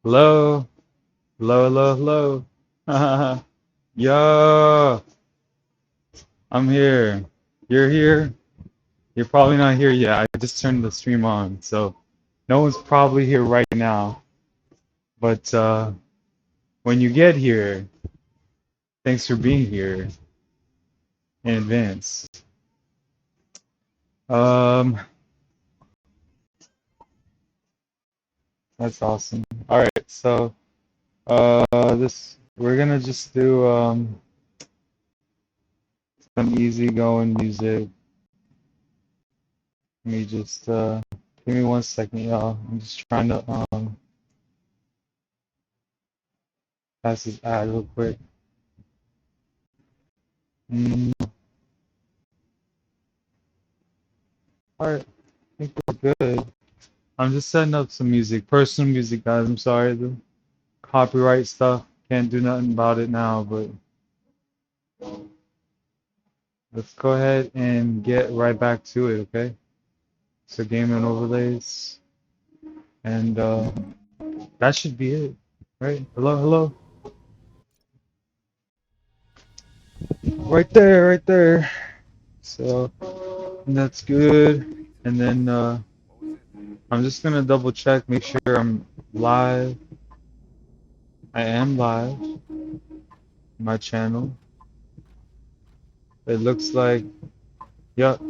Hello, hello, hello, hello. Yo, I'm here. You're here? You're probably not here yet. I just turned the stream on, so no one's probably here right now. But when you get here, thanks for being here in advance. Um, that's awesome. All right, so this we're gonna just do some easy going music. Let me just give me 1 second, y'all. I'm just trying to pass this ad real quick. Mm, alright, I think we're good. I'm just setting up some music, personal music, guys. I'm sorry, the copyright stuff. Can't do nothing about it now, but let's go ahead and get right back to it, okay? So game and overlays, and that should be it, right? Hello, hello. Right there, right there. So that's good. And then I'm just gonna double check, make sure I'm live. I am live on my channel. It looks like, yep,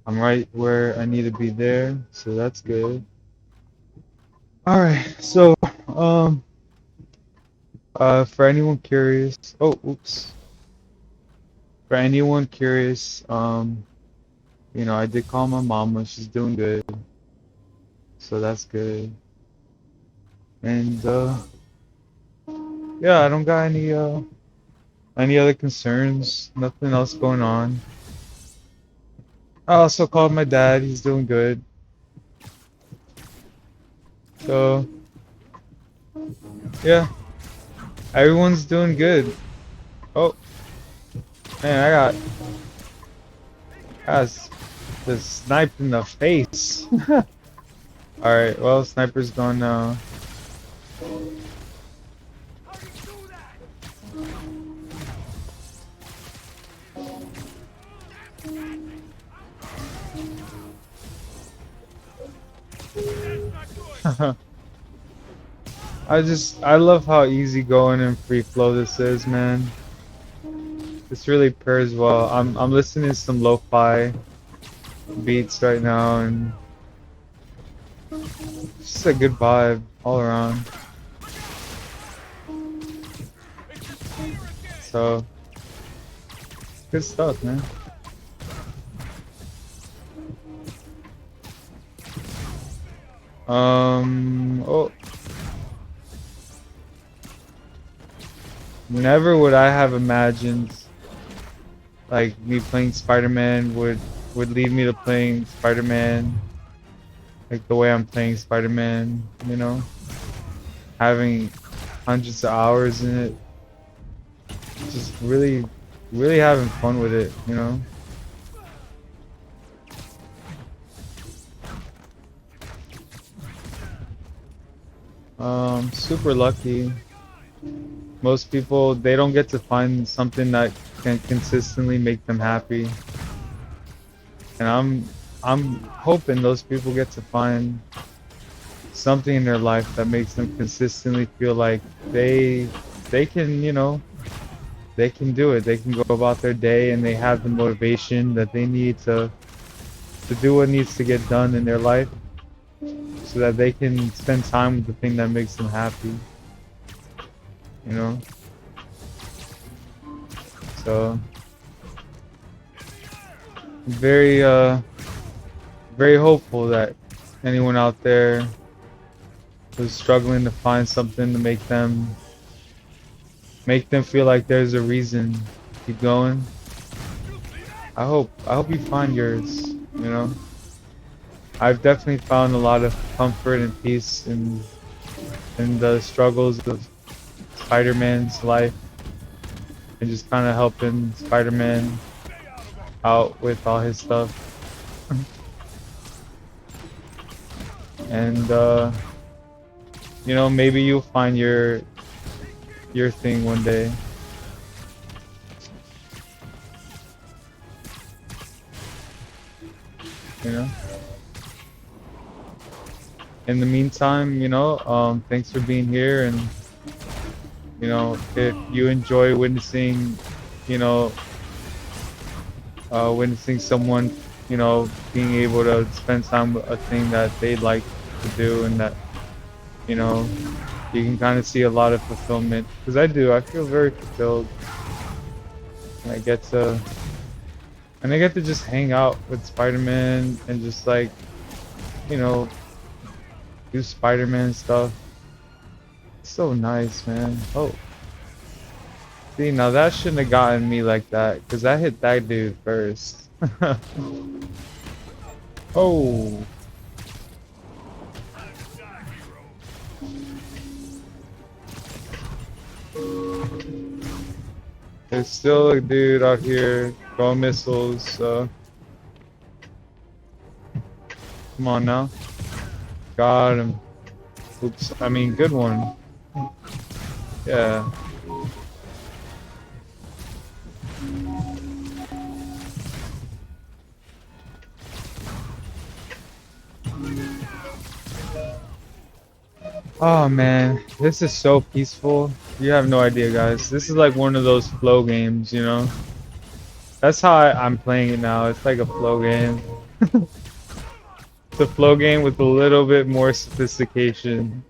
I'm right where I need to be there, so that's good. All right, so um, for anyone curious, oh, oops, for anyone curious, I did call my mama. She's doing good, so that's good. And yeah, I don't got any other concerns. Nothing else going on. I also called my dad. He's doing good. So yeah, everyone's doing good. Oh man, I got this sniped in the face. Alright, well, sniper's gone now. I love how easygoing and free flow this is, man. This really pairs well. I'm listening to some lo-fi beats right now, and it's just a good vibe all around. So, good stuff, man. Oh, never would I have imagined like me playing Spider-Man would lead me to playing Spider-Man like the way I'm playing Spider-Man, having hundreds of hours in it, just really having fun with it. Super lucky. Most people, they don't get to find something that can consistently make them happy. And I'm hoping those people get to find something in their life that makes them consistently feel like they can, they can do it. They can go about their day and they have the motivation that they need to do what needs to get done in their life so that they can spend time with the thing that makes them happy. You know? So very very hopeful that anyone out there who's struggling to find something to make them feel like there's a reason to keep going. I hope you find yours. I've definitely found a lot of comfort and peace in the struggles of Spider-Man's life and just kind of helping Spider-Man out with all his stuff. And You know, maybe you'll find your thing one day. You know. In the meantime, you know, thanks for being here, and you know, if you enjoy witnessing, you know, witnessing someone, you know, being able to spend time with a thing that they like to do, and that, you know, you can kind of see a lot of fulfillment. Because I do, I feel very fulfilled. And I get to just hang out with Spider-Man and just like, you know, do Spider-Man stuff. It's so nice, man. Oh, see, now that shouldn't have gotten me like that, because I hit that dude first. Oh. There's still a dude out here throwing missiles, so come on now. Got him. Oops, I mean, good one. Yeah. Oh man, this is so peaceful. You have no idea, guys. This is like one of those flow games, you know? That's how I'm playing it now. It's like a flow game. It's a flow game with a little bit more sophistication,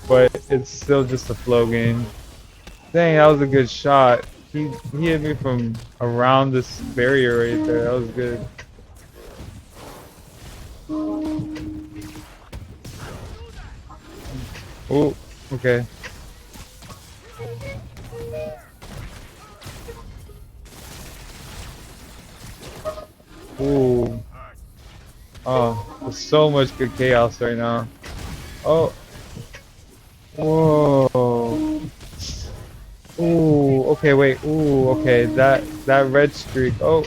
but it's still just a flow game. Dang, that was a good shot. He hit me from around this barrier right there. That was good. Oh, okay. Ooh. Oh, there's so much good chaos right now. Oh. Whoa. Ooh, okay, wait. Ooh, okay. That red streak. Oh.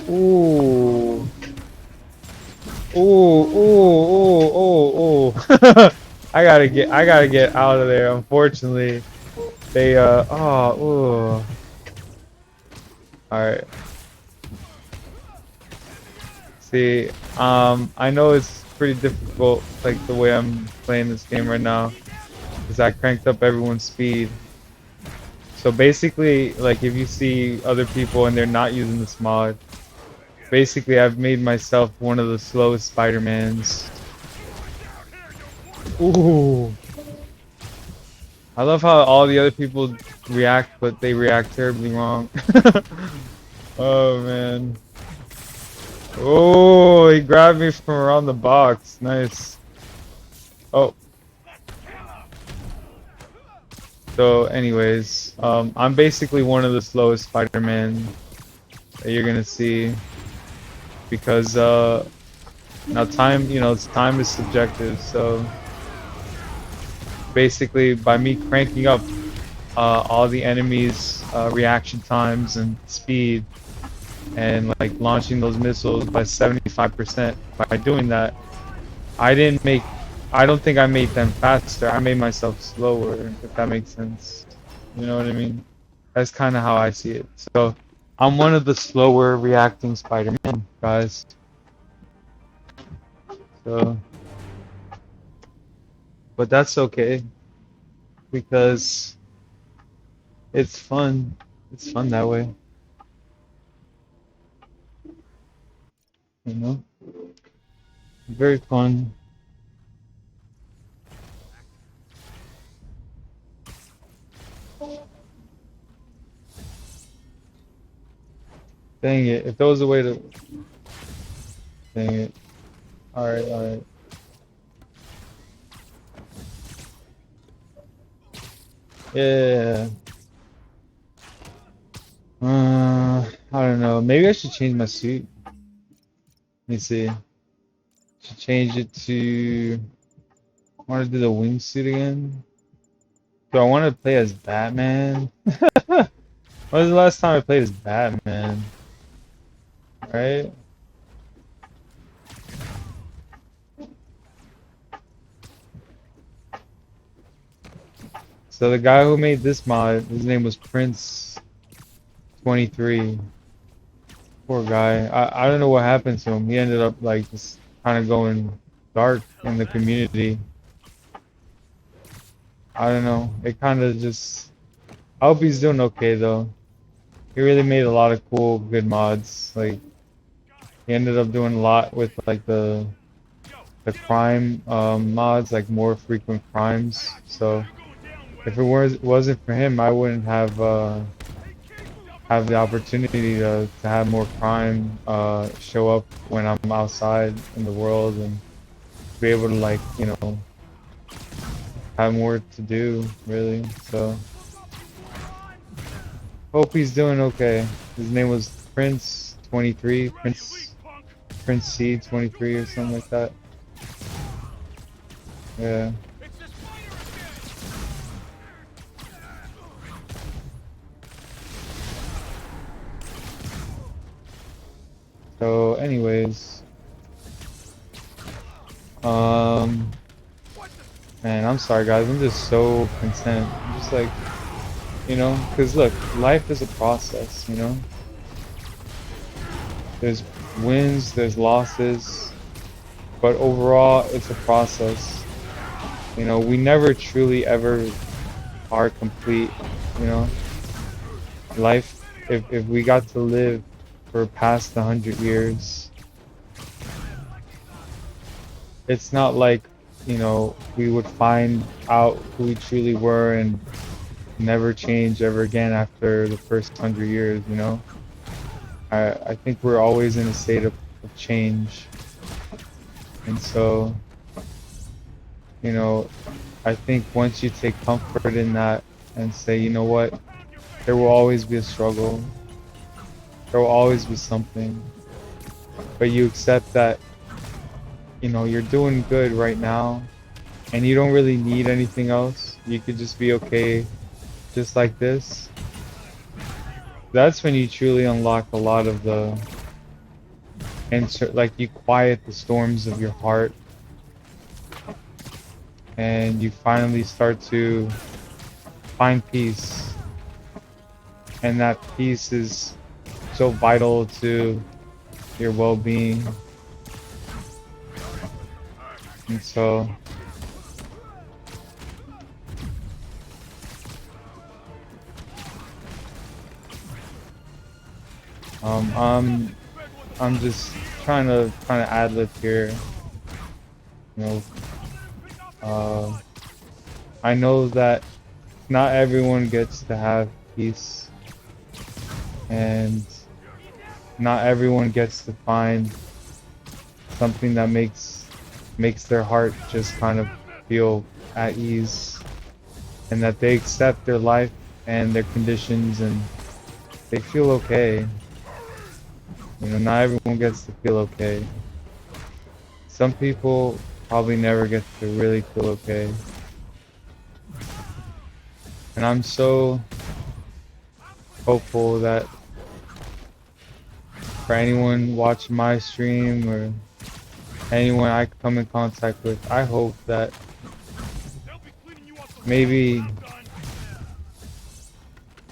Ooh. Ooh, ooh, ooh, ooh, ooh. I gotta get out of there. Unfortunately, they oh, ooh. All right. See, I know it's pretty difficult, like the way I'm playing this game right now, because I cranked up everyone's speed. So basically, like if you see other people and they're not using this mod, basically I've made myself one of the slowest Spider-Mans. Ooh. I love how all the other people react, but they react terribly wrong. Oh man. Oh, he grabbed me from around the box. Nice. Oh. So anyways, I'm basically one of the slowest Spider-Man that you're gonna see, because now time, you know, time is subjective, so basically by me cranking up all the enemies' reaction times and speed, and like launching those missiles by 75%, by doing that, I don't think I made them faster. I made myself slower, if that makes sense. You know what I mean? That's kind of how I see it. So I'm one of the slower reacting Spider-Man, guys. So, but that's okay, because it's fun. It's fun that way, you know? Very fun. Dang it. If there was a way to... Dang it. Alright, alright. Yeah. I don't know. Maybe I should change my suit. Let me see. Should change it to... I want to do the wingsuit again. Do I want to play as Batman? When was the last time I played as Batman? Right? So the guy who made this mod, his name was Prince 23. Poor guy. I don't know what happened to him. He ended up like just kind of going dark in the community. I don't know. It kind of just. I hope he's doing okay though. He really made a lot of cool, good mods. Like he ended up doing a lot with like the crime mods, like more frequent crimes. So if it wasn't for him, I wouldn't have the opportunity to have more crime show up when I'm outside in the world and be able to like, you know, have more to do really. So hope he's doing okay. His name was Prince 23, Prince C 23 or something like that. Yeah. So anyways, um man, I'm sorry guys, I'm just so content. I'm just like, you know, because look, life is a process, you know? There's wins, there's losses, but overall, it's a process. You know, we never truly ever are complete, you know? Life, if we got to live for past 100 years, it's not like, you know, we would find out who we truly were and never change ever again after the first 100 years, you know? I think we're always in a state of change. And so, you know, I think once you take comfort in that and say, you know what, there will always be a struggle, there will always be something, but you accept that, you know, you're doing good right now and you don't really need anything else. You could just be okay just like this. That's when you truly unlock a lot of the, and like you quiet the storms of your heart and you finally start to find peace. And that peace is so vital to your well-being. And so I'm just trying to kind of ad-lib here. You know, I know that not everyone gets to have peace, and not everyone gets to find something that makes their heart just kind of feel at ease, and that they accept their life and their conditions and they feel okay. You know, not everyone gets to feel okay. Some people probably never get to really feel okay. And I'm so hopeful that for anyone watching my stream or anyone I come in contact with, I hope that maybe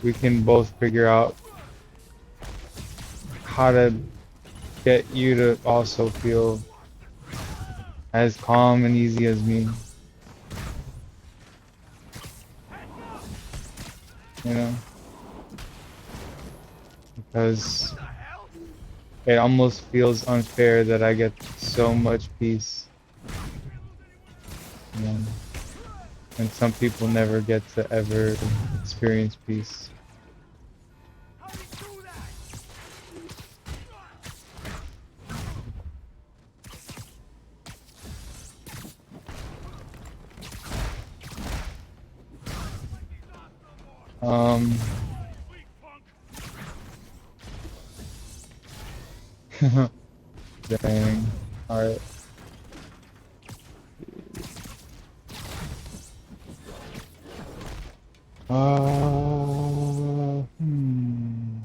we can both figure out how to get you to also feel as calm and easy as me. You know? Because it almost feels unfair that I get so much peace. You know? And some people never get to ever experience peace. Dang. Alright. Hmm.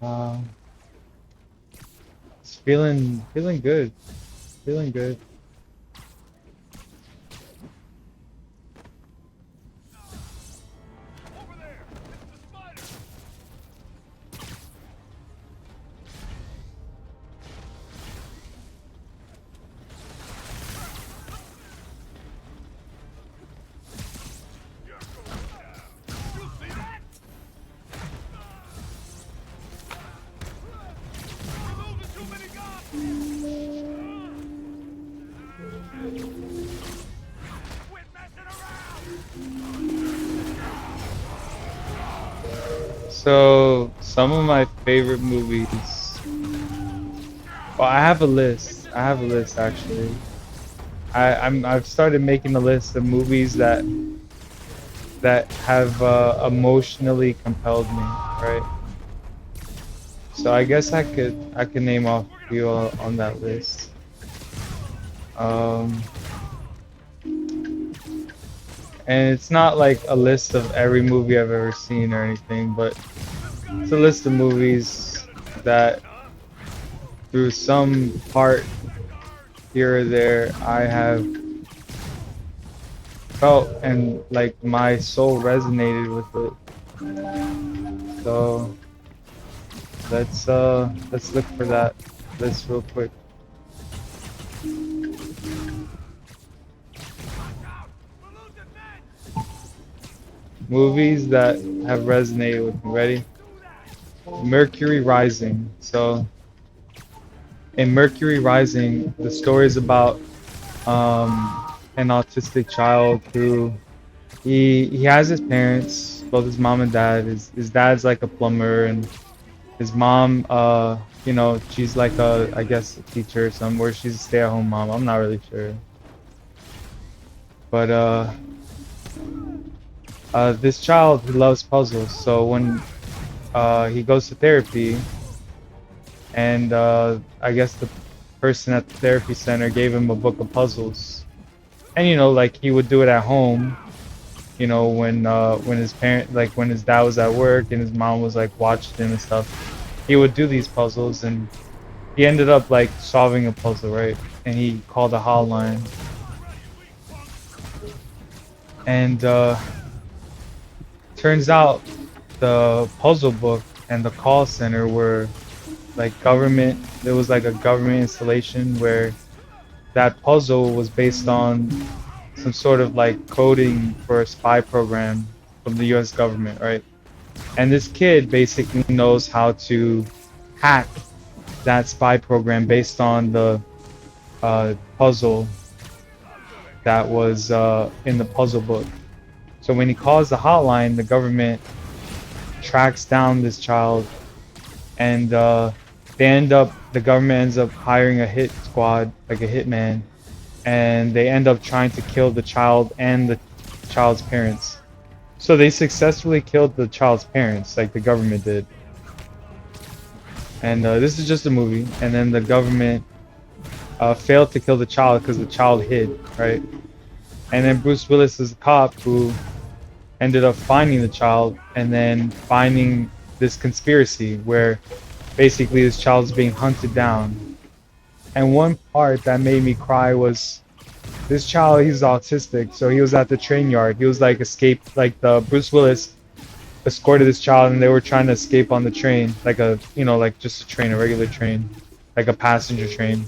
Uh, it's feeling good, feeling good. So some of my favorite movies. Well, I have a list. I have a list actually. I've started making a list of movies that have emotionally compelled me, right? So I guess I could name off a few on that list. Um, and it's not like a list of every movie I've ever seen or anything, but it's a list of movies that through some part here or there I have felt and like my soul resonated with it. So let's look for that list real quick. Movies that have resonated with me. Ready? Mercury Rising. So in Mercury Rising, the story is about an autistic child who he has his parents, both his mom and dad. His dad's like a plumber, and his mom, you know, she's like a, I guess, a teacher or something, or she's a stay-at-home mom. I'm not really sure. But this child who loves puzzles. So when he goes to therapy, and I guess the person at the therapy center gave him a book of puzzles, and you know, like he would do it at home. You know, when his parent, like when his dad was at work and his mom was like watching him and stuff, he would do these puzzles, and he ended up like solving a puzzle, right? And he called a hotline, and turns out the puzzle book and the call center were like government. There was like a government installation where that puzzle was based on some sort of like coding for a spy program from the US government, right? And this kid basically knows how to hack that spy program based on the puzzle that was in the puzzle book. So when he calls the hotline, the government tracks down this child, and the government ends up hiring a hit squad, like a hitman, and they end up trying to kill the child and the child's parents. So they successfully killed the child's parents, like the government did. And this is just a movie, and then the government failed to kill the child because the child hid, right? And then Bruce Willis is a cop who ended up finding the child, and then finding this conspiracy where basically this child is being hunted down. And one part that made me cry was this child, he's autistic, so he was at the train yard. He was like like the Bruce Willis escorted this child, and they were trying to escape on the train, like a, you know, like just a train, a regular train, like a passenger train.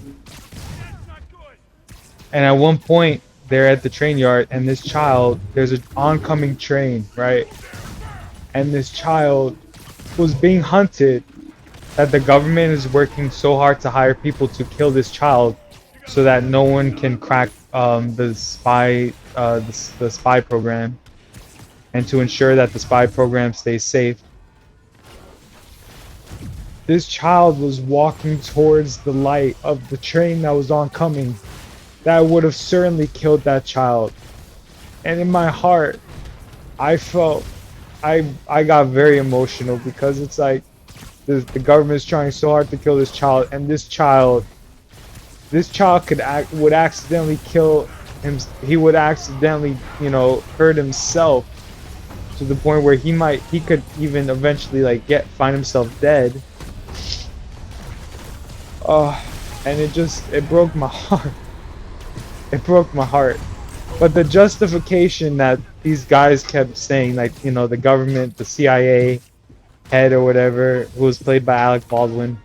And at one point, they're at the train yard, and this child, there's an oncoming train, right? And this child was being hunted, that the government is working so hard to hire people to kill this child so that no one can crack the spy program, and to ensure that the spy program stays safe. This child was walking towards the light of the train that was oncoming, that would have certainly killed that child. And in my heart, I felt, I got very emotional, because it's like the government is trying so hard to kill this child, and this child would accidentally kill him. He would accidentally, you know, hurt himself to the point where he could even eventually like find himself dead. uh, and it broke my heart. It broke my heart. But the justification that these guys kept saying, like, you know, the government, the CIA head or whatever, who was played by Alec Baldwin,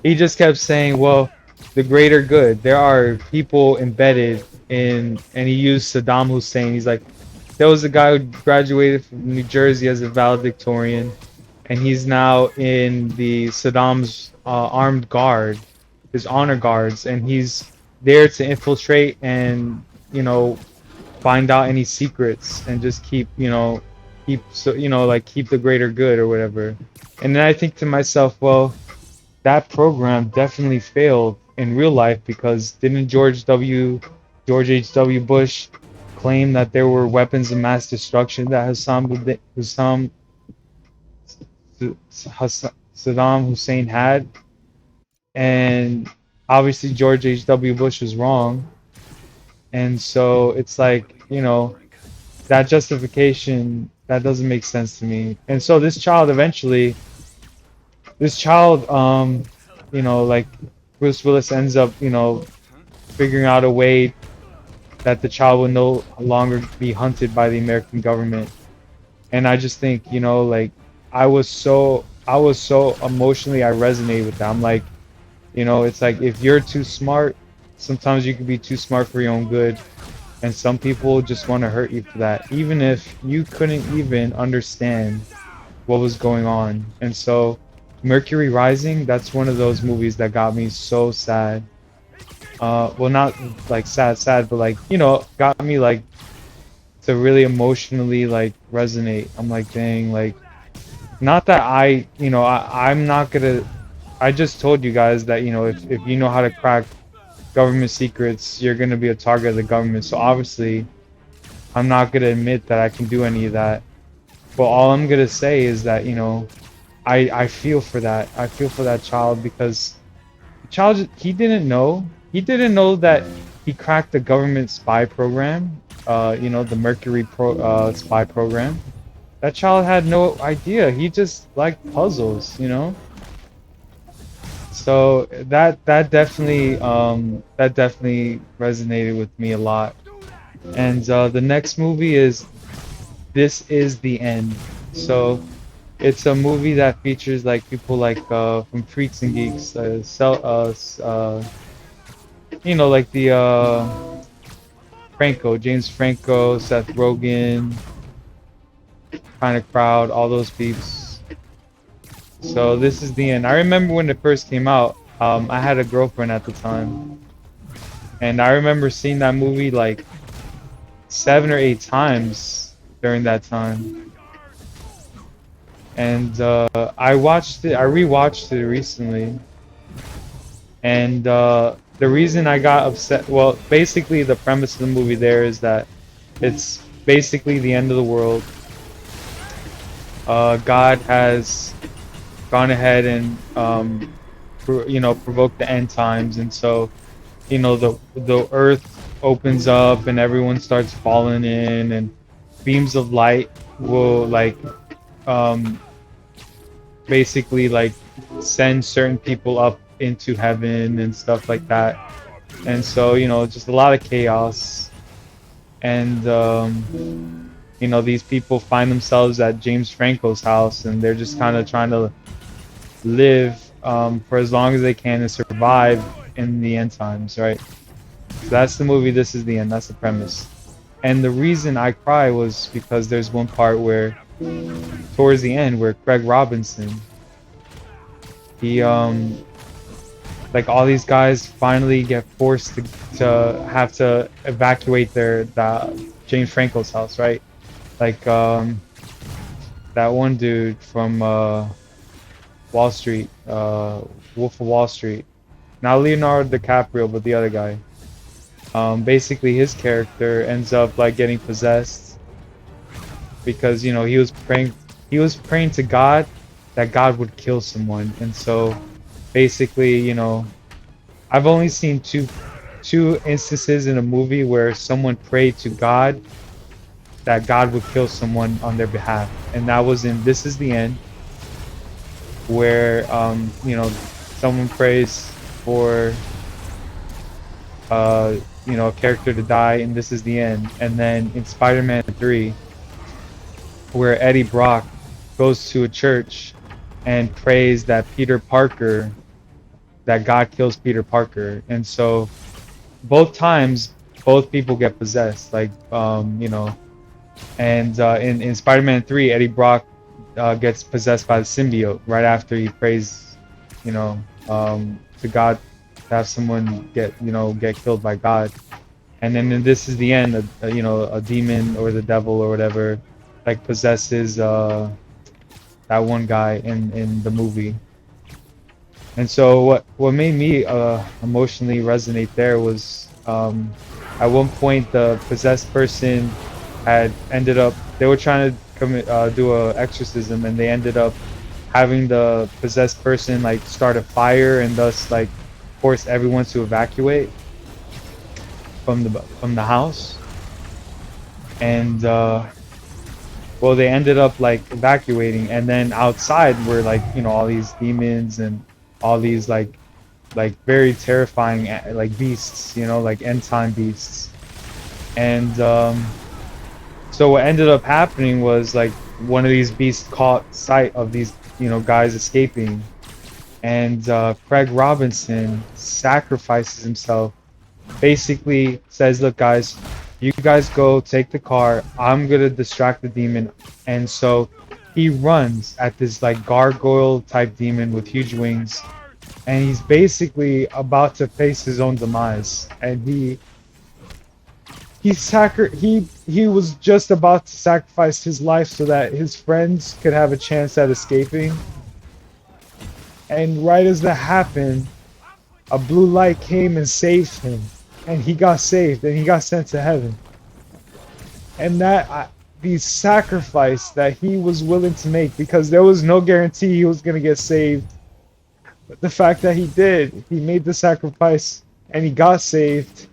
he just kept saying, well, the greater good. There are people embedded in, and he used Saddam Hussein. He's like, there was a guy who graduated from New Jersey as a valedictorian, and he's now in the Saddam's armed guard, his honor guards, and he's there to infiltrate and, you know, find out any secrets and just keep, you know, keep, so, you know, like keep the greater good or whatever. And then I think to myself, well, that program definitely failed in real life because didn't George H.W. Bush claim that there were weapons of mass destruction that Saddam Hussein had? And obviously George H.W. Bush was wrong. And so it's like, you know, that justification, that doesn't make sense to me. And so this child, you know, like Bruce Willis ends up, you know, figuring out a way that the child will no longer be hunted by the American government. And I just think, you know, like I was so emotionally, I resonate with that. I'm like, you know, it's like if you're too smart, sometimes you can be too smart for your own good. And some people just want to hurt you for that, even if you couldn't even understand what was going on. And so Mercury Rising, that's one of those movies that got me so sad. Well, not like sad, but like, you know, got me like to really emotionally like resonate. I'm like, dang, like, not that you know, I'm not gonna, I just told you guys that, you know, if you know how to crack government secrets, you're gonna be a target of the government. So obviously, I'm not gonna admit that I can do any of that. But all I'm gonna say is that, you know, I feel for that. I feel for that child because the child, he didn't know that he cracked the government spy program, you know, the spy program. That child had no idea. He just liked puzzles, you know. So that definitely resonated with me a lot. And the next movie is This Is the End. So it's a movie that features like people like from Freaks and Geeks, you know, like the James Franco, Seth Rogen kind of crowd, all those peeps. So this is the end. I remember when it first came out. I had a girlfriend at the time, and I remember seeing that movie like 7 or 8 times during that time. And I rewatched it recently, and the reason I got upset, well, basically the premise of the movie there is that it's basically the end of the world. God has gone ahead and you know, provoked the end times, and so, you know, the earth opens up and everyone starts falling in, and beams of light will like um, basically like send certain people up into heaven and stuff like that. And so, you know, just a lot of chaos. And you know, these people find themselves at James Franco's house, and they're just kind of trying to live for as long as they can and survive in the end times, right? So that's the movie. This Is the End. That's the premise. And the reason I cry was because there's one part where, towards the end, where Craig Robinson, he like all these guys finally get forced to have to evacuate the James Franco's house, right? Like that one dude from Wall Street, Wolf of Wall Street, not Leonardo DiCaprio, but the other guy. Basically, his character ends up like getting possessed because, you know, he was praying to God that God would kill someone, and so basically, you know, I've only seen two instances in a movie where someone prayed to God that God would kill someone on their behalf, and that was in This Is the End, where you know, someone prays for a character to die, and this is the end. And then in Spider-Man 3, where Eddie Brock goes to a church and prays that God kills Peter Parker. And so both times, both people get possessed. And in Spider-Man 3, Eddie Brock gets possessed by the symbiote right after he prays, to God to have someone get killed by God. And then this is the end. A demon or the devil or whatever like possesses that one guy in the movie. And so what made me emotionally resonate there was at one point the possessed person had ended up they were trying to do a exorcism, and they ended up having the possessed person like start a fire and thus like force everyone to evacuate from the house. And well, they ended up like evacuating, and then outside were like all these demons and all these like very terrifying like beasts, like end time beasts. And so what ended up happening was like one of these beasts caught sight of these guys escaping, and Craig Robinson sacrifices himself, basically says, look guys, you guys go take the car, I'm gonna distract the demon. And so he runs at this like gargoyle type demon with huge wings, and he's basically about to face his own demise. And he was just about to sacrifice his life so that his friends could have a chance at escaping. And right as that happened, a blue light came and saved him, and he got saved and he got sent to heaven. And the sacrifice that he was willing to make, because there was no guarantee he was going to get saved, but the fact that he made the sacrifice and he got saved,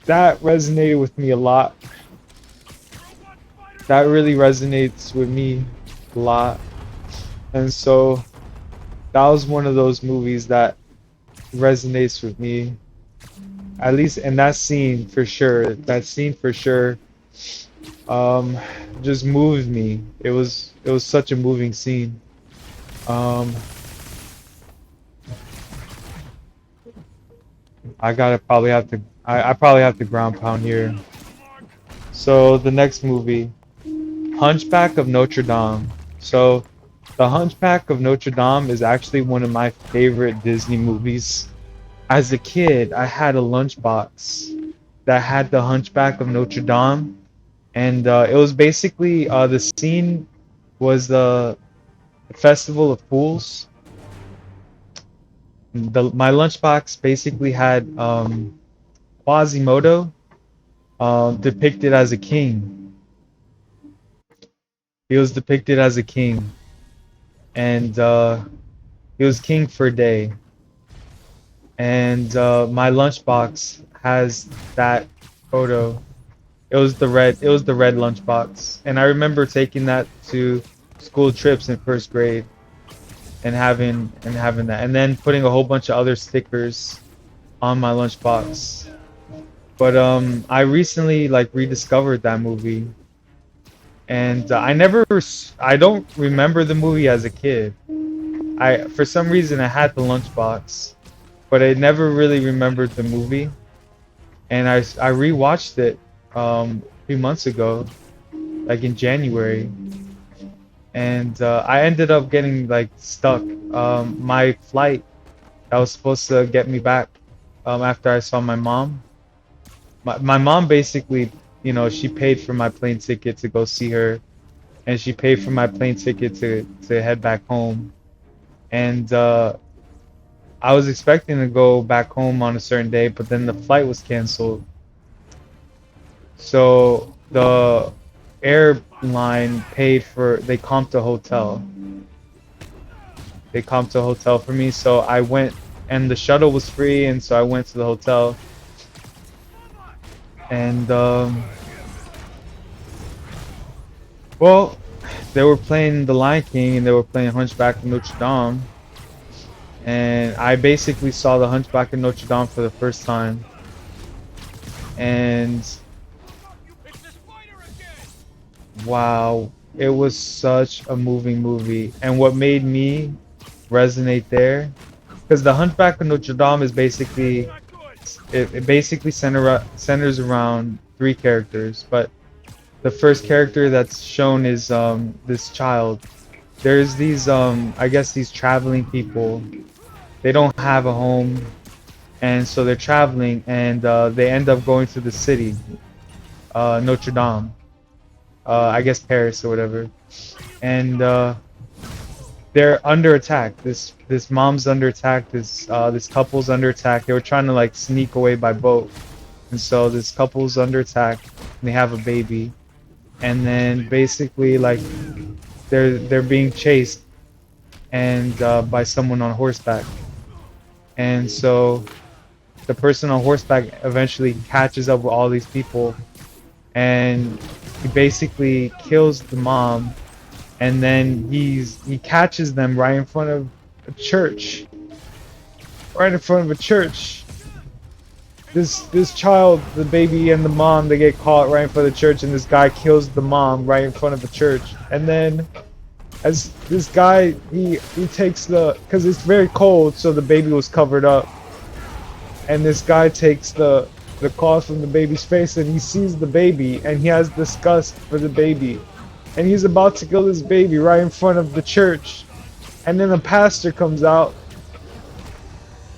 that resonated with me a lot. That really resonates with me a lot. And so that was one of those movies that resonates with me, at least in that scene for sure. That scene for sure just moved me. It was such a moving scene. I probably have to ground pound here. So the next movie, Hunchback of Notre Dame. So The Hunchback of Notre Dame is actually one of my favorite Disney movies. As a kid, I had a lunchbox that had The Hunchback of Notre Dame, and it was basically the scene was the Festival of Fools. My lunchbox basically had Quasimodo depicted as a king. He was depicted as a king, and he was king for a day. And my lunchbox has that photo. It was the red lunchbox, and I remember taking that to school trips in first grade, and having that, and then putting a whole bunch of other stickers on my lunchbox. But I recently like rediscovered that movie, and I don't remember the movie as a kid. For some reason I had the lunchbox, but I never really remembered the movie. And I rewatched it a few months ago, like in January, and I ended up getting like stuck. My flight that was supposed to get me back after I saw my mom. My mom basically, she paid for my plane ticket to go see her, and she paid for my plane ticket to head back home. And I was expecting to go back home on a certain day, but then the flight was canceled. So the airline they comped a hotel. They comped a hotel for me, so I went, and the shuttle was free, and so I went to the hotel. And well, they were playing The Lion King and they were playing Hunchback of Notre Dame. and I basically saw The Hunchback of Notre Dame for the first time, and wow, it was such a moving movie. And what made me resonate there, because The Hunchback of Notre Dame is basically it basically centers around three characters, but the first character that's shown is this child. There's these I guess these traveling people. They don't have a home, and so they're traveling, and they end up going to the city, Notre Dame, I guess Paris or whatever, and they're under attack. This mom's under attack. This couple's under attack. They were trying to like sneak away by boat, and so this couple's under attack. And they have a baby, and then basically like they're being chased and by someone on horseback, and so the person on horseback eventually catches up with all these people, and he basically kills the mom, and then he catches them right in front of a church, right in front of a church. This child, the baby and the mom, they get caught right in front of the church, and this guy kills the mom right in front of the church. And then as this guy, he takes because it's very cold, so the baby was covered up, and this guy takes the cloth from the baby's face, and he sees the baby, and he has disgust for the baby, and he's about to kill this baby right in front of the church. And then a pastor comes out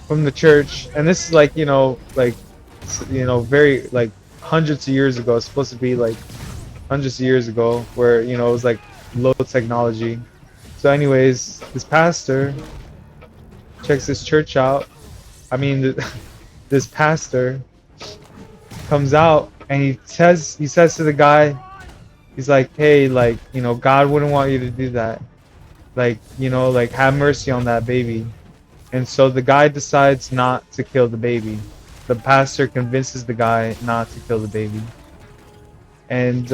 from the church, and this is like, very like hundreds of years ago. It's supposed to be like hundreds of years ago, where it was like low technology. So anyways, this pastor checks this church out. I mean, this pastor comes out, and he says to the guy, he's like, hey, like, God wouldn't want you to do that. Like, like, have mercy on that baby. And so the guy decides not to kill the baby. The pastor convinces the guy not to kill the baby. And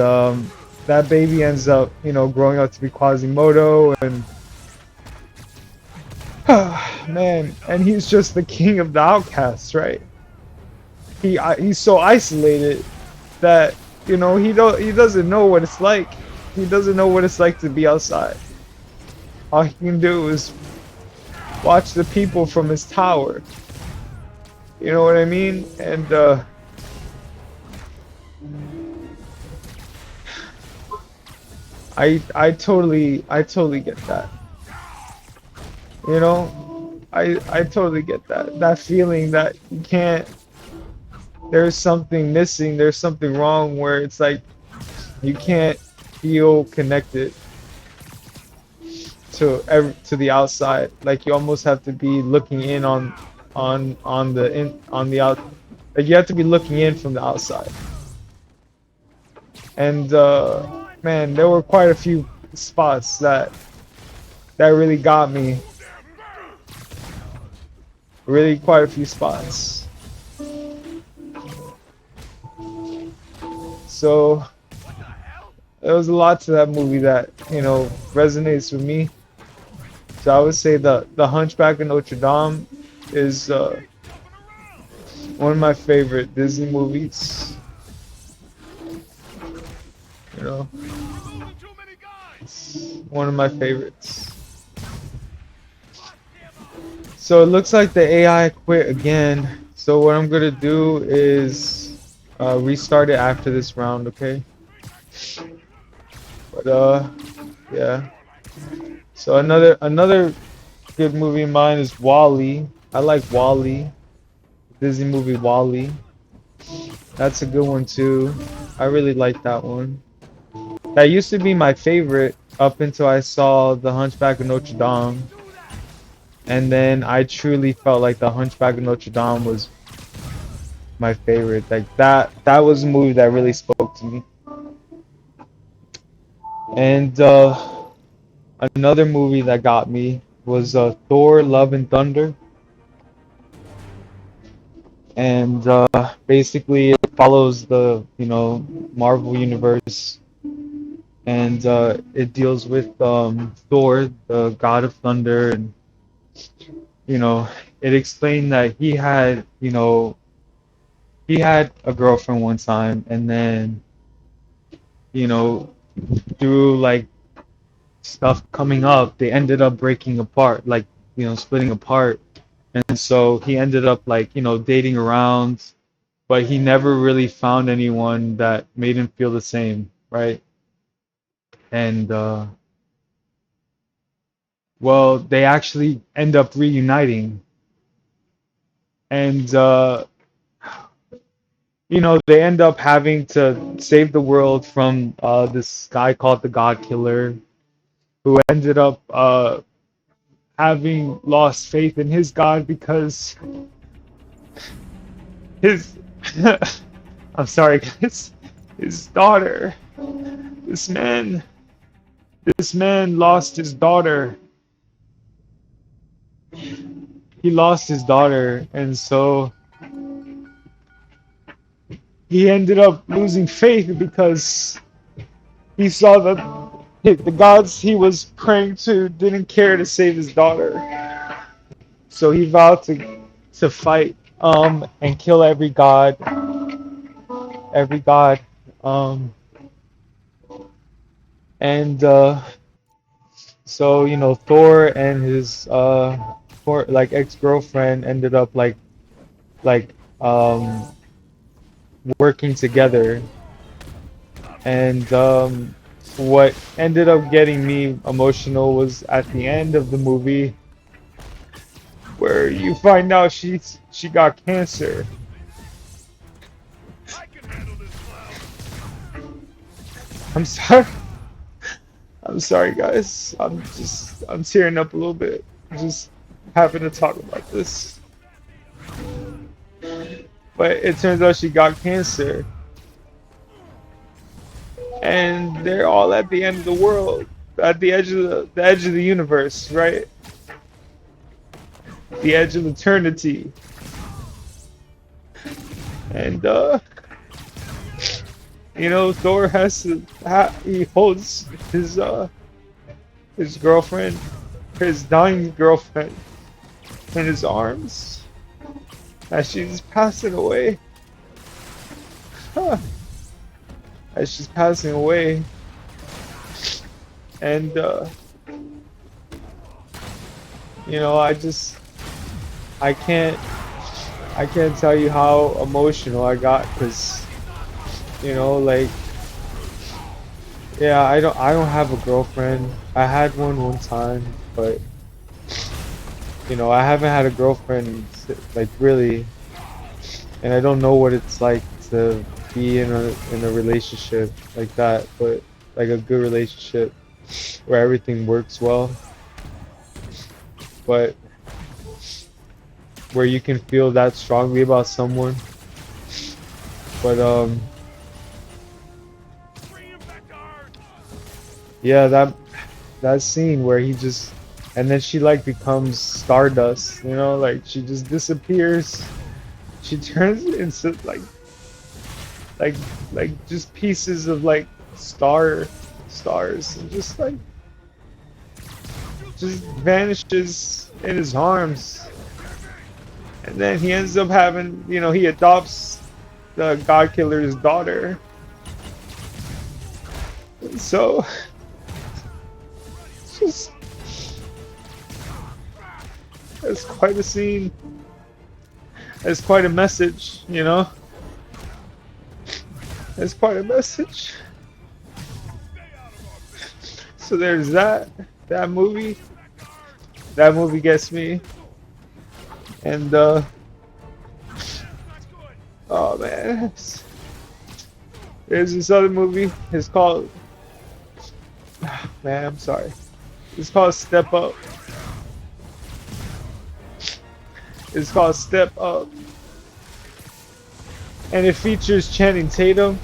that baby ends up, growing up to be Quasimodo, and man, and he's just the king of the outcasts, right? He's so isolated that he doesn't know what it's like. He doesn't know what it's like to be outside. All he can do is watch the people from his tower. You know what I mean? And I totally get that. I totally get that. That feeling that you can't. There's something missing. There's something wrong, where it's like you can't feel connected to the outside. Like you almost have to be looking in on the out. Like you have to be looking in from the outside. And man, there were quite a few spots that really got me. Really, quite a few spots. So there was a lot to that movie that resonates with me. So I would say the Hunchback of Notre Dame is one of my favorite Disney movies. It's one of my favorites. So it looks like the AI quit again. So what I'm gonna do is restart it after this round, okay? But yeah. So another good movie of mine is Wall-E. I like Wall-E. Disney movie Wall-E. That's a good one too. I really like that one. That used to be my favorite up until I saw The Hunchback of Notre Dame. And then I truly felt like The Hunchback of Notre Dame was my favorite. Like that was a movie that really spoke to me. And another movie that got me was Thor: Love and Thunder. And basically it follows the Marvel universe, and it deals with Thor, the god of thunder, and you know, it explained that he had, he had a girlfriend one time, and then, you know, through like stuff coming up, they ended up breaking apart, like, splitting apart. And so he ended up like, dating around, but he never really found anyone that made him feel the same, right? And well, they actually end up reuniting, and they end up having to save the world from this guy called the God Killer, who ended up having lost faith in his God because his I'm sorry guys, his daughter, this man lost his daughter. He lost his daughter, and so he ended up losing faith because he saw that the gods he was praying to didn't care to save his daughter. So he vowed to fight and kill every god. Um and so Thor and his like ex-girlfriend ended up like um working together. And what ended up getting me emotional was at the end of the movie where you find out she got cancer. I'm sorry. I'm sorry, guys. I'm tearing up a little bit. Just having to talk about this. But it turns out she got cancer. And they're all at the end of the world, at the edge of the universe, right? The edge of eternity. And Thor has to he holds his girlfriend, his dying girlfriend, in his arms as she's passing away. As she's passing away. And I can't tell you how emotional I got, because like, yeah, I don't have a girlfriend. I had one time, but I haven't had a girlfriend like really, and I don't know what it's like to be in a relationship like that, but like a good relationship where everything works well, but where you can feel that strongly about someone. But yeah, that scene where he just, and then she like becomes stardust, like she just disappears. She turns into like just pieces of like stars, and just vanishes in his arms. And then he ends up having, he adopts the God Killer's daughter. And so it's quite a scene. It's quite a message, It's quite a message. So there's that movie. That movie gets me. And oh man, there's this other movie. It's called, man, I'm sorry. It's called Step Up. It's called Step Up. And it features Channing Tatum.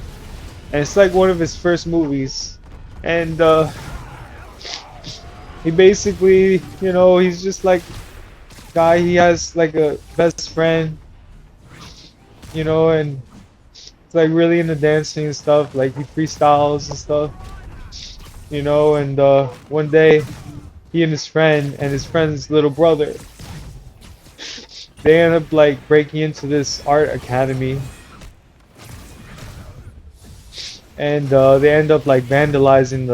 And it's like one of his first movies. And he basically, he's just like guy, he has like a best friend, and it's like really into dancing and stuff, like he freestyles and stuff, and one day he and his friend's little brother, they end up like breaking into this art academy, and they end up like vandalizing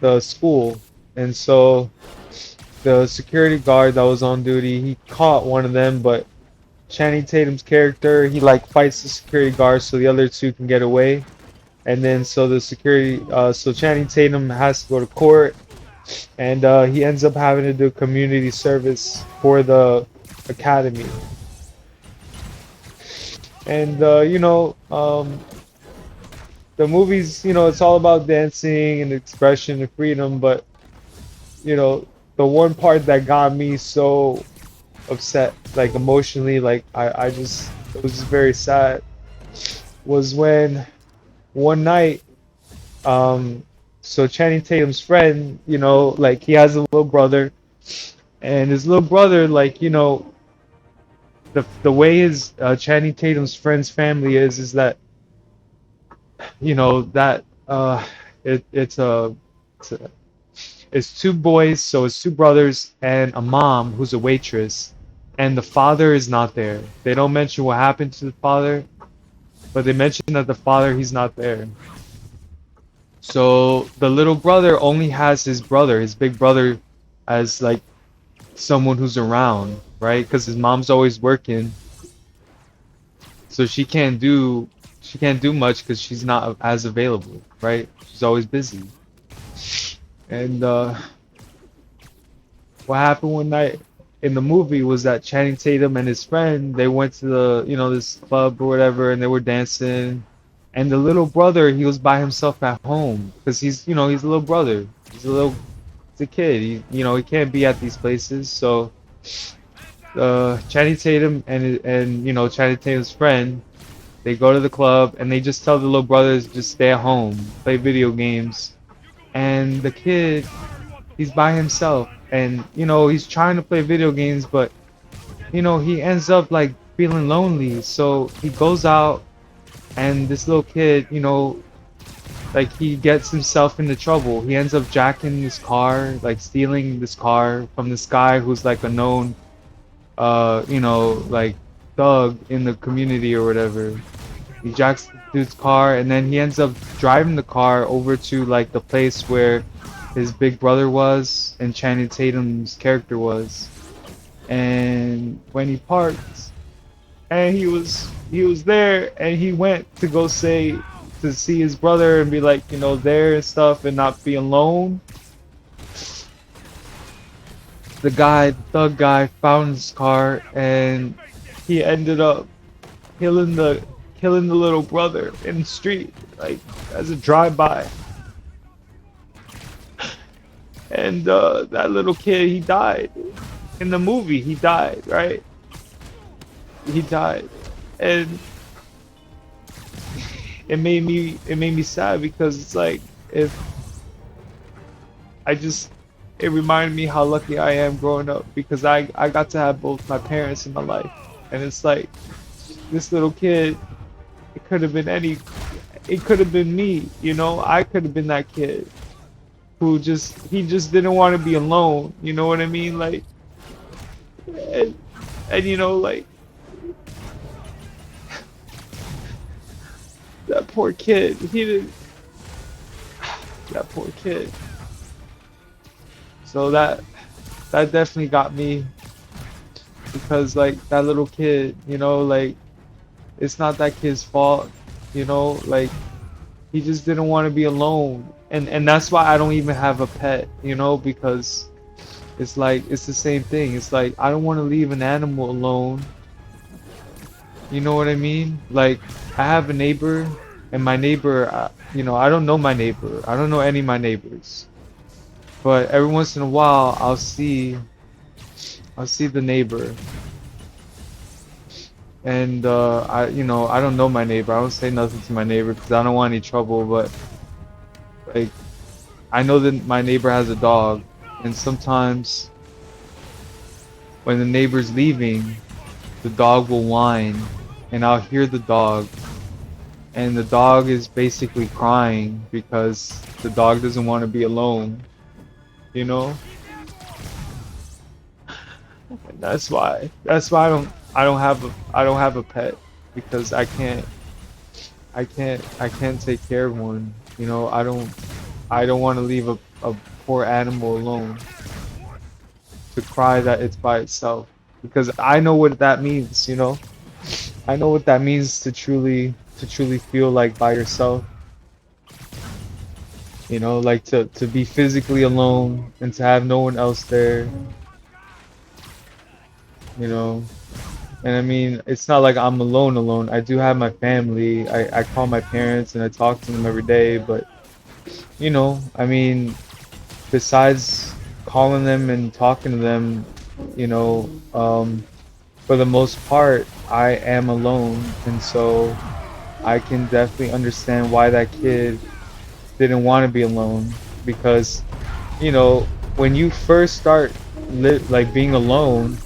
the school. And so the security guard that was on duty, he caught one of them, but Channing Tatum's character, he like fights the security guard so the other two can get away. And then so the security, so Channing Tatum has to go to court, and he ends up having to do community service for the academy. And the movies, it's all about dancing and expression and freedom, but you know, the one part that got me so upset, like emotionally, like I just, it was just very sad, was when one night, um, so Channing Tatum's friend, like he has a little brother, and his little brother, like, the way his Channing Tatum's friend's family is that, that it's a it's two boys, so it's two brothers and a mom who's a waitress, and the father is not there. They don't mention what happened to the father, but they mention that the father, he's not there. So the little brother only has his brother, his big brother, as like someone who's around, right? Because his mom's always working, so she can't do much because she's not as available, right? She's always busy. And what happened one night in the movie was that Channing Tatum and his friend, they went to this club or whatever, and they were dancing. And the little brother, he was by himself at home because he's a little brother. He's a kid. He can't be at these places. So Channing Tatum and Channing Tatum's friend, they go to the club and they just tell the little brothers just stay at home, play video games. And the kid, he's by himself, and he's trying to play video games, but he ends up like feeling lonely, so he goes out, and this little kid, like he gets himself into trouble. He ends up jacking this car, like stealing this car from this guy who's like a known like thug in the community or whatever. He jacks the dude's car, and then he ends up driving the car over to like the place where his big brother was and Channing Tatum's character was. And when he parked, and he was there, and he went to go to see his brother and be like, there and stuff, and not be alone. The thug guy, found his car, and he ended up killing the little brother in the street, like as a drive-by. And that little kid, he died. In the movie, he died, right? He died. And it made me sad because it's like, if I just it reminded me how lucky I am growing up, because I got to have both my parents in my life. And it's like, this little kid, it could have been me, I could have been that kid who he just didn't want to be alone, you know what I mean? Like, and like, that poor kid, that poor kid. So that definitely got me, because like that little kid, like, it's not that kid's fault, like, he just didn't want to be alone. And that's why I don't even have a pet, because it's like, it's the same thing. It's like, I don't want to leave an animal alone. You know what I mean? Like, I have a neighbor, and my neighbor, I don't know my neighbor. I don't know any of my neighbors. But every once in a while, I'll see the neighbor. And I don't know my neighbor. I don't say nothing to my neighbor because I don't want any trouble. But like, I know that my neighbor has a dog, and sometimes when the neighbor's leaving, the dog will whine, and I'll hear the dog, and the dog is basically crying because the dog doesn't want to be alone, you know? And that's why I don't have a pet because I can't take care of one. You know, I don't want to leave a poor animal alone to cry that it's by itself because I know what that means, you know. I know what that means to truly feel like by yourself, you know, like to be physically alone and to have no one else there, you know. And I mean, it's not like I'm alone. I do have my family. I call my parents and I talk to them every day, but you know, I mean, besides calling them and talking to them, you know, for the most part, I am alone, and so I can definitely understand why that kid didn't want to be alone because, you know, when you first start like being alone,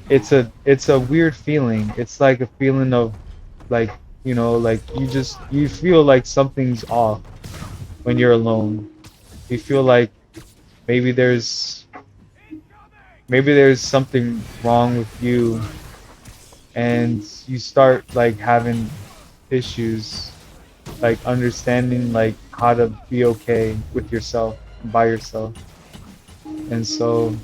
it's a weird feeling. It's like a feeling of like, you know, like you feel like something's off when you're alone. You feel like maybe there's maybe there's something wrong with you and you start like having issues like understanding like how to be okay with yourself by yourself. And so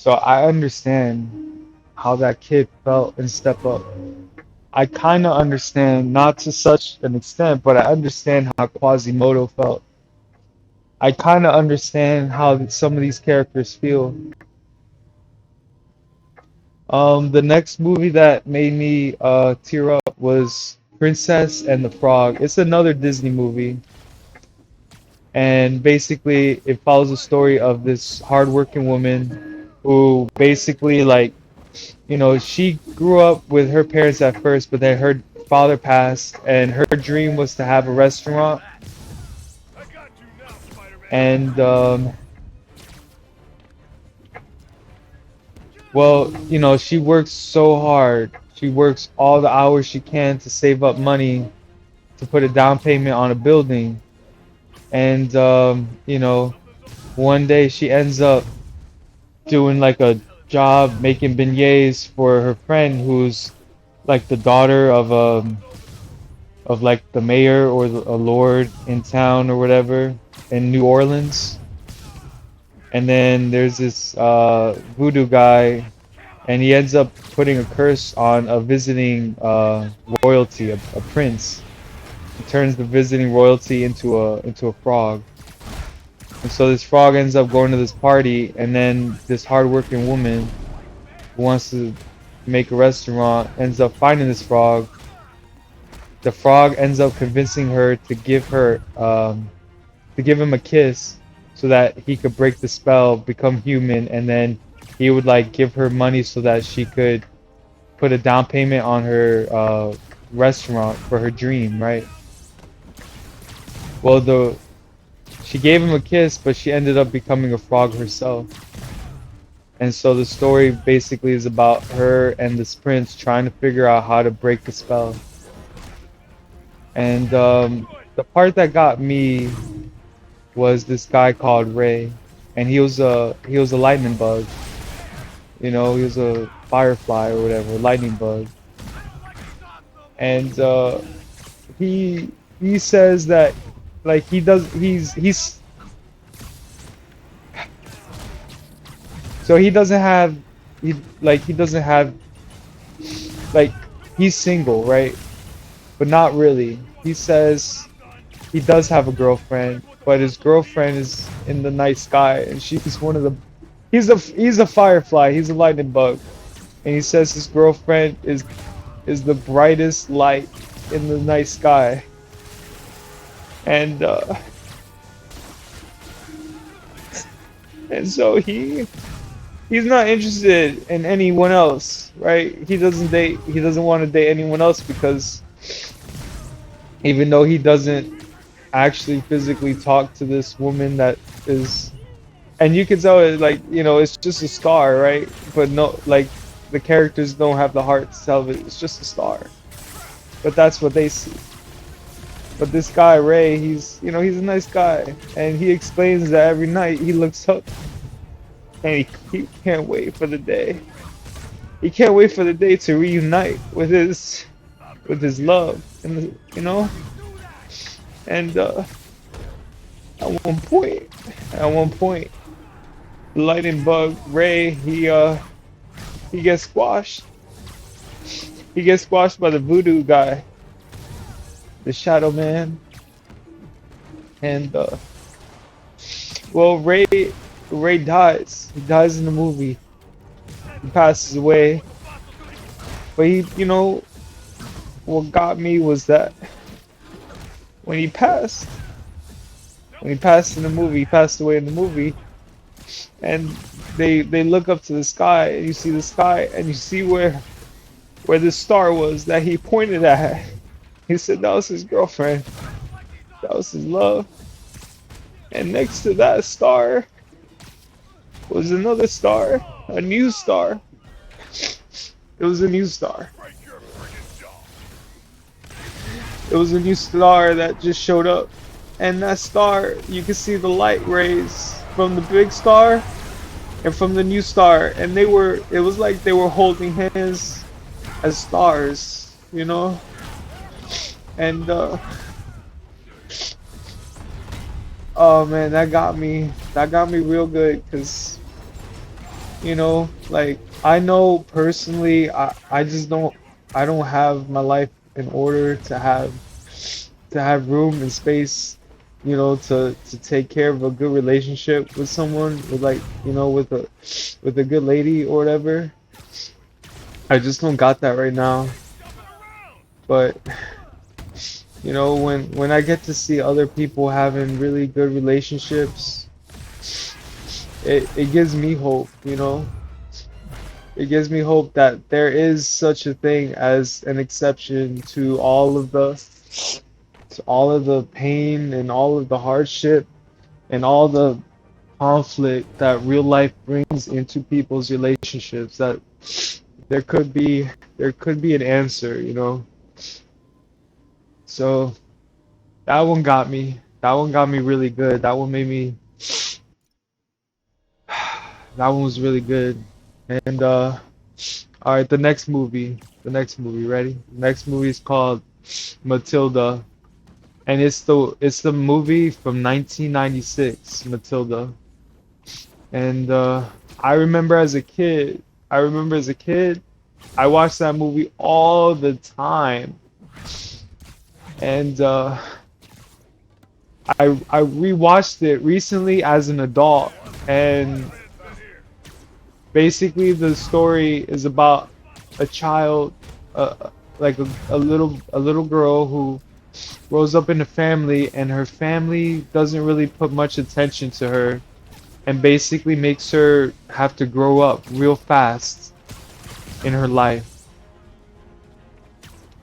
I understand how that kid felt in Step Up. I kind of understand, not to such an extent, but I understand how Quasimodo felt. I kind of understand how some of these characters feel. The next movie that made me tear up was Princess and the Frog. It's another Disney movie, and basically it follows the story of this hardworking woman who basically like, you know, she grew up with her parents at first, but then her father passed, and her dream was to have a restaurant. And well, you know, she works so hard. She works all the hours she can to save up money to put a down payment on a building. And you know, one day she ends up doing like a job making beignets for her friend who's like the daughter of like the mayor or a lord in town or whatever in New Orleans. And then there's this voodoo guy, and he ends up putting a curse on a visiting royalty, a prince. He turns the visiting royalty into a frog. And so this frog ends up going to this party, and then this hardworking woman who wants to make a restaurant ends up finding this frog. The frog ends up convincing her to give him a kiss so that he could break the spell, become human, and then he would like give her money so that she could put a down payment on her restaurant for her dream, right? Well, the she gave him a kiss, but she ended up becoming a frog herself. And so the story basically is about her and this prince trying to figure out how to break the spell. And the part that got me was this guy called Ray, and he was a lightning bug. You know, he was a firefly or whatever, lightning bug. And he says that like he's so he doesn't have he doesn't have like he's single, right? But not really. He says he does have a girlfriend, but his girlfriend is in the night sky, and she's one of the. He's a firefly. He's a lightning bug, and he says his girlfriend is the brightest light in the night sky, and and so he's not interested in anyone else, right? He doesn't want to date anyone else because even though he doesn't actually physically talk to this woman that is, and you can tell it like, you know, it's just a star, right? But no, like the characters don't have the heart to tell it, it's just a star. But that's what they see. But this guy Ray, he's a nice guy, and he explains that every night he looks up and he can't wait for the day. He can't wait for the day to reunite with his love, and and at one point, at one point, the lightning bug Ray, he gets squashed. He gets squashed by the voodoo guy, the Shadow Man, and well, Ray dies. He dies in the movie. He passes away. But what got me was that when he passed, in the movie, he passed away in the movie, and they look up to the sky, and you see the sky, and you see where the star was that he pointed at. He said that was his girlfriend. That was his love. And next to that star was another star, a new star. It was a new star. It was a new star that just showed up. And that star, you could see the light rays from the big star and from the new star. And it was like they were holding hands as stars, And oh man, that got me real good, because like, I know personally I just I don't have my life in order to have room and space, to take care of a good relationship with someone, with like, with a good lady or whatever. I just don't got that right now. But when I get to see other people having really good relationships, it gives me hope, It gives me hope that there is such a thing as an exception to all of the pain and all of the hardship and all the conflict that real life brings into people's relationships, that there could be an answer, So that one got me. That one got me really good. That one made me. That one was really good. And all right, the next movie. Ready? The next movie is called Matilda, and it's the movie from 1996, Matilda. And I remember as a kid. I watched that movie all the time. And I rewatched it recently as an adult, and basically the story is about a child, like a little girl who grows up in a family, and her family doesn't really put much attention to her, and basically makes her have to grow up real fast in her life.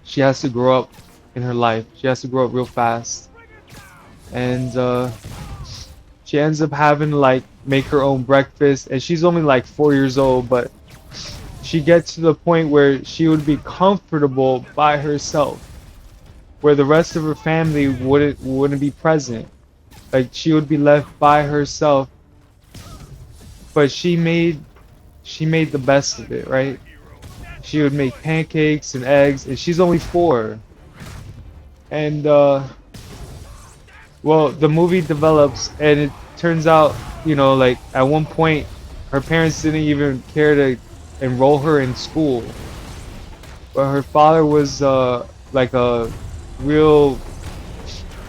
She has to grow up real fast, and she ends up having to like make her own breakfast, and she's only like 4 years old, but she gets to the point where she would be comfortable by herself, where the rest of her family wouldn't be present. Like, she would be left by herself, but she made the best of it, right? She would make pancakes and eggs, and she's only 4. And well, the movie develops, and it turns out, like, at one point her parents didn't even care to enroll her in school, but her father was like a real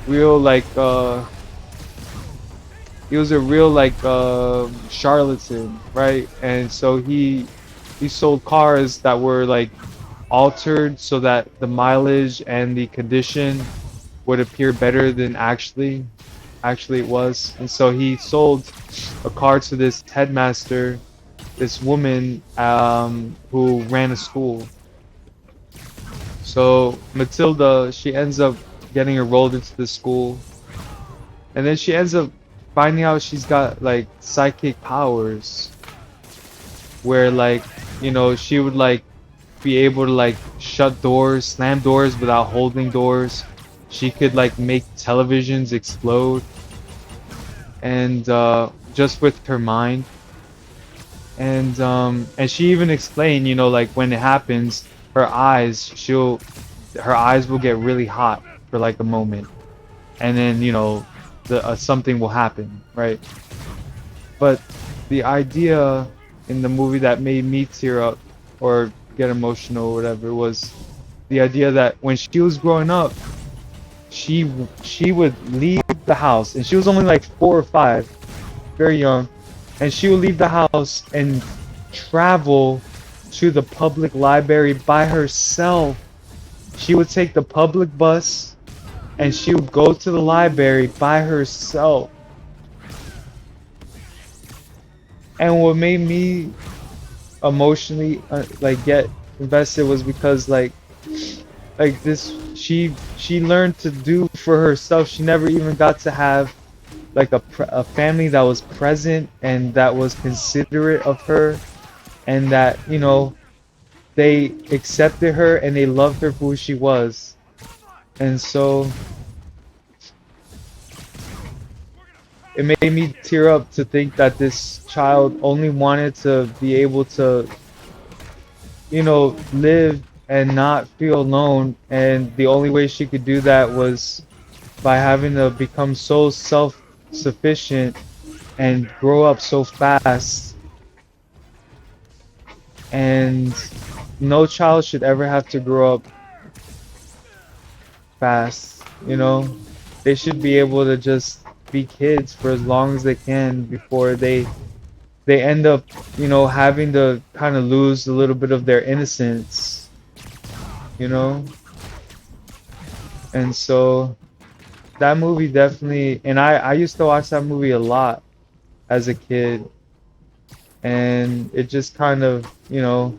like he was a real like charlatan, right? And so he sold cars that were like altered so that the mileage and the condition would appear better than actually it was. And so he sold a car to this headmaster, this woman who ran a school. So Matilda, she ends up getting enrolled into the school, and then she ends up finding out she's got like psychic powers, where like, she would like be able to like shut doors, slam doors without holding doors. she could like make televisions explode, and just with her mind. And she even explained, you know, like when it happens, her eyes will get really hot for like a moment, and then you know, something will happen, right? But the idea in the movie that made me tear up or get emotional or whatever was the idea that when she was growing up, she would leave the house, and she was only like 4 or 5, very young, and she would leave the house and travel to the public library by herself. She would take the public bus and she would go to the library by herself. And what made me emotionally like get invested was because like this she learned to do for herself. She never even got to have like a family that was present and that was considerate of her, and that, you know, they accepted her and they loved her for who she was. And so it made me tear up to think that this child only wanted to be able to, you know, live and not feel alone, and the only way she could do that was by having to become so self-sufficient and grow up so fast. And no child should ever have to grow up fast, you know? They should be able to just be kids for as long as they can before they end up, you know, having to kind of lose a little bit of their innocence, you know? And so that movie definitely, and I used to watch that movie a lot as a kid, and it just kind of, you know,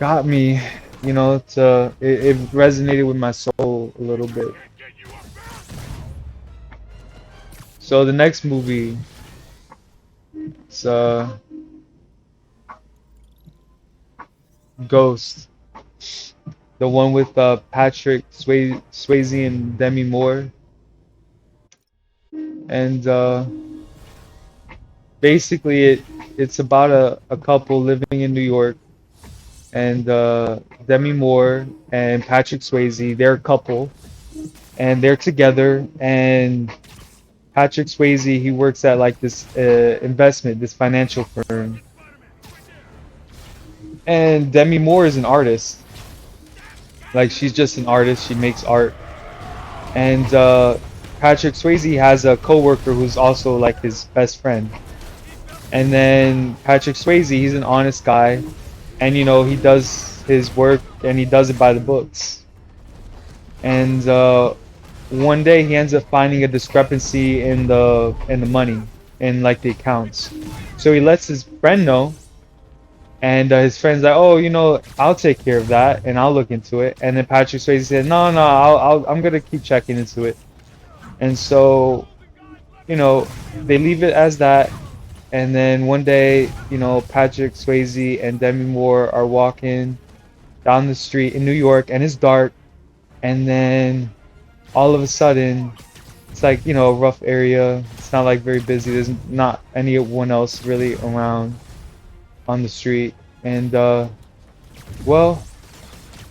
got me, you know, it resonated with my soul a little bit. So the next movie, it's Ghost, the one with Patrick Swayze and Demi Moore, and basically it's about a couple living in New York, and Demi Moore and Patrick Swayze, they're a couple, and they're together, and Patrick Swayze, he works at like this this financial firm, and Demi Moore is an artist. Like, she's just an artist. She makes art, and Patrick Swayze has a coworker who's also like his best friend. And then Patrick Swayze, he's an honest guy, and you know, he does his work and he does it by the books. And one day he ends up finding a discrepancy in the money, in like the accounts. So he lets his friend know, and his friend's like, "Oh, you know, I'll take care of that and I'll look into it." And then Patrick Swayze said, "No, no, I'm gonna keep checking into it." And so, you know, they leave it as that. And then one day, you know, Patrick Swayze and Demi Moore are walking down the street in New York, and it's dark. And then all of a sudden, it's like, you know, a rough area. It's not like very busy. There's not anyone else really around on the street. And well,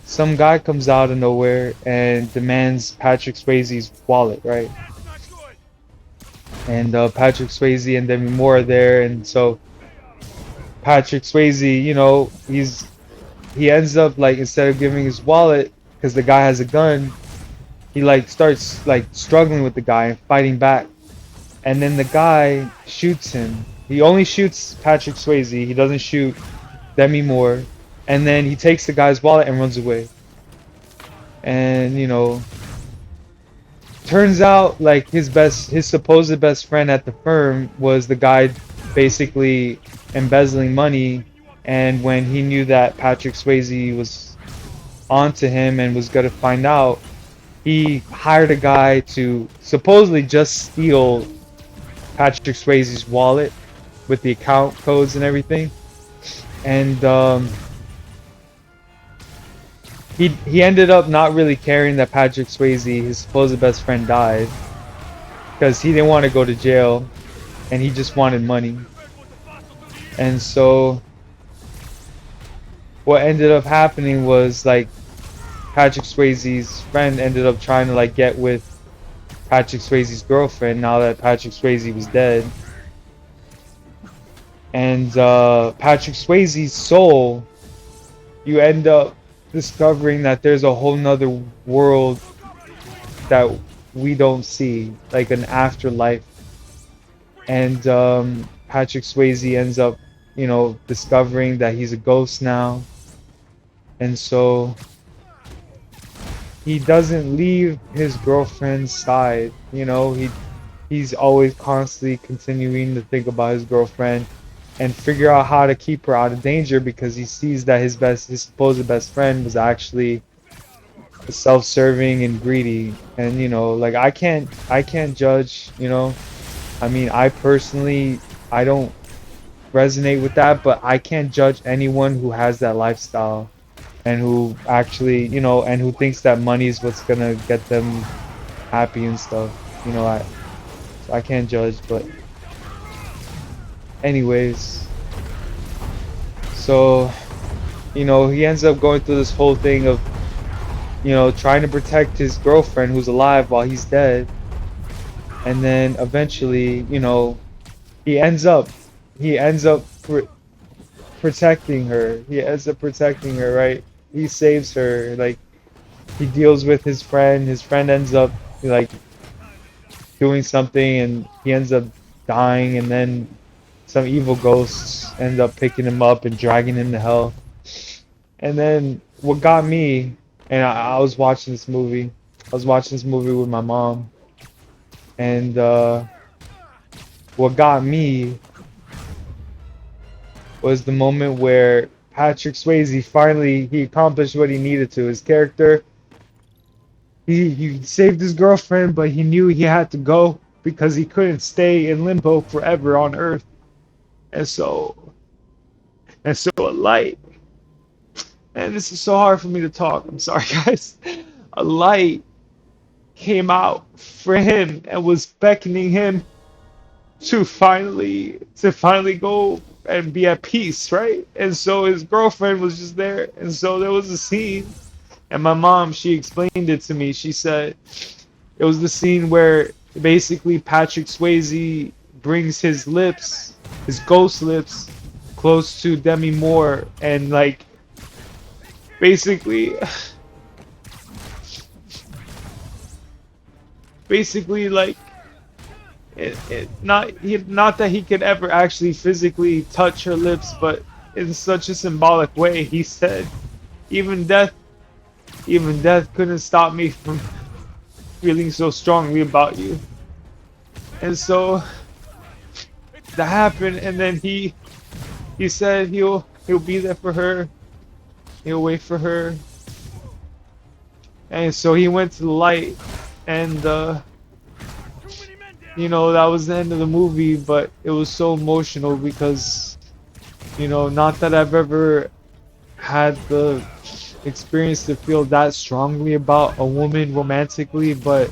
some guy comes out of nowhere and demands Patrick Swayze's wallet, right? And Patrick Swayze and Demi Moore are there, and so Patrick Swayze, you know, he ends up like, instead of giving his wallet because the guy has a gun, he like starts like struggling with the guy and fighting back, and then the guy shoots him. He only shoots Patrick Swayze. He doesn't shoot Demi Moore, and then he takes the guy's wallet and runs away. And you know, turns out like his supposed best friend at the firm was the guy basically embezzling money, and when he knew that Patrick Swayze was onto him and was gonna find out, he hired a guy to supposedly just steal Patrick Swayze's wallet with the account codes and everything. And he ended up not really caring that Patrick Swayze, his supposed best friend, died because he didn't want to go to jail and he just wanted money. And so what ended up happening was like Patrick Swayze's friend ended up trying to like get with Patrick Swayze's girlfriend now that Patrick Swayze was dead. And Patrick Swayze's soul, you end up discovering that there's a whole nother world that we don't see, like an afterlife. And Patrick Swayze ends up, you know, discovering that he's a ghost now. And so he doesn't leave his girlfriend's side, you know, he's always constantly continuing to think about his girlfriend and figure out how to keep her out of danger because he sees that his supposed best friend was actually self-serving and greedy. And you know, like I can't judge, you know. I mean, I personally, I don't resonate with that, but I can't judge anyone who has that lifestyle and who actually, you know, and who thinks that money is what's gonna get them happy and stuff. You know, I can't judge, but anyways, so you know, he ends up going through this whole thing of, you know, trying to protect his girlfriend who's alive while he's dead. And then eventually, you know, he ends up protecting her. He ends up protecting her, right? He saves her. Like he deals with his friend. His friend ends up like doing something, and he ends up dying. And then some evil ghosts end up picking him up and dragging him to hell. And then what got me, and I was watching this movie. I was watching this movie with my mom, and what got me was the moment where Patrick Swayze he accomplished what he needed to. His character, he saved his girlfriend, but he knew he had to go because he couldn't stay in limbo forever on Earth. And so a light, and this is so hard for me to talk. I'm sorry, guys. A light came out for him and was beckoning him to finally go and be at peace, right? And so his girlfriend was just there, and so there was a scene, and my mom, she explained it to me. She said it was the scene where basically Patrick Swayze brings his lips, his ghost lips, close to Demi Moore, and like basically like not that he could ever actually physically touch her lips, but in such a symbolic way, he said, even death couldn't stop me from feeling so strongly about you. And so that happened, and then he said he'll be there for her, he'll wait for her. And so he went to the light, and you know, that was the end of the movie, but it was so emotional because, you know, not that I've ever had the experience to feel that strongly about a woman romantically, but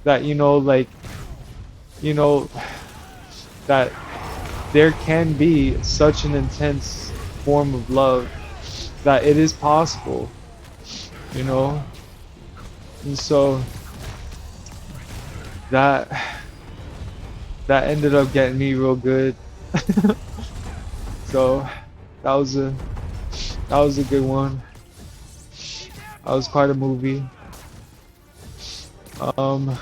that, you know, like, you know, that there can be such an intense form of love, that it is possible, you know. And so that ended up getting me real good. So that was a good one. That was quite a movie. That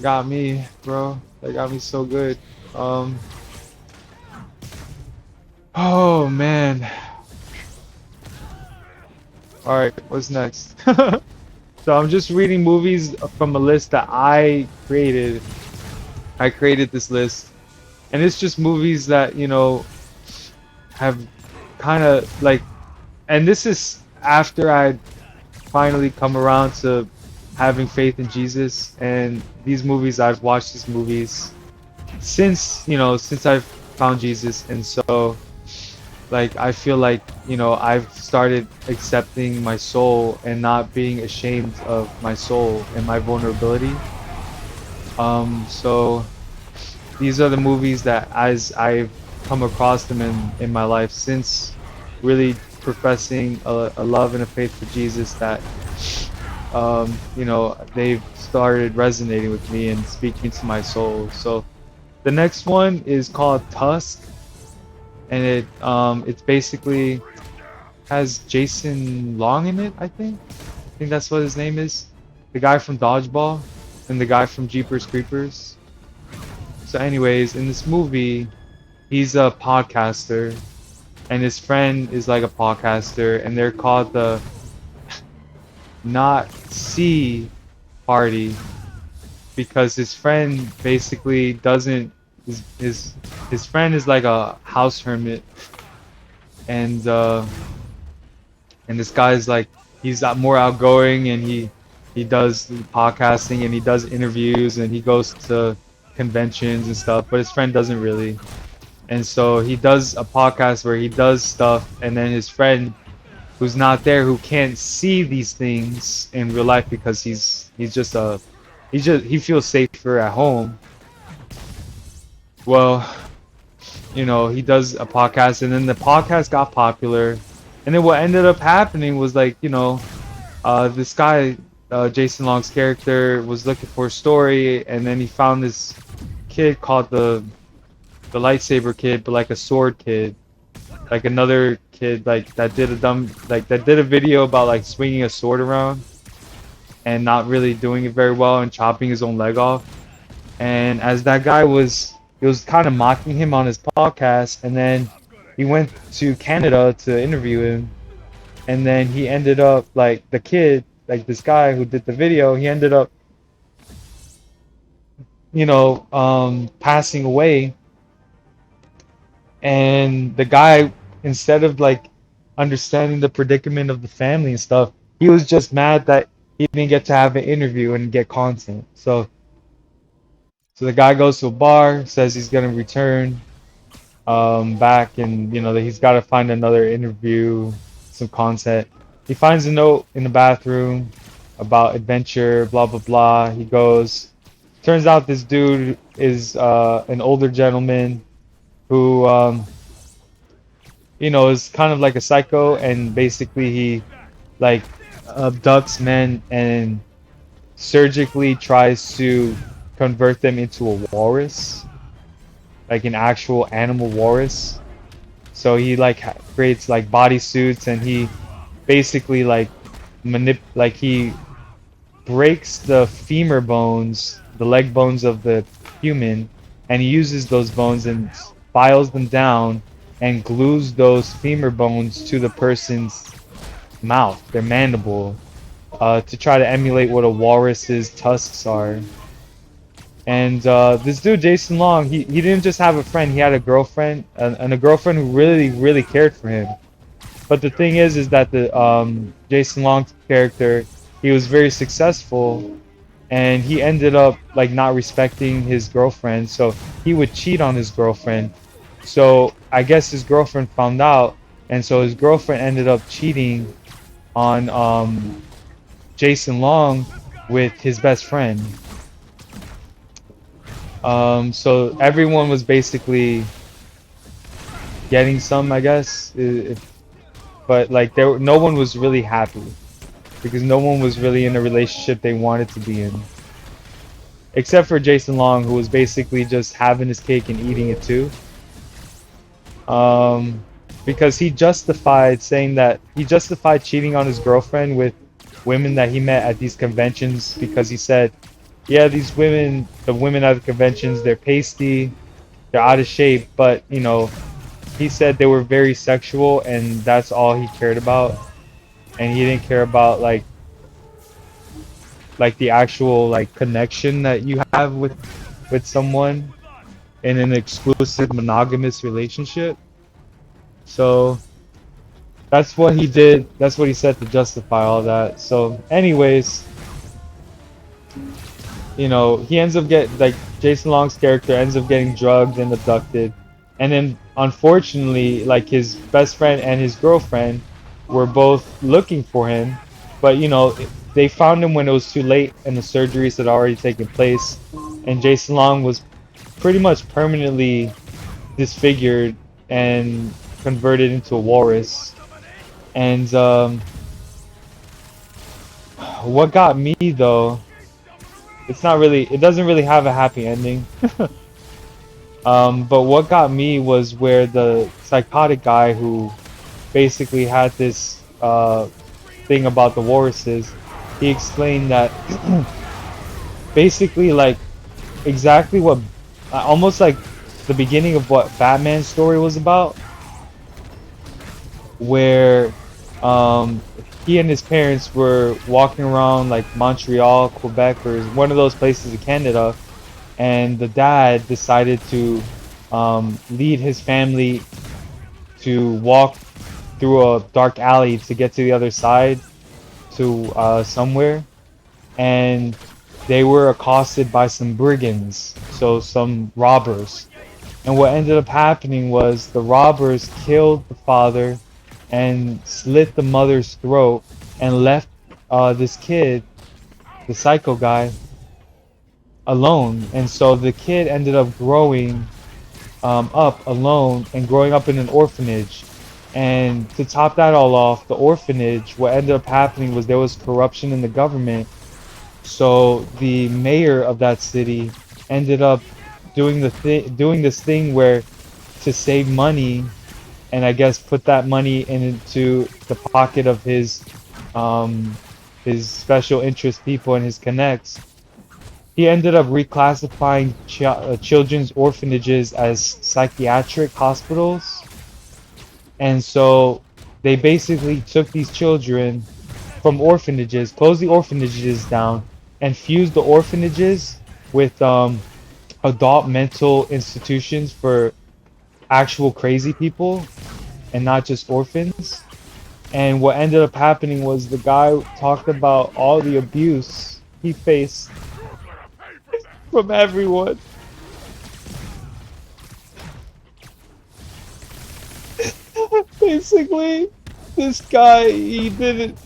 got me, bro. That got me so good. Oh man. All right, what's next? So I'm just reading movies from a list that I created. I created this list, and it's just movies that, you know, have kind of like, and this is after I finally come around to having faith in Jesus. And these movies, I've watched these movies since, you know, since I've found Jesus. And so like I feel like, you know, I've started accepting my soul and not being ashamed of my soul and my vulnerability. So these are the movies that as I've come across them in my life since really professing a love and a faith for Jesus, that you know, they've started resonating with me and speaking to my soul. So the next one is called Tusk, and it's basically has Jason Long in it, I think. I think that's what his name is. The guy from Dodgeball and the guy from Jeepers Creepers. So anyways, in this movie, he's a podcaster and his friend is like a podcaster, and they're called the Not See Party because his friend basically doesn't his friend is like a house hermit, and this guy's like he's more outgoing, and he does podcasting and he does interviews and he goes to conventions and stuff, but his friend doesn't really. And so he does a podcast where he does stuff, and then his friend who's not there, who can't see these things in real life because he feels safer at home. Well, you know, he does a podcast, and then the podcast got popular, and then what ended up happening was like, you know, this guy, Jason Long's character, was looking for a story, and then he found this kid called the lightsaber kid, but like a sword kid, like another kid like that did a video about like swinging a sword around and not really doing it very well and chopping his own leg off. And as that guy was, he was kind of mocking him on his podcast, and then he went to Canada to interview him, and then he ended up like the kid, like this guy who did the video, he ended up, you know, passing away. And the guy, instead of like understanding the predicament of the family and stuff, he was just mad that he didn't get to have an interview and get content. So the guy goes to a bar, says he's gonna return back, and you know that he's got to find another interview, some content. He finds a note in the bathroom about adventure, blah blah blah. He goes. Turns out this dude is an older gentleman who you know, is kind of like a psycho, and basically he like abducts men and surgically tries to convert them into a walrus, like an actual animal walrus. So he like creates like bodysuits, and he basically like he breaks the femur bones, the leg bones of the human, and he uses those bones and files them down and glues those femur bones to the person's mouth, their mandible, to try to emulate what a walrus's tusks are. And this dude, Jason Long, he didn't just have a friend, he had a girlfriend, and a girlfriend who really, really cared for him. But the thing is that the Jason Long character, he was very successful, and he ended up like not respecting his girlfriend, so he would cheat on his girlfriend. So I guess his girlfriend found out, and so his girlfriend ended up cheating on Jason Long with his best friend. So everyone was basically getting some, I guess, but like no one was really happy because no one was really in a relationship they wanted to be in, except for Jason Long, who was basically just having his cake and eating it too. Because he justified cheating on his girlfriend with women that he met at these conventions, because he said, yeah, the women at the conventions, they're pasty, they're out of shape, but you know, he said they were very sexual, and that's all he cared about, and he didn't care about like the actual like connection that you have with someone in an exclusive monogamous relationship. So that's what he did. That's what he said to justify all that. So anyways, you know, he ends up Jason Long's character ends up getting drugged and abducted, and then unfortunately, like his best friend and his girlfriend were both looking for him, but they found him when it was too late and the surgeries had already taken place, and Jason Long was pretty much permanently disfigured and converted into a walrus. And what got me though, it doesn't really have a happy ending. But what got me was where the psychotic guy who basically had this thing about the walruses, he explained that basically like exactly what, almost like the beginning of what Batman's story was about, where um, he and his parents were walking around like Montreal, Quebec, or one of those places in Canada, and the dad decided to lead his family to walk through a dark alley to get to the other side to somewhere, and they were accosted by some brigands, so some robbers. And what ended up happening was the robbers killed the father and slit the mother's throat and left this kid, the psycho guy, alone. And so the kid ended up growing up alone and growing up in an orphanage. And to top that all off, the orphanage, what ended up happening was there was corruption in the government. So the mayor of that city ended up doing this thing where, to save money and I guess put that money into the pocket of his special interest people and his connects, he ended up reclassifying children's orphanages as psychiatric hospitals. And so they basically took these children from orphanages, closed the orphanages down, and fused the orphanages with adult mental institutions for actual crazy people and not just orphans. And what ended up happening was the guy talked about all the abuse he faced from everyone. Basically, this guy, he didn't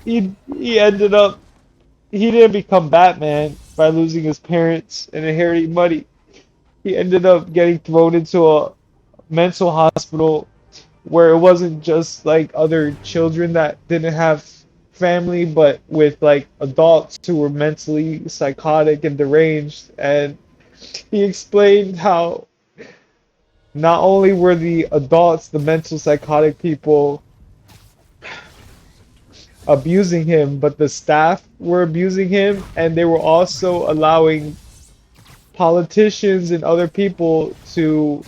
become Batman by losing his parents and inheriting money. He ended up getting thrown into a mental hospital where it wasn't just like other children that didn't have family, but with like adults who were mentally psychotic and deranged. And he explained how not only were the adults, the mental psychotic people, abusing him, but the staff were abusing him, and they were also allowing politicians and other people to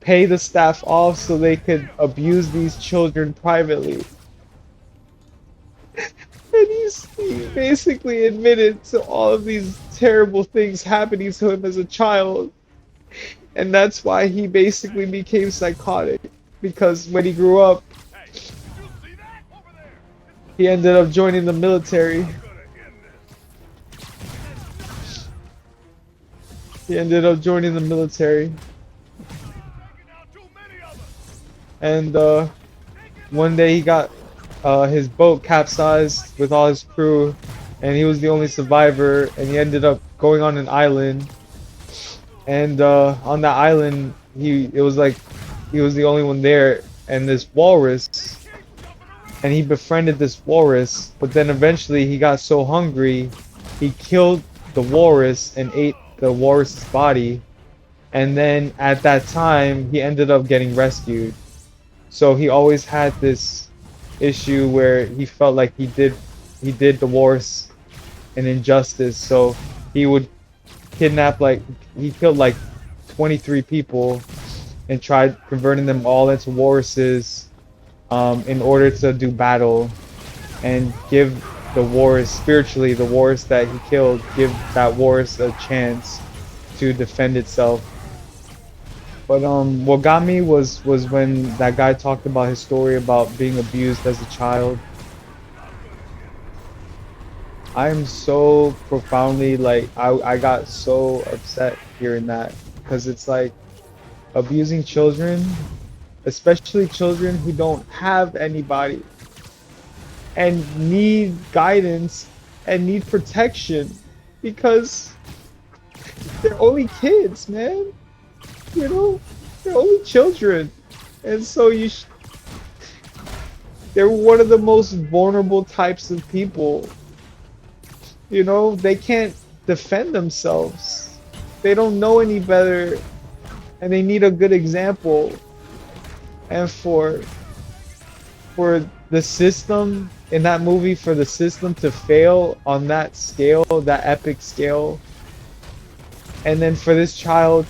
pay the staff off so they could abuse these children privately. And he basically admitted to all of these terrible things happening to him as a child. And that's why he basically became psychotic. Because when he grew up, he ended up joining the military. He ended up joining the military. And one day he got his boat capsized with all his crew, and he was the only survivor, and he ended up going on an island. And on that island, it was like he was the only one there, and this walrus, and he befriended this walrus, but then eventually he got so hungry, he killed the walrus and ate the walrus's body, and then at that time, he ended up getting rescued. So he always had this issue where he felt like he did the walrus an injustice, so he would he killed like 23 people and tried converting them all into walruses in order to do battle and give the walrus, spiritually, the walrus that he killed, give that walrus a chance to defend itself. But what got me was when that guy talked about his story about being abused as a child. I am so profoundly, like, I got so upset hearing that, because it's like abusing children especially children who don't have anybody and need guidance and need protection because they're only kids, man. You know, they're only children, and so they're one of the most vulnerable types of people. You know, they can't defend themselves. They don't know any better, and they need a good example. And for the system in that movie, for the system to fail on that scale, that epic scale, and then for this child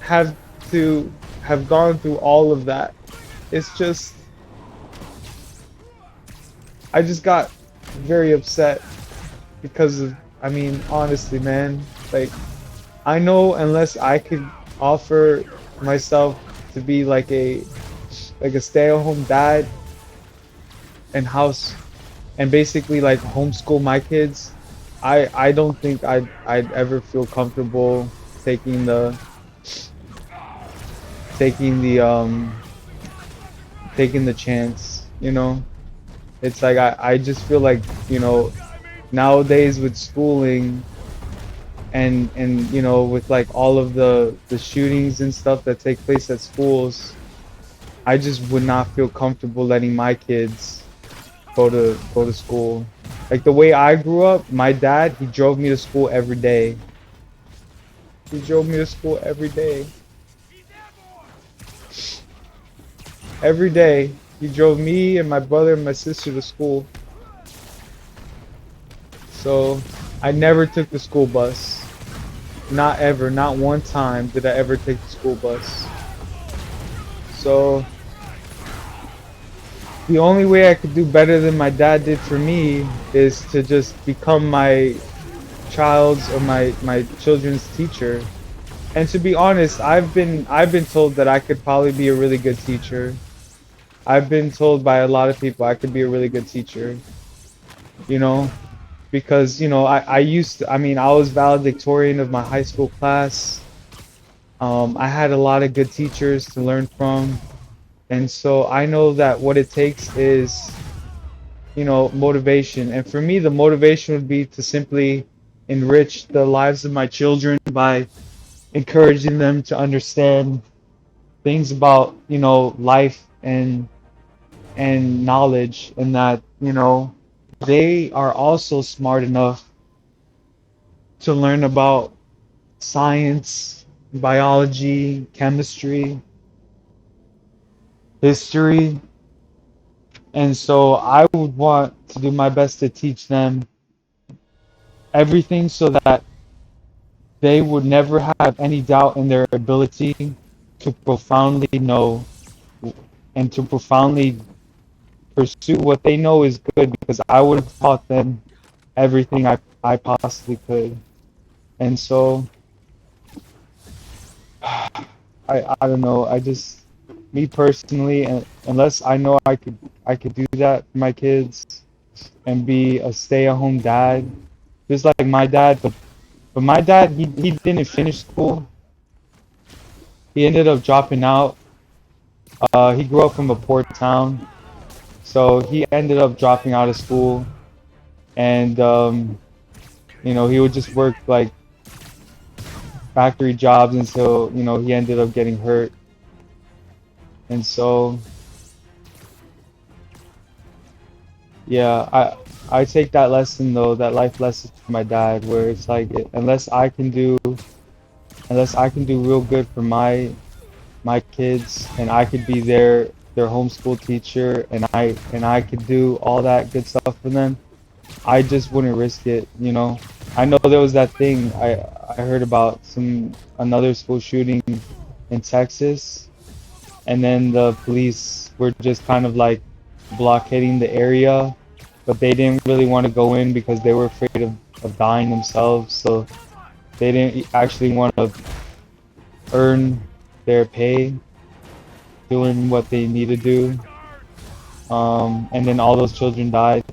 have to have gone through all of that, it's just, I just got very upset because of, I mean, honestly, man, like, I know unless I could offer myself to be like a stay-at-home dad and house and basically like homeschool my kids, I don't think I'd ever feel comfortable taking the taking the um taking the chance, you know? It's like I just feel like, you know, nowadays with schooling and you know, with like all of the shootings and stuff that take place at schools, I just would not feel comfortable letting my kids go to school. Like the way I grew up, my dad, he drove me to school every day. He drove me to school every day. Every day, he drove me and my brother and my sister to school. So I never took the school bus. Not ever. Not one time did I ever take the school bus. So the only way I could do better than my dad did for me is to just become my child's or my children's teacher. And to be honest, I've been told that I could probably be a really good teacher. I've been told by a lot of people I could be a really good teacher, you know, because, you know, I used to, I mean, I was valedictorian of my high school class. I had a lot of good teachers to learn from. And so I know that what it takes is, you know, motivation. And for me, the motivation would be to simply enrich the lives of my children by encouraging them to understand things about, you know, life and knowledge, and that, you know, they are also smart enough to learn about science, biology, chemistry, history. And so I would want to do my best to teach them everything so that they would never have any doubt in their ability to profoundly know and to profoundly pursue what they know is good, because I would have taught them everything I possibly could. And so I don't know, I just, me personally, and unless I know I could do that for my kids and be a stay-at-home dad, just like my dad. But my dad, he didn't finish school. He ended up dropping out. He grew up from a poor town, so he ended up dropping out of school, and you know, he would just work like factory jobs until, you know, he ended up getting hurt. And so yeah, I take that lesson though, that life lesson from my dad, where it's like, unless I can do real good for my kids, and I could be their homeschool teacher, and I could do all that good stuff for them, I just wouldn't risk it, you know. I know there was that thing I heard about, another school shooting in Texas, and then the police were just kind of like blockading the area, but they didn't really want to go in because they were afraid of dying themselves. So they didn't actually want to earn their pay doing what they need to do. And then all those children died.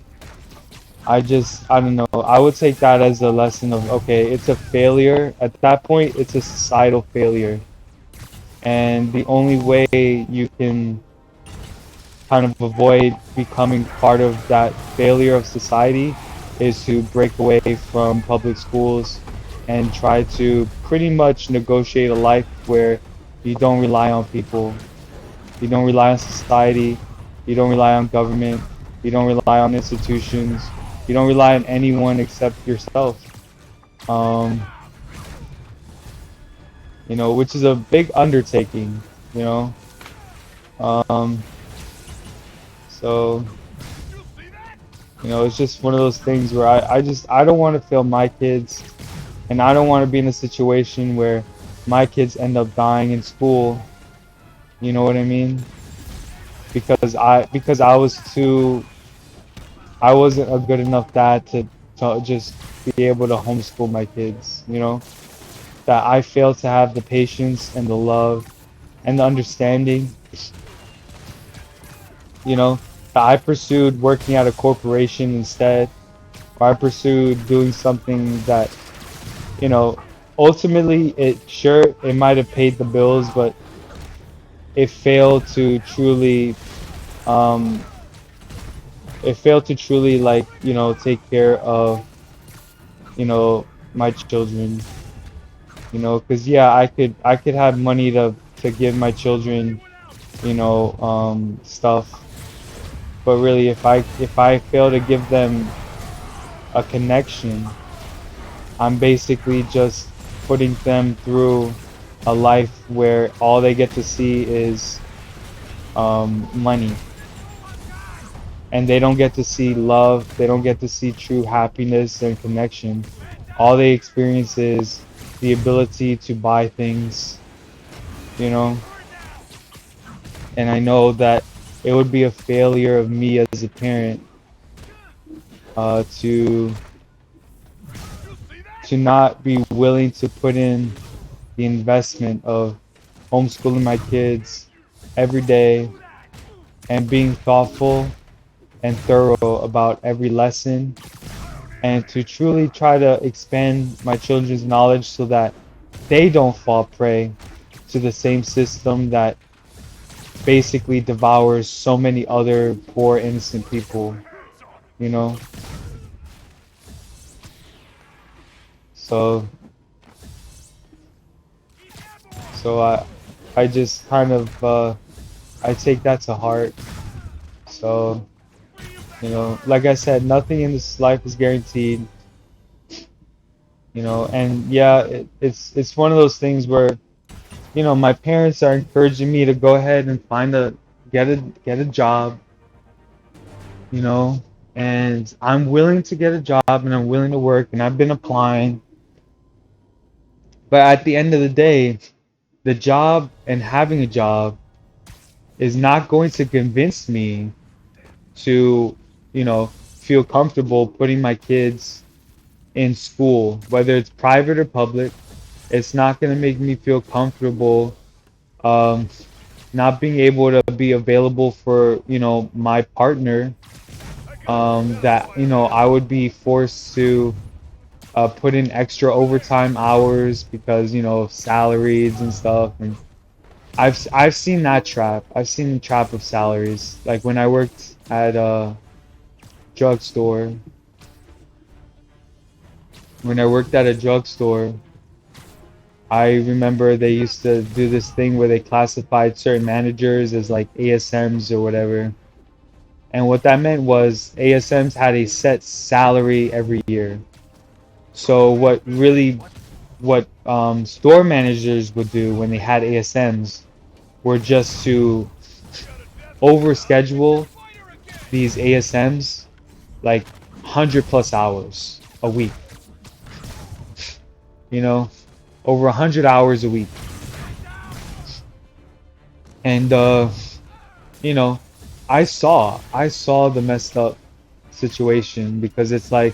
I don't know. I would take that as a lesson of, okay, it's a failure. At that point, it's a societal failure. And the only way you can kind of avoid becoming part of that failure of society is to break away from public schools and try to pretty much negotiate a life where you don't rely on people, you don't rely on society, you don't rely on government, you don't rely on institutions, you don't rely on anyone except yourself. Um, which is a big undertaking, you know. Um, so it's just one of those things where I don't want to fail my kids, and I don't want to be in a situation where my kids end up dying in school. You know what I mean? Because I wasn't a good enough dad to just be able to homeschool my kids. That I failed to have the patience and the love and the understanding. That I pursued working at a corporation instead, or I pursued doing something that, you know, ultimately it might have paid the bills, but it failed to truly, um, like, take care of, my children. Because yeah, I could have money to give my children, stuff, but really, if I fail to give them a connection, I'm basically just putting them through a life where all they get to see is money, and they don't get to see love. They don't get to see true happiness and connection. All they experience is the ability to buy things, you know. And I know that it would be a failure of me as a parent to not be willing to put in the investment of homeschooling my kids every day and being thoughtful and thorough about every lesson, and to truly try to expand my children's knowledge so that they don't fall prey to the same system that basically devours so many other poor innocent people, you know. So so I just kind of I take that to heart. So, like I said, nothing in this life is guaranteed, and yeah, it's one of those things where, my parents are encouraging me to go ahead and get a job, you know, and I'm willing to get a job and I'm willing to work and I've been applying, but at the end of the day, the job and having a job is not going to convince me to, feel comfortable putting my kids in school, whether it's private or public. It's not going to make me feel comfortable um, not being able to be available for, my partner, that, I would be forced to put in extra overtime hours because, of salaries and stuff. And I've seen that trap. I've seen the trap of salaries. Like when I worked at a drugstore, when I worked at a drugstore, I remember they used to do this thing where they classified certain managers as like ASMs or whatever. And what that meant was ASMs had a set salary every year. So what store managers would do when they had ASMs were just to overschedule these ASMs like 100 plus hours a week, over 100 hours a week. And you know, I saw the messed up situation because it's like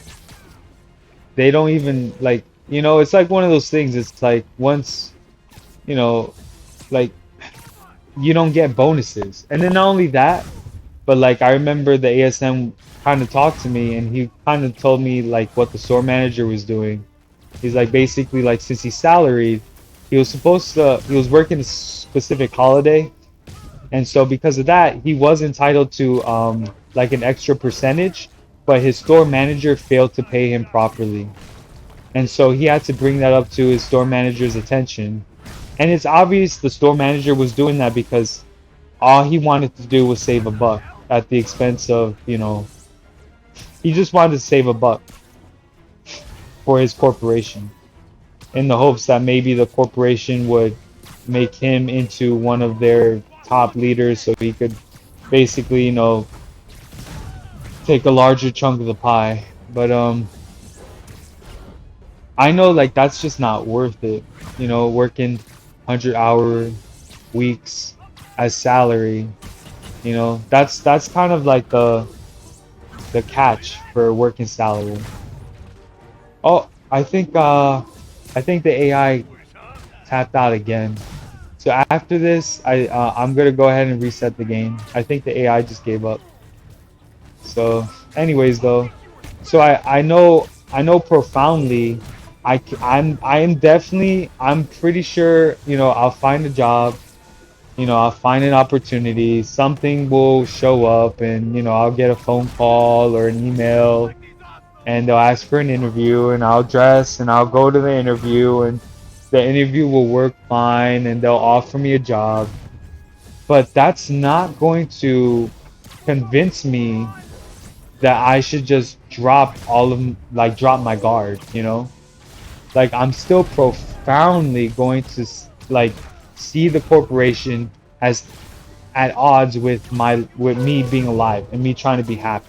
they don't even like, it's like one of those things. It's like once, you know, like you don't get bonuses. And then not only that, but like I remember the ASM kind of talked to me and he kind of told me like what the store manager was doing. He's like basically like since he's salaried, he was working a specific holiday, and so because of that, he was entitled to like an extra percentage, but his store manager failed to pay him properly. And so he had to bring that up to his store manager's attention. And it's obvious the store manager was doing that because all he wanted to do was save a buck at the expense of, he just wanted to save a buck for his corporation in the hopes that maybe the corporation would make him into one of their top leaders so he could basically, take a larger chunk of the pie. But I know like that's just not worth it, working 100-hour weeks as salary, that's kind of like the catch for working salary. Oh, I think the AI tapped out again. So after this, I'm gonna go ahead and reset the game. I think the AI just gave up. So, anyways, though, so I know profoundly, I'm pretty sure I'll find a job, I'll find an opportunity, something will show up, and I'll get a phone call or an email, and they'll ask for an interview, and I'll dress and I'll go to the interview, and the interview will work fine, and they'll offer me a job. But that's not going to convince me that I should just drop my guard. Like I'm still profoundly going to like see the corporation as at odds with me being alive and me trying to be happy.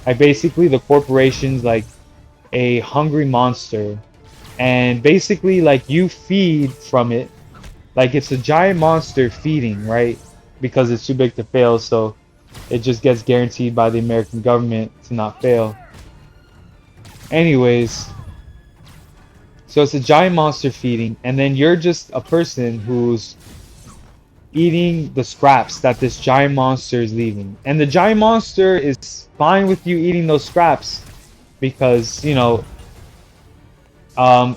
Like basically the corporation's like a hungry monster, and basically like you feed from it, like it's a giant monster feeding, right? Because it's too big to fail, so it just gets guaranteed by the American government to not fail. Anyways, so it's a giant monster feeding, and then you're just a person who's eating the scraps that this giant monster is leaving. And the giant monster is fine with you eating those scraps because,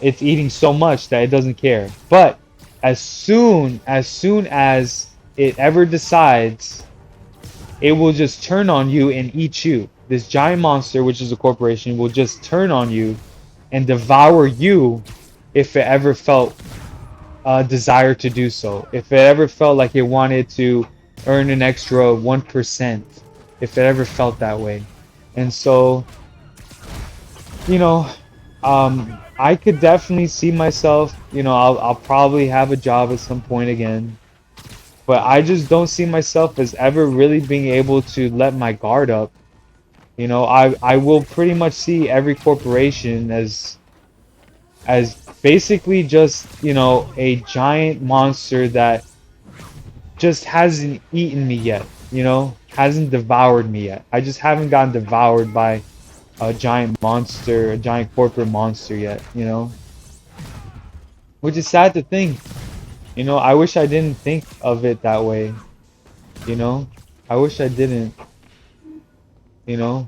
it's eating so much that it doesn't care. But as soon as it ever decides, it will just turn on you and eat you. This giant monster, which is a corporation, will just turn on you and devour you if it ever felt a desire to do so. If it ever felt like it wanted to earn an extra 1%, if it ever felt that way. And so, you know, I could definitely see myself, I'll probably have a job at some point again. But I just don't see myself as ever really being able to let my guard up. I will pretty much see every corporation as basically just, a giant monster that just hasn't eaten me yet, hasn't devoured me yet. I just haven't gotten devoured by a giant monster, a giant corporate monster yet. Which is sad to think. I wish I didn't think of it that way, you know? I wish I didn't,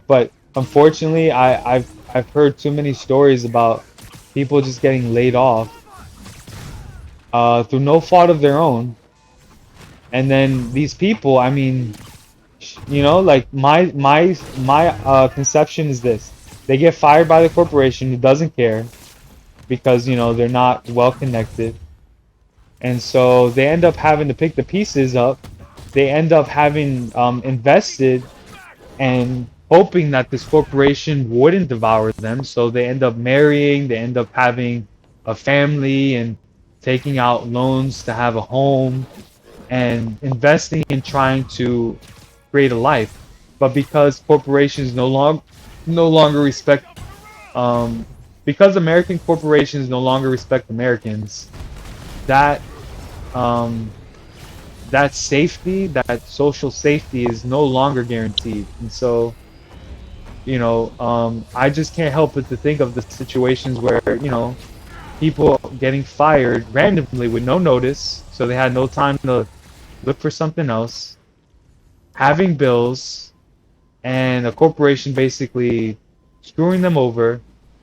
but unfortunately I've heard too many stories about people just getting laid off through no fault of their own. And then these people, I mean, like my conception is this. They get fired by the corporation who doesn't care because, they're not well connected. And so they end up having to pick the pieces up. They end up having invested and hoping that this corporation wouldn't devour them. So they end up marrying, they end up having a family and taking out loans to have a home and investing in trying to create a life. But because corporations no longer respect, because American corporations no longer respect Americans, that that safety, that social safety is no longer guaranteed. And so, I just can't help but to think of the situations where, people getting fired randomly with no notice, so they had no time to look for something else, having bills, and a corporation basically screwing them over,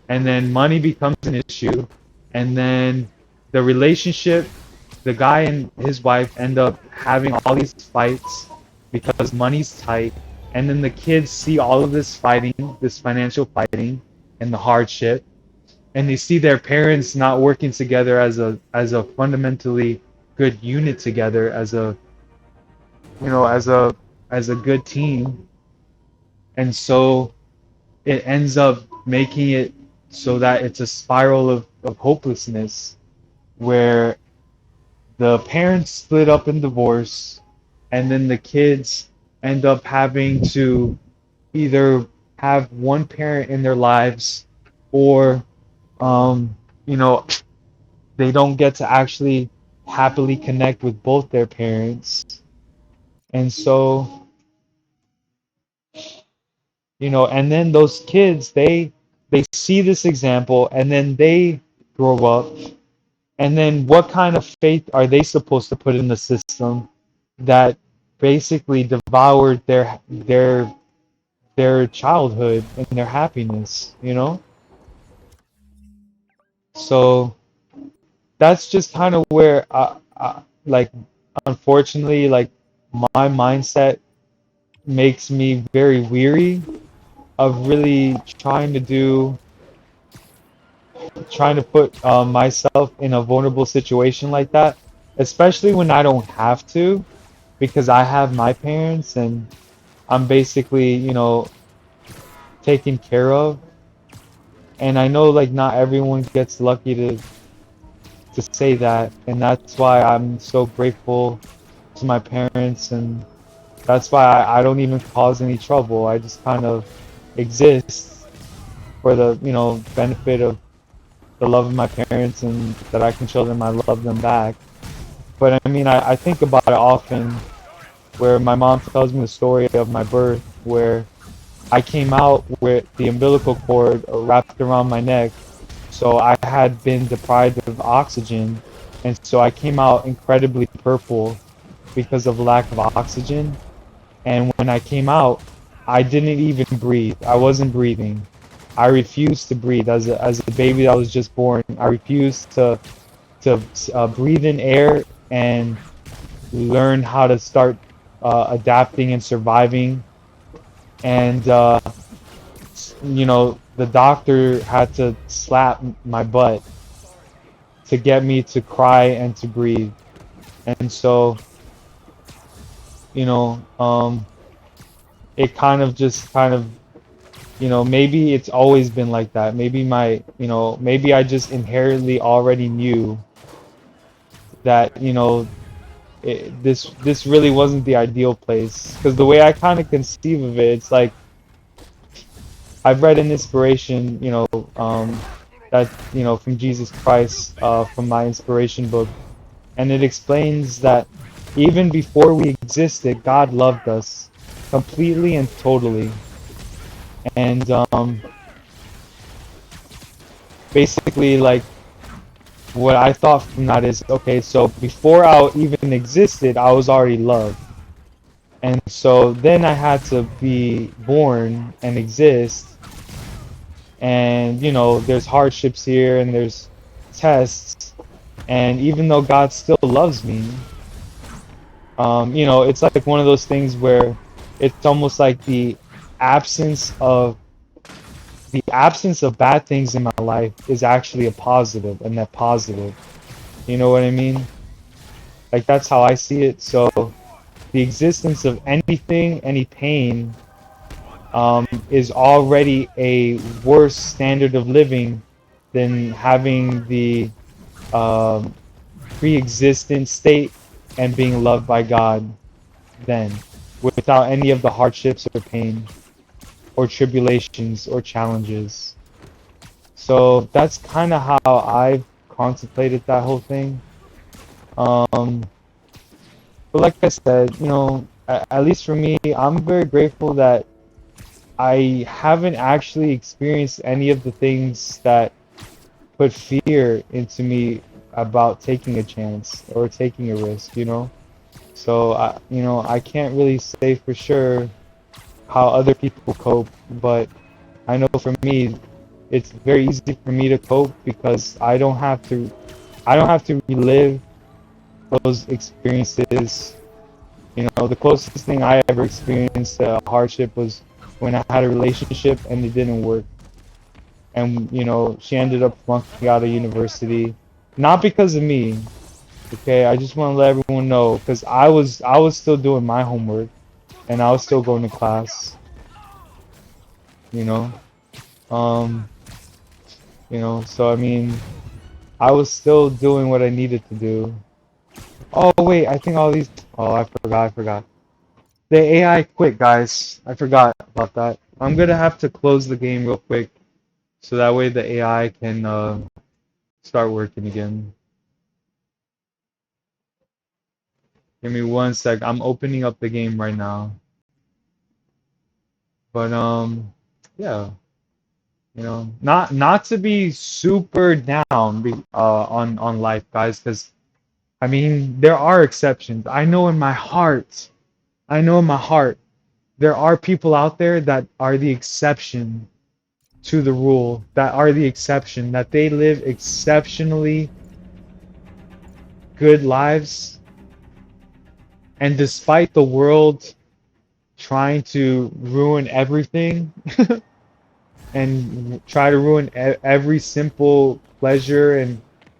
and then money becomes an issue, and then the relationship, the guy and his wife end up having all these fights because money's tight, and then the kids see all of this fighting, this financial fighting, and the hardship, and they see their parents not working together as a fundamentally good unit together, as a as a good team, and so it ends up making it so that it's a spiral of hopelessness where the parents split up in divorce, and then the kids end up having to either have one parent in their lives, or um, you know, they don't get to actually happily connect with both their parents. And so, and then those kids, they see this example, and then they grow up, and then what kind of faith are they supposed to put in the system that basically devoured their childhood and their happiness, you know? So that's just kind of where like, unfortunately, like, my mindset makes me very weary of really trying to put myself in a vulnerable situation like that, especially when I don't have to, because I have my parents and I'm basically, taken care of. And I know, like, not everyone gets lucky to say that, and that's why I'm so grateful to my parents, and that's why I don't even cause any trouble. I just kind of exist for the, benefit of the love of my parents, and that I can show them I love them back. But I mean, I think about it often, where my mom tells me the story of my birth, where I came out with the umbilical cord wrapped around my neck, so I had been deprived of oxygen, and so I came out incredibly purple because of lack of oxygen. And when I came out, I didn't even breathe. I wasn't breathing. I refused to breathe as a baby that was just born. I refused to breathe in air and learn how to start adapting and surviving. And the doctor had to slap my butt to get me to cry and to breathe. And so, you know, um, it kind of, maybe it's always been like that. Maybe maybe I just inherently already knew that, this really wasn't the ideal place. Because the way I kind of conceive of it, it's like I've read an inspiration, that, from Jesus Christ, from my inspiration book, and it explains that even before we existed, God loved us completely and totally. And basically, like, what I thought from that is, okay, so before I even existed, I was already loved. And so then I had to be born and exist. And, there's hardships here and there's tests. And even though God still loves me, it's like one of those things where it's almost like the absence of bad things in my life is actually a positive, a net positive. You know what I mean? Like, that's how I see it. So the existence of anything, any pain, is already a worse standard of living than having the um, pre-existent state and being loved by God then, without any of the hardships or pain or tribulations or challenges. So that's kind of how I've contemplated that whole thing. Um, but like I said, at least for me, I'm very grateful that I haven't actually experienced any of the things that put fear into me about taking a chance or taking a risk. So I can't really say for sure how other people cope, but I know for me, it's very easy for me to cope because I don't have to I don't have to relive those experiences. You know, the closest thing I ever experienced to hardship was when I had a relationship and it didn't work. And, you know, she ended up flunking out of university. Not because of me, okay? I just want to let everyone know because I was still doing my homework and I was still going to class, you know? Um, so I mean, I was still doing what I needed to do. Oh wait, I think all these. Oh, I forgot. The AI quit, guys. I forgot about that. I'm gonna have to close the game real quick, so that way the AI can start working again. Give me one sec. I'm opening up the game right now. But yeah, not to be super down on life, guys, because I mean there are exceptions. I know in my heart, there are people out there that are the exception to the rule, that are the exception, that they live exceptionally good lives, and despite the world trying to ruin everything and try to ruin every simple pleasure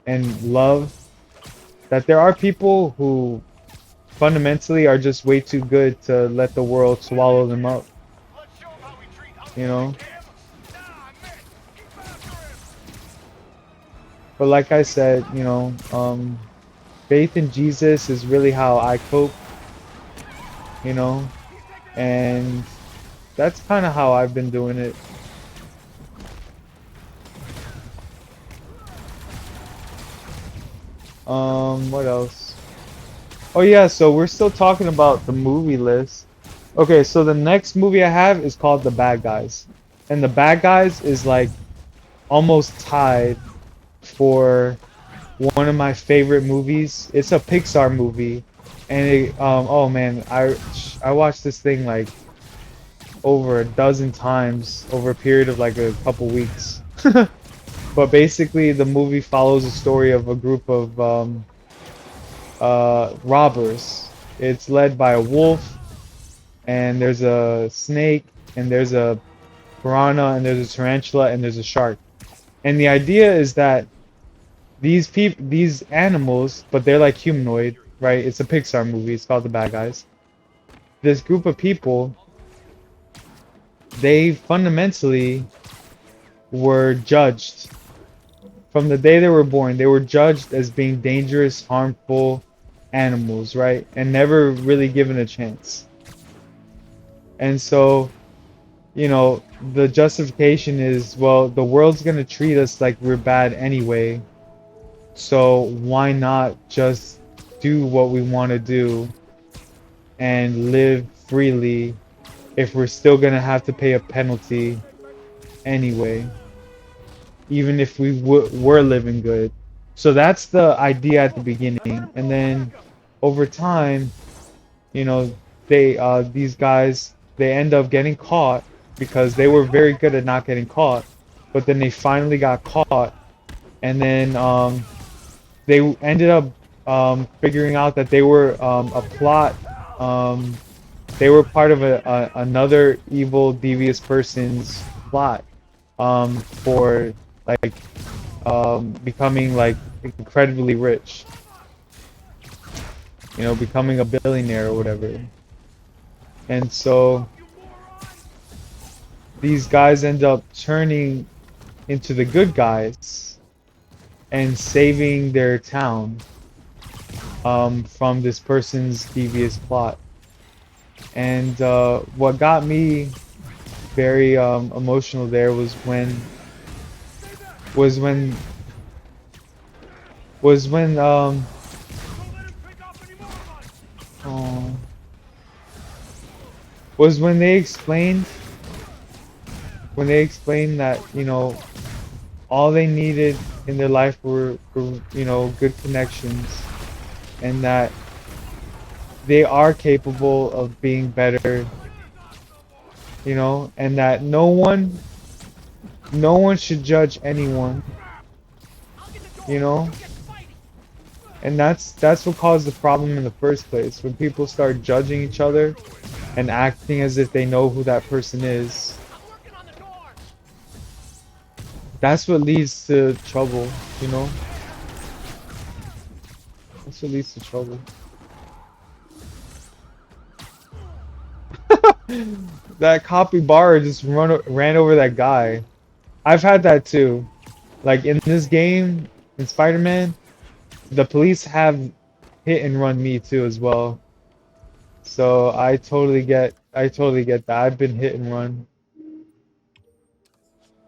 and love, that there are people who fundamentally are just way too good to let the world swallow them up, you know? But like I said, faith in Jesus is really how I cope, you know? And that's kind of how I've been doing it. What else? Oh yeah, so we're still talking about the movie list. Okay, so the next movie I have is called The Bad Guys. And The Bad Guys is like almost tied for one of my favorite movies. It's a Pixar movie. And oh man, I watched this thing like over a dozen times over a period of like a couple weeks. But basically, the movie follows the story of a group of robbers. It's led by a wolf, and there's a snake, and there's a piranha, and there's a tarantula, and there's a shark. And the idea is that these animals, but they're like humanoid, right? It's a Pixar movie. It's called The Bad Guys. This group of people, they fundamentally were judged from the day they were born. They were judged as being dangerous, harmful animals, right? And never really given a chance. And so, the justification is, well, the world's gonna treat us like we're bad anyway. So why not just do what we want to do and live freely if we're still gonna have to pay a penalty anyway, even if we were living good. So that's the idea at the beginning, and then over time, they these guys, they end up getting caught because they were very good at not getting caught, but then they finally got caught, and then they ended up figuring out that they were a plot. They were part of another evil, devious person's plot for like becoming like incredibly rich. Becoming a billionaire or whatever. And so these guys end up turning into the good guys and saving their town from this person's devious plot. And what got me very emotional there was when was when was when oh, was when they explained that all they needed in their life were good connections, and that they are capable of being better, and that no one should judge anyone, you know And that's what caused the problem in the first place. When people start judging each other and acting as if they know who that person is, that's what leads to trouble, you know? That's what leads to trouble. That capybara just ran over that guy. I've had that too. Like in this game, in Spider-Man, the police have hit and run me too as well. So I totally get that. I've been hit and run.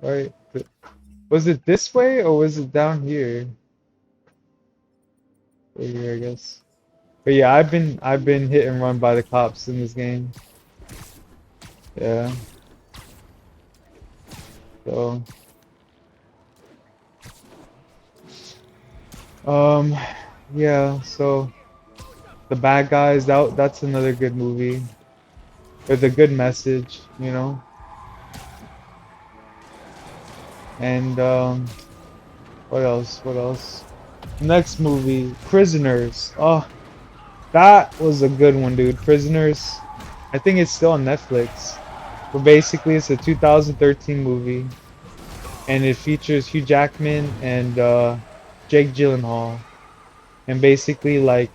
Right? Was it this way or was it down here? Over here, I guess. But yeah, I've been hit and run by the cops in this game. Yeah. So um yeah, so the bad guys, that's another good movie. With a good message, you know? And what else? What else? Next movie, Prisoners. Oh, that was a good one, dude. Prisoners. I think it's still on Netflix. But basically, it's a 2013 movie, and it features Hugh Jackman and Jake Gyllenhaal. And basically, like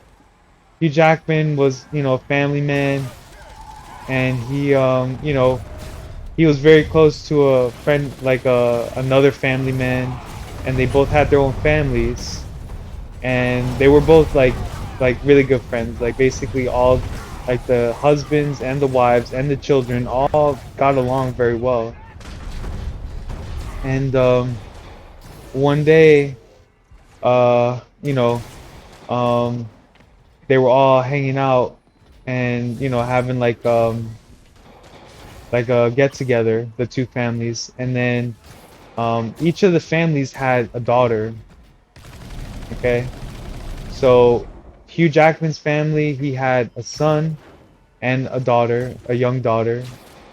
Hugh Jackman was, a family man, and he was very close to a friend, like another family man, and they both had their own families, and they were both like really good friends. Like basically all like the husbands and the wives and the children all got along very well. And one day, uh, you know, um, they were all hanging out and having like a get together, the two families, and then each of the families had a daughter. Okay, so Hugh Jackman's family, he had a son and a daughter, a young daughter,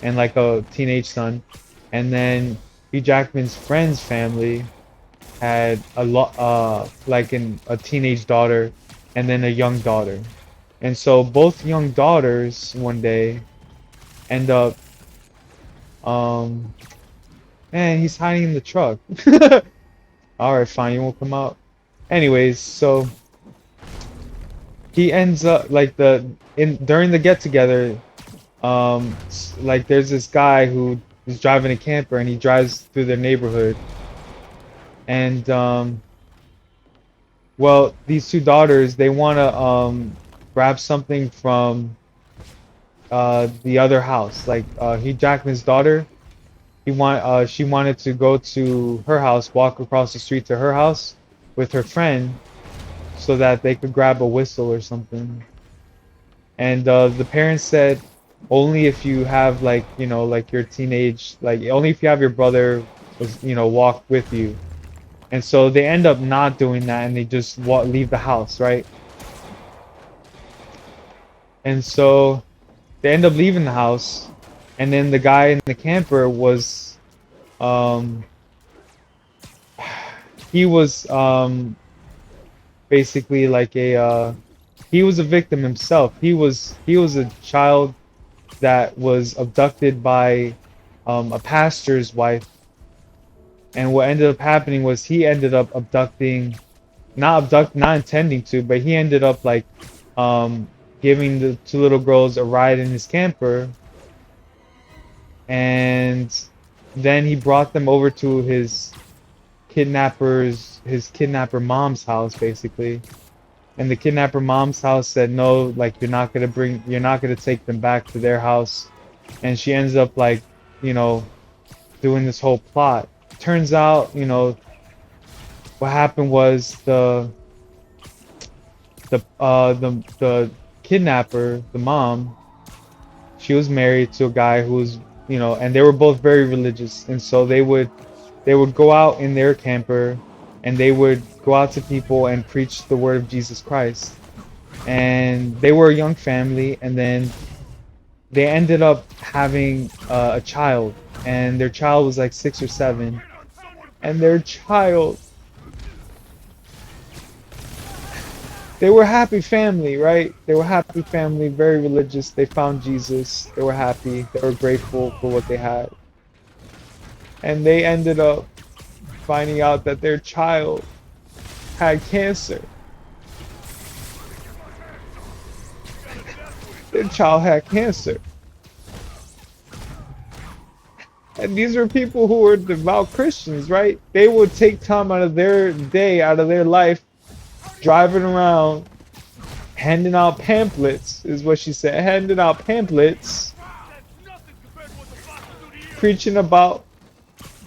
and like a teenage son. And then Hugh Jackman's friend's family had a teenage daughter and then a young daughter. And so both young daughters one day end up, um, man, he's hiding in the truck. All right, fine, you won't come out. Anyways, so he ends up like the in during the get together, like there's this guy who is driving a camper and he drives through their neighborhood, and well, these two daughters, they want to grab something from the other house. Like Hugh Jackman's daughter, she wanted to go to her house, walk across the street to her house with her friend so that they could grab a whistle or something. And the parents said only if you have like your teenage, like only if you have your brother walk with you. And so they end up not doing that and they just leave the house, right? And so they end up leaving the house, and then the guy in the camper was um he was basically like he was a victim himself. He was a child that was abducted by a pastor's wife, and what ended up happening was he ended up not intending to, but he ended up like um giving the two little girls a ride in his camper, and then he brought them over to his kidnapper mom's house basically. And the kidnapper mom's house said no, like you're not gonna take them back to their house. And she ends up like, you know, doing this whole plot. Turns out, what happened was the kidnapper, the mom, she was married to a guy who was, and they were both very religious, and so they would go out in their camper and they would go out to people and preach the word of Jesus Christ. And they were a young family, and then they ended up having a child, and their child was like 6 or 7, and their child they were a happy family, right? They were a happy family, very religious. They found Jesus. They were happy. They were grateful for what they had. And they ended up finding out that their child had cancer. Their child had cancer. And these are people who were devout Christians, right? They would take time out of their day, out of their life, driving around, handing out pamphlets, is what she said, handing out pamphlets, preaching about,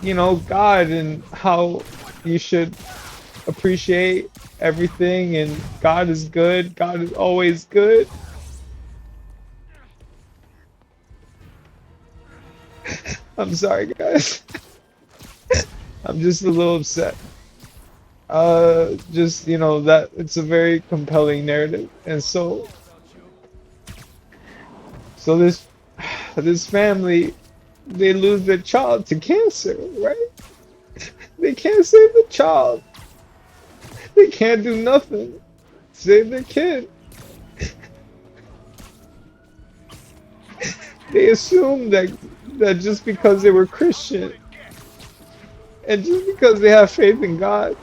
you know, God and how you should appreciate everything and God is good, God is always good. I'm sorry, guys. I'm just a little upset. Just, you know, that it's a very compelling narrative. And so this family, they lose their child to cancer, right? They can't save the child. They can't do nothing to save their kid. They assume that just because they were Christian and just because they have faith in God,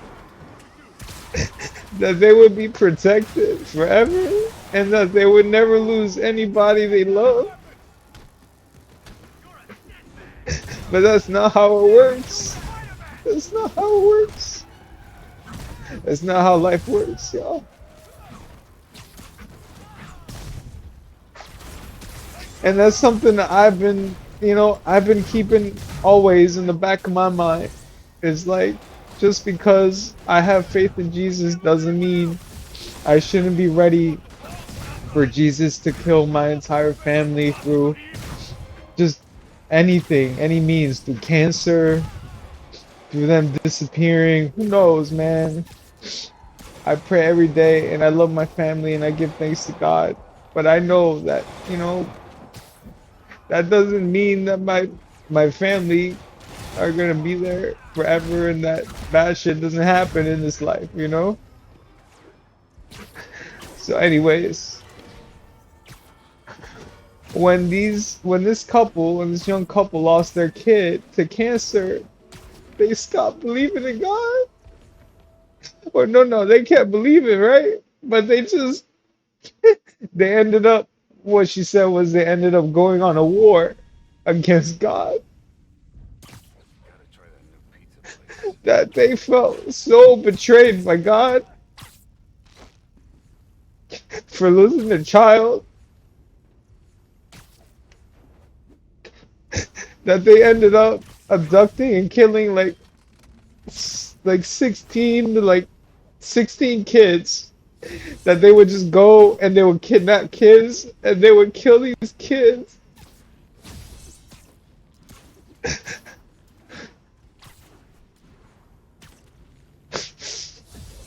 that they would be protected forever and that they would never lose anybody they love. But that's not how it works. That's not how it works. That's not how life works, y'all. And that's something that I've been, you know, I've been keeping always in the back of my mind. It's like, just because I have faith in Jesus doesn't mean I shouldn't be ready for Jesus to kill my entire family through just anything, any means, through cancer, through them disappearing. Who knows, man? I pray every day and I love my family and I give thanks to God. But I know that, you know, that doesn't mean that my family are gonna be there forever and that bad shit doesn't happen in this life, you know? So anyways, when this young couple lost their kid to cancer, they stopped believing in God. Or no, they can't believe it, right? But they ended up, what she said was they ended up going on a war against God. That they felt so betrayed by God for losing their child that they ended up abducting and killing like 16 to like 16 kids, that they would just go and they would kidnap kids and they would kill these kids.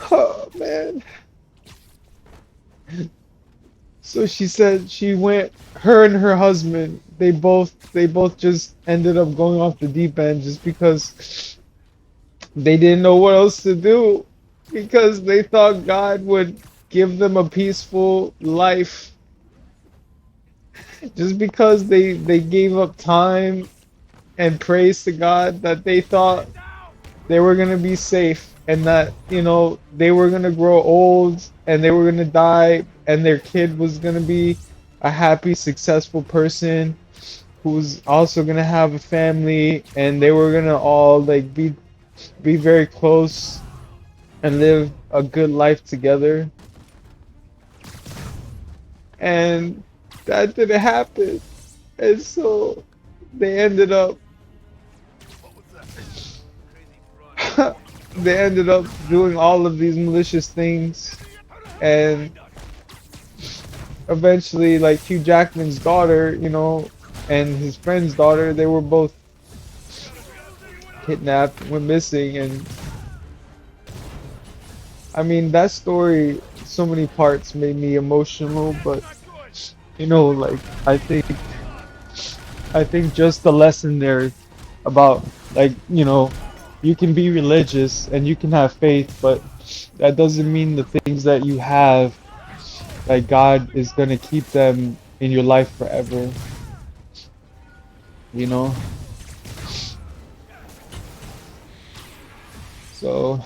Oh man. So she said her and her husband, they both just ended up going off the deep end just because they didn't know what else to do, because they thought God would give them a peaceful life. Just because they gave up time and praise to God, that they thought they were going to be safe and that, you know, they were going to grow old and they were going to die and their kid was going to be a happy, successful person who's also going to have a family and they were going to all like be very close and live a good life together. And that didn't happen. And so they ended up they ended up doing all of these malicious things, and eventually, like, Hugh Jackman's daughter, you know, and his friend's daughter, they were both kidnapped, went missing. And I mean, that story, so many parts made me emotional, but you know, like, I think just the lesson there about, like, you know, you can be religious and you can have faith, but that doesn't mean the things that you have, like God is gonna keep them in your life forever. You know. So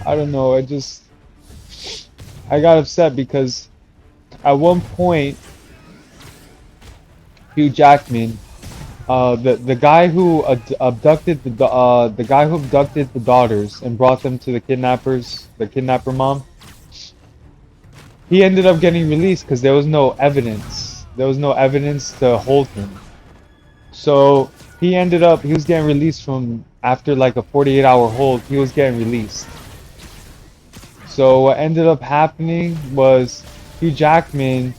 I don't know. I got upset because at one point Hugh Jackman, the guy who abducted the guy who abducted the daughters and brought them to the kidnapper mom, he ended up getting released because there was no evidence. There was no evidence to hold him. So he was getting released from after like a 48-hour hold. He was getting released. So what ended up happening was Hugh Jackman,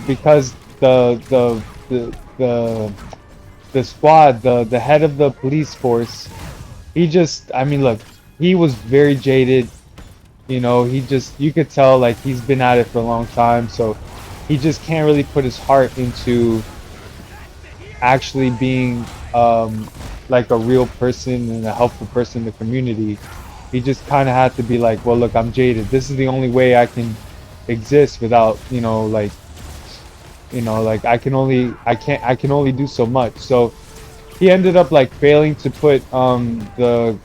because the the squad, the head of the police force, I mean, look, he was very jaded. You know, you could tell like he's been at it for a long time, so he just can't really put his heart into actually being like a real person and a helpful person in the community. He just kind of had to be like, well, look, I'm jaded. This is the only way I can exist without, like I can only do so much. So he ended up like failing to put the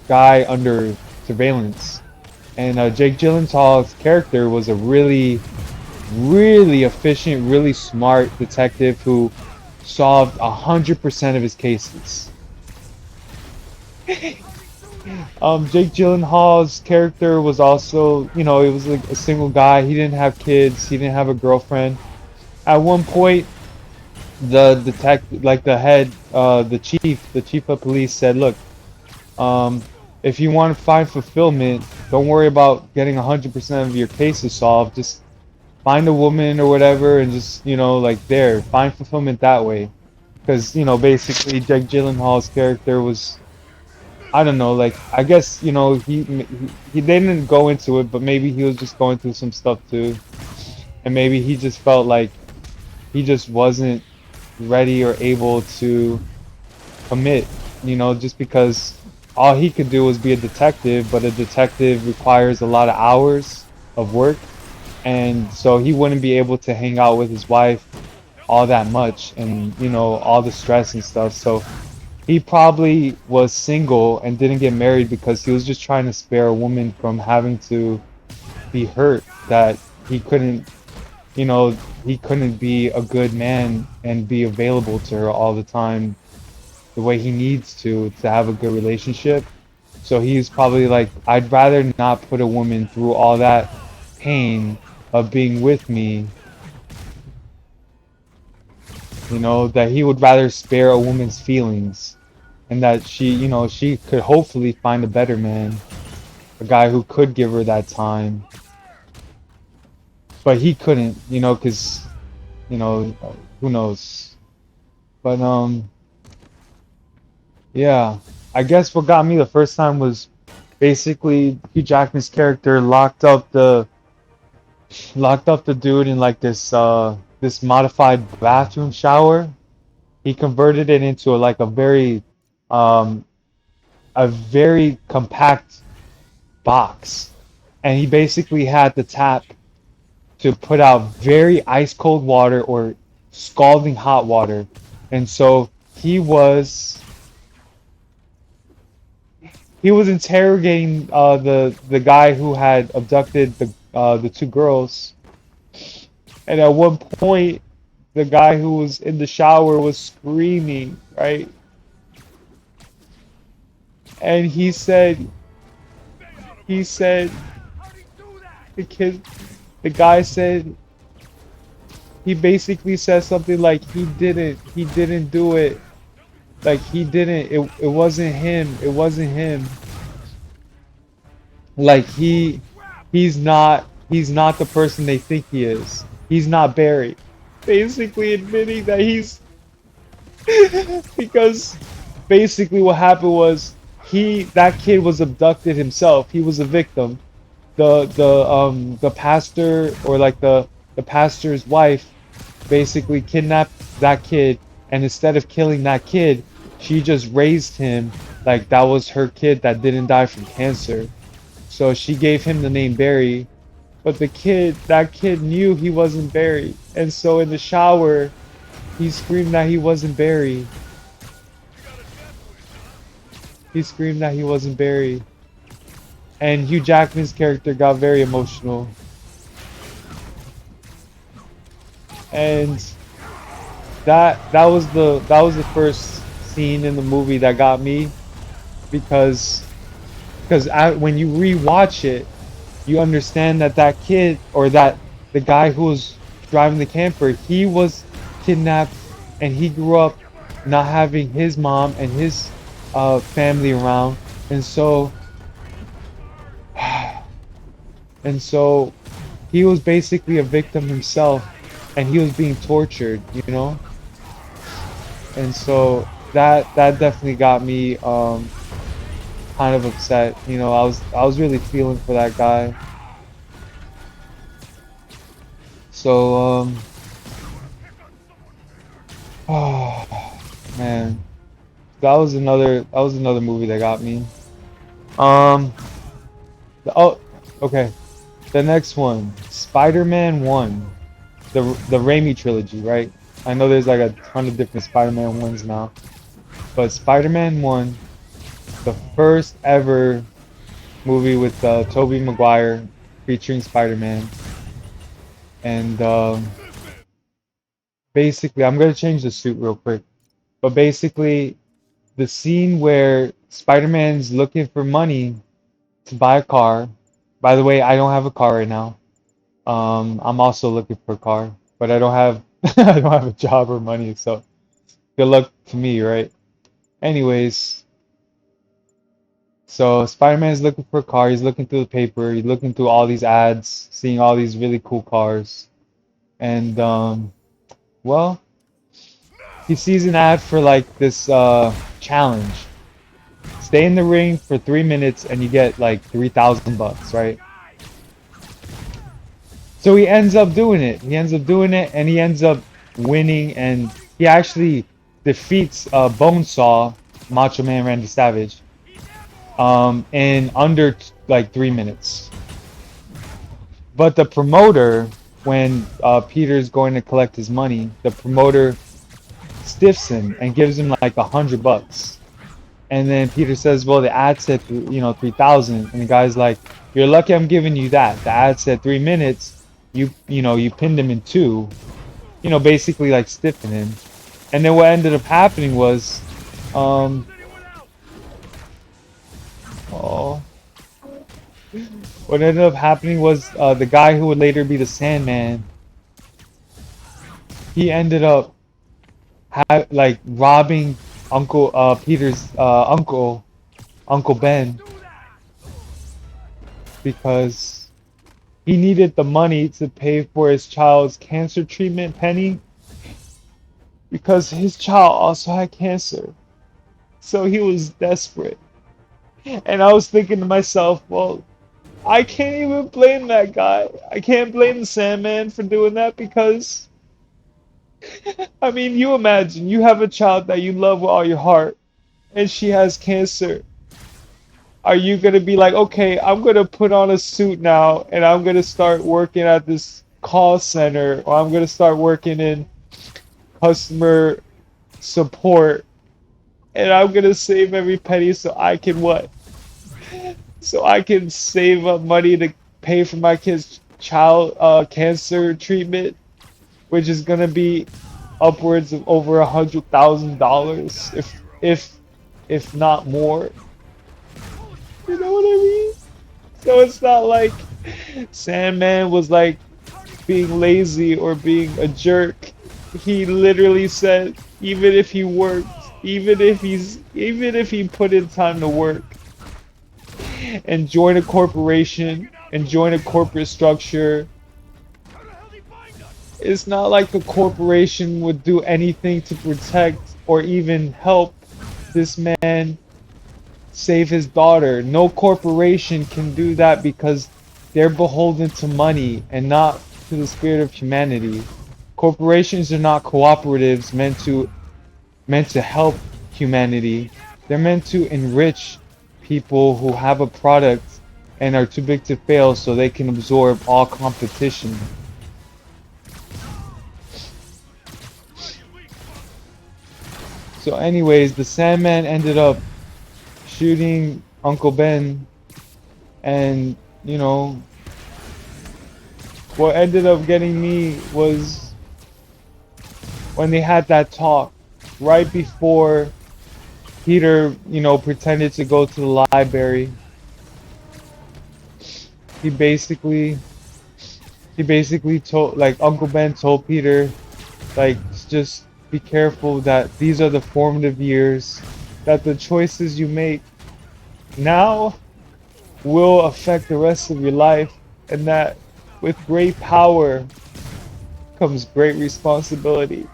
guy under surveillance. And Jake Gyllenhaal's character was a really, really efficient, really smart detective who solved 100% of his cases. Jake Gyllenhaal's character was also, he was like a single guy. He didn't have kids. He didn't have a girlfriend. At one point, the detective, like the chief of police said, look, if you want to find fulfillment, don't worry about getting 100% of your cases solved. Just find a woman or whatever and just, find fulfillment that way. Because, basically Jake Gyllenhaal's character was, I don't know, like, I guess, he didn't go into it, but maybe he was just going through some stuff too. And maybe he just felt like he just wasn't ready or able to commit, just because all he could do was be a detective, but a detective requires a lot of hours of work. And so he wouldn't be able to hang out with his wife all that much and, all the stress and stuff. So he probably was single and didn't get married because he was just trying to spare a woman from having to be hurt, that he couldn't, he couldn't be a good man and be available to her all the time the way he needs to have a good relationship. So he's probably like, I'd rather not put a woman through all that pain of being with me, that he would rather spare a woman's feelings, and that she could hopefully find a better man, a guy who could give her that time. But he couldn't, because, who knows. But, yeah, I guess what got me the first time was basically Hugh Jackman's character locked up the dude in like this modified bathroom shower. He converted it into um a very compact box, and he basically had the tap to put out very ice cold water or scalding hot water. And so he was interrogating the guy who had abducted the two girls. And at one point, the guy who was in the shower was screaming, right? And he said the guy said, he basically said something like he didn't do it. Like it wasn't him. It wasn't him. Like he's not the person they think he is. He's not Barry. Basically admitting that he's because basically what happened was that kid was abducted himself. He was a victim. The pastor, or like the pastor's wife, basically kidnapped that kid, and instead of killing that kid, she just raised him like that was her kid that didn't die from cancer. So she gave him the name Barry, but that kid knew he wasn't Barry. And so in the shower, he screamed that he wasn't Barry. He screamed that he wasn't Barry. And Hugh Jackman's character got very emotional. And that was the first scene in the movie that got me, because when you rewatch it, you understand that that kid, or that the guy who was driving the camper, he was kidnapped, and he grew up not having his mom and his family around, and so and so he was basically a victim himself, and he was being tortured, you know. And so that definitely got me kind of upset. You know, I was really feeling for that guy. So oh man, that was another movie that got me. Um oh, okay. The next one, Spider-Man 1, the Raimi trilogy, right? I know there's like a ton of different Spider-Man ones now, but Spider-Man 1, the first ever movie with Tobey Maguire featuring Spider-Man. And basically, I'm gonna change the suit real quick. But basically, the scene where Spider-Man's looking for money to buy a car. By the way, I don't have a car right now. I'm also looking for a car, but I don't have I don't have a job or money, so good luck to me, right? Anyways, so Spider-Man's looking for a car. He's looking through the paper. He's looking through all these ads, seeing all these really cool cars, and well, he sees an ad for like this challenge. Stay in the ring for 3 minutes and you get like $3,000, right? So he ends up doing it. He ends up doing it, and he ends up winning, and he actually defeats Bonesaw, Macho Man Randy Savage, in under like 3 minutes. But the promoter, when Peter's going to collect his money, the promoter stiffs him and gives him like $100. And then Peter says, "Well, the ad said 3,000," and the guy's like, "You're lucky I'm giving you that. The ad said 3 minutes. You pinned him in two. Basically like stiffing him." And then what ended up happening was, oh, what ended up happening was the guy who would later be the Sandman. He ended up like robbing Uncle Peter's Uncle Ben, because he needed the money to pay for his child's cancer treatment, Penny, because his child also had cancer. So he was desperate. And I was thinking to myself, well, I can't even blame that guy. I can't blame the Sandman for doing that, because I mean, you imagine you have a child that you love with all your heart, and she has cancer. Are you gonna be like, okay, I'm gonna put on a suit now, and I'm gonna start working at this call center, or I'm gonna start working in customer support, and I'm gonna save every penny so I can what? So I can save up money to pay for my kid's child cancer treatment, which is gonna be upwards of over $100,000, if not more. You know what I mean? So it's not like Sandman was like being lazy or being a jerk. He literally said, even if he worked, even if he put in time to work and join a corporation and join a corporate structure, it's not like the corporation would do anything to protect or even help this man save his daughter. No corporation can do that, because they're beholden to money and not to the spirit of humanity. Corporations are not cooperatives meant to help humanity. They're meant to enrich people who have a product and are too big to fail so they can absorb all competition. So anyways, the Sandman ended up shooting Uncle Ben, and you know, what ended up getting me was when they had that talk right before Peter, pretended to go to the library. He basically he basically told, like, Uncle Ben told Peter, like, just be careful that these are the formative years, that the choices you make now will affect the rest of your life, and that with great power comes great responsibility.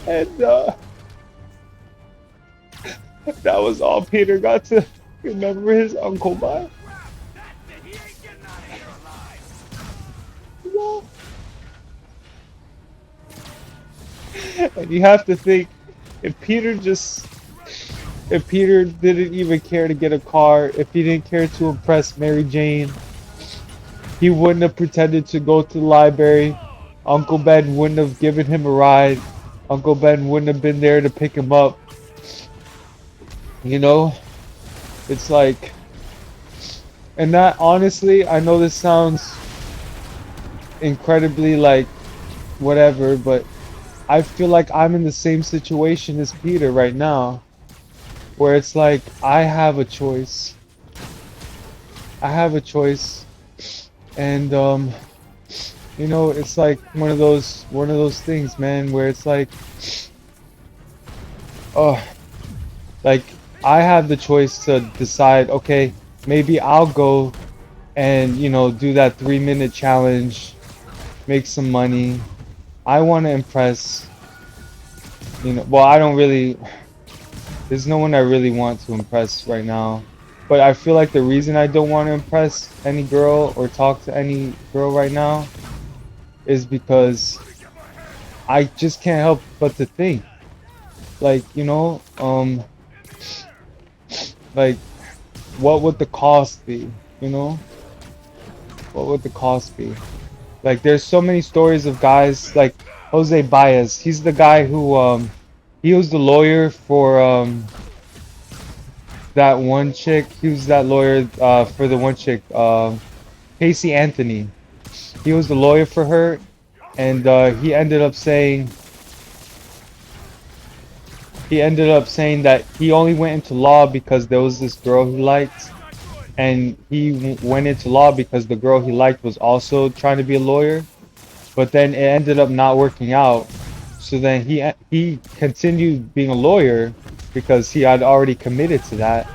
And that was all Peter got to remember his uncle by. And you have to think, if Peter just if Peter didn't even care to get a car, if he didn't care to impress Mary Jane, he wouldn't have pretended to go to the library. Uncle Ben wouldn't have given him a ride. Uncle Ben wouldn't have been there to pick him up. You know, it's like, and that, honestly, I know this sounds incredibly like whatever, but I feel like I'm in the same situation as Peter right now, where it's like I have a choice. I have a choice, and it's like one of those things, man, where it's like, oh, like I have the choice to decide, okay, maybe I'll go and do that 3-minute challenge, make some money. I want to impress, well, I don't really, there's no one I really want to impress right now. But I feel like the reason I don't want to impress any girl or talk to any girl right now is because I just can't help but to think, like, like, what would the cost be? You know, what would the cost be? Like, there's so many stories of guys like Jose Baez. He's the guy who he was the lawyer for that one chick. He was that lawyer for the one chick, Casey Anthony. He was the lawyer for her, and he ended up saying that he only went into law because there was this girl he liked, and he went into law because the girl he liked was also trying to be a lawyer, but then it ended up not working out. So then he continued being a lawyer because he had already committed to that,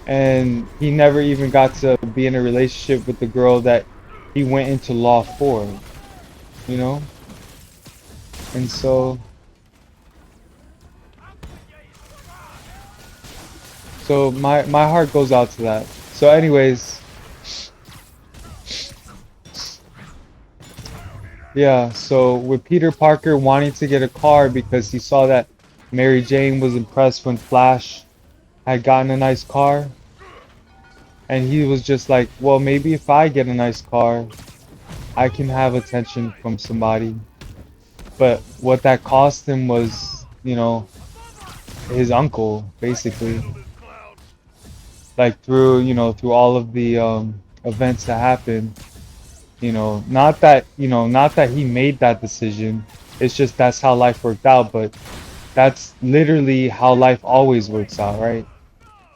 and he never even got to be in a relationship with the girl that he went into law for, you know? And so my heart goes out to that. So anyways, yeah, so with Peter Parker wanting to get a car because he saw that Mary Jane was impressed when Flash had gotten a nice car, and he was just like, well, maybe if I get a nice car, I can have attention from somebody. But what that cost him was, his uncle, basically. Like, through all of the events that happened, not that he made that decision. It's just that's how life worked out, but that's literally how life always works out, right?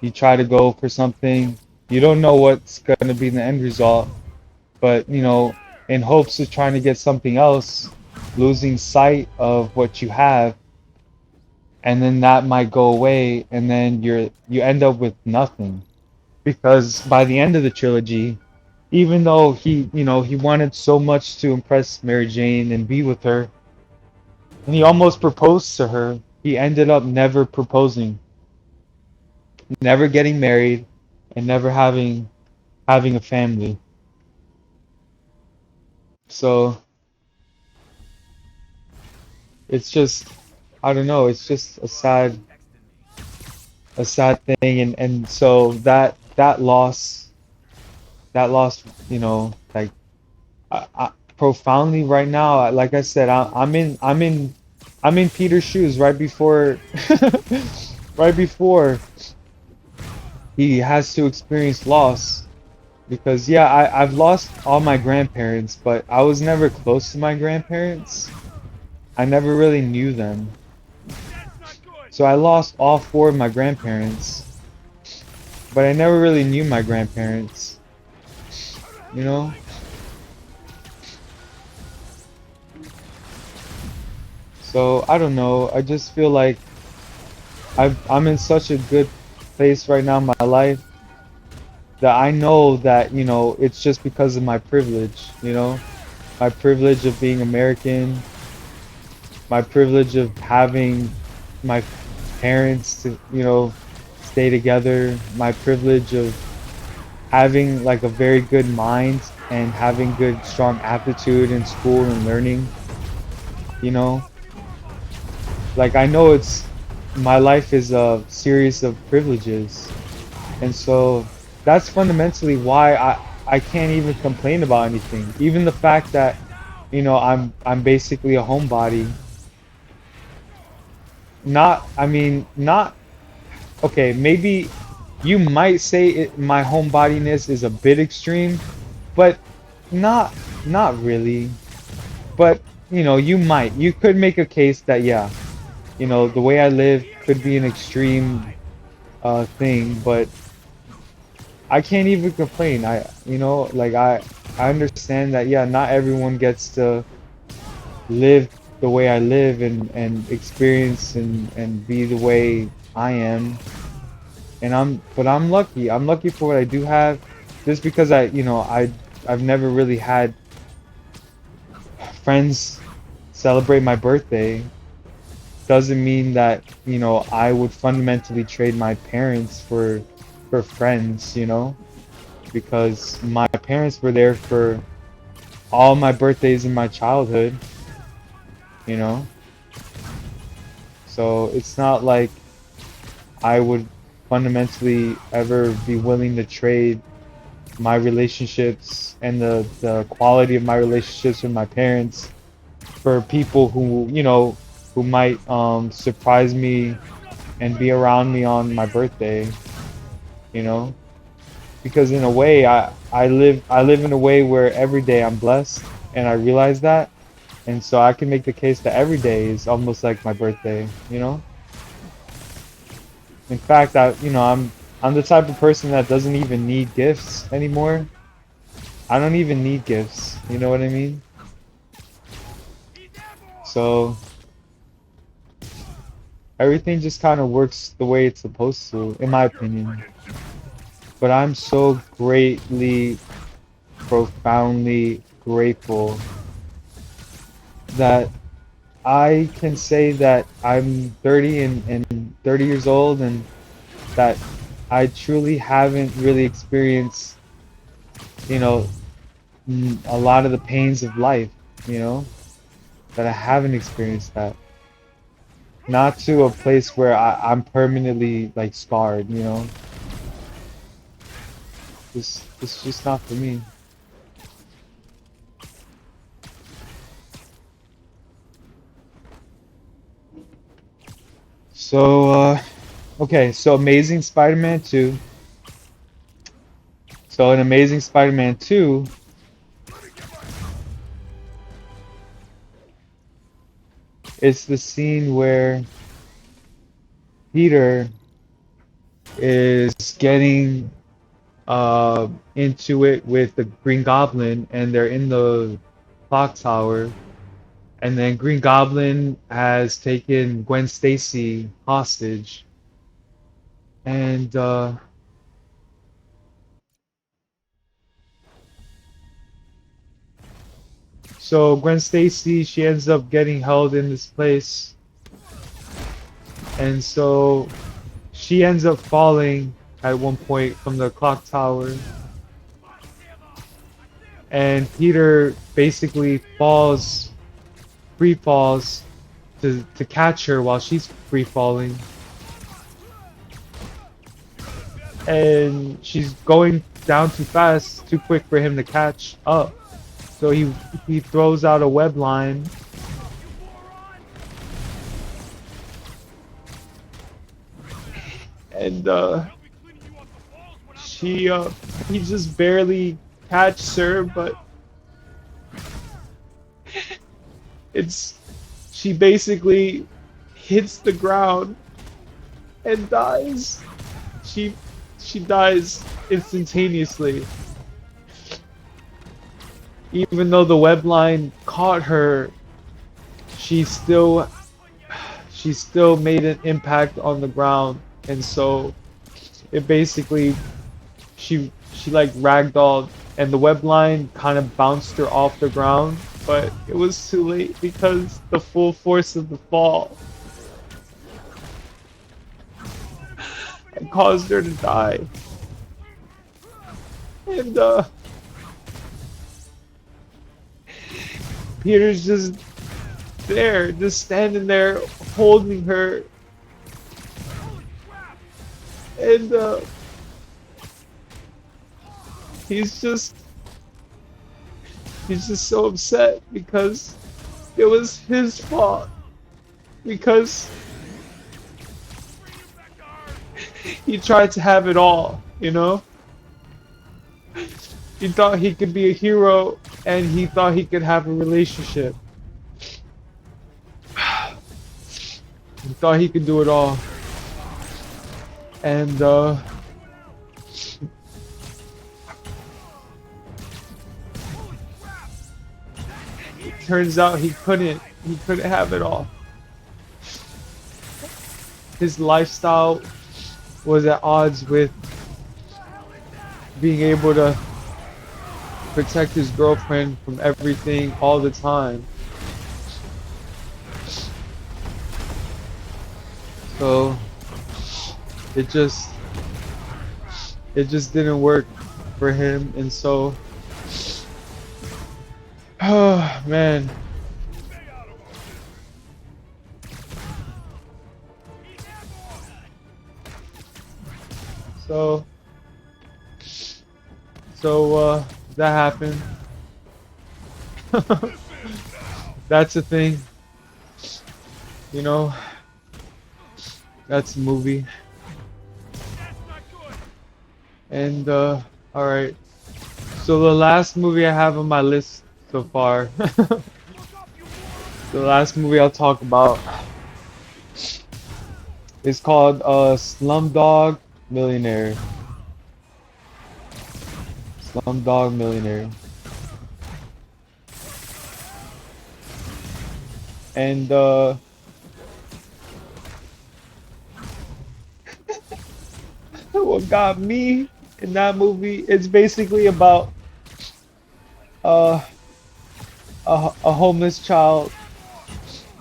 You try to go for something, you don't know what's going to be the end result, but in hopes of trying to get something else, losing sight of what you have, and then that might go away, and then you end up with nothing. Because by the end of the trilogy, even though he wanted so much to impress Mary Jane and be with her, and he almost proposed to her, he ended up never proposing, never getting married, and never having a family. So it's just, I don't know, it's just a sad thing, and so that loss, you know, like profoundly right now. Like I said, I'm in Peter's shoes right before right before he has to experience loss. Because yeah, I've lost all my grandparents, but I was never close to my grandparents. I never really knew them. So I lost all four of my grandparents, but I never really knew my grandparents, you know? So I don't know. I just feel like I'm in such a good place right now in my life that I know that, you know, it's just because of my privilege, you know? My privilege of being American, my privilege of having my parents to, you know, stay together, my privilege of having like a very good mind and having good strong aptitude in school and learning, you know? Like I know it's my life is a series of privileges. And so that's fundamentally why I can't even complain about anything. Even the fact that, you know, I'm basically a homebody. Not, I mean, not okay, maybe you might say my homebodiness is a bit extreme, but not not really. But, you know, you could make a case that yeah, you know, the way I live could be an extreme thing, but I can't even complain. You know, like I understand that yeah, not everyone gets to live the way I live and experience and be the way I am. And but I'm lucky. I'm lucky for what I do have, just because you know, I've never really had friends celebrate my birthday. Doesn't mean that, you know, I would fundamentally trade my parents for friends, you know, because my parents were there for all my birthdays in my childhood, you know. So it's not like I would fundamentally ever be willing to trade my relationships and the quality of my relationships with my parents for people who, you know, who might surprise me and be around me on my birthday, you know? Because in a way I live in a way where every day I'm blessed and I realize that. And so I can make the case that every day is almost like my birthday, you know? In fact, you know, I'm the type of person that doesn't even need gifts anymore. I don't even need gifts, you know what I mean? So everything just kind of works the way it's supposed to, in my opinion. But I'm so greatly, profoundly grateful that I can say that I'm 30 and 30 years old and that I truly haven't really experienced, you know, a lot of the pains of life, you know, that I haven't experienced that. Not to a place where I'm permanently like scarred, you know. It's just not for me. So okay, so Amazing Spider-Man 2. So in Amazing Spider-Man 2, it's the scene where Peter is getting into it with the Green Goblin and they're in the clock tower and then Green Goblin has taken Gwen Stacy hostage and so Gwen Stacy she ends up getting held in this place and so she ends up falling at one point from the clock tower and Peter basically falls free falls to catch her while she's free falling, and she's going down too fast, too quick for him to catch up. So he throws out a web line, and she he just barely catches her, but it's she basically hits the ground and dies. She she dies instantaneously. Even though the web line caught her, she still she still made an impact on the ground, and so it basically she like ragdolled, and the web line kind of bounced her off the ground, but it was too late because the full force of the fall had caused her to die. And Peter's just there, just standing there holding her, and he's just so upset because it was his fault, because he tried to have it all, you know? He thought he could be a hero, and he thought he could have a relationship. He thought he could do it all. And it turns out he couldn't have it all. His lifestyle was at odds with being able to protect his girlfriend from everything all the time. So it just didn't work for him, and so oh man. So that happened. That's a thing. You know, that's a movie. And alright. So the last movie I have on my list so far. The last movie I'll talk about is called Slumdog Millionaire. Slumdog Millionaire. And what got me in that movie, it's basically about a homeless child,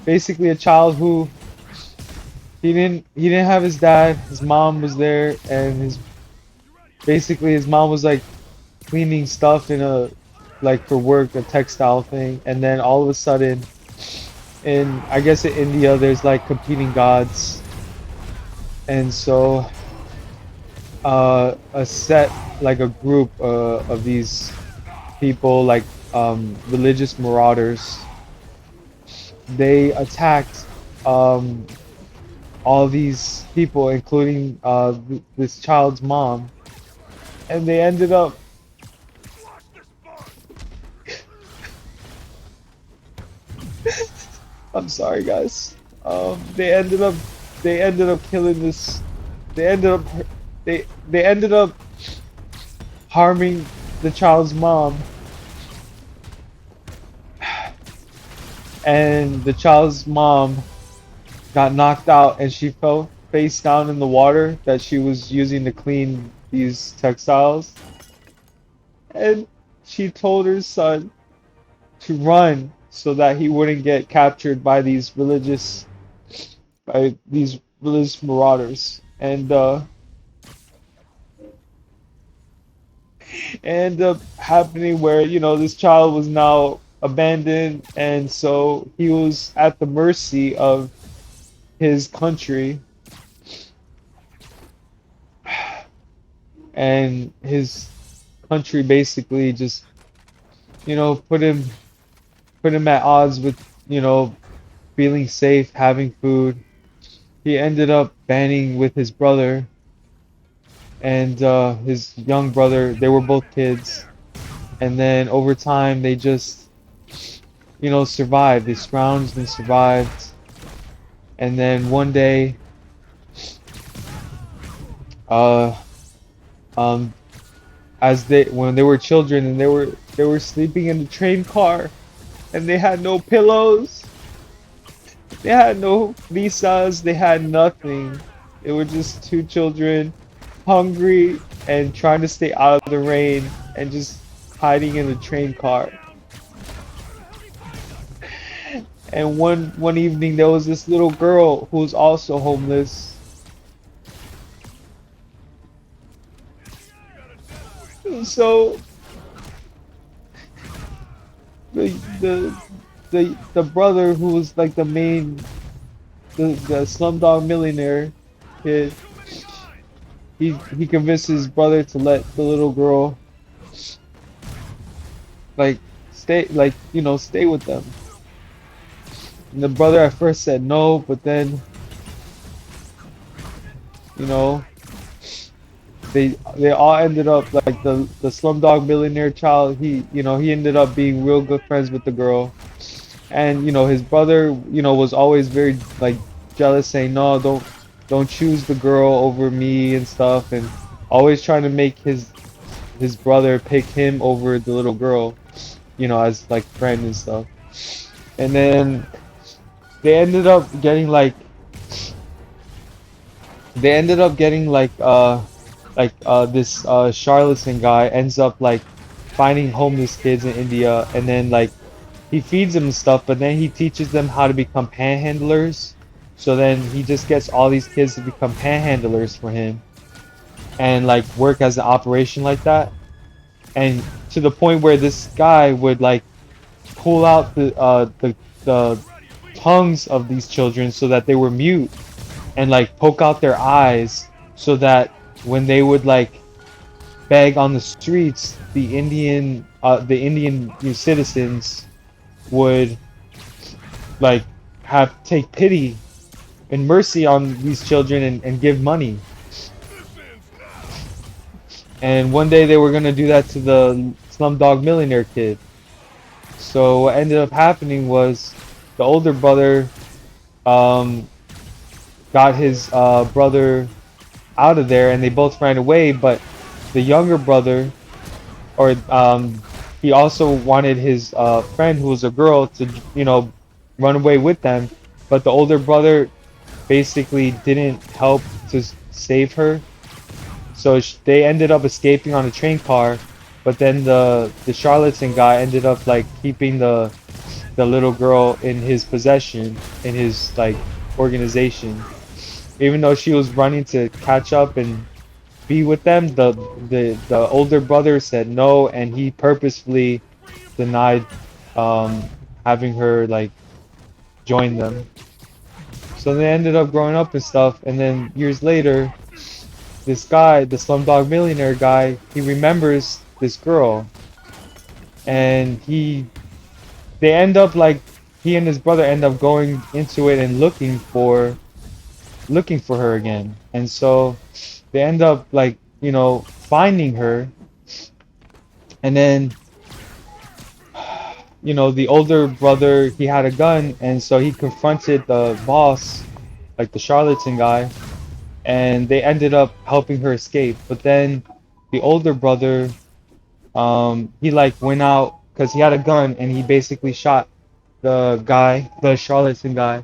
basically a child who he didn't have his dad. His mom was there, and his mom was like cleaning stuff in a, like for work, a textile thing, and then all of a sudden, I guess in India there's like competing gods, and so a set, like a group of these people, like religious marauders, they attacked all these people, including this child's mom, and they ended up I'm sorry guys. They ended up killing this. They ended up they ended up harming the child's mom, and the child's mom got knocked out, and she fell face down in the water that she was using to clean these textiles, and she told her son to run so that he wouldn't get captured by these religious marauders. And it ended up happening where, you know, this child was now abandoned, and so he was at the mercy of his country, and his country basically just, put him at odds with, feeling safe, having food. He ended up banding with his brother and his young brother. They were both kids, and then over time they just, survived. They scrounged and survived, and then one day, uh, um, as they when they were children and they were sleeping in the train car, and they had no pillows, they had no visas, they had nothing. They were just two children, hungry and trying to stay out of the rain and just hiding in the train car. And one evening there was this little girl who was also homeless. And so the the the brother who was like the Slumdog Millionaire kid, he convinced his brother to let the little girl like stay with them. And the brother at first said no, but then you know they all ended up like the Slumdog Millionaire child. He ended up being real good friends with the girl, and his brother was always very like jealous, saying no, don't choose the girl over me and stuff, and always trying to make his brother pick him over the little girl, as like friend and stuff. And then they ended up getting like they ended up getting this charlatan guy ends up like finding homeless kids in India, and then like he feeds them and stuff, but then he teaches them how to become panhandlers. So then he just gets all these kids to become panhandlers for him and like work as an operation like that. And to the point where this guy would like pull out the tongues of these children so that they were mute, and like poke out their eyes so that when they would like beg on the streets, the Indian citizens would like have take pity and mercy on these children, and give money. And one day they were gonna do that to the Slumdog Millionaire kid. So what ended up happening was the older brother um, got his brother out of there, and they both ran away. But the younger brother, or he also wanted his friend, who was a girl, to run away with them. But the older brother basically didn't help to save her, so they ended up escaping on a train car. But then the charlatan guy ended up like keeping the little girl in his possession, in his like organization, even though she was running to catch up and be with them. The older brother said no, and he purposefully denied um, having her like join them. So they ended up growing up and stuff, and then years later, this guy, the Slumdog Millionaire guy, he remembers this girl, and they end up like he and his brother end up going into it and looking for her again. And so they end up like finding her, and then the older brother, he had a gun, and so he confronted the boss, like the charlatan guy, and they ended up helping her escape. But then the older brother, he like went out because he had a gun, and he basically shot the guy, the charlatan guy,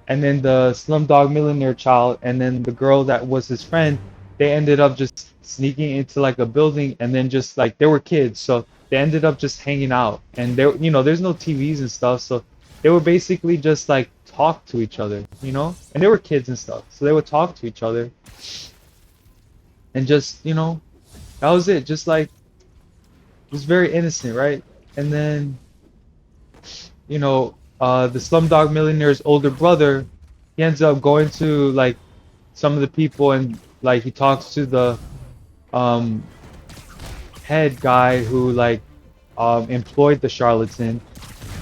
and then the Slumdog Millionaire child, and then the girl that was his friend. They ended up just sneaking into like a building, and then just like they were kids, so they ended up just hanging out. And there, there's no TVs and stuff, so they were basically just like talk to each other, and they were kids and stuff, so they would talk to each other, and just that was it. Just like it was very innocent, right? And then the Slumdog Millionaire's older brother, he ends up going to like some of the people and like he talks to the um head guy who like employed the charlatan,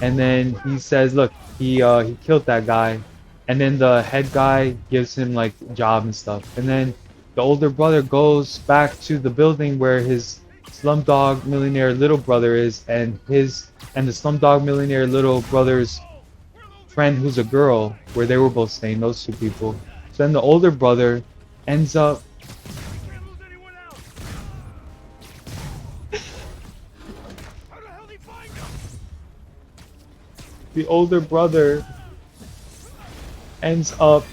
and then he says, look, he killed that guy, and then the head guy gives him like job and stuff, and then the older brother goes back to the building where his Slumdog Millionaire little brother is, and the Slumdog Millionaire little brother's friend who's a girl, where they were both staying, those two people. So then the older brother ends up the older brother ends up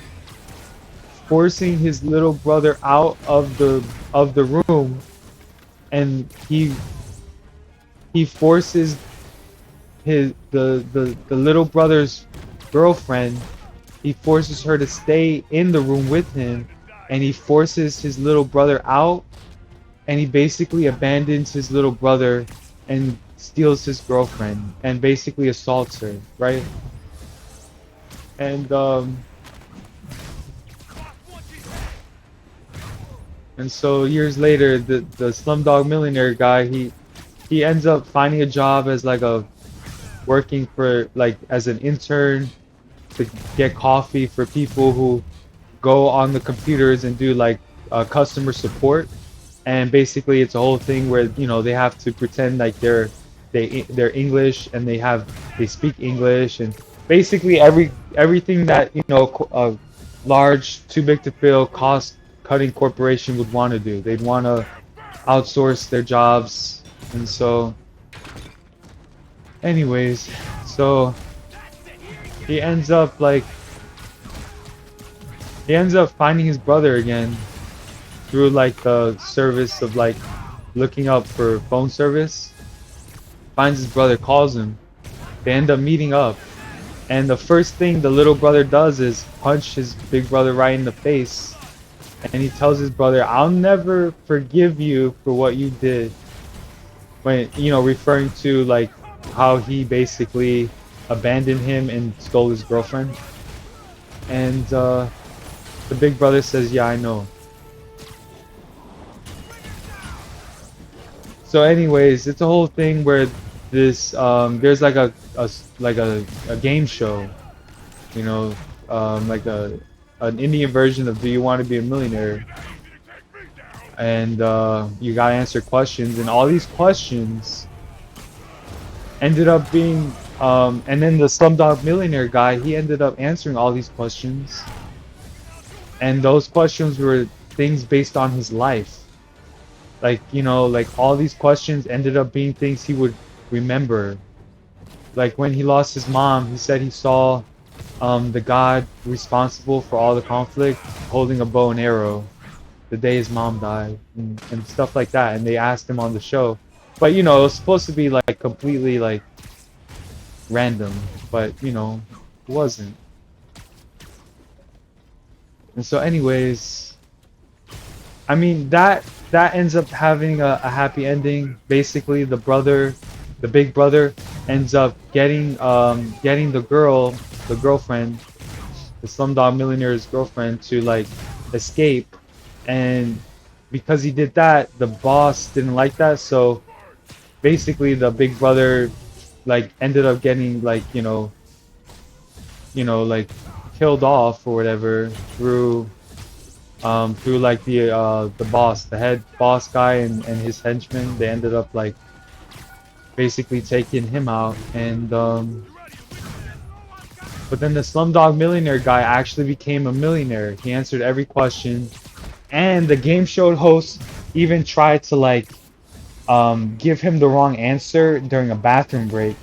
forcing his little brother out of the room, and he forces the little brother's girlfriend, he forces her to stay in the room with him, and he forces his little brother out, and he basically abandons his little brother and steals his girlfriend and basically assaults her, right? And and so years later, the Slumdog Millionaire guy, he ends up finding a job as like a working for like as an intern to get coffee for people who go on the computers and do like customer support. And basically it's a whole thing where they have to pretend like they're English, and they speak English, and basically everything that a large too big to fail cost cutting corporation would want to do. They'd want to outsource their jobs. And so anyways, so he ends up like he ends up finding his brother again through like the service of like looking up for phone service. Finds his brother, calls him. They end up meeting up, and the first thing the little brother does is punch his big brother right in the face, and he tells his brother, I'll never forgive you for what you did, when referring to like how he basically abandoned him and stole his girlfriend. And the big brother says, yeah, I know. So anyways, it's a whole thing where this there's like a game show, you know, like an Indian version of Do You Want to Be a Millionaire? And you gotta answer questions, and all these questions ended up being and then the Slumdog Millionaire guy, he ended up answering all these questions, and those questions were things based on his life. Like, like all these questions ended up being things he would remember. Like when he lost his mom, he said he saw the god responsible for all the conflict holding a bow and arrow the day his mom died, and stuff like that. And they asked him on the show. But it was supposed to be like completely like random, but it wasn't. And so anyways, I mean that ends up having a happy ending. Basically, the big brother, ends up getting the girlfriend, the Slumdog Millionaire's girlfriend, to like escape. And because he did that, the boss didn't like that. So basically, the big brother like ended up getting like like killed off or whatever through like the boss, the head boss guy, and his henchmen. They ended up like basically taking him out. And but then the Slumdog Millionaire guy actually became a millionaire. He answered every question, and the game show host even tried to like give him the wrong answer during a bathroom break,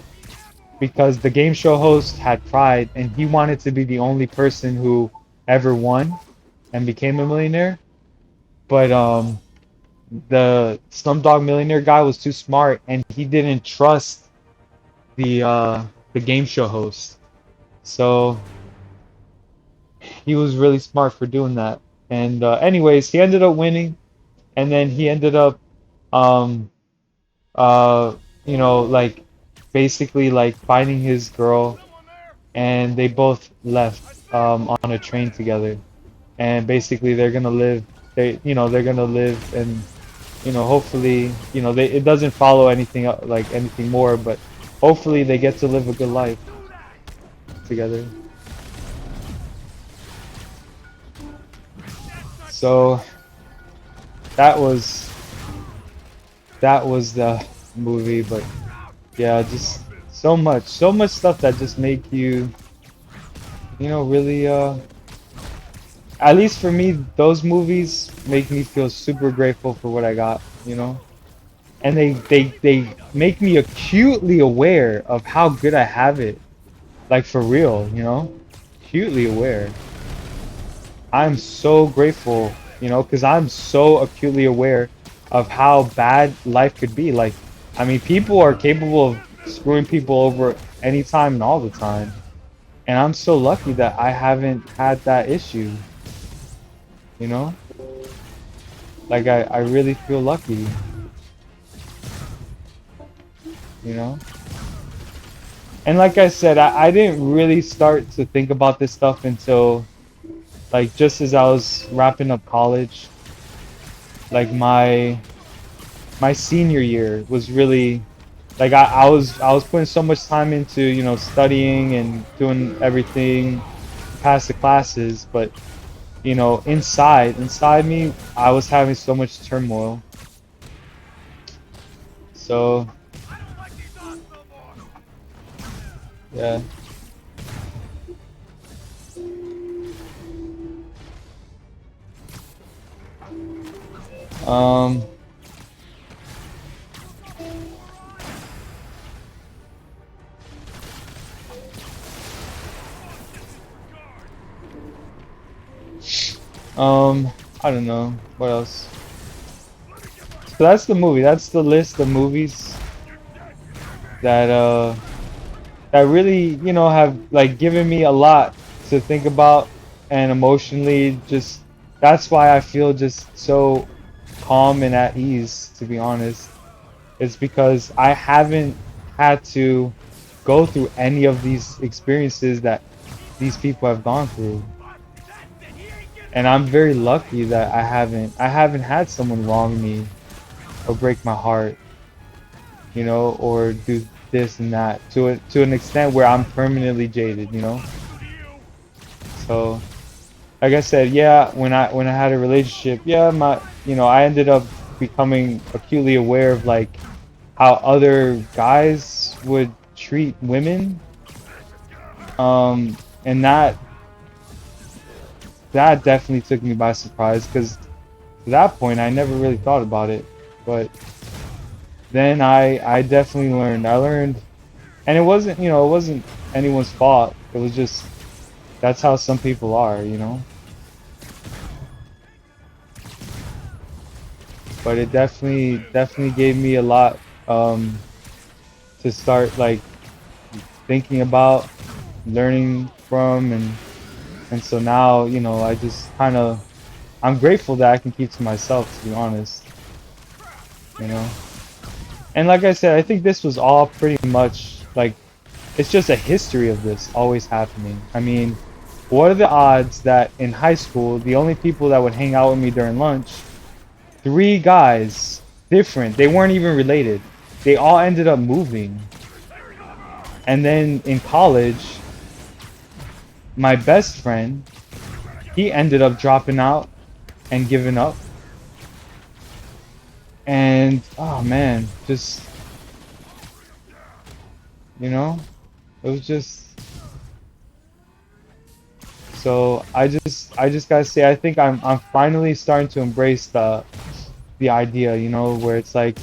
because the game show host had pride and he wanted to be the only person who ever won and became a millionaire. But the Slumdog Millionaire guy was too smart, and he didn't trust the game show host. So he was really smart for doing that. And anyways, he ended up winning, and then he ended up um uh like basically like finding his girl, and they both left on a train together, and basically they're gonna live. They're gonna live, and hopefully, it doesn't follow anything like anything more, but hopefully they get to live a good life together. So that was that was the movie, but yeah, just so much stuff that just make you, really at least for me, those movies make me feel super grateful for what I got. And they make me acutely aware of how good I have it. Like for real. Acutely aware. I'm so grateful, because I'm so acutely aware of how bad life could be. Like, I mean, people are capable of screwing people over anytime and all the time. And I'm so lucky that I haven't had that issue, you know? Like, I really feel lucky, you know? And like I said, I didn't really start to think about this stuff until, like, just as I was wrapping up college. Like, my senior year was really like I was putting so much time into studying and doing everything past the classes, but inside me I was having so much turmoil. So yeah. um I don't know what else. So that's the movie. That's the list of movies that that really, have like given me a lot to think about, and emotionally just that's why I feel just so calm and at ease, to be honest. It's because I haven't had to go through any of these experiences that these people have gone through. And I'm very lucky that I haven't had someone wrong me or break my heart, or do this and that to an extent where I'm permanently jaded. So, like I said, yeah, when I had a relationship, yeah, I ended up becoming acutely aware of like how other guys would treat women. And that definitely took me by surprise because to that point I never really thought about it. But then I definitely learned. I learned, and it wasn't anyone's fault. It was just that's how some people are. But it definitely gave me a lot to start like thinking about, learning from, and so now I just kind of I'm grateful that I can keep to myself, to be honest. you know and like I said, I think this was all pretty much like it's just a history of this always happening. I mean, what are the odds that in high school the only people that would hang out with me during lunch, three guys, different, they weren't even related, they all ended up moving. And then in college, my best friend, he ended up dropping out and giving up. And oh man, just you know, it was just so I just gotta say I think I'm finally starting to embrace the idea, where it's like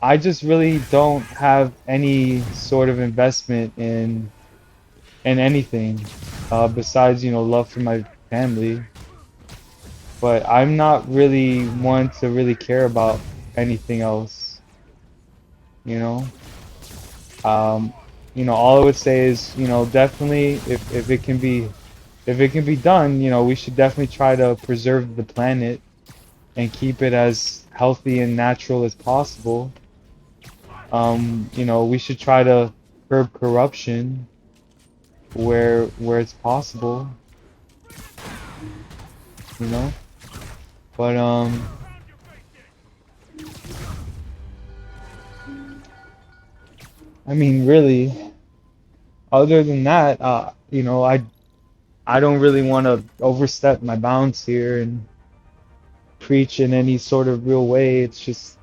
I just really don't have any sort of investment in anything besides love for my family. But I'm not really one to really care about anything else, you know. Um, all I would say is, definitely if it can be done, we should definitely try to preserve the planet and keep it as healthy and natural as possible. We should try to curb corruption where it's possible, you know. But I mean, really, other than that, I don't really want to overstep my bounds here and preach in any sort of real way. It's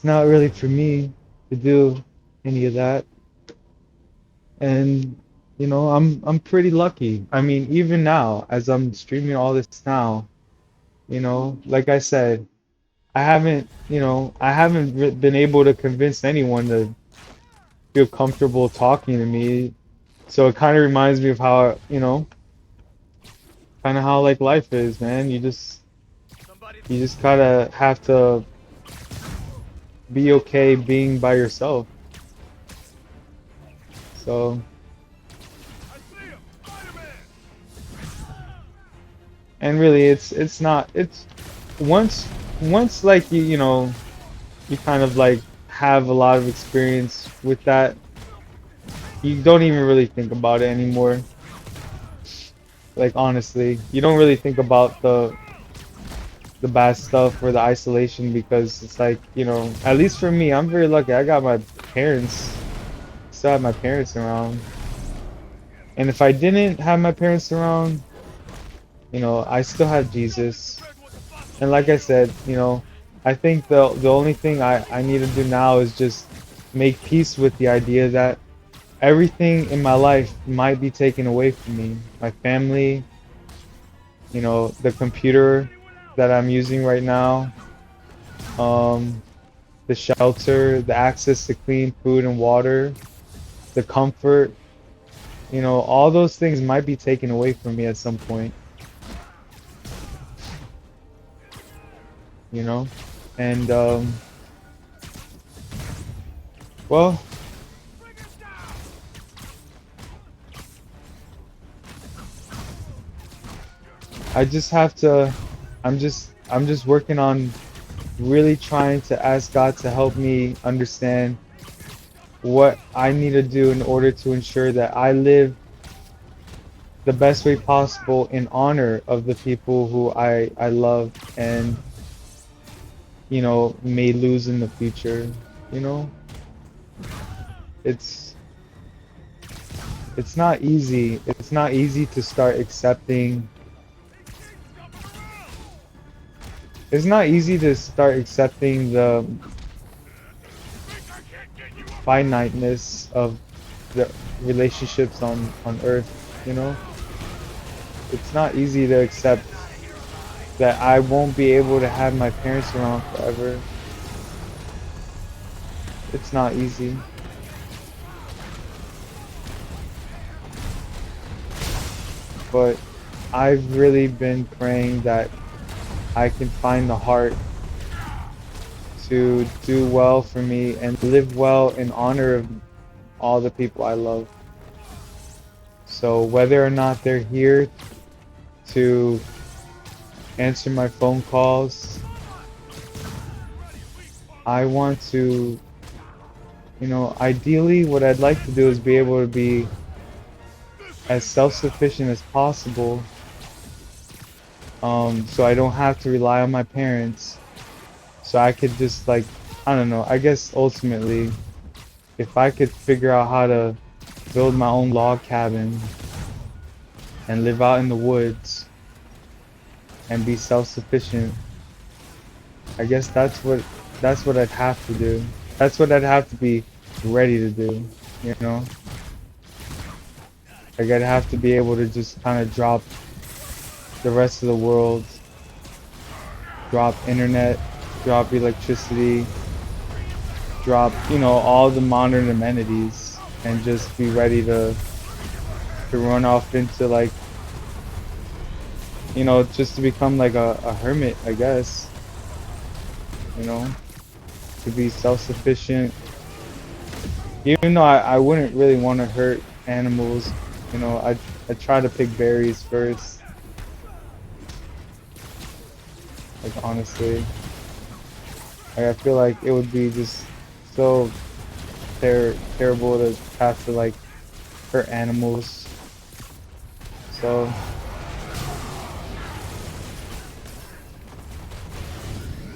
not really for me to do any of that. And I'm pretty lucky. I mean, even now, as I'm streaming all this now, like I said, I haven't been able to convince anyone to feel comfortable talking to me. So it kind of reminds me of how, kind of how like life is, man. You just kind of have to be okay being by yourself. So, and really, it's not it's once like you kind of like have a lot of experience with that, you don't even really think about it anymore. Like honestly, you don't really think about the bad stuff or the isolation because it's like, at least for me, I'm very lucky. I got my parents, still have my parents around. And if I didn't have my parents around, I still have Jesus. And like I said, I think the only thing I need to do now is just make peace with the idea that everything in my life might be taken away from me. My family, the computer that I'm using right now, um, the shelter, the access to clean food and water, the comfort, all those things might be taken away from me at some point, you know? And, well, I just have to, I'm just working on really trying to ask God to help me understand what I need to do in order to ensure that I live the best way possible in honor of the people who I love and may lose in the future. You know, it's it's not easy. It's not easy to start accepting. It's not easy to start accepting the finiteness of the relationships on Earth. You know, it's not easy to accept that I won't be able to have my parents around forever. It's not easy. But I've really been praying that I can find the heart to do well for me and live well in honor of all the people I love. So whether or not they're here to answer my phone calls, I want to, ideally what I'd like to do is be able to be as self-sufficient as possible, so I don't have to rely on my parents, so I could just like, I don't know, I guess ultimately, if I could figure out how to build my own log cabin and live out in the woods and be self-sufficient, I guess that's what I'd have to do. That's what I'd have to be ready to do, you know? Like I'd have to be able to just kind of drop the rest of the world, drop internet, drop electricity, drop, all the modern amenities and just be ready to run off into like, just to become like a hermit, I guess, to be self-sufficient. Even though I wouldn't really want to hurt animals, I try to pick berries first. Like honestly, like I feel like it would be just so terrible to have to like hurt animals. So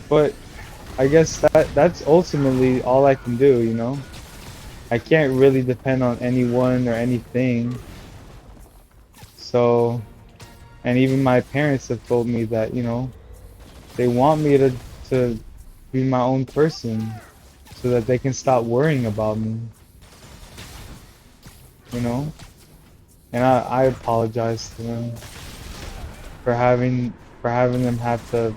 but I guess that's ultimately all I can do, you know? I can't really depend on anyone or anything. So, and even my parents have told me that, you know, they want me to be my own person so that they can stop worrying about me, you know? And I apologize to them for having them have to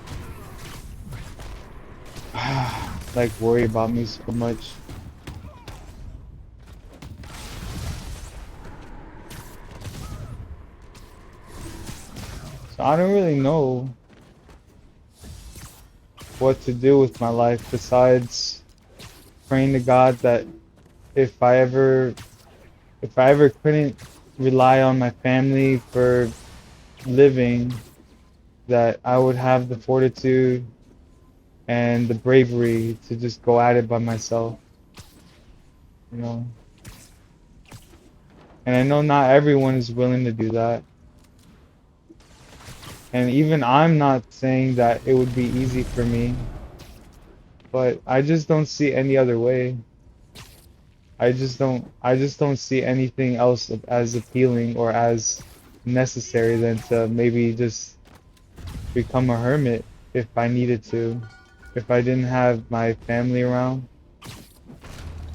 like worry about me so much. So I don't really know what to do with my life besides praying to God that if I ever couldn't rely on my family for living, that I would have the fortitude and the bravery to just go at it by myself, you know. And I know not everyone is willing to do that. And even I'm not saying that it would be easy for me, but I just don't see any other way. I just don't see anything else as appealing or as necessary than to maybe just become a hermit if I needed to. If I didn't have my family around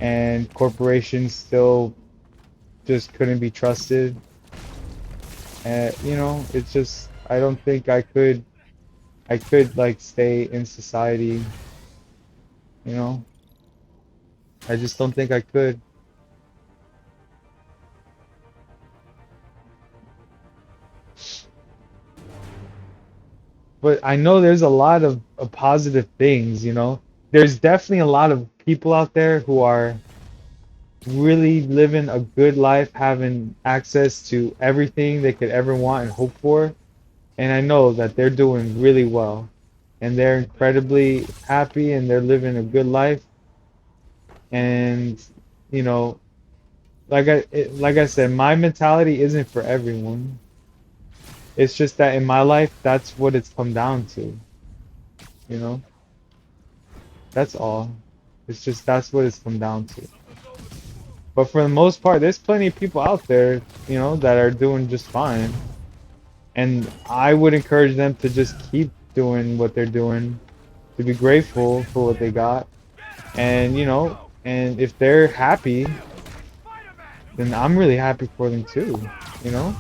and corporations still just couldn't be trusted. And you know, it's just I don't think I could like stay in society, you know? I just don't think I could. But I know there's a lot of positive things, you know? There's definitely a lot of people out there who are really living a good life, having access to everything they could ever want and hope for. And I know that they're doing really well. And they're incredibly happy and they're living a good life. And, you know, like I said, my mentality isn't for everyone. It's just that in my life, that's what it's come down to, you know? That's all. It's just that's what it's come down to. But for the most part, there's plenty of people out there, you know, that are doing just fine. And I would encourage them to just keep doing what they're doing, to be grateful for what they got. And, you know, and if they're happy, then I'm really happy for them too, you know?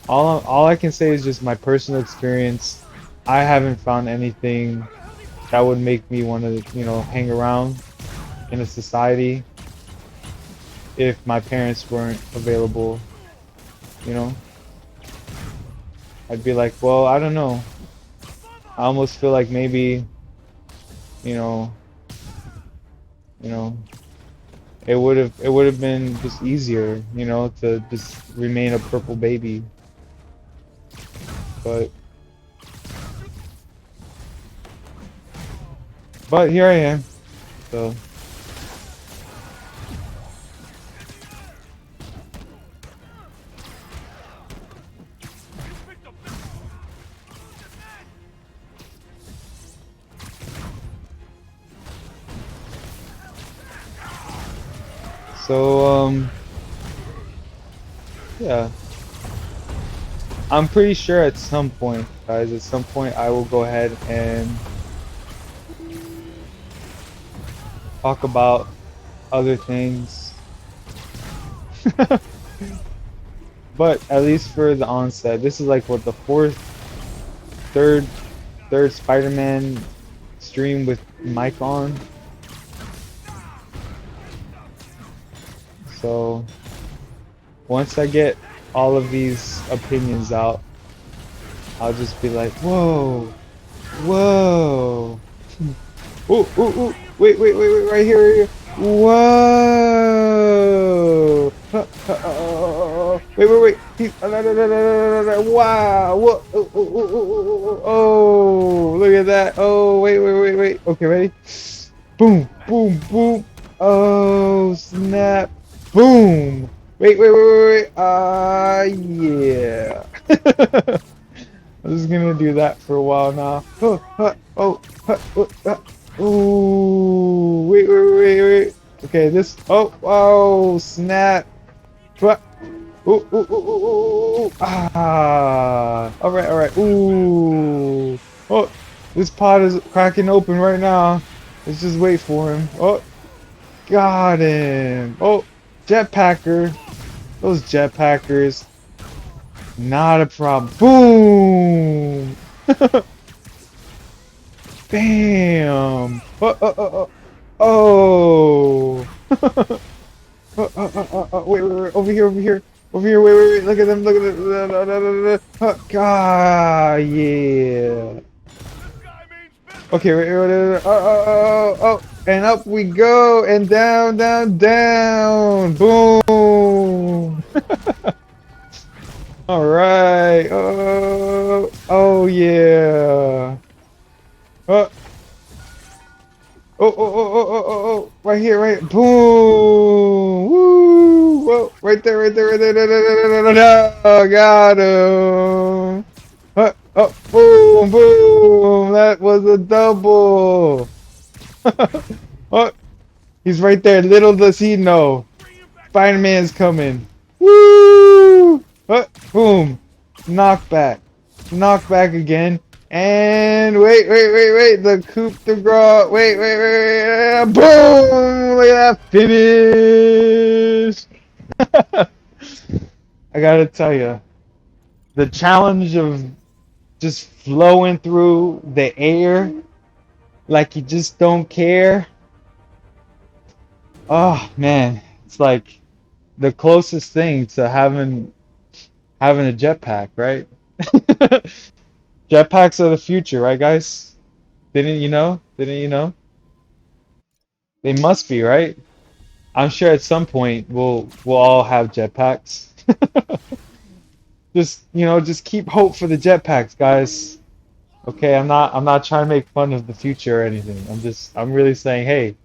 All I can say is just my personal experience. I haven't found anything that would make me want to, you know, hang around in a society if my parents weren't available, you know? I'd be like, well, I don't know. I almost feel like maybe, you know, you know, it would have been just easier, you know, to just remain a purple baby. But here I am. So so yeah. I'm pretty sure at some point, guys, at some point I will go ahead and talk about other things. But at least for the onset, this is like what the third, third Spider-Man stream with mic on. So once I get all of these opinions out, I'll just be like, whoa, whoa, ooh, ooh, ooh, wait, right here, right here. Whoa, wait, Wow! Whoa. Oh, look at that! Oh, wait. Okay, ready? Boom, boom, boom. Oh, snap! Boom! Wait. Yeah. I'm just gonna do that for a while now. Ooh, wait. Okay, this. Oh, snap! What? Ooh. Ah. All right. Ooh. Oh, this pot is cracking open right now. Let's just wait for him. Oh, got him. Oh, jetpacker. Those jetpackers. Not a problem. Boom. Bam. Oh. Wait. Over here. Wait. Look at them. God, yeah. Okay, wait. And up we go. And down. Boom. All right. Oh, yeah. Right here, right. Boom. Woo. Whoa. Right there. No, got him. Boom. That was a double. Oh, he's right there. Little does he know. Spider-Man's coming. Woo. Boom. Knockback again. And wait. The coup de grace. Wait. Boom! Look at that finish. I gotta tell you, the challenge of just flowing through the air like you just don't care. Oh man, it's like the closest thing to having a jetpack, right? Jetpacks are the future, right, guys? Didn't you know? They must be, right? I'm sure at some point we'll all have jetpacks. Just keep hope for the jetpacks, guys. Okay, I'm not trying to make fun of the future or anything. I'm really saying, hey,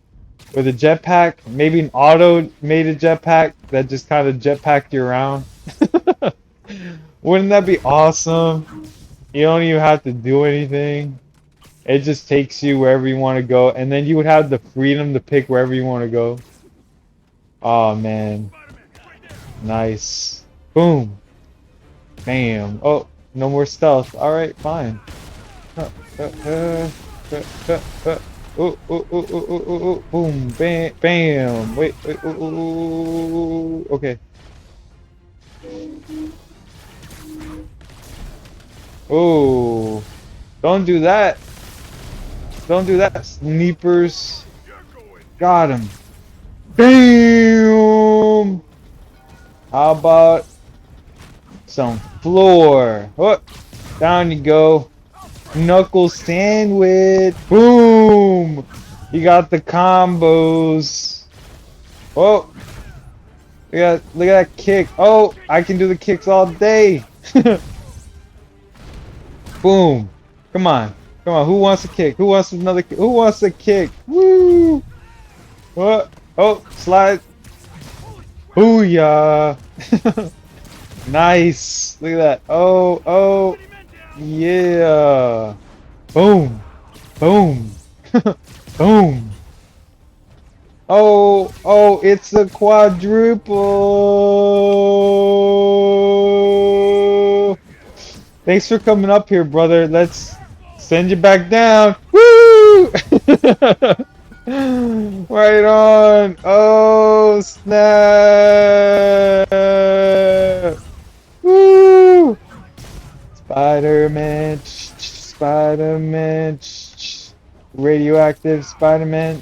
with a jetpack, maybe an automated jetpack that just kind of jetpacked you around. Wouldn't that be awesome? You don't even have to do anything. It just takes you wherever you want to go, and then you would have the freedom to pick wherever you want to go. Oh man, nice. Boom, bam. Oh, no more stealth. All right, fine. Boom, bam. Wait. Okay. Oh, don't do that. Sneepers. Got him. Bam! How about some floor? Oh, down you go. Knuckle sandwich. Boom! You got the combos. Oh, look at that kick. Oh, I can do the kicks all day. Boom! Come on. Who wants a kick? Who wants another kick? Who wants a kick? Woo! What? Oh, slide. Booyah! Nice. Look at that. Oh, yeah. Boom. Boom. Oh, it's a quadruple. Thanks for coming up here, brother. Let's send you back down. Woo! Right on. Oh, snap. Woo! Spider-Man. Radioactive Spider-Man.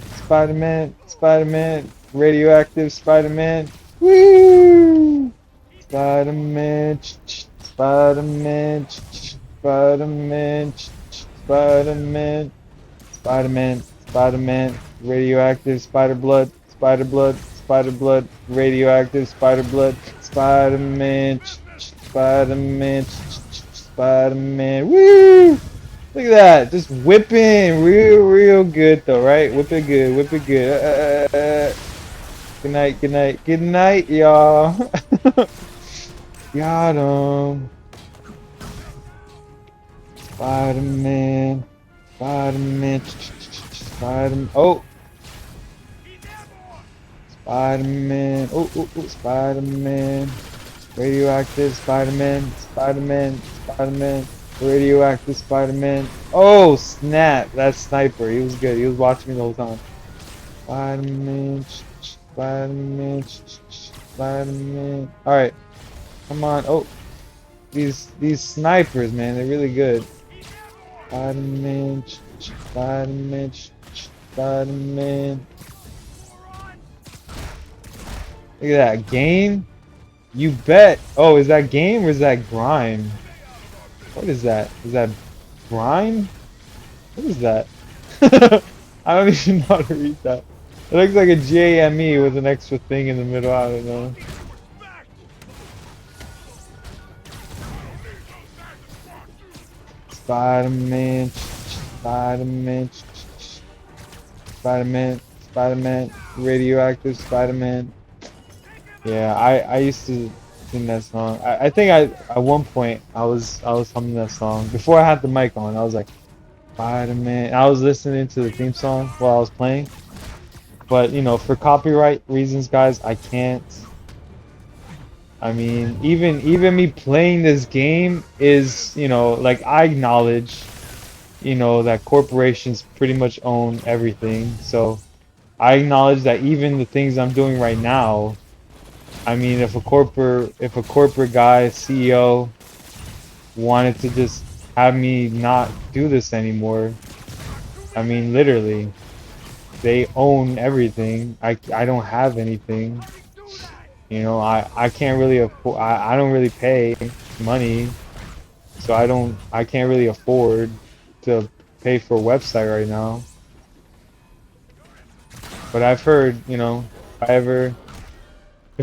Radioactive Spider-Man. Woo! Spider-Man. Radioactive spider blood, radioactive spider blood, Spider-Man. Spider-Man. Spider-Man. Woo! Look at that. Just whipping real good though, right? Whip it good. Whip it good. Good night. Good night. Good night, y'all. Got him. Spider-Man. Spider-Man. Spider-Man. Oh. Spider-Man. Oh. Spider-Man. Radioactive Spider-Man. Spider-Man. Spider-Man. Radioactive Spider-Man. Oh, snap. That sniper. He was good. He was watching me the whole time. Spider-Man. Spider-Man. Spider-Man. Alright. Come on. Oh. These snipers, man. They're really good. Spider-Man. Spider-Man. Spider-Man. Look at that. Game? You bet. Oh, is that game or is that grime? What is that? Is that grime? What is that? I don't even know how to read that. It looks like a J-A-M-E with an extra thing in the middle. I don't know. Spider-Man. Spider-Man. Spider-Man. Spider-Man. Radioactive Spider-Man. Yeah, I used to sing that song. I think at one point I was humming that song before I had the mic on. I was like Spider-Man. I was listening to the theme song while I was playing. But you know, for copyright reasons, guys, I can't. I mean, even me playing this game is, you know, like I acknowledge, you know, that corporations pretty much own everything. So I acknowledge that even the things I'm doing right now, I mean, if a corporate guy, CEO, wanted to just have me not do this anymore, I mean, literally, they own everything. I don't have anything. You know, I can't really afford. I don't really pay money, so I can't really afford to pay for a website right now. But I've heard, you know, if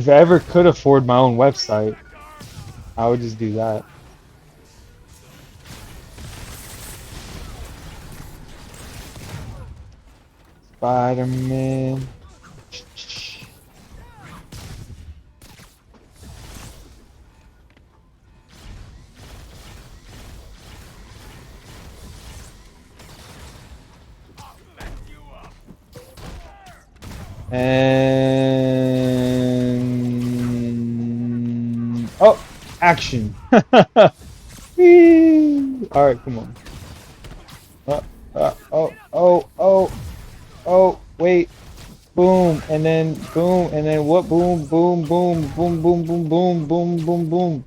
I ever could afford my own website, I would just do that. Spider-Man. And oh, action. Whee! All right, come on. Oh, wait. Boom, and then boom, and then what? Boom, boom, boom, boom, boom, boom, boom, boom, boom, boom.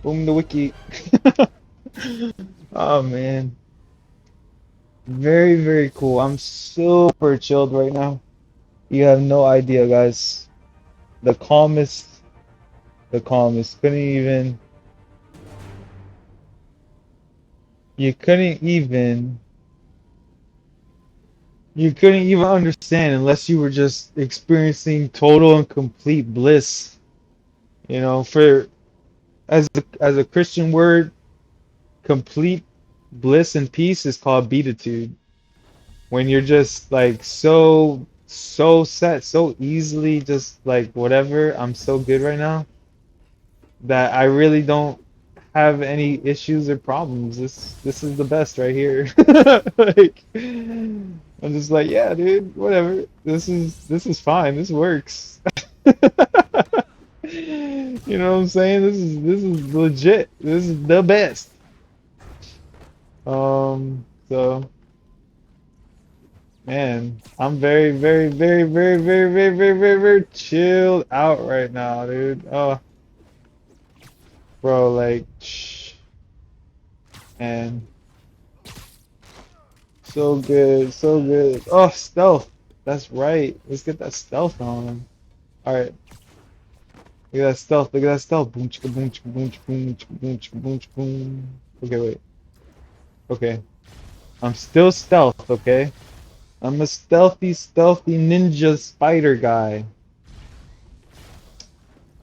Boom the wiki. Oh man. Very cool. I'm super chilled right now. You have no idea, guys. The calmest, the calmest. You couldn't even, you couldn't even understand unless you were just experiencing total and complete bliss. You know, for as a Christian word, complete bliss and peace is called beatitude. When you're just like so set, so easily just like whatever, I'm so good right now that I really don't have any issues or problems. This is the best right here. Like I'm just like, yeah, dude, whatever. This is fine. This works. You know what I'm saying? This is legit. This is the best. So man, I'm very chilled out right now, dude. Oh, bro, like, man, so good, so good. Oh, stealth. That's right. Let's get that stealth on. All right, look at that stealth. Look at that stealth. Boom, chicka, boom, chicka, boom, chicka, boom, chicka, boom, chicka, boom, chicka, boom. Okay, wait. Okay, I'm still stealth. Okay, I'm a stealthy ninja spider guy.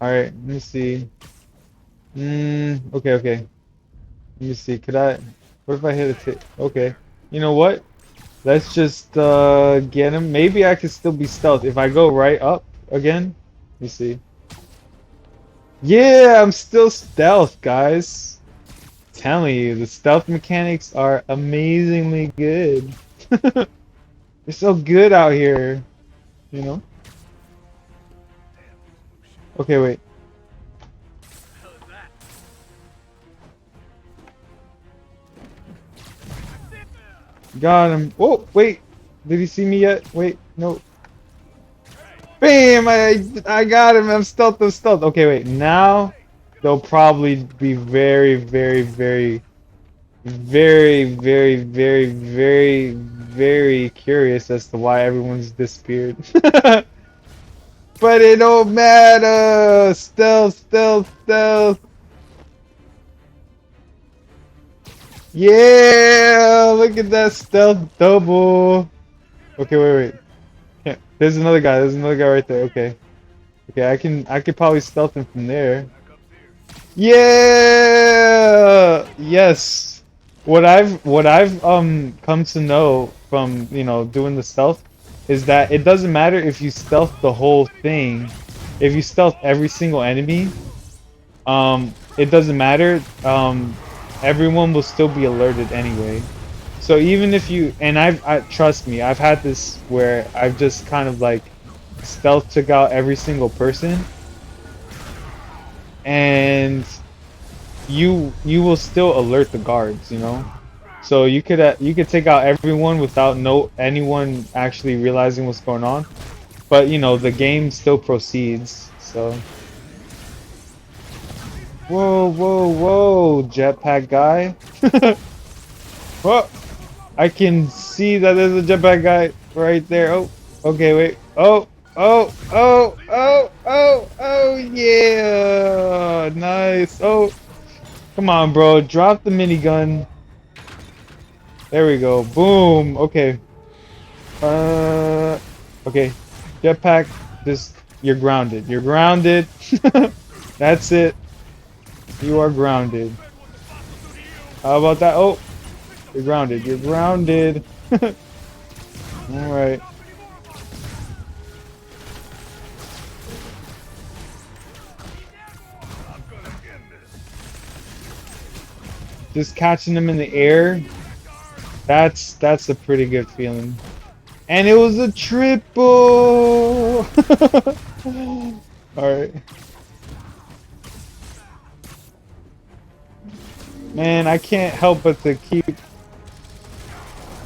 All right, let me see. Okay, okay. Let me see. Could I? What if I hit a tick? Okay. You know what? Let's just get him. Maybe I could still be stealth if I go right up again. Let me see. Yeah, I'm still stealth, guys. Telling you, the stealth mechanics are amazingly good. They're so good out here, you know? Okay, wait. Got him. Oh, wait. Did he see me yet? Wait, no. Bam! I got him. I'm stealth. Okay, wait. Now they'll probably be very, very, very, very, very, very, very, very curious as to why everyone's disappeared. But it don't matter. Stealth, stealth, stealth. Yeah, look at that stealth double. Okay, wait, wait. Yeah, there's another guy. There's another guy right there. Okay. Okay, I could probably stealth him from there. Yeah! Yes. What I've come to know from, doing the stealth is that it doesn't matter if you stealth the whole thing. If you stealth every single enemy, it doesn't matter. Everyone will still be alerted anyway. So even if you, and trust me, I've had this where I've just kind of like stealth took out every single person, and you will still alert the guards, you know. So you could take out everyone without anyone actually realizing what's going on, but the game still proceeds. So whoa, whoa, whoa, jetpack guy. Whoa, I can see that there's a jetpack guy right there. Oh, okay, wait. Oh, oh, oh, oh, oh, oh, yeah, nice. Oh, come on, bro, drop the minigun. There we go. Boom. Okay. Okay. Jetpack. Just you're grounded. You're grounded. That's it. You are grounded. How about that? Oh, you're grounded. You're grounded. All right. Just catching them in the air. That's a pretty good feeling. And it was a triple. All right. Man, I can't help but to keep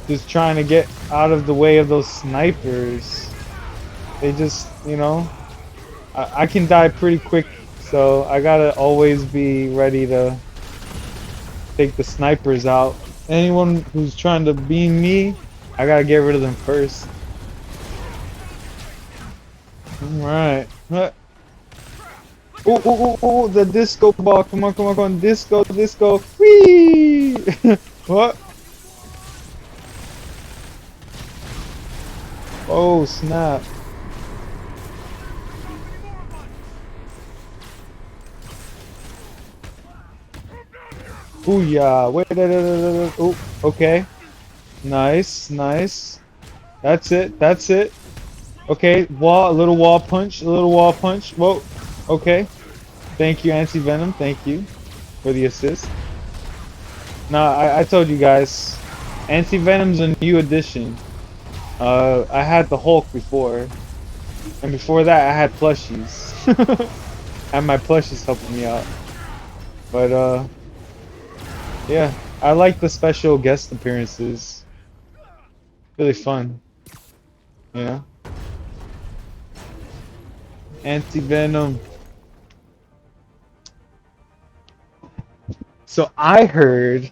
just trying to get out of the way of those snipers. They just, I can die pretty quick, so I gotta always be ready to take the snipers out. Anyone who's trying to beam me, I gotta get rid of them first. Alright. Oh, the disco ball. Come on, come on, come on. Disco, disco. Whee! What? Oh, snap. Booyah. Wait, oh, okay. Nice, nice. That's it, that's it. Okay, a little wall punch, a little wall punch. Whoa, okay. Thank you, Anti-Venom, thank you for the assist. Nah, I told you guys, Anti-Venom's a new addition. I had the Hulk before, and before that I had plushies. I had my plushies helping me out. But, yeah, I like the special guest appearances. Really fun. Yeah. Anti-Venom. So I heard,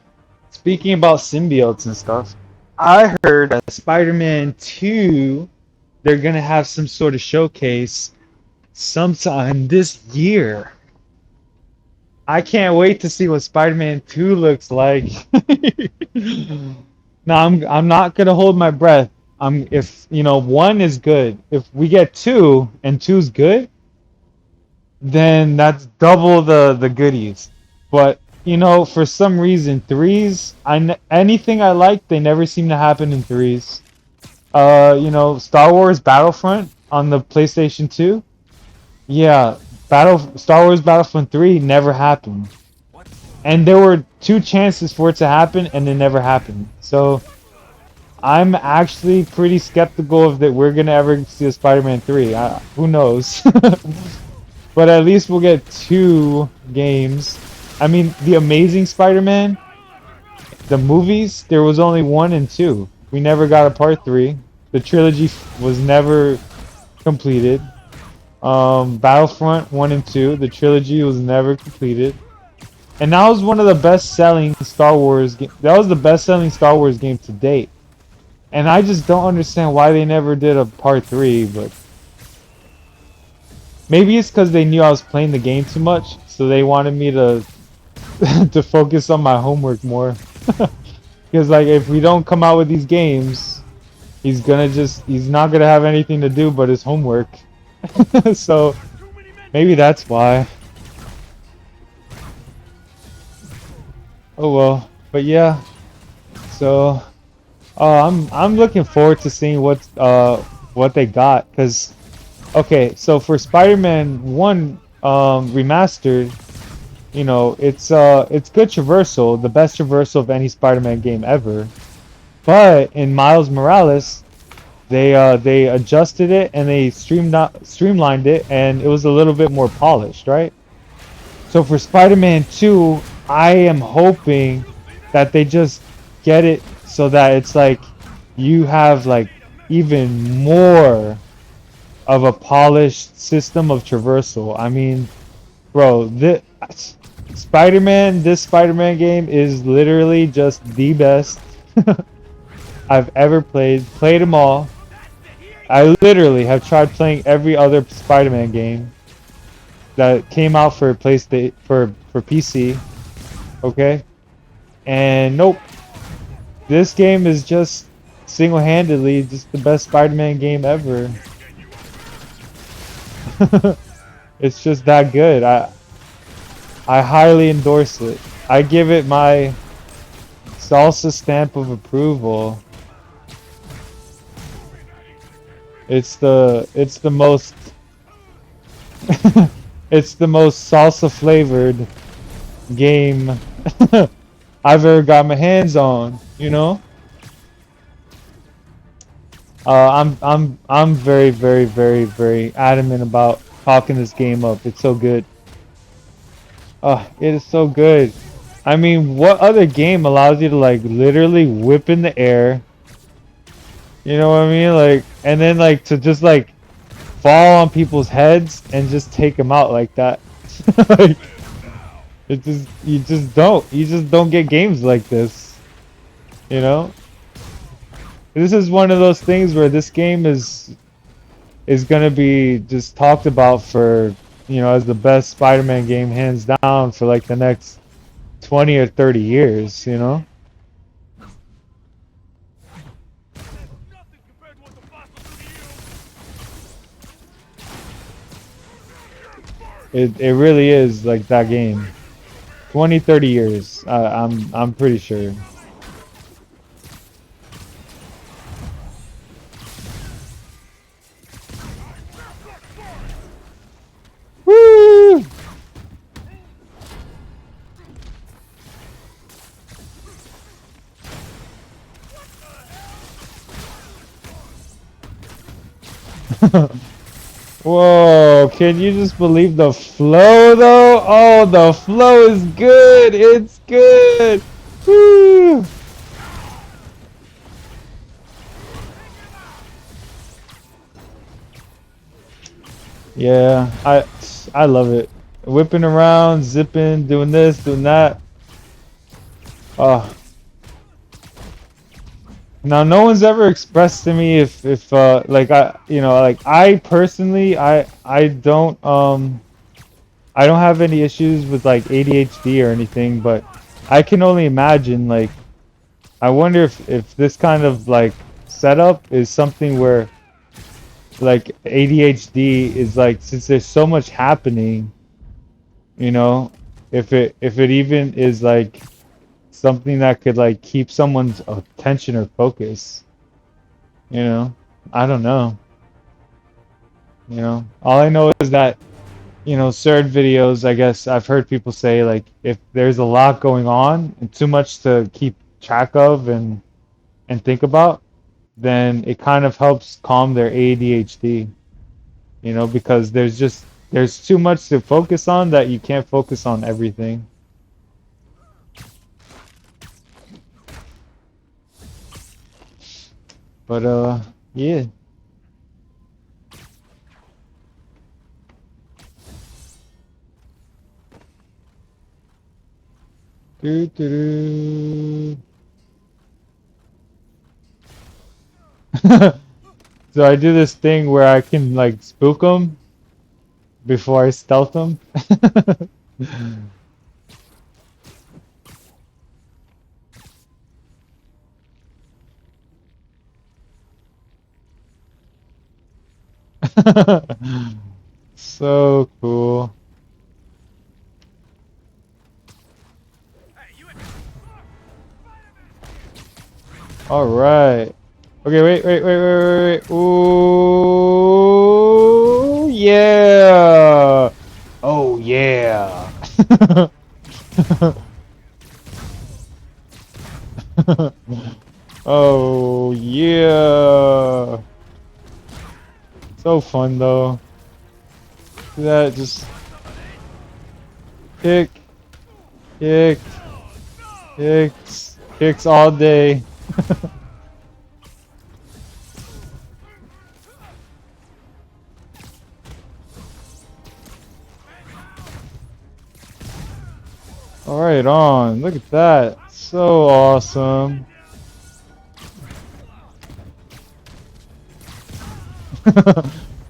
speaking about symbiotes and stuff, I heard that Spider-Man 2, they're gonna have some sort of showcase sometime this year. I can't wait to see what Spider-Man 2 looks like. Now I'm not gonna hold my breath. If one is good, if we get two and two's good, then that's double the goodies. But you know, for some reason, threes, anything I like, they never seem to happen in threes. You know, Star Wars Battlefront on the PlayStation 2. Yeah, Star Wars Battlefront 3 never happened. And there were two chances for it to happen and it never happened. So I'm actually pretty skeptical of that we're gonna ever see a Spider-Man 3. Who knows? But at least we'll get two games. I mean, the Amazing Spider-Man, the movies, there was only one and two. We never got a part three. The trilogy was never completed. Battlefront 1 and 2, the trilogy was never completed. And that was one of the best-selling Star Wars that was the best-selling Star Wars game to date. And I just don't understand why they never did a part 3, but maybe it's because they knew I was playing the game too much, so they wanted me to to focus on my homework more. Because like if we don't come out with these games, he's not gonna have anything to do but his homework. So maybe that's why. Oh well, but yeah. So I'm looking forward to seeing what they got, cause okay, so for Spider-Man 1 remastered, you know, it's good traversal, the best traversal of any Spider-Man game ever. But in Miles Morales, they adjusted it and they streamlined it and it was a little bit more polished, right? So for Spider-Man 2, I am hoping that they just get it so that it's like you have like even more of a polished system of traversal. I mean, bro, this Spider-Man game is literally just the best I've ever played. Played them all. I literally have tried playing every other Spider-Man game that came out for PlayStation for PC. Okay, and nope, this game is just single-handedly just the best Spider-Man game ever. It's just that good. I highly endorse it. I give it my salsa stamp of approval. It's the most it's the most salsa flavored game I've ever got my hands on, you know? I'm very very adamant about talking this game up. It's so good. It is so good. I mean, what other game allows you to like literally whip in the air? You know what I mean? Like, and then like to just like fall on people's heads and just take them out like that. Like, you just don't get games like this. You know? This is one of those things where this game is gonna be just talked about for, you know, as the best Spider-Man game hands down for like the next 20 or 30 years, you know? It really is like that game. 20, 30 years. I'm pretty sure. Woo! Whoa, can you just believe the flow though? Oh, the flow is good. It's good. Woo! Yeah, I love it. Whipping around, zipping, doing this, doing that. Oh. Now, no one's ever expressed to me if like I personally I don't have any issues with like ADHD or anything, but I can only imagine like I wonder if this kind of like setup is something where like ADHD is like, since there's so much happening, you know, if it even is like something that could like keep someone's attention or focus, you know, I don't know, you know, all I know is that, you know, certain videos, I guess I've heard people say like if there's a lot going on and too much to keep track of and think about, then it kind of helps calm their ADHD, you know, because there's too much to focus on that you can't focus on everything. But yeah. Doo, doo, doo. So I do this thing where I can like spook them before I stealth them. So cool. All right. Okay, wait. Ooh, yeah. Oh, yeah. Oh, yeah. So fun, though. See that? Just kick, kick, kicks all day. All right, on. Look at that. So awesome.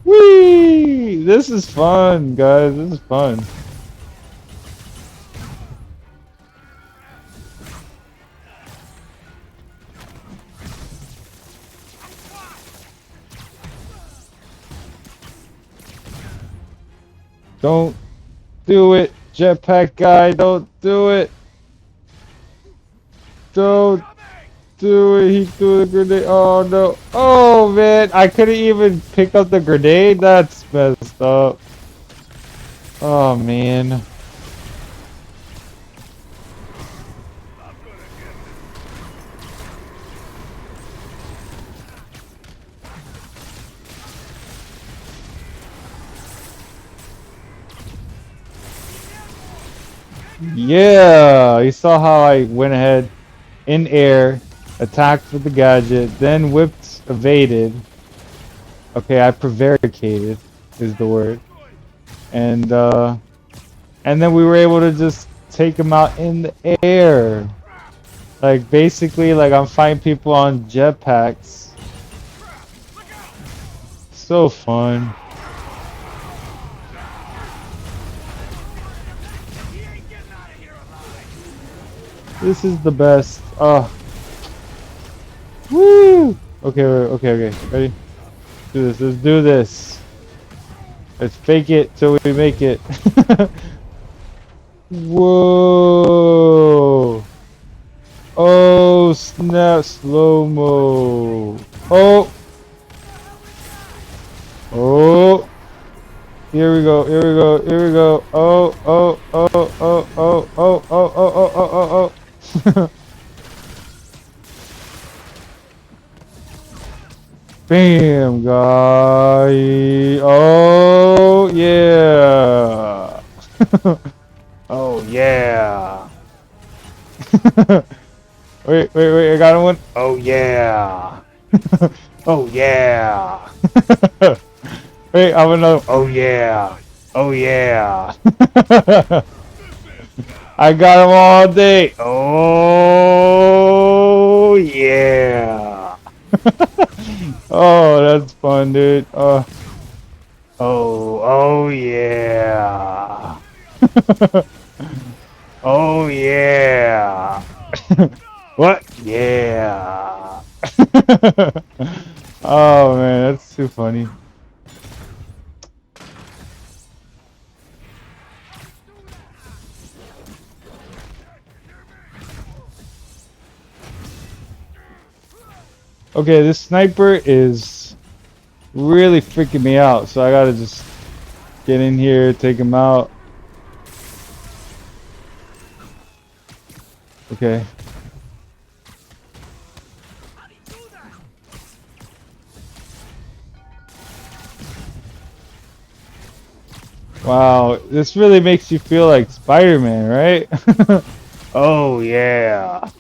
Whee! This is fun, guys. This is fun. Don't do it, jetpack guy. Don't do it. Don't do it. He threw the grenade. Oh no. Oh man, I couldn't even pick up the grenade. That's messed up. Oh man. Yeah, you saw how I went ahead in air, attacked with the gadget, then whipped, evaded. Okay, I prevaricated is the word. And then we were able to just take him out in the air. Like basically like I'm fighting people on jetpacks. So fun. This is the best. Oh. Woo! Okay. Ready? Do this. Let's do this. Let's fake it till we make it. Whoa! Oh snap! Slow-mo. Oh! Oh! Here we go. Oh. Bam, guy. Oh, yeah. Oh, yeah. Wait. I got one. Oh, yeah. Oh, yeah. Wait, I have another. Oh, yeah. Oh, yeah. I got him all day. Oh, yeah. Oh, that's fun, dude. Oh yeah. Oh yeah. What? Yeah. Oh man, that's too funny. Okay, this sniper is really freaking me out, so I gotta just get in here, take him out. Okay. Wow, this really makes you feel like Spider-Man, right? Oh yeah.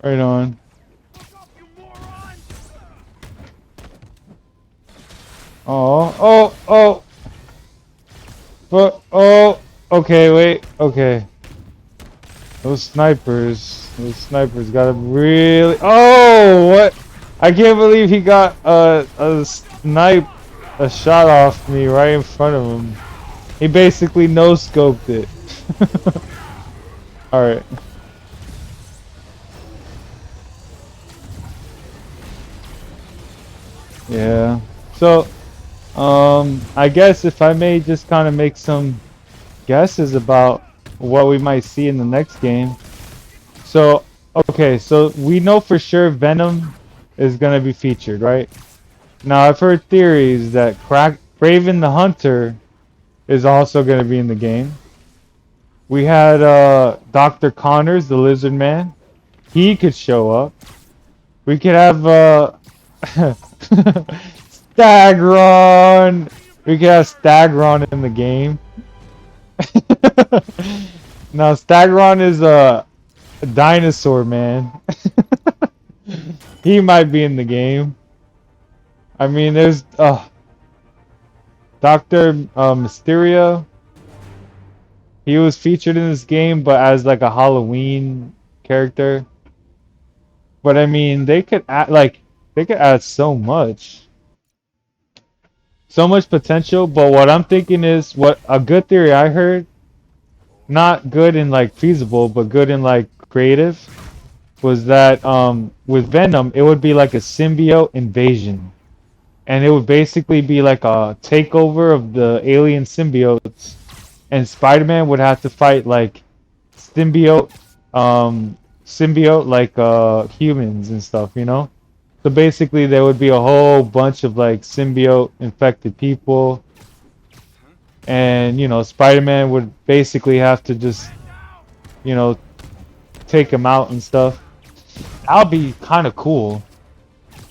Right on. Oh, oh, oh. But oh, okay, wait, okay. Those snipers gotta really. Oh, what? I can't believe he got a shot off me right in front of him. He basically no scoped it. All right. Yeah. So, I guess if I may just kind of make some guesses about what we might see in the next game. So, okay, so we know for sure Venom is gonna be featured, right? Now I've heard theories that Craven the Hunter is also gonna be in the game. We had Dr. Connors, the Lizard Man. He could show up. We could have Stagron. We could have Stagron in the game. Now Stagron is a dinosaur man. He might be in the game. I mean, there's Doctor Mysterio. He was featured in this game, but as like a Halloween character. But I mean, they could add so much potential. But what I'm thinking is, what a good theory I heard, not good in like feasible, but good in like creative, was that with Venom, it would be like a symbiote invasion. And it would basically be like a takeover of the alien symbiotes, and Spider-Man would have to fight like symbiote, symbiote like humans and stuff, you know. So basically, there would be a whole bunch of like symbiote infected people, and you know, Spider-Man would basically have to just, you know, take them out and stuff. That would be kind of cool.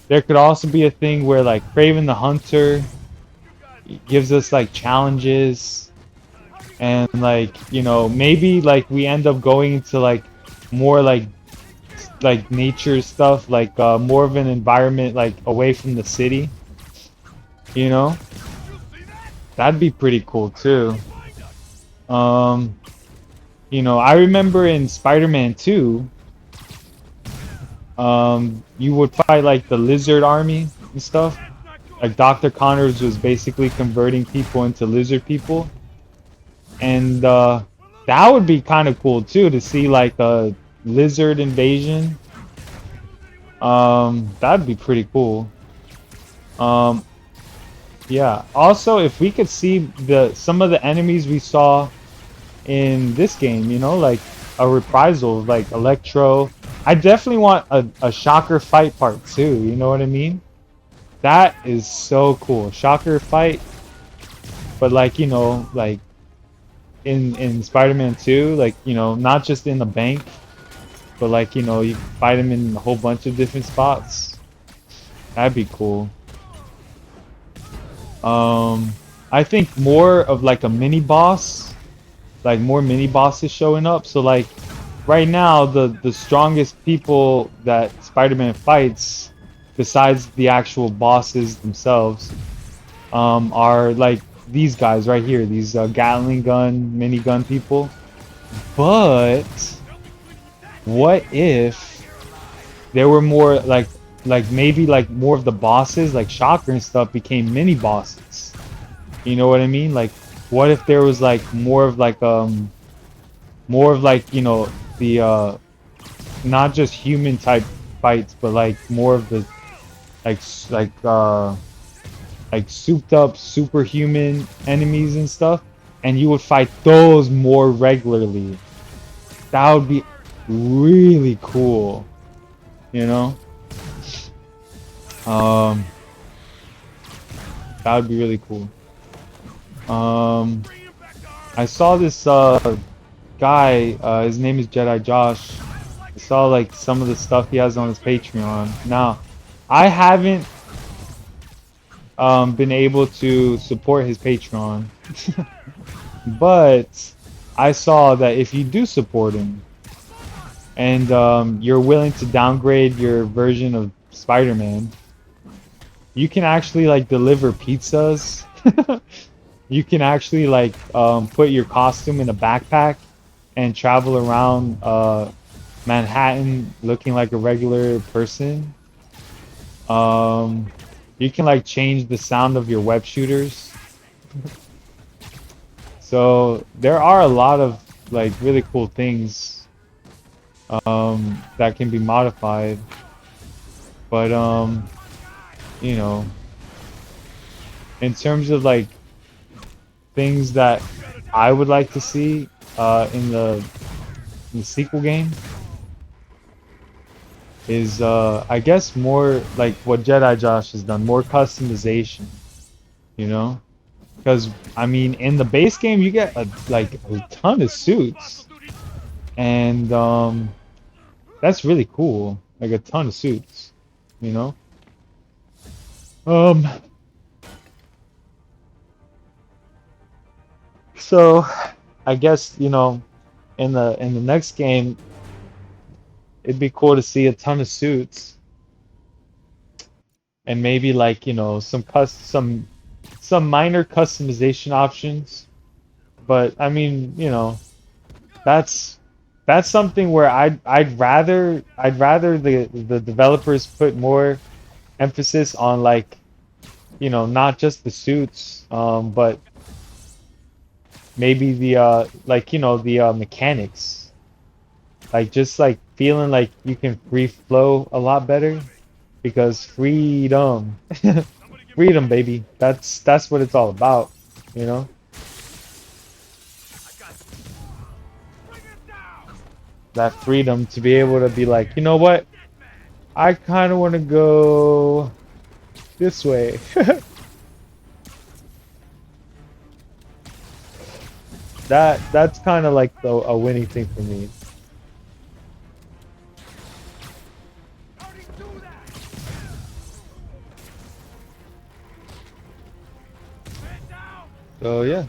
There could also be a thing where like Craven the Hunter gives us like challenges, and like, you know, maybe like we end up going into like more like nature stuff, like more of an environment like away from the city, you know. That'd be pretty cool too. um you know, I remember in Spider-Man 2, you would fight like the lizard army and stuff. Like Dr. Connors was basically converting people into lizard people, and that would be kind of cool too, to see like a lizard invasion. That'd be pretty cool. um yeah, also if we could see the some of the enemies we saw in this game, you know, like a reprisal like Electro. I definitely want a Shocker fight part 2, you know what I mean? That is so cool. Shocker fight, but like, you know, like in Spider-Man 2, like, you know, not just in the bank, but like, you know, you fight him in a whole bunch of different spots. That'd be cool. I think more of like a mini boss, like more mini bosses showing up. So like right now, the strongest people that Spider-Man fights, besides the actual bosses themselves, are like these guys right here, these Gatling gun, minigun people. But what if there were more like maybe like more of the bosses, like Shocker and stuff, became mini bosses? You know what I mean? Like, what if there was like more of like, you know, the not just human type fights, but like more of the like like souped up superhuman enemies and stuff, and you would fight those more regularly. That would be really cool, you know. Um, that would be really cool. I saw this guy. His name is Jedi Josh. I saw like some of the stuff he has on his Patreon. Now, I haven't been able to support his Patreon, but I saw that if you do support him and you're willing to downgrade your version of Spider-Man, you can actually like deliver pizzas. You can actually like put your costume in a backpack and travel around Manhattan looking like a regular person. You can like change the sound of your web shooters. So there are a lot of like really cool things that can be modified. But you know, in terms of like things that I would like to see in the sequel game is I guess more like what Jedi Josh has done, more customization, you know? Because I mean, in the base game you get like a ton of suits, and that's really cool, like a ton of suits, you know? Um, so I guess, you know, in the next game it'd be cool to see a ton of suits and maybe like, you know, some minor customization options. But I mean, you know, that's that's something where I'd rather the developers put more emphasis on like, you know, not just the suits, but maybe the like, you know, the mechanics, like just like feeling like you can free flow a lot better, because freedom, freedom, baby. That's what it's all about, you know. That freedom to be able to be like, you know what? I kind of want to go this way. That's kind of like a winning thing for me. So yeah.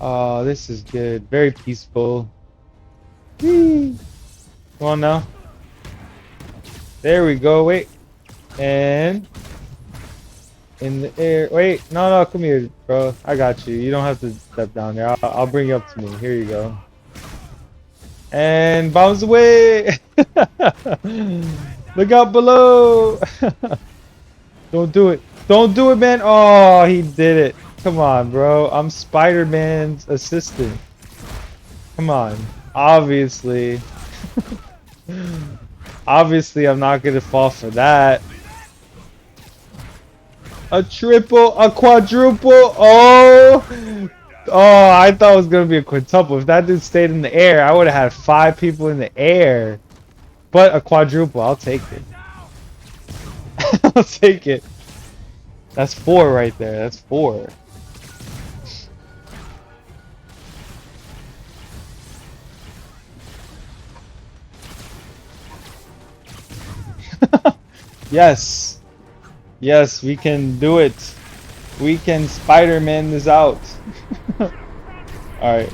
Oh, this is good. Very peaceful. Whee! Come on now. There we go. Wait. And in the air. Wait. No, no. Come here, bro. I got you. You don't have to step down there. I'll bring you up to me. Here you go. And bounce away. Look out below. Don't do it. Don't do it, man. Oh, he did it. Come on, bro. I'm Spider-Man's assistant. Come on. Obviously. Obviously, I'm not going to fall for that. A triple, a quadruple. Oh. Oh, I thought it was going to be a quintuple. If that dude stayed in the air, I would have had 5 people in the air. But a quadruple, I'll take it. I'll take it. That's 4 right there. That's 4. Yes. Yes, we can do it. We can Spider-Man this out. Alright.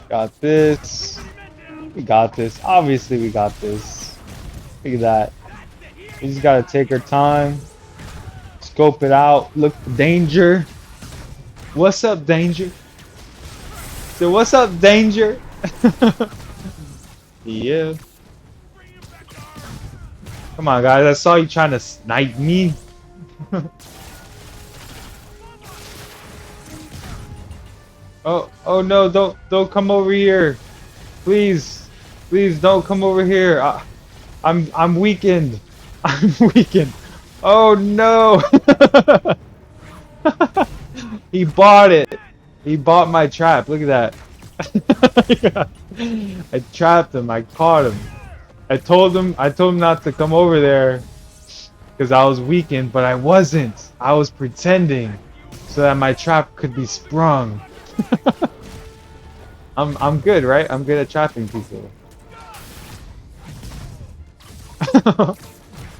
Got this. We got this. Obviously we got this. Look at that. We just gotta take our time. Scope it out. Look for danger. What's up, danger? So what's up, danger? Yeah. Come on, guys. I saw you trying to snipe me. Oh no, don't come over here. Please. Please don't come over here. I'm weakened. I'm weakened. Oh no. He bought it. He bought my trap. Look at that. I trapped him. I caught him. I told him not to come over there because I was weakened, but I wasn't. I was pretending so that my trap could be sprung. I'm good, right? I'm good at trapping people.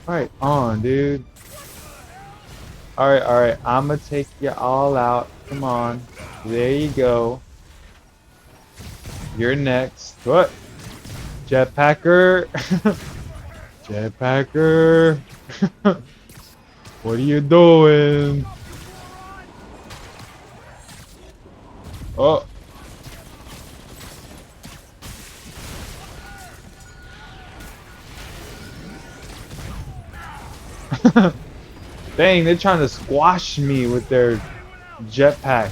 Right on, dude. Alright. I'ma take you all out. Come on. There you go. You're next. What? Jetpacker. Jetpacker. What are you doing? Oh. Dang, they're trying to squash me with their jetpack.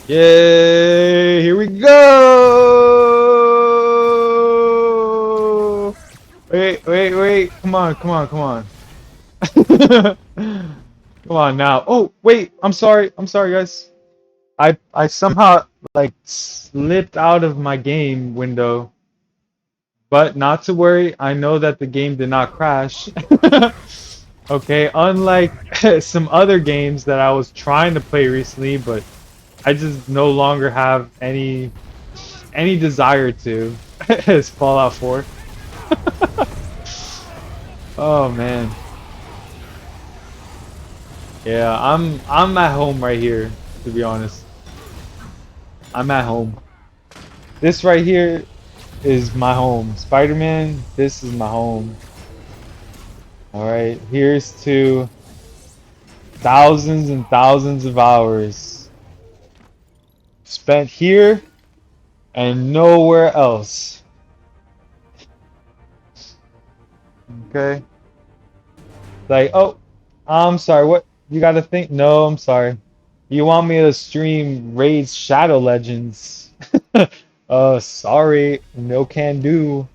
Yay! Here we go! Wait. Come on. Come on now. Oh, wait. I'm sorry, guys. I somehow like slipped out of my game window. But not to worry, I know that the game did not crash. Okay, unlike some other games that I was trying to play recently, but I just no longer have any desire to. Is Fallout 4. Oh man. Yeah, I'm at home right here, to be honest. I'm at home. This right here is my home. Spider-Man, this is my home. Alright, here's to thousands and thousands of hours spent here and nowhere else. Okay? Like, oh, I'm sorry, what? You gotta think? No, I'm sorry. You want me to stream Raid's Shadow Legends? Sorry, no can do.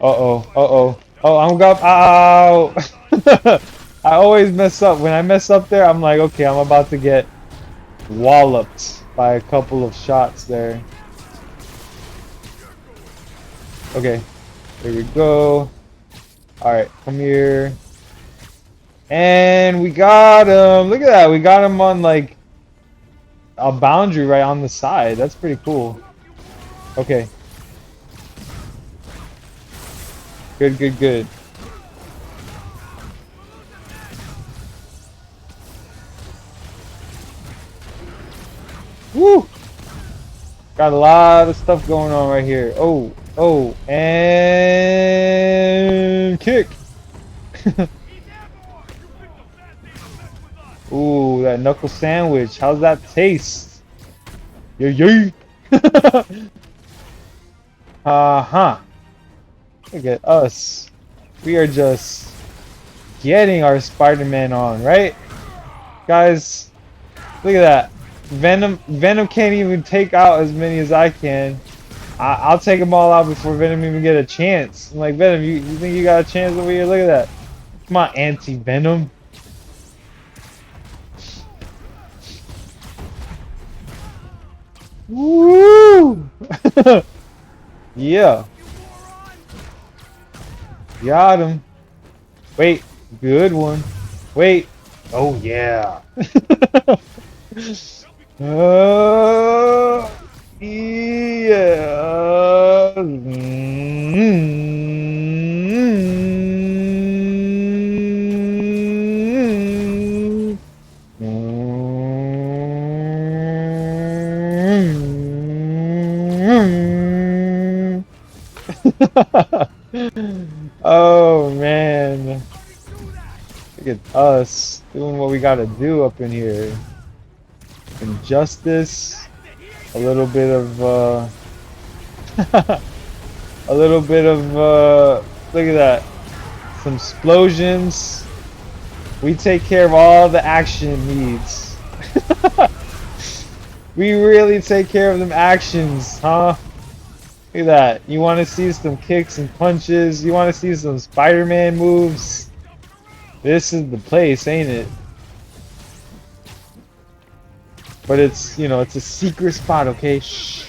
Uh-oh. Oh, I'm got. Ow! I always mess up. When I mess up there, I'm like, okay, I'm about to get walloped by a couple of shots there. Okay, there we go. Alright, come here. And we got him. Look at that. We got him on like a boundary right on the side. That's pretty cool. Okay. Good. Woo! Got a lot of stuff going on right here. Oh, and kick. Ooh, that knuckle sandwich. How's that taste? Yay! Uh-huh. Look at us. We are just getting our Spider-Man on, right? Guys, look at that. Venom can't even take out as many as I can. I'll take them all out before Venom even get a chance. I'm like, Venom, you think you got a chance over here? Look at that. Come on, anti-Venom. Woo! Yeah. Got him. Wait, good one. Wait. Oh yeah. Yeah. Oh man. Look at us doing what we gotta do up in here. Injustice, a little bit of A little bit of look at that. Some explosions. We take care of all the action needs. We really take care of them actions, huh? Look at that. You want to see some kicks and punches? You want to see some Spider-Man moves? This is the place, ain't it? But it's, you know, it's a secret spot, okay? Shh.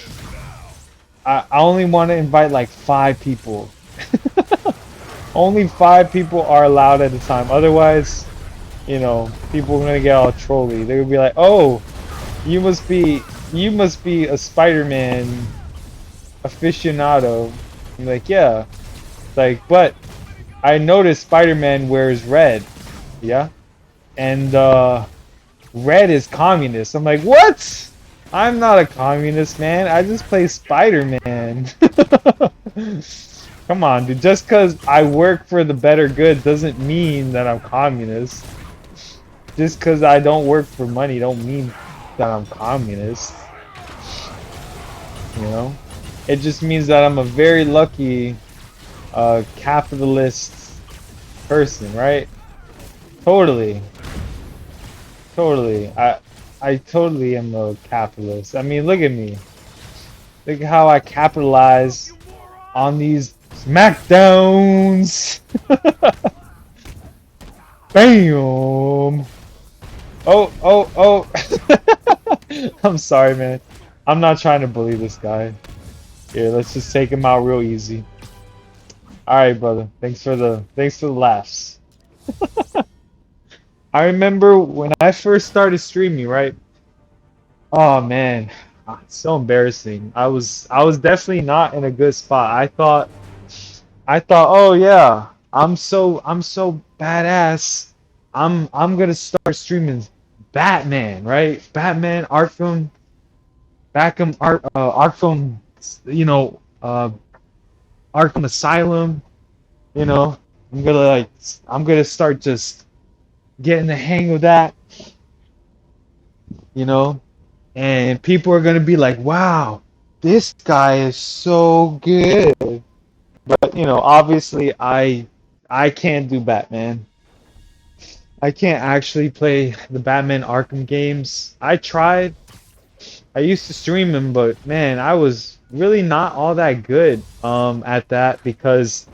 I only want to invite like 5 people. Only 5 people are allowed at a time. Otherwise, you know, people are gonna get all trolly. They're gonna be like, "Oh, you must be a Spider-Man aficionado." I'm like, "Yeah." Like, but I noticed Spider-Man wears red. Yeah, and red is communist. I'm like, "What? I'm not a communist, man. I just play Spider-Man." Come on, dude. Just because I work for the better good doesn't mean that I'm communist. Just because I don't work for money don't mean that I'm communist. You know? It just means that I'm a very lucky capitalist person, right? Totally. Totally. I totally am a capitalist. I mean, look at me. Look at how I capitalize on these smackdowns. Bam. Oh, oh, oh. I'm sorry, man. I'm not trying to bully this guy. Here, let's just take him out real easy. Alright, brother. Thanks for the laughs. I remember when I first started streaming, right? Oh man. It's so embarrassing. I was definitely not in a good spot. I thought, oh yeah, I'm so badass. I'm gonna start streaming Batman, right? Batman, Arkham, you know, Arkham Asylum. You know, I'm gonna start just getting the hang of that. You know, and people are gonna be like, wow, this guy is so good. But you know, obviously, I can't do Batman. I can't actually play the Batman Arkham games. I tried. I used to stream them, but man, I was really not all that good at that because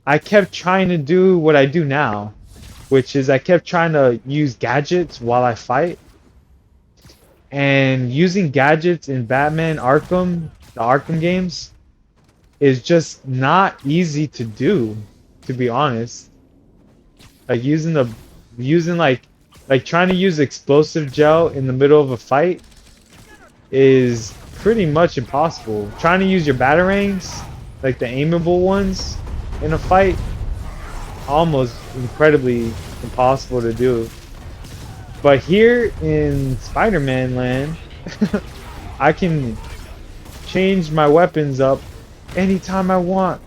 I kept trying to do what I do now, which is I kept trying to use gadgets while I fight. And using gadgets in Batman Arkham, the Arkham games, is just not easy to do, to be honest. Like using like trying to use explosive gel in the middle of a fight is pretty much impossible. Trying to use your batarangs, like the aimable ones, in a fight, almost incredibly impossible to do. But here in Spider-Man land, I can change my weapons up anytime I want.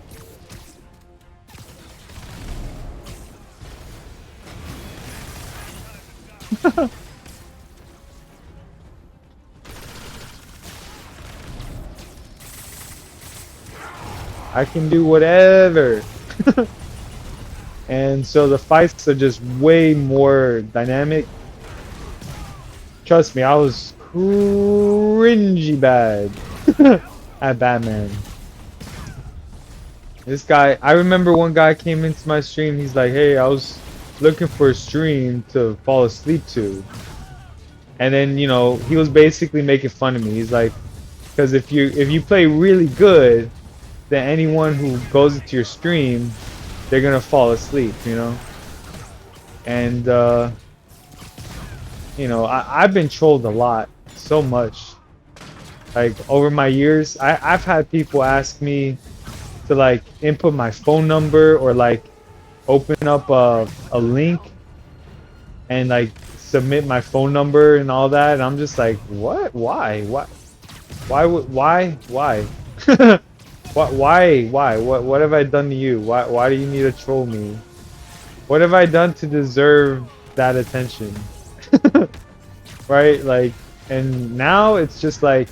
I can do whatever. And so the fights are just way more dynamic. Trust me, I was cringy bad at Batman. This guy, I remember one guy came into my stream, he's like, hey, I was looking for a stream to fall asleep to. And then, you know, he was basically making fun of me. He's like, because if you play really good, then anyone who goes into your stream, they're gonna fall asleep, you know? And you know, I've been trolled a lot, so much. Like over my years, I've had people ask me to like input my phone number or like open up a link and like submit my phone number and all that, and I'm just like, what? Why? Why? Why? What have I done to you? Why do you need to troll me? What have I done to deserve that attention? Right? Like, and now it's just like,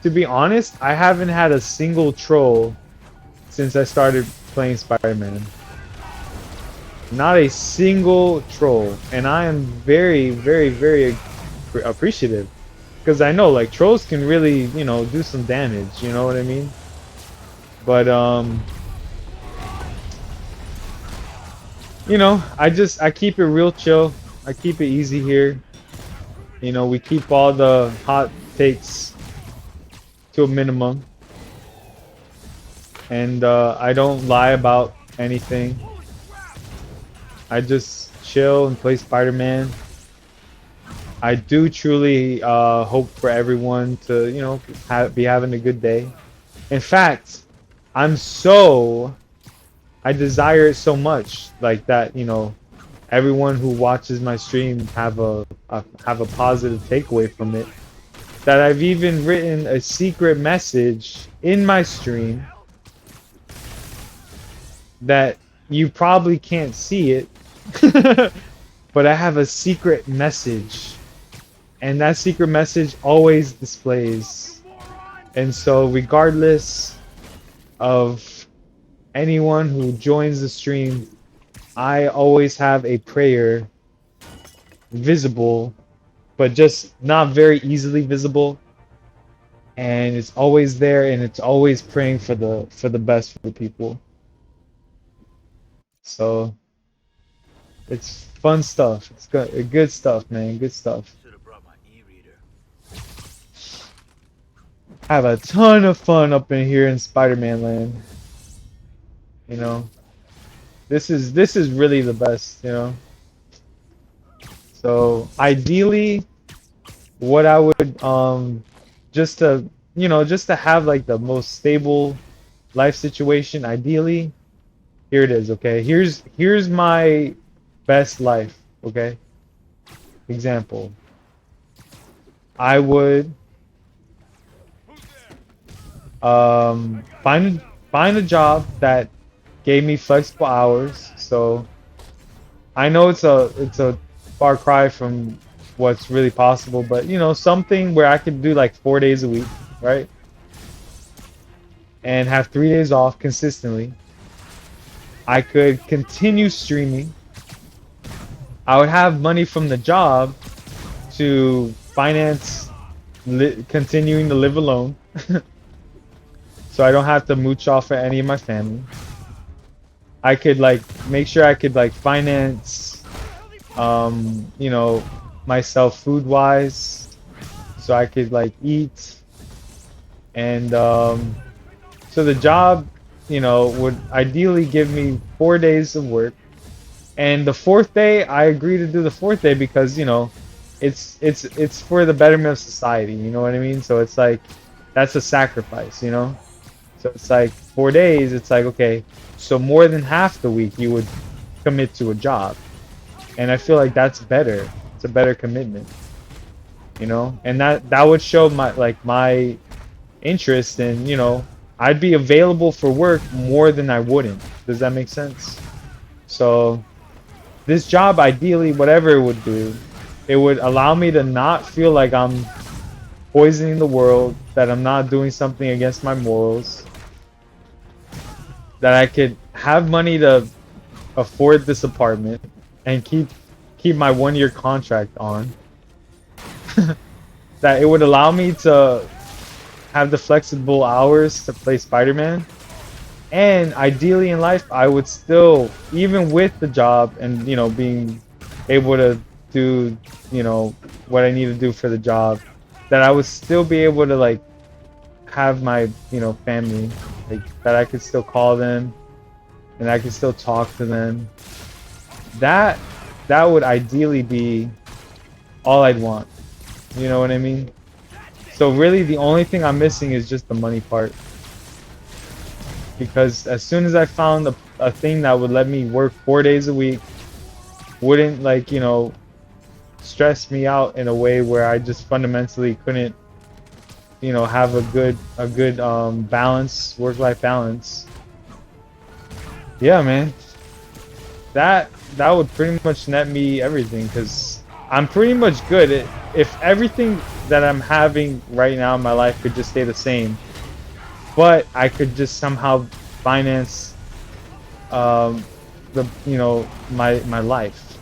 to be honest, I haven't had a single troll since I started playing Spider-Man. Not a single troll, and I am very, very, very appreciative because I know like trolls can really, you know, do some damage. You know what I mean? But you know, I keep it real chill. I keep it easy here. You know, we keep all the hot takes to a minimum, and I don't lie about anything. I just chill and play Spider-Man. I do truly hope for everyone to, you know, be having a good day. In fact, I desire it so much, like that, you know, everyone who watches my stream have a positive takeaway from it. That I've even written a secret message in my stream that you probably can't see it, but I have a secret message, and that secret message always displays. And so, regardless of anyone who joins the stream, I always have a prayer visible, but just not very easily visible. And it's always there, and it's always praying for the best for the people. So it's fun stuff. It's good stuff, man. Good stuff. Have a ton of fun up in here in Spider-Man land. You know, this is really the best. You know. So ideally, what I would just to, you know, just to have like the most stable life situation. Ideally, here it is. Okay, here's my best life. Okay, example. I would find a job that gave me flexible hours. So I know it's a far cry from what's really possible, but you know, something where I could do like 4 days a week, right? And have 3 days off consistently. I could continue streaming. I would have money from the job to finance continuing to live alone. So I don't have to mooch off at any of my family. I could like make sure I could like finance you know, myself food wise, so I could like eat. And so the job, you know, would ideally give me 4 days of work, and the fourth day I agree to do the fourth day because, you know, it's for the betterment of society, you know what I mean? So it's like that's a sacrifice, you know. So it's like 4 days, it's like, okay, so more than half the week you would commit to a job. And I feel like that's better. It's a better commitment. You know? And that would show my interest in, you know, I'd be available for work more than I wouldn't. Does that make sense? So this job, ideally, whatever it would do, it would allow me to not feel like I'm poisoning the world, that I'm not doing something against my morals, that I could have money to afford this apartment and keep my 1-year contract on. That it would allow me to have the flexible hours to play Spider-Man. And ideally in life, I would still, even with the job and, you know, being able to do, you know, what I need to do for the job, that I would still be able to like have my, you know, family, like that I could still call them and I could still talk to them. That would ideally be all I'd want. You know what I mean? So really the only thing I'm missing is just the money part. Because as soon as I found a thing that would let me work 4 days a week, wouldn't like, you know, stress me out in a way where I just fundamentally couldn't, you know, have a good balance, work-life balance. Yeah, man. That would pretty much net me everything, because I'm pretty much good. If everything that I'm having right now in my life could just stay the same, but I could just somehow finance um, my life,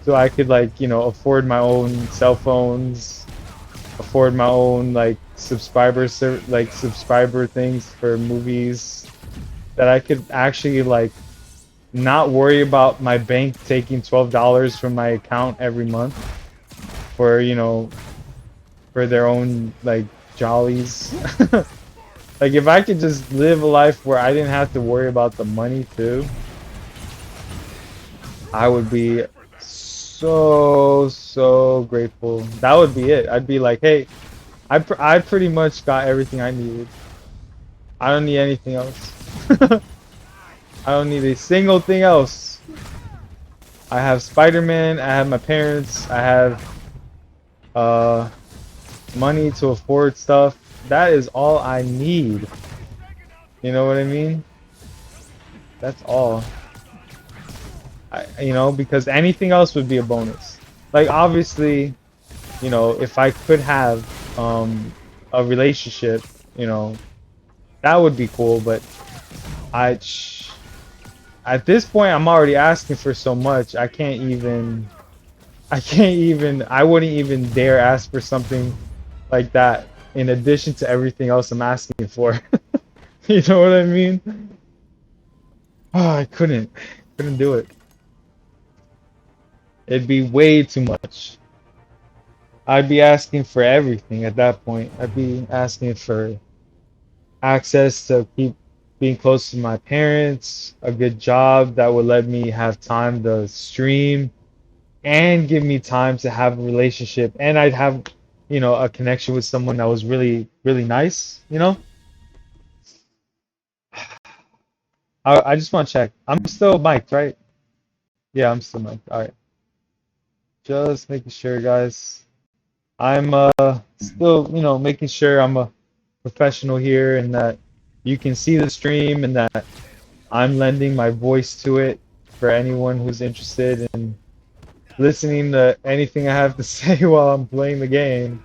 so I could like afford my own cell phones, afford my own like subscriber things for movies, that I could actually like not worry about my bank taking $12 from my account every month for for their own like jollies. Like if I could just live a life where I didn't have to worry about the money too, I would be so grateful. That would be it. I'd be like, hey, I pretty much got everything I needed. I don't need anything else. I don't need a single thing else. I have Spider-Man, I have my parents, I have uh money to afford stuff. That is all I need. You know what I mean? That's all. Because anything else would be a bonus. Like obviously, if I could have a relationship, that would be cool, but I at this point I'm already asking for so much. I wouldn't even dare ask for something like that in addition to everything else I'm asking for. You know what I mean? Oh, I couldn't do it. It'd be way too much. I'd be asking for everything at that point. I'd be asking for access to keep being close to my parents, a good job that would let me have time to stream, and give me time to have a relationship, and I'd have, a connection with someone that was really, really nice. I just want to check. I'm still mic'd, right? Yeah, I'm still mic'd. All right. Just making sure, guys. I'm still, making sure I'm a professional here and that you can see the stream and that I'm lending my voice to it for anyone who's interested in listening to anything I have to say while I'm playing the game.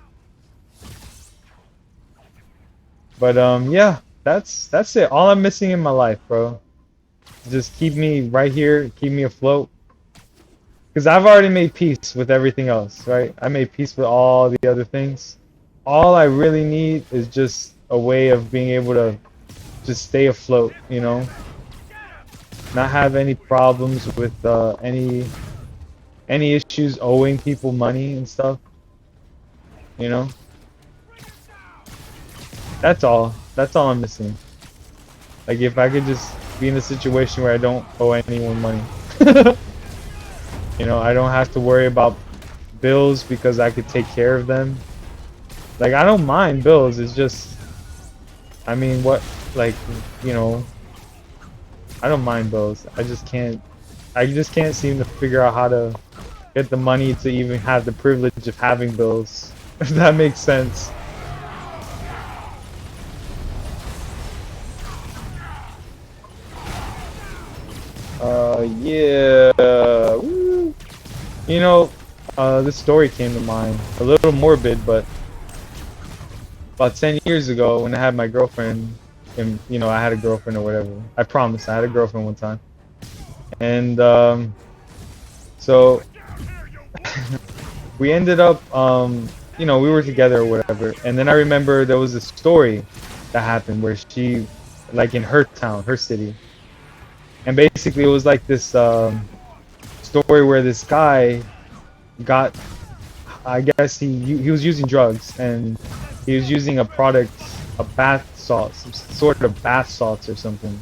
But yeah, that's it. All I'm missing in my life, bro. Just keep me right here, keep me afloat. Because I've already made peace with everything else, right? I made peace with all the other things. All I really need is just a way of being able to just stay afloat. Not have any problems with any issues owing people money and stuff. You know? That's all. That's all I'm missing. Like if I could just be in a situation where I don't owe anyone money. I don't have to worry about bills because I could take care of them. Like I don't mind bills, it's just I mean like, I don't mind bills. I just can't seem to figure out how to get the money to even have the privilege of having bills. If that makes sense. Yeah. Woo. This story came to mind. A little morbid, but about 10 years ago when I had my girlfriend, and I had a girlfriend or whatever. I promise I had a girlfriend one time. And so we ended up we were together or whatever. And then I remember there was a story that happened where she, like in her town, her city. And basically it was like this story where this guy got, I guess he was using drugs, and he was using a product, a bath salt, some sort of bath salts or something.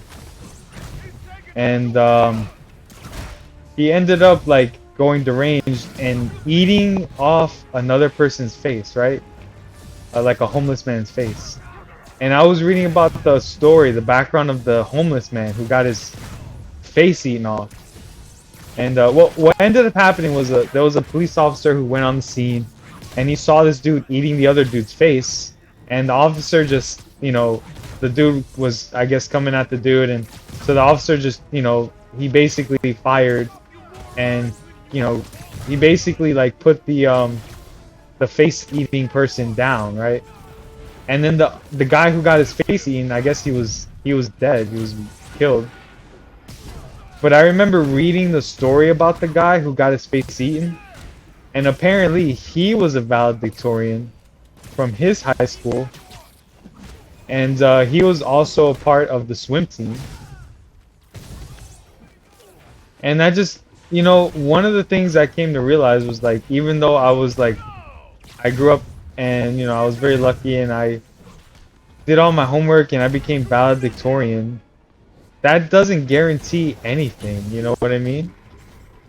And he ended up like going deranged and eating off another person's face, right? Like a homeless man's face. And I was reading about the story, the background of the homeless man who got his face eaten off. And what ended up happening was there was a police officer who went on the scene, and he saw this dude eating the other dude's face, and the officer just, the dude was, I guess, coming at the dude, and so the officer just, he basically fired, and he basically like put the face-eating person down, right? And then the guy who got his face eaten, I guess he was He was dead. He was killed. But I remember reading the story about the guy who got his face eaten, and apparently he was a valedictorian from his high school, and he was also a part of the swim team. And I just, you know, one of the things I came to realize was like, even though I was like, I grew up and, you know, I was very lucky and I did all my homework and I became valedictorian, that doesn't guarantee anything, you know what I mean?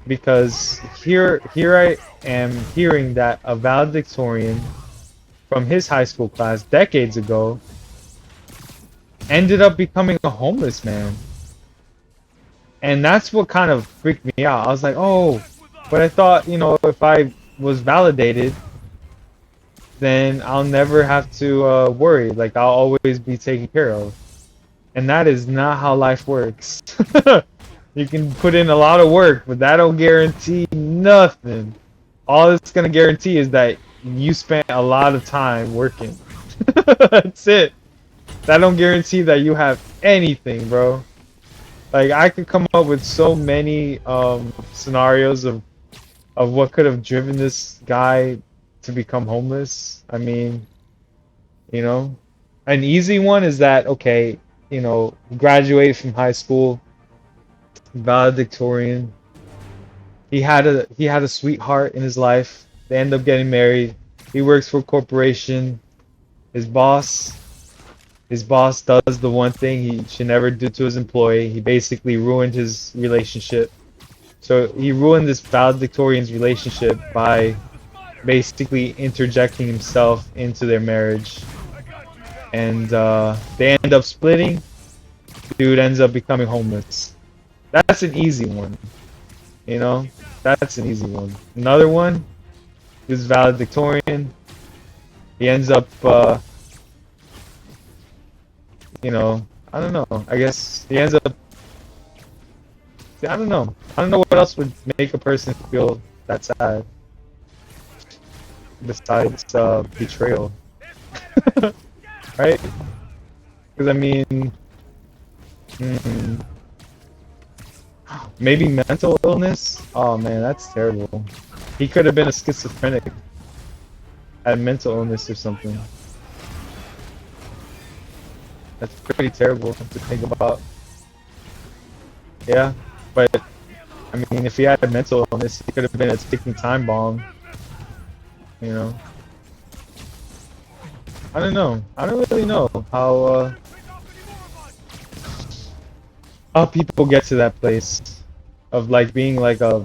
Because here I am hearing that a valedictorian from his high school class decades ago ended up becoming a homeless man. And that's what kind of freaked me out. I was like, oh, but I thought, you know, if I was validated, then I'll never have to worry. Like, I'll always be taken care of. And that is not how life works. You can put in a lot of work, but that don't guarantee nothing. All it's gonna guarantee is that you spent a lot of time working. That's it. That don't guarantee that you have anything, bro. Like, I could come up with so many scenarios of what could have driven this guy to become homeless. I mean, you know, an easy one is that, okay, you know, graduated from high school, valedictorian. He had a sweetheart in his life. They end up getting married. He works for a corporation. His boss his boss does the one thing he should never do to his employee. He basically ruined his relationship. So he ruined this valedictorian's relationship by basically interjecting himself into their marriage. And they end up splitting. Dude ends up becoming homeless. That's an easy one. You know? That's an easy one. Another one is valedictorian. He ends up, you know, I don't know. I guess he ends up, I don't know. I don't know what else would make a person feel that sad besides betrayal. Right? Because, I mean, maybe mental illness? Oh man, that's terrible. He could have been a schizophrenic, had mental illness or something. That's pretty terrible to think about. Yeah, but I mean, if he had a mental illness, he could have been a ticking time bomb. You know. I don't know. I don't really know how people get to that place of like being like a,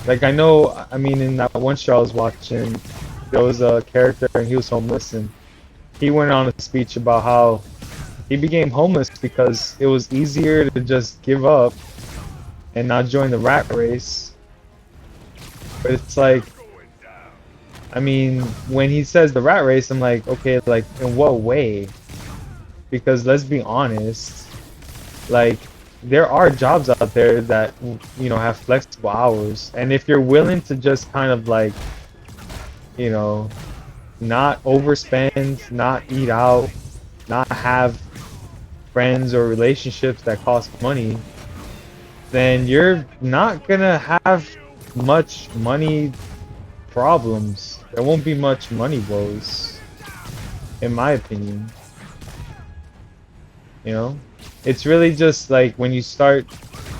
like, I know, I mean, in that one show I was watching, there was a character and he was homeless, and he went on a speech about how he became homeless because it was easier to just give up and not join the rat race. But it's like, I mean, when he says the rat race, I'm like, okay, like, in what way? Because let's be honest, like, there are jobs out there that, you know, have flexible hours. And if you're willing to just kind of like, you know, not overspend, not eat out, not have friends or relationships that cost money, then you're not gonna have much money problems. There won't be much money woes, in my opinion. You know? It's really just like when you start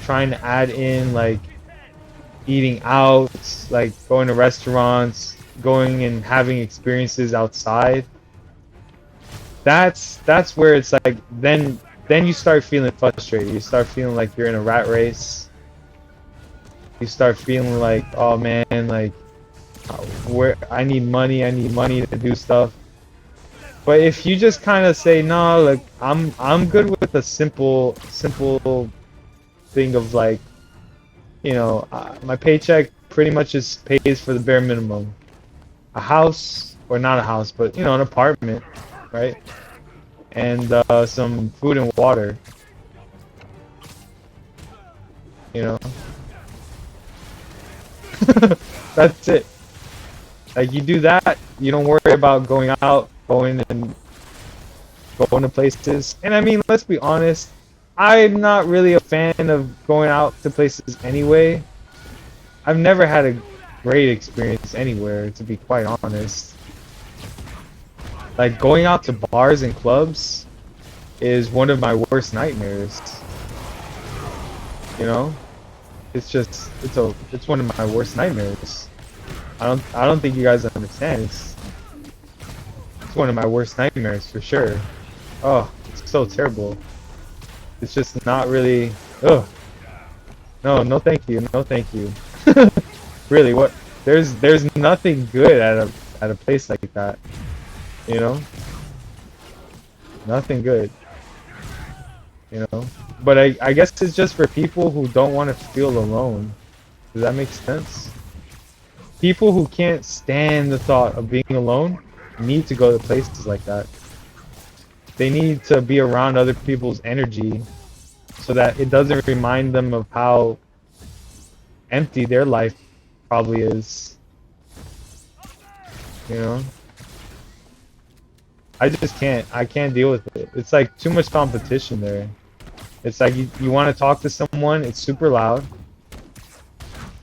trying to add in like eating out, like going to restaurants, going and having experiences outside. That's where it's like then you start feeling frustrated. You start feeling like you're in a rat race. You start feeling like, oh man, like where I need money to do stuff. But if you just kind of say, no, like I'm good with a simple thing of like, you know, my paycheck pretty much just pays for the bare minimum. A house, or not a house, but you know, an apartment, right? And some food and water. You know, that's it. Like, you do that, you don't worry about going out, going and going to places. And I mean, let's be honest, I'm not really a fan of going out to places anyway. I've never had a great experience anywhere, to be quite honest. Like going out to bars and clubs is one of my worst nightmares. You know? It's one of my worst nightmares. I don't think you guys understand. It's one of my worst nightmares for sure. Oh, it's so terrible. It's just not really. Oh, no, no, thank you, no, thank you. Really, what? There's nothing good at a place like that. You know, nothing good. You know, but I guess it's just for people who don't want to feel alone. Does that make sense? People who can't stand the thought of being alone need to go to places like that. They need to be around other people's energy so that it doesn't remind them of how empty their life probably is. You know? I can't deal with it. It's like too much competition there. It's like you want to talk to someone, it's super loud.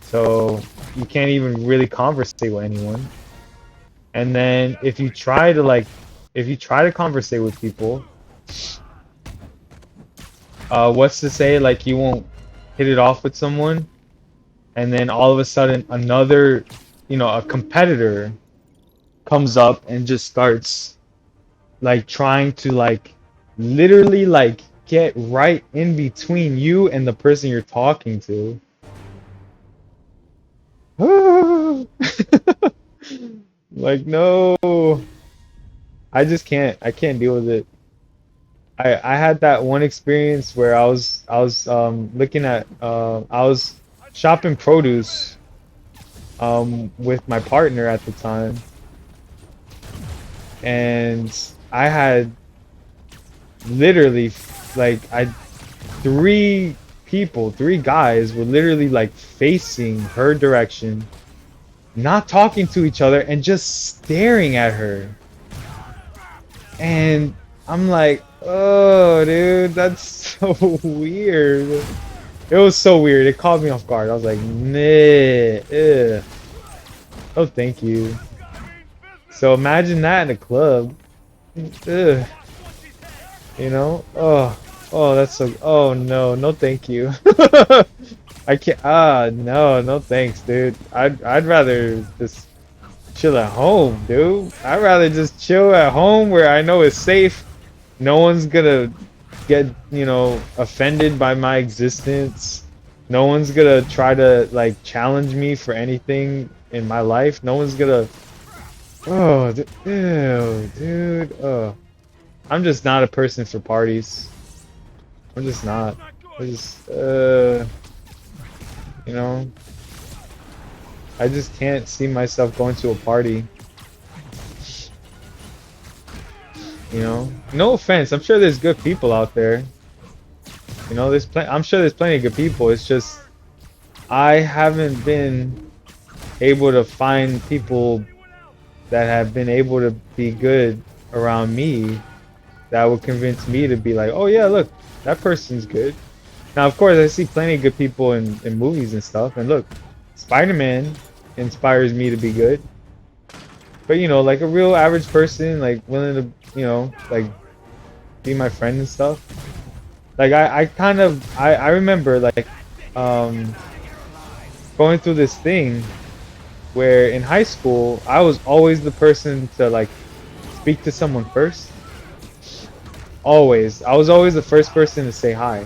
So you can't even really conversate with anyone. And then if you try to conversate with people, what's to say like you won't hit it off with someone, and then all of a sudden another, a competitor comes up and just starts like trying to like literally like get right in between you and the person you're talking to. Like no, I can't deal with it. I had that one experience where I was looking at I was shopping produce with my partner at the time, and I had literally like three guys were literally like facing her direction, not talking to each other and just staring at her. And I'm like, oh, dude, that's so weird. It was so weird. It caught me off guard. I was like, nah, ugh. Oh, thank you. So imagine that in a club. Ugh. You know? Oh, that's so. Oh no, no, thank you. I can't. No, no, thanks, dude. I'd rather just chill at home, dude. I'd rather just chill at home where I know it's safe. No one's gonna get, offended by my existence. No one's gonna try to like challenge me for anything in my life. No one's gonna. Oh, ew, dude. Oh, I'm just not a person for parties. I'm just not. I just, you know, I just can't see myself going to a party. You know, no offense. I'm sure there's good people out there. You know, I'm sure there's plenty of good people. It's just I haven't been able to find people that have been able to be good around me that would convince me to be like, oh yeah, look, that person's good. Now, of course, I see plenty of good people in movies and stuff. And look, Spider-Man inspires me to be good. But, like a real average person, like willing to, like be my friend and stuff. Like I remember like going through this thing where in high school I was always the person to like speak to someone first. Always. I was always the first person to say hi.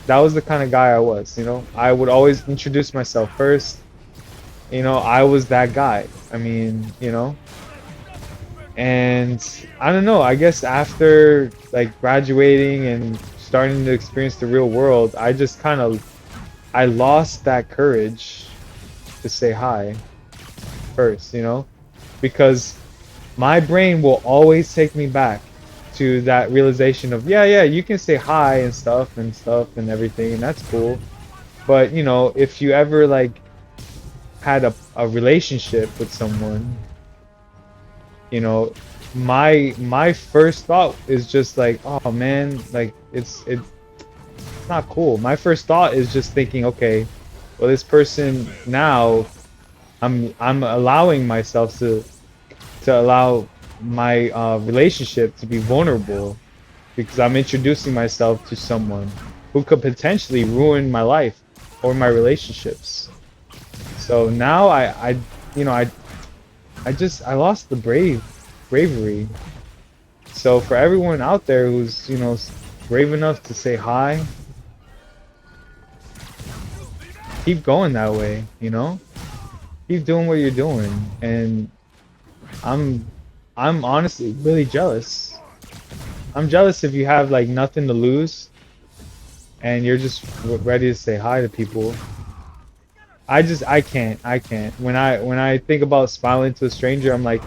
That was the kind of guy I was, I would always introduce myself first. I was that guy. I mean, and I don't know, I guess after like graduating and starting to experience the real world, I lost that courage to say hi first, because my brain will always take me back to that realization of yeah, you can say hi and stuff and everything, and that's cool. But if you ever like had a relationship with someone, my first thought is just like, oh man, like it's not cool. My first thought is just thinking, okay, well this person now, I'm allowing myself to allow my relationship to be vulnerable because I'm introducing myself to someone who could potentially ruin my life or my relationships. So now you know, I lost the bravery. So for everyone out there who's, you know, brave enough to say hi, keep going that way, you know? Keep doing what you're doing. And I'm I'm honestly really jealous. I'm jealous if you have like nothing to lose and you're just ready to say hi to people. I can't. When I think about smiling to a stranger, I'm like,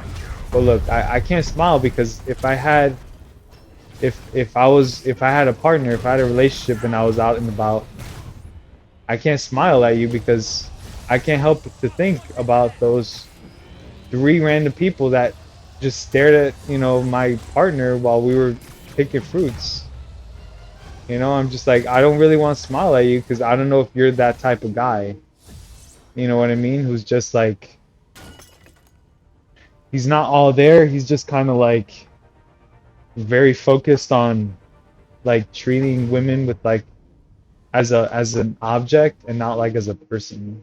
well look, I can't smile because if I had a partner, if I had a relationship and I was out and about, I can't smile at you because I can't help to think about those three random people that just stared at, you know, my partner while we were picking fruits. You know, I'm just like, I don't really want to smile at you because I don't know if you're that type of guy. You know what I mean? Who's just like, he's not all there. He's just kind of like very focused on like treating women with like as an object and not like as a person.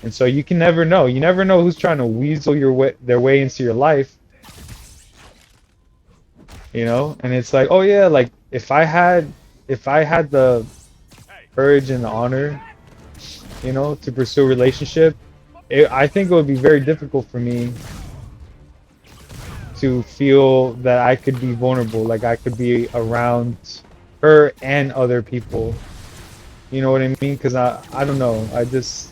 And so you can never know. You never know who's trying to weasel their way into your life, you know? And it's like, oh yeah, like if I had the courage and the honor, you know, to pursue a relationship, I think it would be very difficult for me to feel that I could be vulnerable, like I could be around her and other people. You know what I mean? Because I don't know. I just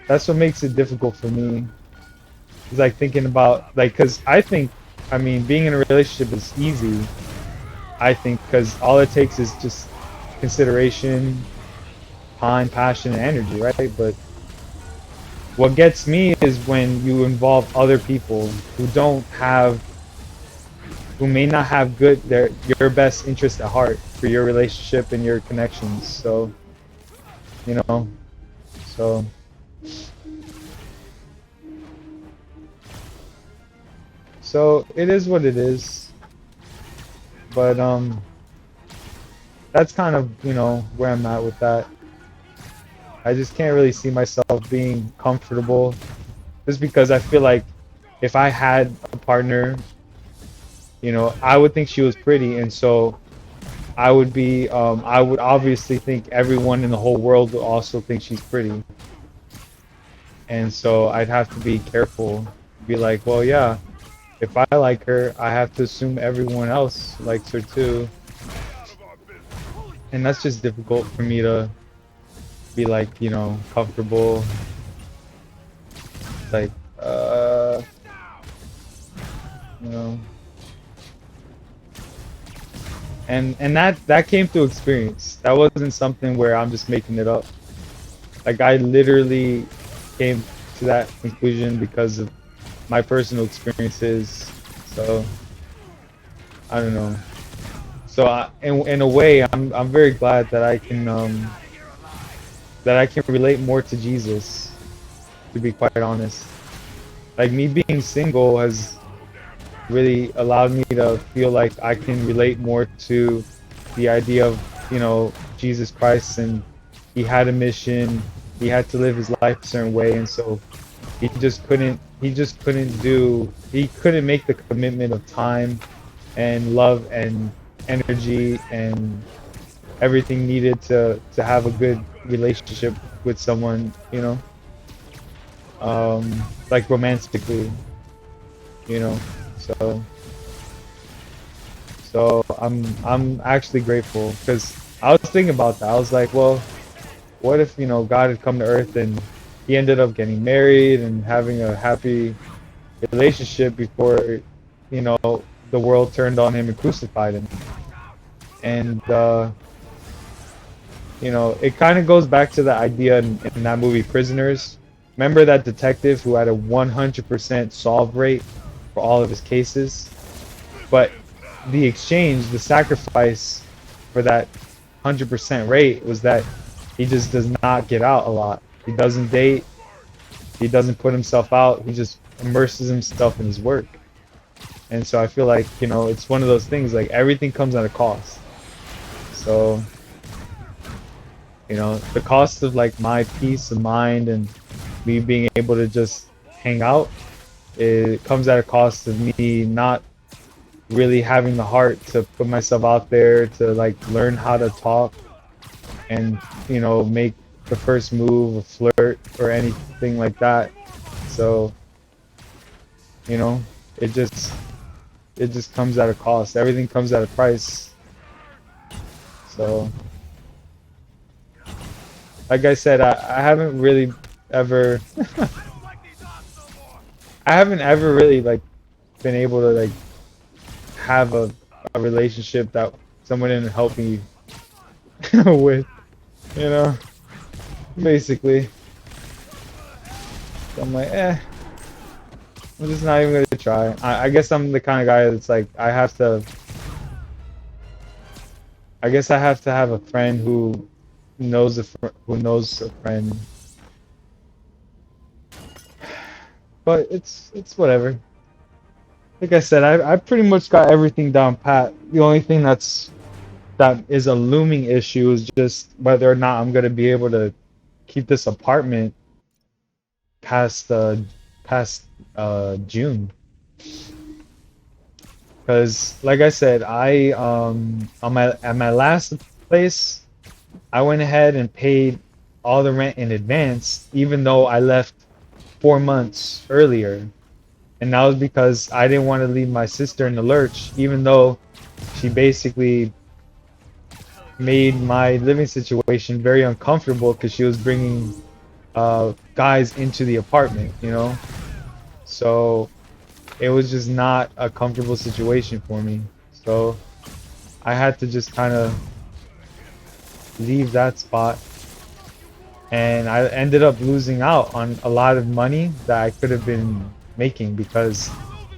that's what makes it difficult for me. It's like thinking about like because I think I mean being in a relationship is easy. I think because all it takes is just consideration, time, passion, and energy, right? But what gets me is when you involve other people who don't have, who may not have your best interest at heart for your relationship and your connections. So, you know, so so it is what it is. But that's kind of, you know, where I'm at with that. I just can't really see myself being comfortable just because I feel like if I had a partner, you know, I would think she was pretty, and so I would obviously think everyone in the whole world would also think she's pretty. And so I'd have to be careful, be like, well, yeah, if I like her, I have to assume everyone else likes her too. And that's just difficult for me to be like, you know, comfortable. Like, you know, and that came through experience. That wasn't something where I'm just making it up. Like I literally came to that conclusion because of my personal experiences. So I don't know. So in a way, I'm very glad that I can relate more to Jesus. To be quite honest, like me being single has really allowed me to feel like I can relate more to the idea of, you know, Jesus Christ, and he had a mission, he had to live his life a certain way, and so he couldn't make the commitment of time and love and energy and everything needed to have a good relationship with someone, you know, like romantically, you know. So I'm actually grateful because I was thinking about that. I was like, well, what if, you know, God had come to Earth and he ended up getting married and having a happy relationship before, you know, the world turned on him and crucified him. And you know, it kind of goes back to the idea in that movie Prisoners. Remember that detective who had a 100% solve rate? for all of his cases. But the exchange, the sacrifice for that 100% rate was that he just does not get out a lot. He doesn't date. He doesn't put himself out. He just immerses himself in his work. And so I feel like, you know, it's one of those things, like everything comes at a cost. So, you know, the cost of like my peace of mind and me being able to just hang out, it comes at a cost of me not really having the heart to put myself out there to like learn how to talk and, you know, make the first move or flirt or anything like that. So, you know, it just comes at a cost. Everything comes at a price. So, like I said, I haven't really ever I haven't ever really like been able to like have a relationship that someone didn't help me with, you know, basically. So I'm like, I'm just not even gonna try. I guess I'm the kind of guy that's like, I guess I have to have a friend who knows who knows a friend. But it's whatever. Like I said, I pretty much got everything down pat. The only thing that is a looming issue is just whether or not I'm gonna be able to keep this apartment past past June. Because like I said, I on my at my last place, I went ahead and paid all the rent in advance, even though I left 4 months earlier. And that was because I didn't want to leave my sister in the lurch, even though she basically made my living situation very uncomfortable because she was bringing guys into the apartment, you know? So it was just not a comfortable situation for me. So I had to just kind of leave that spot. And I ended up losing out on a lot of money that I could have been making because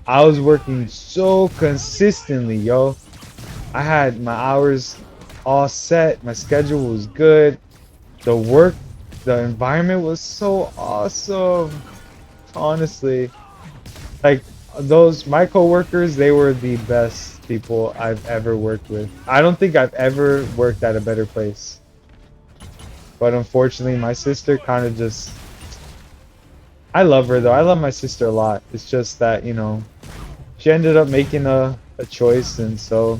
I was working so consistently, yo. I had my hours all set, my schedule was good, the environment was so awesome. Honestly, like my coworkers, they were the best people I've ever worked with. I don't think I've ever worked at a better place. But unfortunately, my sister kind of just, I love her though. I love my sister a lot. It's just that, you know, she ended up making a choice, and so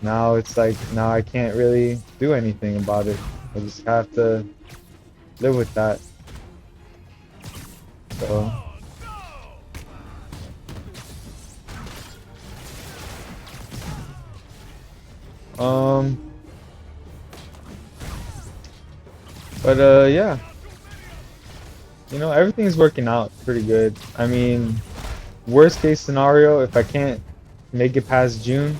now it's like, now I can't really do anything about it. I just have to live with that. So, um, but yeah, you know, everything's working out pretty good. I mean, worst case scenario, if I can't make it past June,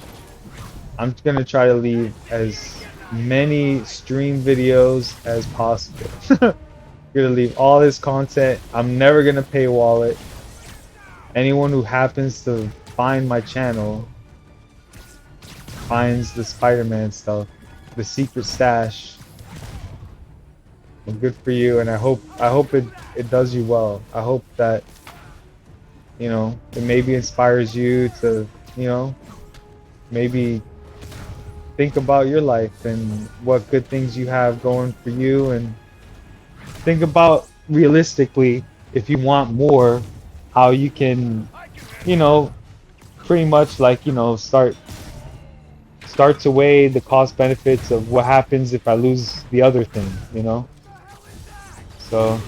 I'm gonna try to leave as many stream videos as possible. Gonna leave all this content. I'm never gonna paywall it. Anyone who happens to find my channel finds the Spider-Man stuff, the secret stash. Well, good for you, and I hope it does you well. I hope that, you know, it maybe inspires you to, you know, maybe think about your life and what good things you have going for you, and think about realistically, if you want more, how you can, you know, pretty much like, you know, start to weigh the cost benefits of what happens if I lose the other thing, you know? So,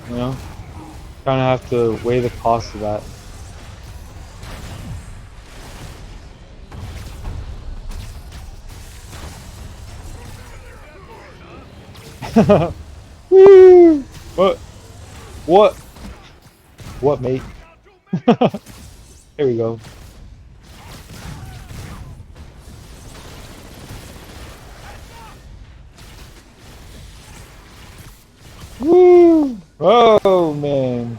you know, kind of have to weigh the cost of that. Woo! What? What? What, mate? Here we go. Woo! Oh man.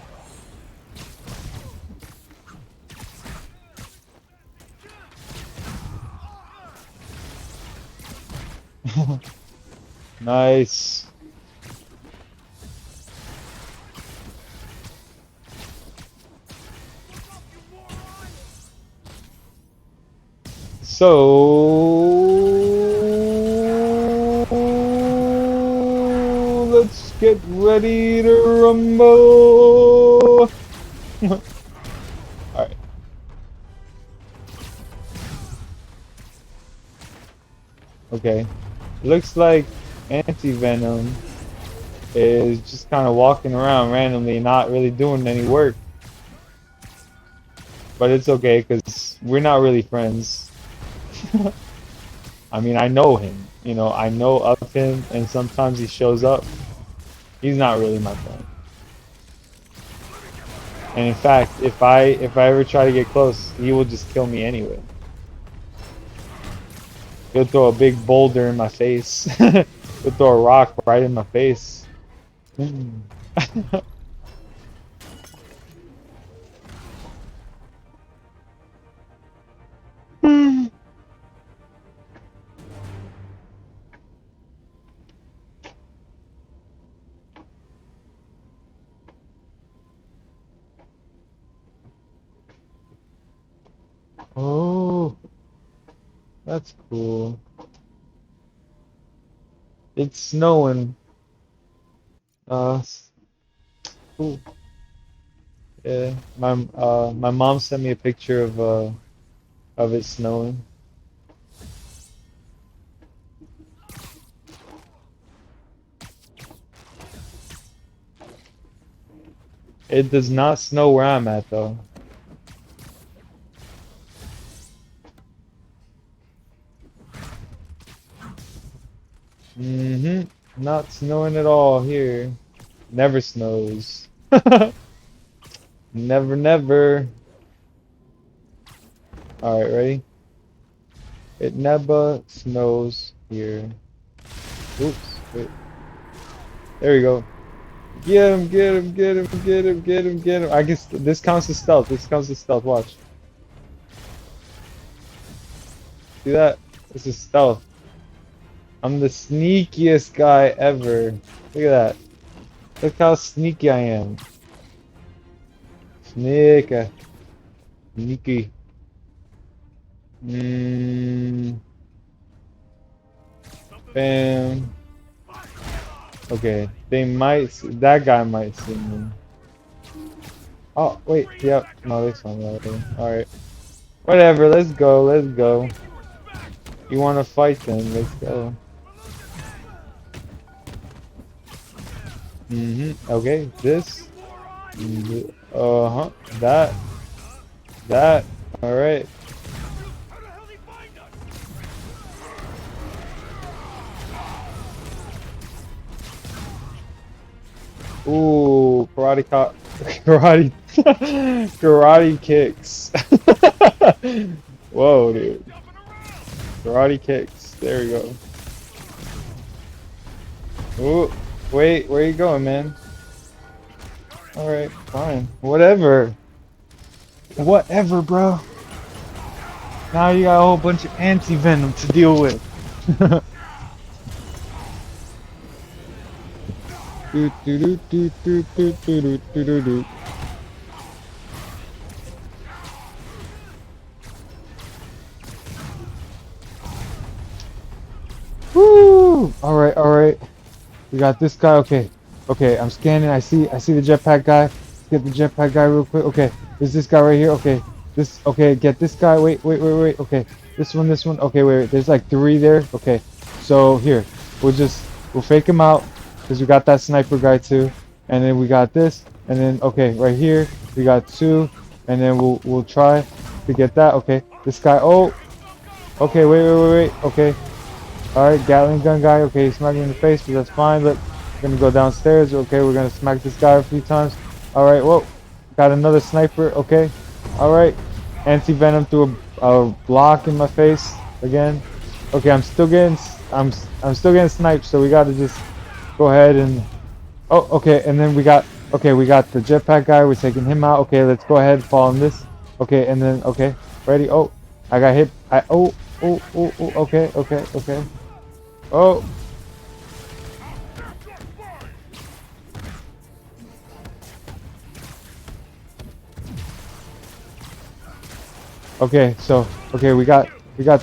Nice. So let's get ready to rumble. All right. Okay. Looks like Anti-Venom is just kind of walking around randomly, not really doing any work. But it's okay, because we're not really friends. I mean, I know him. You know, I know of him, and sometimes he shows up. He's not really my friend. And in fact, if I ever try to get close, he will just kill me anyway. He'll throw a big boulder in my face. He'll throw a rock right in my face. Oh, that's cool. It's snowing. Cool. Yeah. My mom sent me a picture of it snowing. It does not snow where I'm at though. Not snowing at all here. Never snows. Never, never. Alright, ready? It never snows here. Oops, wait. There we go. Get him, get him, get him, get him, get him, get him. I guess this counts as stealth. This counts as stealth. Watch. See that? This is stealth. I'm the sneakiest guy ever. Look at that. Look how sneaky I am. Sneaky. Sneaky. Bam. Okay, that guy might see me. Oh, wait, yep. No, they saw me already. Alright. Whatever, let's go, let's go. You wanna fight then, let's go. Okay, this. Uh-huh. That. Alright. Ooh, karate karate kicks. Whoa, dude. Karate kicks. There we go. Ooh, wait, where you going, man? Alright, fine. Whatever. Whatever, bro. Now you got a whole bunch of anti-venom to deal with. Do, do, do, do, do, do, do, do, do, do. Woo! Alright, alright. We got this guy. Okay. Okay, I'm scanning. I see the jetpack guy. Let's get the jetpack guy real quick. Okay. There's this guy right here. Okay. Okay, get this guy. Wait. Okay. This one. Okay, wait. There's like 3 there. Okay. So here. We'll fake him out. Because we got that sniper guy too. And then we got this. And then okay, right here. We got 2. And then we'll try to get that. Okay. This guy. Oh. Okay, wait. Okay. Alright, Gatling gun guy. Okay, he's smacking in the face, but that's fine. Look, we're gonna go downstairs. Okay, we're gonna smack this guy a few times. Alright, whoa. Got another sniper. Okay. Alright. Anti-venom threw a block in my face again. Okay, I'm still getting sniped, so we gotta just go ahead and Oh, okay, and then we got the jetpack guy. We're taking him out. Okay, let's go ahead and fall on this. Okay, and then okay, ready? Oh, I got hit. Okay, okay, okay. Oh, okay. So okay, we got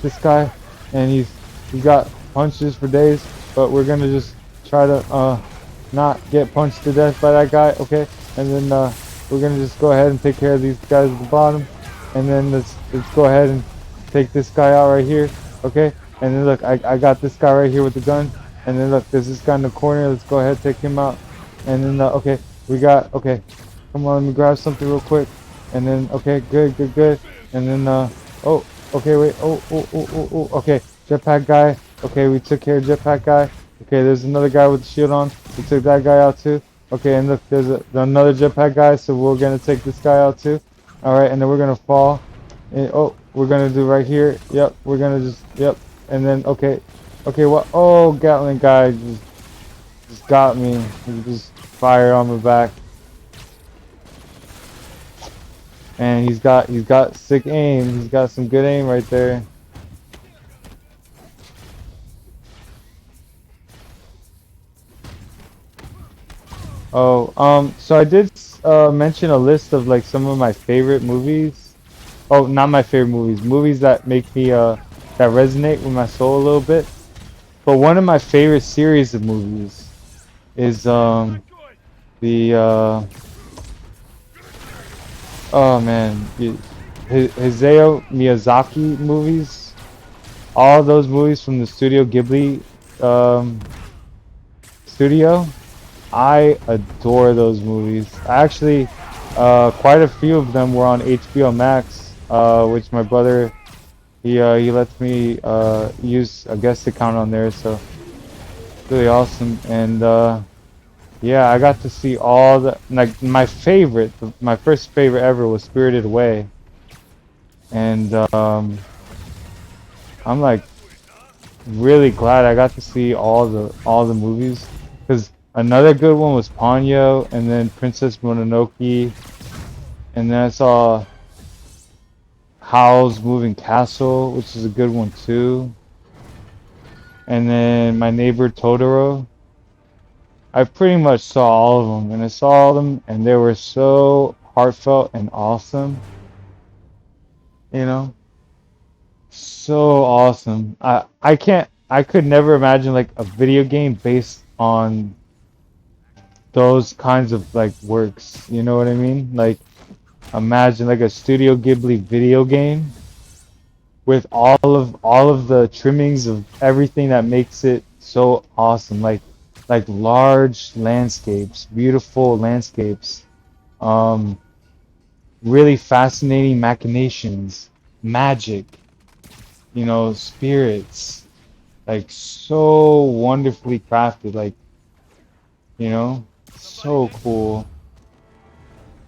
this guy, and he's got punches for days, but we're gonna just try to not get punched to death by that guy. Okay, and then we're gonna just go ahead and take care of these guys at the bottom, and then let's go ahead and take this guy out right here. Okay, and then look, I got this guy right here with the gun, and then look, there's this guy in the corner. Let's go ahead and take him out, and then okay, okay, come on, let me grab something real quick, and then okay, good, and then oh, okay, wait, okay, jetpack guy. Okay, we took care of jetpack guy. Okay, there's another guy with the shield on. We took that guy out too. Okay, and look, there's another jetpack guy, so we're gonna take this guy out too. All right, and then we're gonna fall. And, oh, we're gonna do right here. Yep, we're gonna just yep, and then okay, what? Oh, Gatling guy just got me. He just fired on my back, and he's got sick aim. He's got some good aim right there. Oh, so I did mention a list of like some of my favorite movies. Oh, not my favorite movies. Movies that make me that resonate with my soul a little bit. But one of my favorite series of movies is the oh man, Hayao Miyazaki movies. All those movies from the Studio Ghibli studio. I adore those movies. Actually, quite a few of them were on HBO Max, which my brother he lets me use a guest account on there, so it's really awesome. And yeah, I got to see all the like my favorite, my first favorite ever was Spirited Away, and I'm like really glad I got to see all the movies because another good one was Ponyo, and then Princess Mononoke, and then I saw Howl's Moving Castle, which is a good one too, and then My Neighbor Totoro. I pretty much saw all of them, and I saw all of them, and they were so heartfelt and awesome, you know, so awesome. I could never imagine like a video game based on those kinds of like works. You know what I mean? Like imagine like a Studio Ghibli video game with all of the trimmings of everything that makes it so awesome. Like large landscapes, beautiful landscapes, um, really fascinating machinations, magic, you know, spirits, like so wonderfully crafted, like you know, so cool.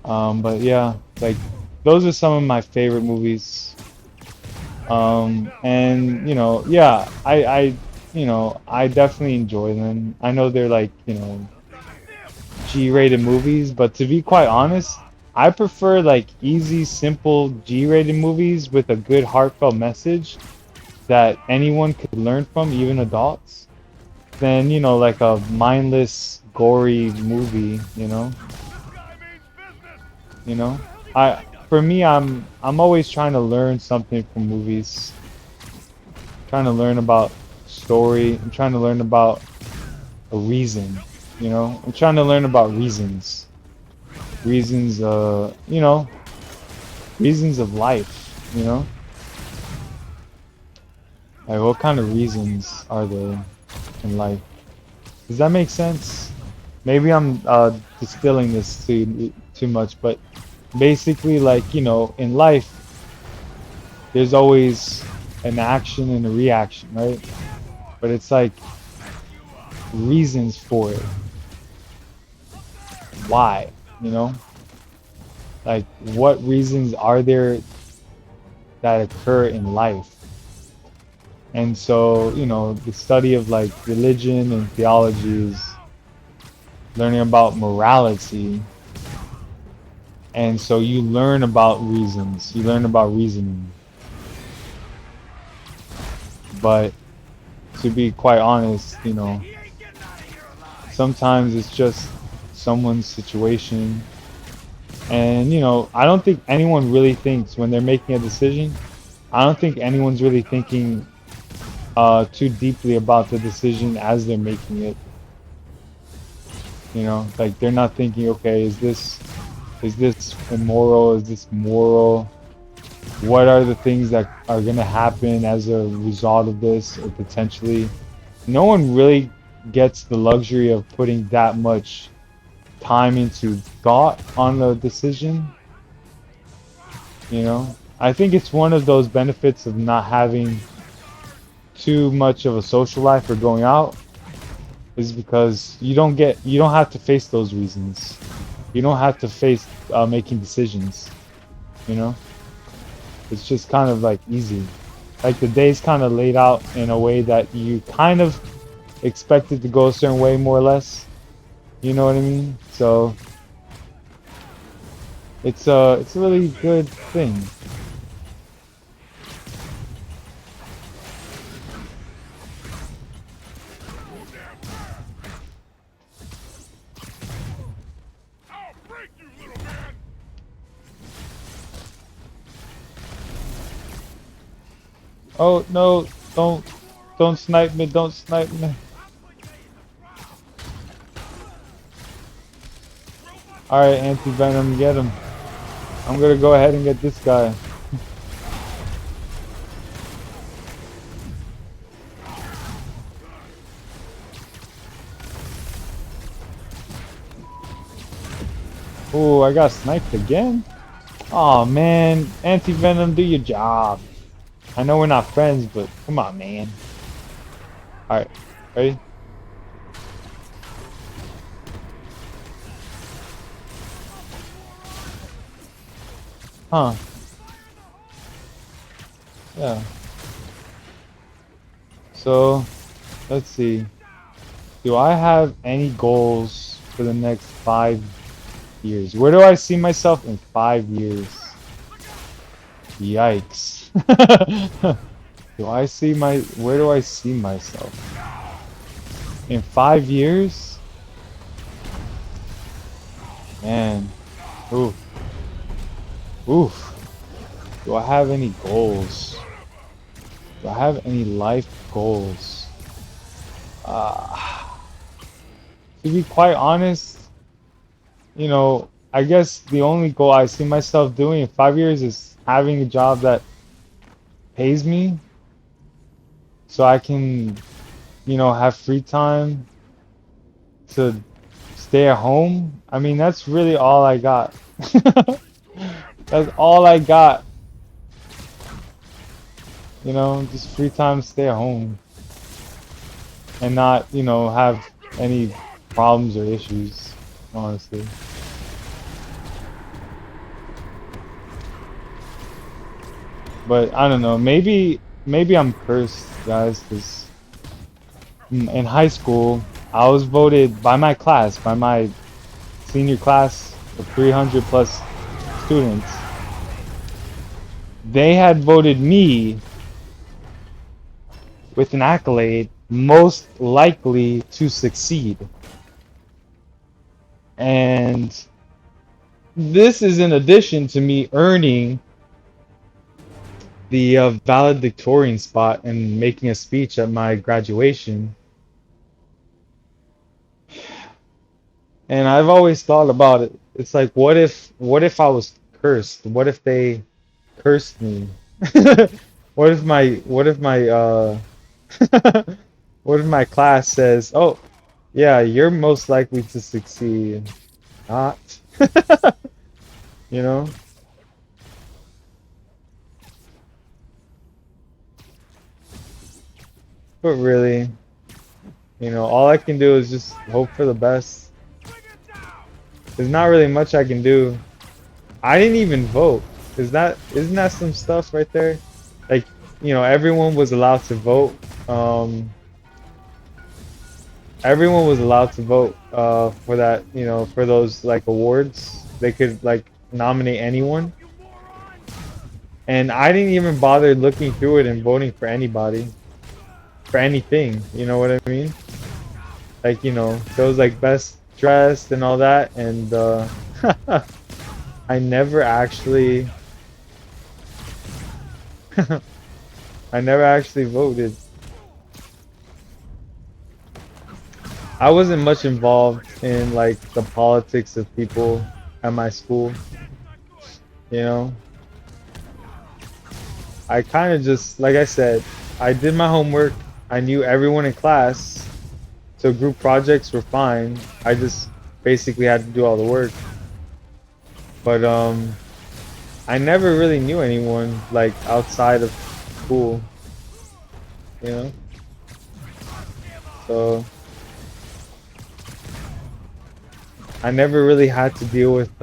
But yeah, like those are some of my favorite movies. And you know, yeah, you know, I definitely enjoy them. I know they're like, you know, G-rated movies, but to be quite honest, I prefer like easy, simple G-rated movies with a good heartfelt message that anyone could learn from, even adults, than, you know, like a mindless, gory movie, you know? You know? For me, I'm always trying to learn something from movies. Trying to learn about story. I'm trying to learn about a reason, you know? I'm trying to learn about reasons. Reasons, you know, reasons of life, you know? Like, what kind of reasons are there in life? Does that make sense? Maybe I'm distilling this too much, but basically, like, you know, in life, there's always an action and a reaction, right? But it's like reasons for it. Why, you know? Like, what reasons are there that occur in life? And so, you know, the study of like religion and theology learning about morality. And so you learn about reasons, you learn about reasoning. But to be quite honest, you know, sometimes it's just someone's situation. And, you know, I don't think anyone really thinks when they're making a decision, I don't think anyone's really thinking too deeply about the decision as they're making it. You know, like they're not thinking, okay, is this immoral? Is this moral? What are the things that are going to happen as a result of this, or potentially? No one really gets the luxury of putting that much time into thought on the decision. You know, I think it's one of those benefits of not having too much of a social life or going out, is because you don't have to face those reasons. You don't have to face making decisions. You know, it's just kind of like easy. Like the day's kind of laid out in a way that you kind of expect it to go a certain way, more or less. You know what I mean? So it's a really good thing. Oh no, don't snipe me, don't snipe me. Alright, anti-venom, get him. I'm gonna go ahead and get this guy. Oh, I got sniped again? Oh man, anti-venom, do your job. I know we're not friends, but come on, man. Alright, ready? Huh. Yeah. So, let's see. Do I have any goals for the next 5 years? Where do I see myself in 5 years? Yikes. Where do I see myself? In 5 years? Man. Oof. Oof. Do I have any goals? Do I have any life goals? To be quite honest, you know, I guess the only goal I see myself doing in 5 years is having a job that pays me so I can, you know, have free time to stay at home. I mean, that's really all I got. That's all I got. You know, just free time to stay at home and not, you know, have any problems or issues, honestly. But I don't know, maybe I'm cursed, guys, because in high school, I was voted by my class, by my senior class of 300 plus students. They had voted me with an accolade most likely to succeed. And this is in addition to me earning the valedictorian spot and making a speech at my graduation. And I've always thought about it. It's like, what if I was cursed? What if they cursed me? What if my what if my class says, "Oh, yeah, you're most likely to succeed." Not. You know? But really, you know, all I can do is just hope for the best. There's not really much I can do. I didn't even vote. Isn't that some stuff right there? Like, you know, everyone was allowed to vote. everyone was allowed to vote for that, you know, for those like awards. They could like nominate anyone. And I didn't even bother looking through it and voting for anybody, for anything. You know what I mean? Like, you know, there was like best dressed and all that, and I never actually, I never actually voted. I wasn't much involved in like the politics of people at my school, you know. I kind of just, like I said, I did my homework. I knew everyone in class, so group projects were fine. I just basically had to do all the work. But I never really knew anyone like outside of school, you know. So I never really had to deal with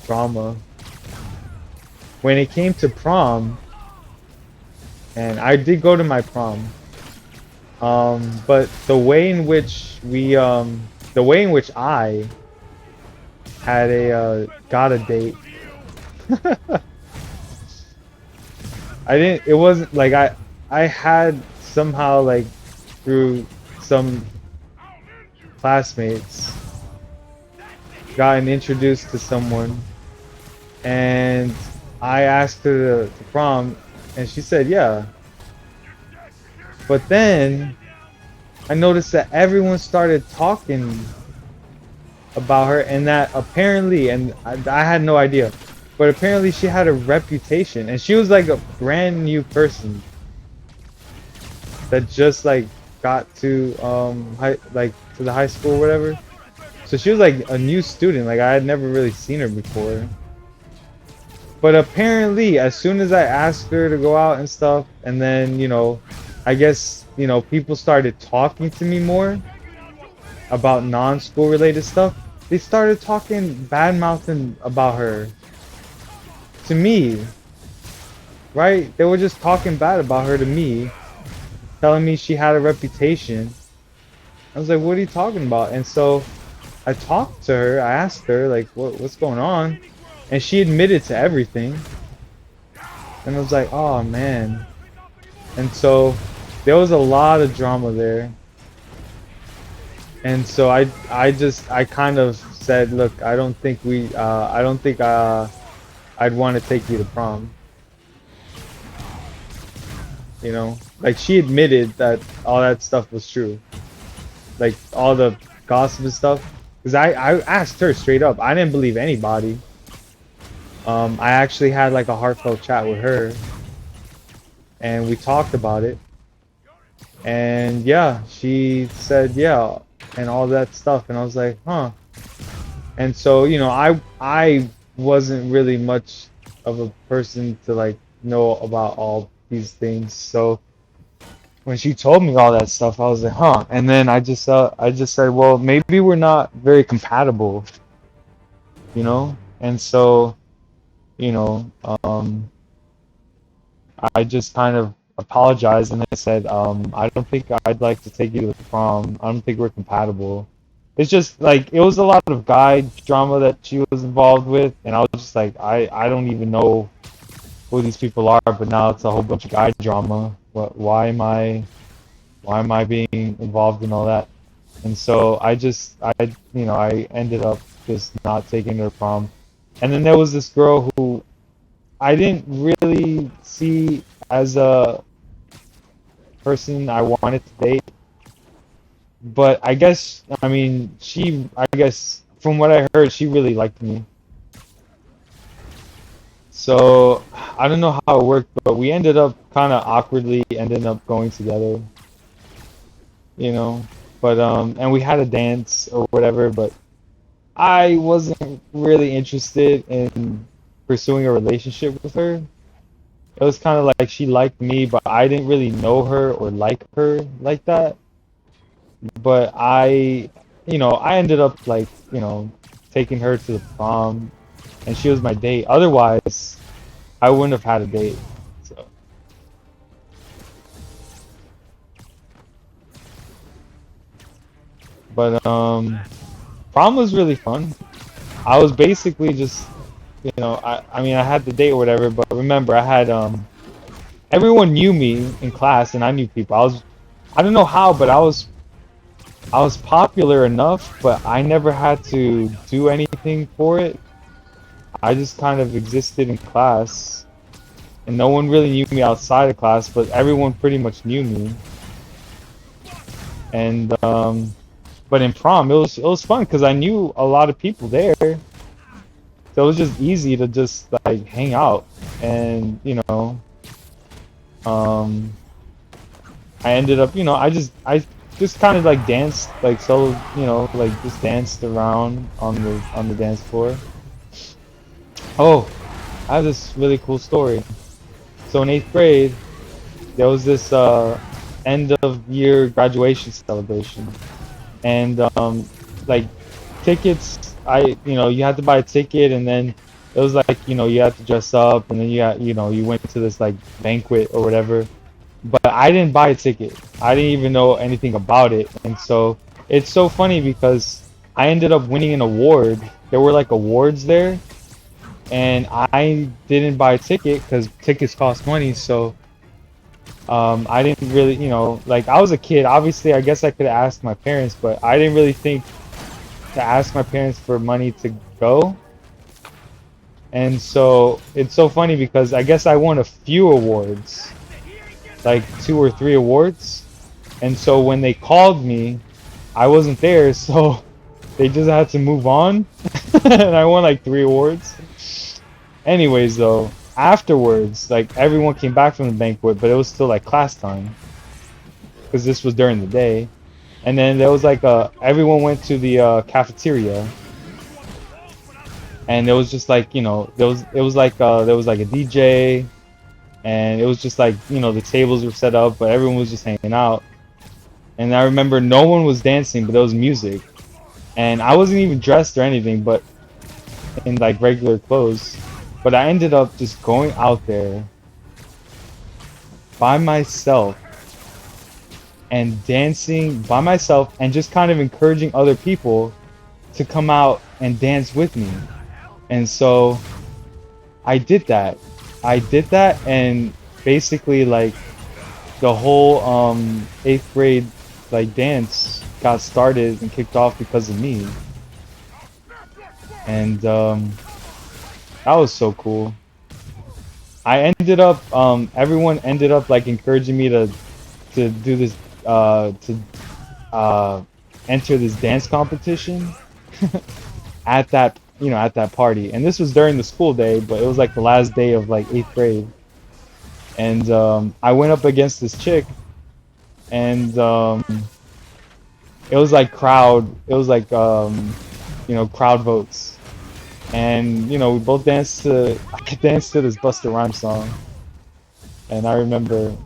drama. When it came to prom, and I did go to my prom, but the way in which I had a got a date, I didn't. It wasn't like I had somehow like through some classmates gotten introduced to someone, and I asked her to prom, and she said yeah. But then I noticed that everyone started talking about her, and that apparently, and I had no idea, but apparently she had a reputation, and she was like a brand new person that just like got to like to the high school or whatever. So she was like a new student, like I had never really seen her before. But apparently, as soon as I asked her to go out and stuff, and then, you know, I guess, you know, people started talking to me more about non-school related stuff. They started talking bad mouthing about her to me, right? They were just talking bad about her to me, telling me she had a reputation. I was like, what are you talking about? And so I talked to her, I asked her, like, what's going on? And she admitted to everything. And I was like, oh man. And so there was a lot of drama there. And so I kind of said, look, I don't think I'd want to take you to prom. You know, like she admitted that all that stuff was true, like all the gossip and stuff. Because I asked her straight up. I didn't believe anybody. I actually had like a heartfelt chat with her, and we talked about it. And yeah, she said yeah, and all that stuff. And I was like, huh. And so, you know, I wasn't really much of a person to like know about all these things. So when she told me all that stuff, I was like, huh. And then I just said, well, maybe we're not very compatible, you know. And so, you know, I just kind of apologized and I said, I don't think I'd like to take you to the prom. I don't think we're compatible. It's just like it was a lot of guy drama that she was involved with, and I was just like, I don't even know who these people are, but now it's a whole bunch of guy drama. Why am I being involved in all that? And so I ended up just not taking her prom. And then there was this girl who I didn't really see as a person I wanted to date, but I guess from what I heard, she really liked me. So I don't know how it worked, but we ended up kind of awkwardly ending up going together, you know. But and we had a dance or whatever, but I wasn't really interested in pursuing a relationship with her. It was kind of like she liked me, but I didn't really know her or like her like that. But I ended up like, taking her to the prom, and she was my date. Otherwise, I wouldn't have had a date. So, But prom was really fun. I was basically just, I mean, I had the date or whatever, but remember, I had everyone knew me in class, and I knew people. I don't know how, but I was popular enough, but I never had to do anything for it. I just kind of existed in class, and no one really knew me outside of class, but everyone pretty much knew me. And but in prom, it was fun because I knew a lot of people there, so it was just easy to just like hang out, and um, I ended up, I just kind of like danced, like so, like just danced around on the dance floor. Oh, I have this really cool story. So in eighth grade, there was this end of year graduation celebration, and like tickets, you had to buy a ticket, and then it was like, you had to dress up, and then you went to this like banquet or whatever. But I didn't buy a ticket. I didn't even know anything about it, and so it's so funny because I ended up winning an award. There were like awards there, and I didn't buy a ticket because tickets cost money. So I didn't really, like I was a kid. Obviously, I guess I could ask my parents, but I didn't really think to ask my parents for money to go. And so it's so funny because I guess I won a few awards, like 2 or 3 awards. And so when they called me, I wasn't there, so they just had to move on. And I won like 3 awards. Anyways, though, afterwards, like everyone came back from the banquet, but it was still like class time because this was during the day. And then there was like everyone went to the cafeteria, and it was just like, there was like a DJ, and it was just like, the tables were set up, but everyone was just hanging out. And I remember no one was dancing, but there was music, and I wasn't even dressed or anything, but in like regular clothes. But I ended up just going out there by myself and dancing by myself and just kind of encouraging other people to come out and dance with me. And so I did that. And basically like the whole eighth grade like dance got started and kicked off because of me. And that was so cool. I ended up everyone ended up like encouraging me to do this to enter this dance competition at that party. And this was during the school day, but it was like the last day of like eighth grade. And I went up against this chick, and it was like crowd votes. And we both danced to I danced to this Busta Rhymes song. And I remember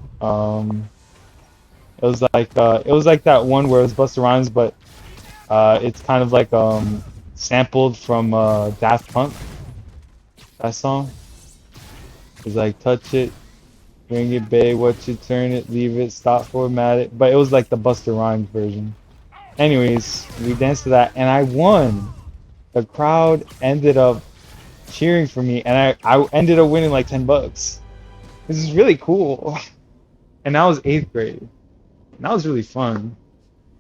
it was like that one where it was Busta Rhymes, but it's kind of like sampled from Daft Punk. That song. It's like touch it, bring it, babe, watch it, turn it, leave it, stop, format it. But it was like the Busta Rhymes version. Anyways, we danced to that, and I won. The crowd ended up cheering for me, and I ended up winning like $10. This is really cool. And that was eighth grade. And that was really fun.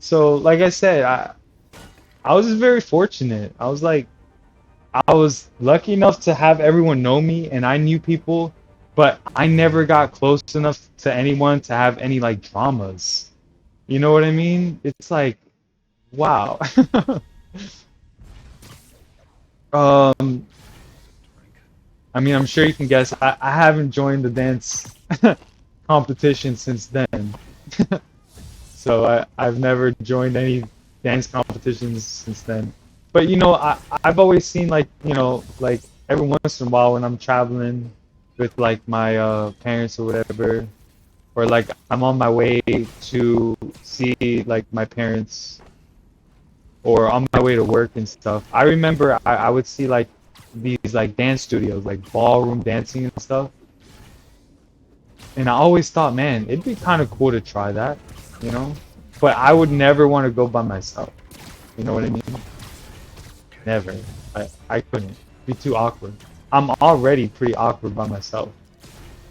So, like I said, I was just very fortunate. I was lucky enough to have everyone know me, and I knew people, but I never got close enough to anyone to have any like dramas. You know what I mean? It's like, wow. um, I mean, I'm sure you can guess. I haven't joined the dance competition since then. So I've never joined any dance competitions since then. But I've always seen like like every once in a while when I'm traveling with like my parents or whatever, or like I'm on my way to see like my parents, or on my way to work and stuff. I remember I would see like these like dance studios, like ballroom dancing and stuff. And I always thought, man, it'd be kind of cool to try that, you know? But I would never want to go by myself. You know what I mean? Never. I couldn't. Be too awkward. I'm already pretty awkward by myself.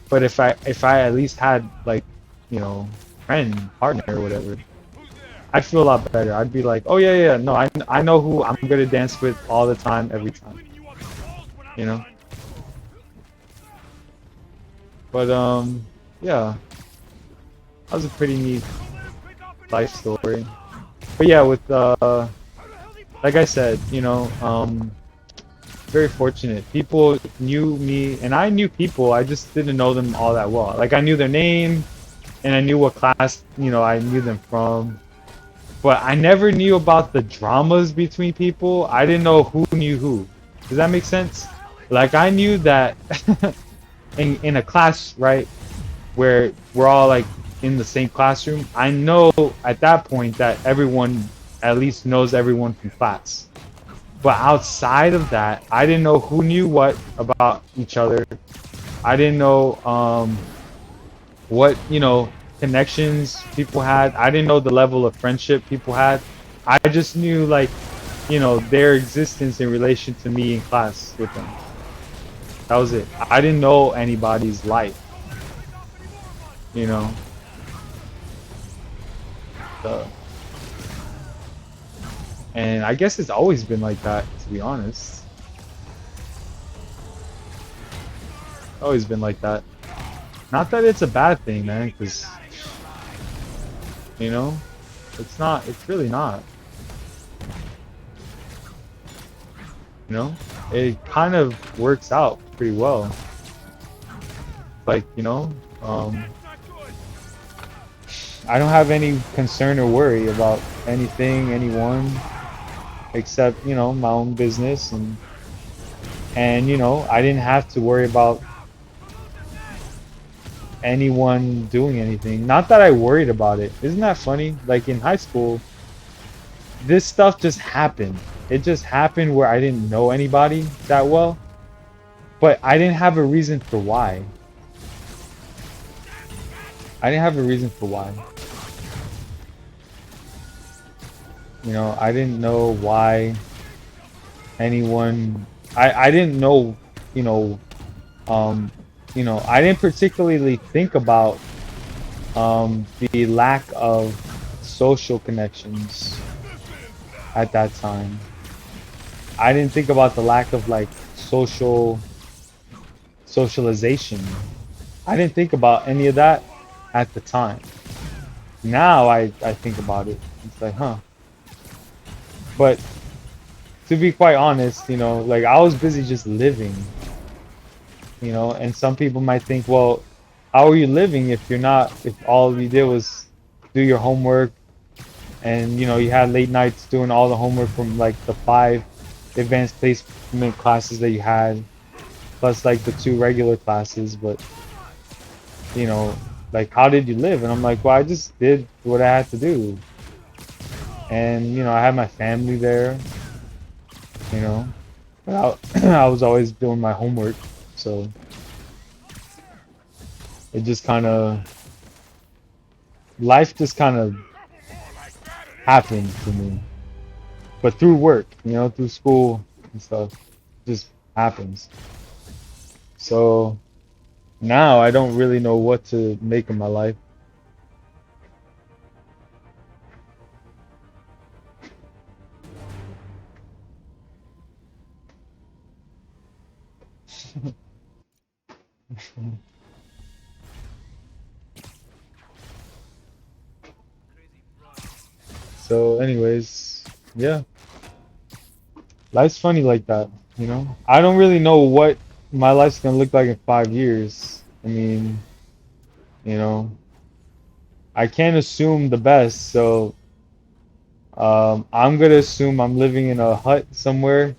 But if I at least had like, you know, friend, partner or whatever, I'd feel a lot better. I'd be like, oh yeah, yeah, no, I know who I'm gonna dance with all the time, every time. You know? But yeah, that was a pretty neat life story. But yeah, with like I said, you know, very fortunate. People knew me, and I knew people. I just didn't know them all that well. Like I knew their name, and I knew what class, you know, I knew them from. But I never knew about the dramas between people. I didn't know who knew who. Does that make sense? Like I knew that in a class, right, where we're all like in the same classroom, I know at that point that everyone at least knows everyone from class. But outside of that, I didn't know who knew what about each other. I didn't know what, you know, connections people had. I didn't know the level of friendship people had. I just knew like, you know, their existence in relation to me in class with them. That was it. I didn't know anybody's life, you know. So, and I guess it's always been like that, to be honest. Always been like that. Not that it's a bad thing, man, because, you know, it's not, it's really not, you know? It kind of works out pretty well. Like, you know, I don't have any concern or worry about anything, anyone, except, you know, my own business and you know, I didn't have to worry about anyone doing anything. Not that I worried about it. Isn't that funny? Like in high school, this stuff just happened. It just happened where I didn't know anybody that well, but I didn't have a reason for why. I didn't have a reason for why. You know, I didn't know why anyone I didn't know, you know, um you know, I didn't particularly think about the lack of social connections at that time. I didn't think about the lack of like socialization. I didn't think about any of that at the time. Now I think about it. It's like, huh. But to be quite honest, you know, like I was busy just living, you know, and some people might think, well, how are you living if you're not, if all you did was do your homework and, you know, you had late nights doing all the homework from like the 5 advanced placement classes that you had, plus like the 2 regular classes, but, you know, like how did you live? And I'm like, well, I just did what I had to do. And, you know, I had my family there, you know, but I was always doing my homework. So it just kind of, life just kind of happened to me. But through work, you know, through school and stuff, just happens. So now I don't really know what to make of my life. So, anyways, yeah, life's funny like that, you know. I don't really know what my life's gonna look like in 5 years. I mean, you know, I can't assume the best, so I'm gonna assume I'm living in a hut somewhere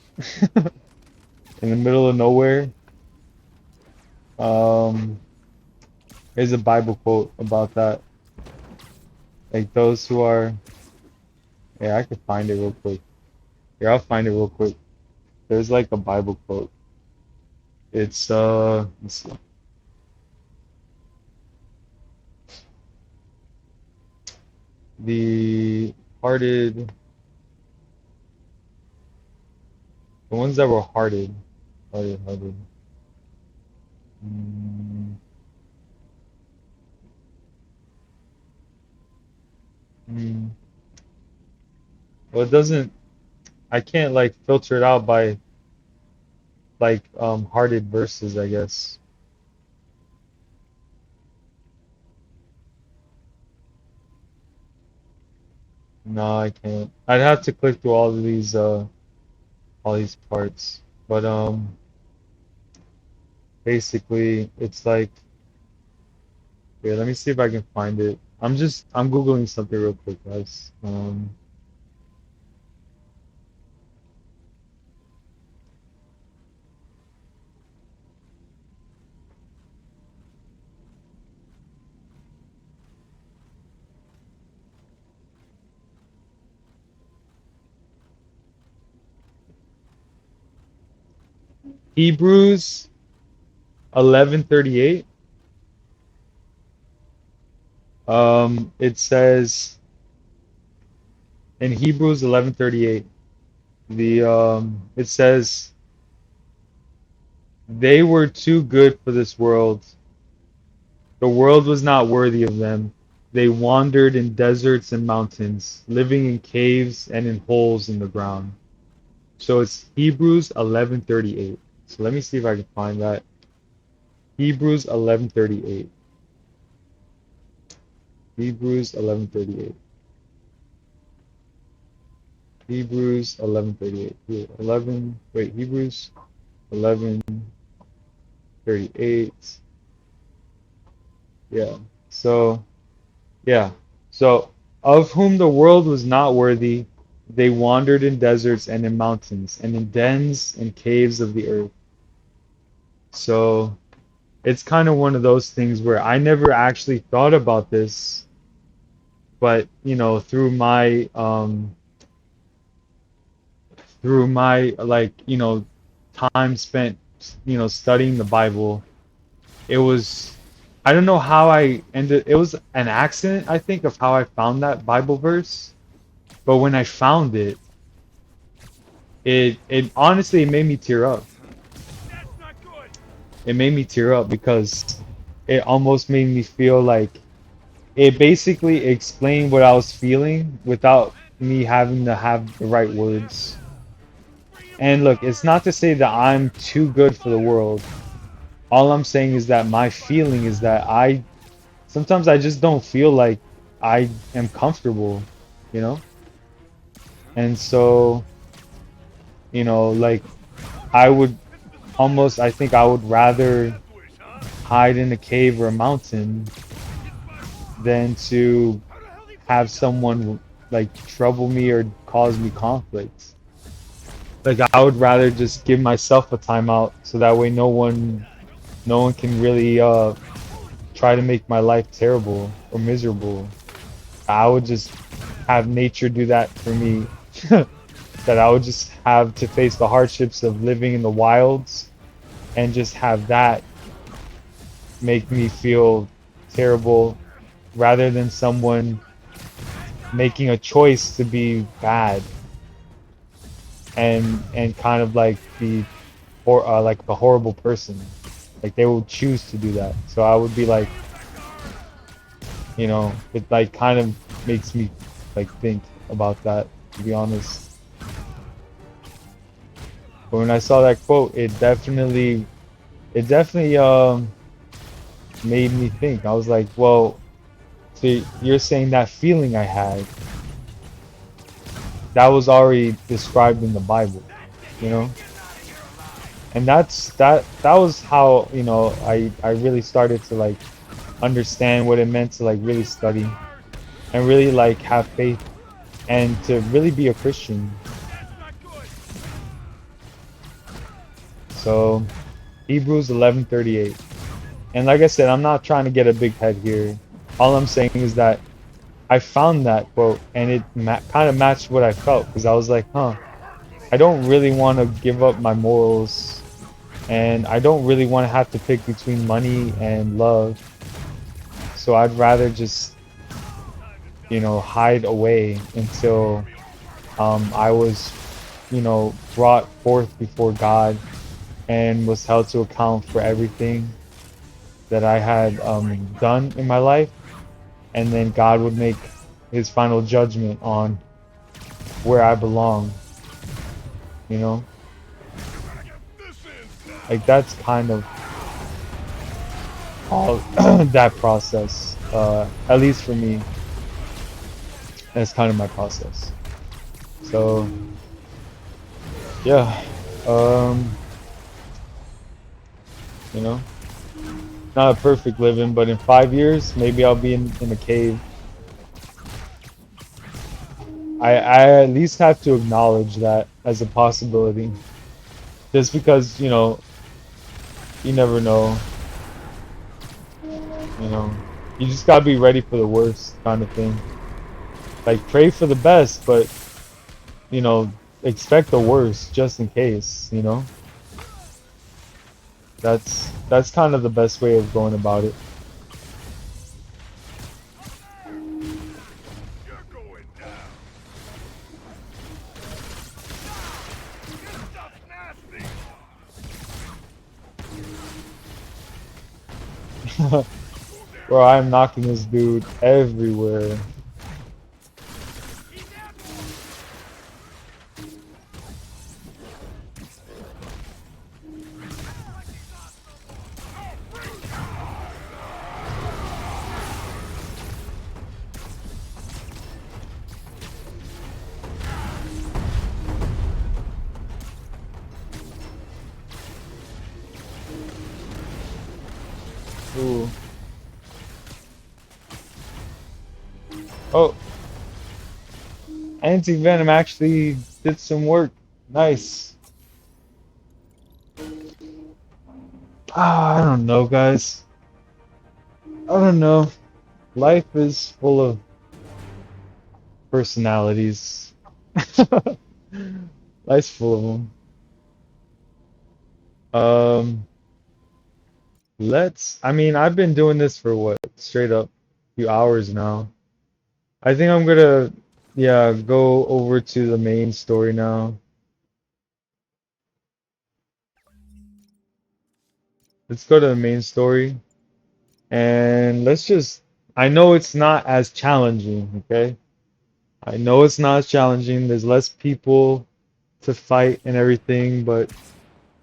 in the middle of nowhere. Um, there's a Bible quote about that. Like those who are, yeah, I could find it real quick. Yeah, I'll find it real quick. There's like a Bible quote. It's let's see. The hearted. ones that were hearted. Mm, mm. Well, it doesn't. I can't like filter it out by like hearted verses, I guess. No, I can't. I'd have to click through all these parts. But basically it's like, yeah, let me see if I can find it. I'm Googling something real quick, guys. Hebrews 11:38. It says in Hebrews 11:38, it says they were too good for this world. The world was not worthy of them. They wandered in deserts and mountains, living in caves and in holes in the ground. So it's Hebrews 11:38. So let me see if I can find that. Hebrews 11:38. Hebrews 11:38. Hebrews 11:38. 11. Wait, Hebrews 11:38. Yeah. So yeah. So of whom the world was not worthy, they wandered in deserts and in mountains and in dens and caves of the earth. So it's kind of one of those things where I never actually thought about this, but through my like time spent studying the Bible, it was I don't know how I ended. It was an accident, I think, of how I found that Bible verse. But when I found it, it honestly it made me tear up. It made me tear up because it almost made me feel like it basically explained what I was feeling without me having to have the right words. And look, it's not to say that I'm too good for the world. All I'm saying is that my feeling is that I sometimes I just don't feel like I am comfortable, you know? And so, like I would I think I would rather hide in a cave or a mountain than to have someone like trouble me or cause me conflict. Like I would rather just give myself a timeout so that way no one can really try to make my life terrible or miserable. I would just have nature do that for me. That I would just have to face the hardships of living in the wilds and just have that make me feel terrible rather than someone making a choice to be bad and kind of like be or like a horrible person. Like they will choose to do that. So I would be like, it like kind of makes me like think about that, to be honest. But when I saw that quote, it definitely made me think. I was like, well, so you're saying that feeling I had, that was already described in the Bible, you know? And that was how, I really started to like understand what it meant to like really study and really like have faith and to really be a Christian. So Hebrews 11:38. And like I said, I'm not trying to get a big head here. All I'm saying is that I found that quote and it kind of matched what I felt because I was like, huh, I don't really want to give up my morals and I don't really want to have to pick between money and love. So I'd rather just, hide away until I was you know, brought forth before God and was held to account for everything that I had done in my life, and then God would make his final judgment on where I belong, you know? Like that's kind of all that process, at least for me, that's kind of my process. So, yeah, um, you know, not a perfect living, but in 5 years, maybe I'll be in a cave. I at least have to acknowledge that as a possibility. Just because, you never know, you know. You just gotta be ready for the worst kind of thing. Like pray for the best, but you know, expect the worst just in case, you know. That's kind of the best way of going about it. Bro, I'm knocking this dude everywhere. Ooh. Oh, anti-venom actually did some work. Nice. I don't know, guys. I don't know. Life is full of personalities. Life's full of them. I mean, I've been doing this for what, straight up few hours now. I think I'm gonna, yeah, go over to the main story now. Let's go to the main story and I know it's not as challenging, okay? I know it's not as challenging. There's less people to fight and everything, but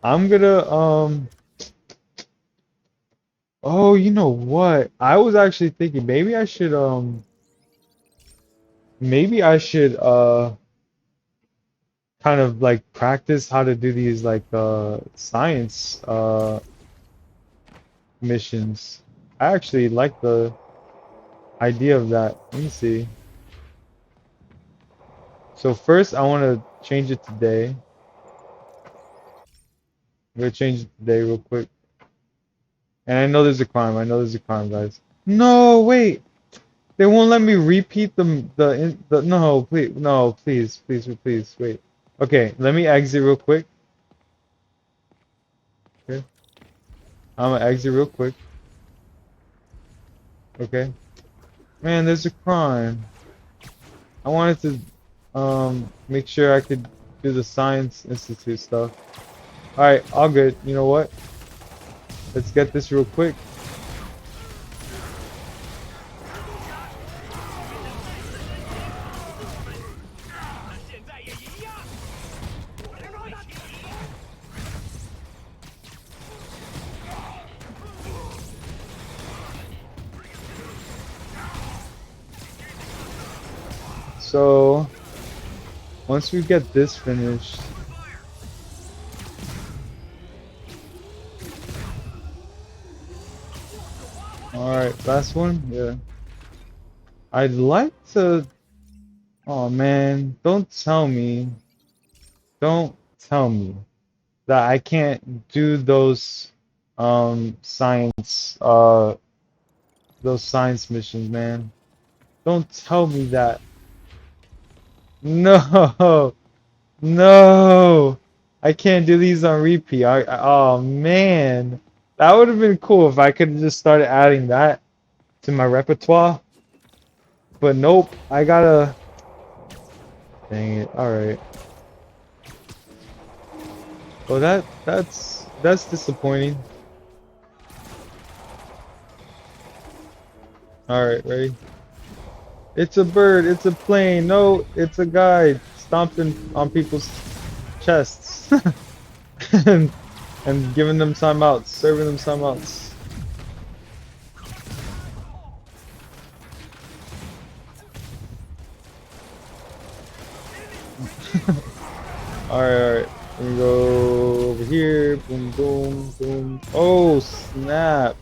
I'm gonna, oh, you know what? I was actually thinking maybe I should, kind of like practice how to do these like science missions. I actually like the idea of that. Let me see. So first I want to change it today. I'm gonna change it today real quick. And I know there's a crime. I know there's a crime, guys. No, wait. They won't let me repeat the no, please, no, please, please, please, wait. Okay, let me exit real quick. Okay. I'm gonna exit real quick. Okay. Man, there's a crime. I wanted to make sure I could do the Science Institute stuff. Alright, all good. You know what? Let's get this real quick. So once we get this finished, alright, last one? Yeah. I'd like to. Oh man, don't tell me that I can't do science those science missions, man. Don't tell me that. No, no, I can't do these on repeat. Oh man, that would have been cool if I could have just started adding that to my repertoire. But nope, I gotta. Dang it. All right. Well, that's disappointing. All right, ready? It's a bird. It's a plane. No, it's a guy stomping on people's chests and giving them timeouts, serving them timeouts. All right, all right. We go over here. Boom, boom, boom. Oh, snap.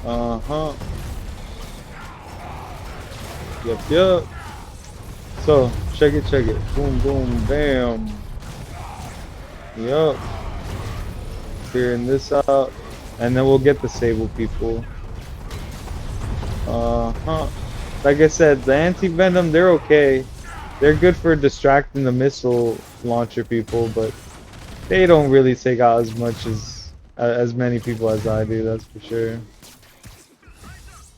Uh-huh. Yep, yep. So, check it, check it. Boom, boom, bam. Yup. Clearing this out. And then we'll get the Sable people. Uh-huh. Like I said, the anti-venom, they're okay. They're good for distracting the missile launcher people, but they don't really take out as many people as I do, that's for sure.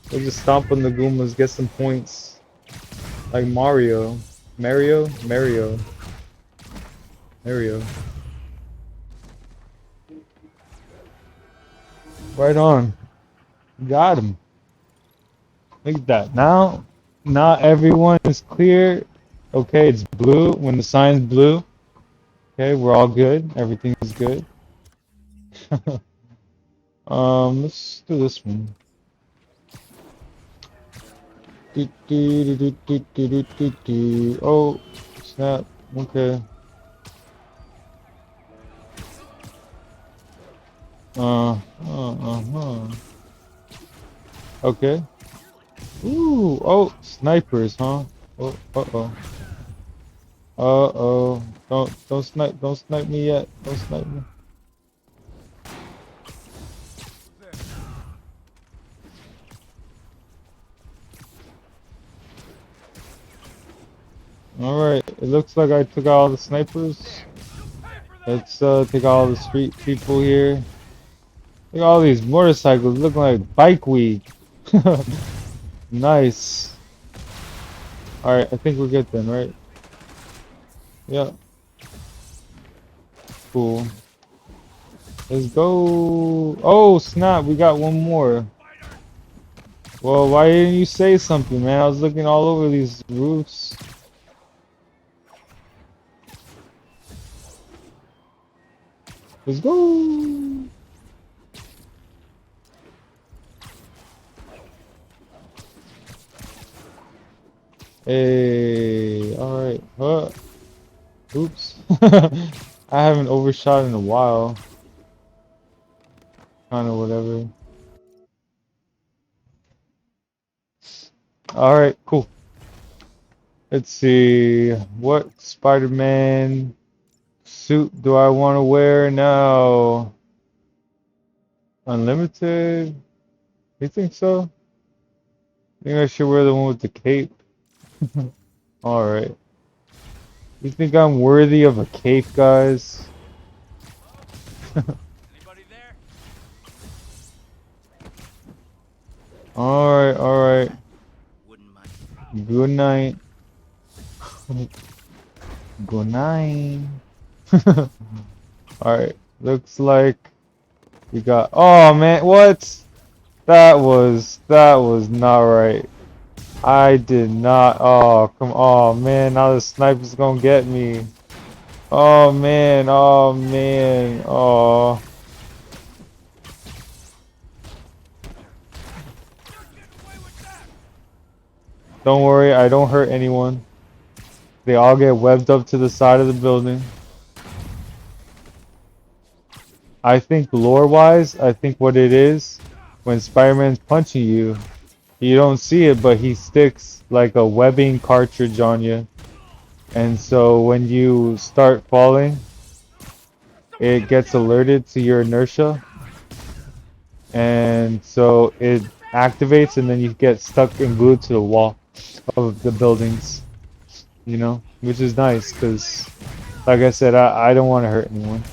We'll just stomp on the Goombas, get some points. Like Mario. Mario? Mario. Mario. Right on. Got him. Look at that. Now, not everyone is clear. Okay, it's blue. When the sign's blue, okay, we're all good. Everything is good. Let's do this one. Oh, snap. Okay. Uh-huh. Okay. Ooh, oh, snipers, huh? Oh, uh-oh. Uh-oh. Don't snipe me yet. Don't snipe me. Alright, it looks like I took out all the snipers. Let's take out all the street people here. Look at all these motorcycles looking like bike week. Nice. Alright, I think we're good then, right? Yeah. Cool. Let's go. Oh, snap, we got one more. Well, why didn't you say something, man? I was looking all over these roofs. Let's go. Hey, alright. Oops. I haven't overshot in a while. Kinda whatever. Alright, cool. Let's see. What Spider-Man suit do I want to wear now? Unlimited? You think so? I think I should wear the one with the cape. Alright. You think I'm worthy of a cape, guys? Anybody there? Alright, alright. Wouldn't mind. Good night. Good night. Alright. Looks like we got. Oh man, what? That was not right. I did not. Oh, come on, man. Now the sniper's gonna get me. Oh, man. Oh, man. Oh. Don't worry. I don't hurt anyone. They all get webbed up to the side of the building. I think lore-wise, I think what it is, when Spider-Man's punching you, you don't see it, but he sticks like a webbing cartridge on you. And so when you start falling, it gets alerted to your inertia. And so it activates and then you get stuck and glued to the wall of the buildings. You know? Which is nice because, like I said, I don't want to hurt anyone.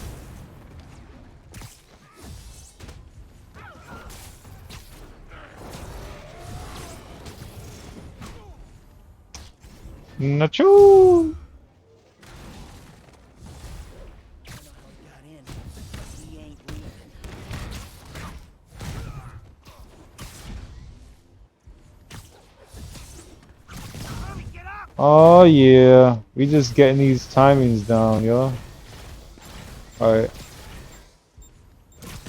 Nacho. I don't know how he got in, but he ain't leaving. Get up! Oh yeah, we just getting these timings down, yo. All right.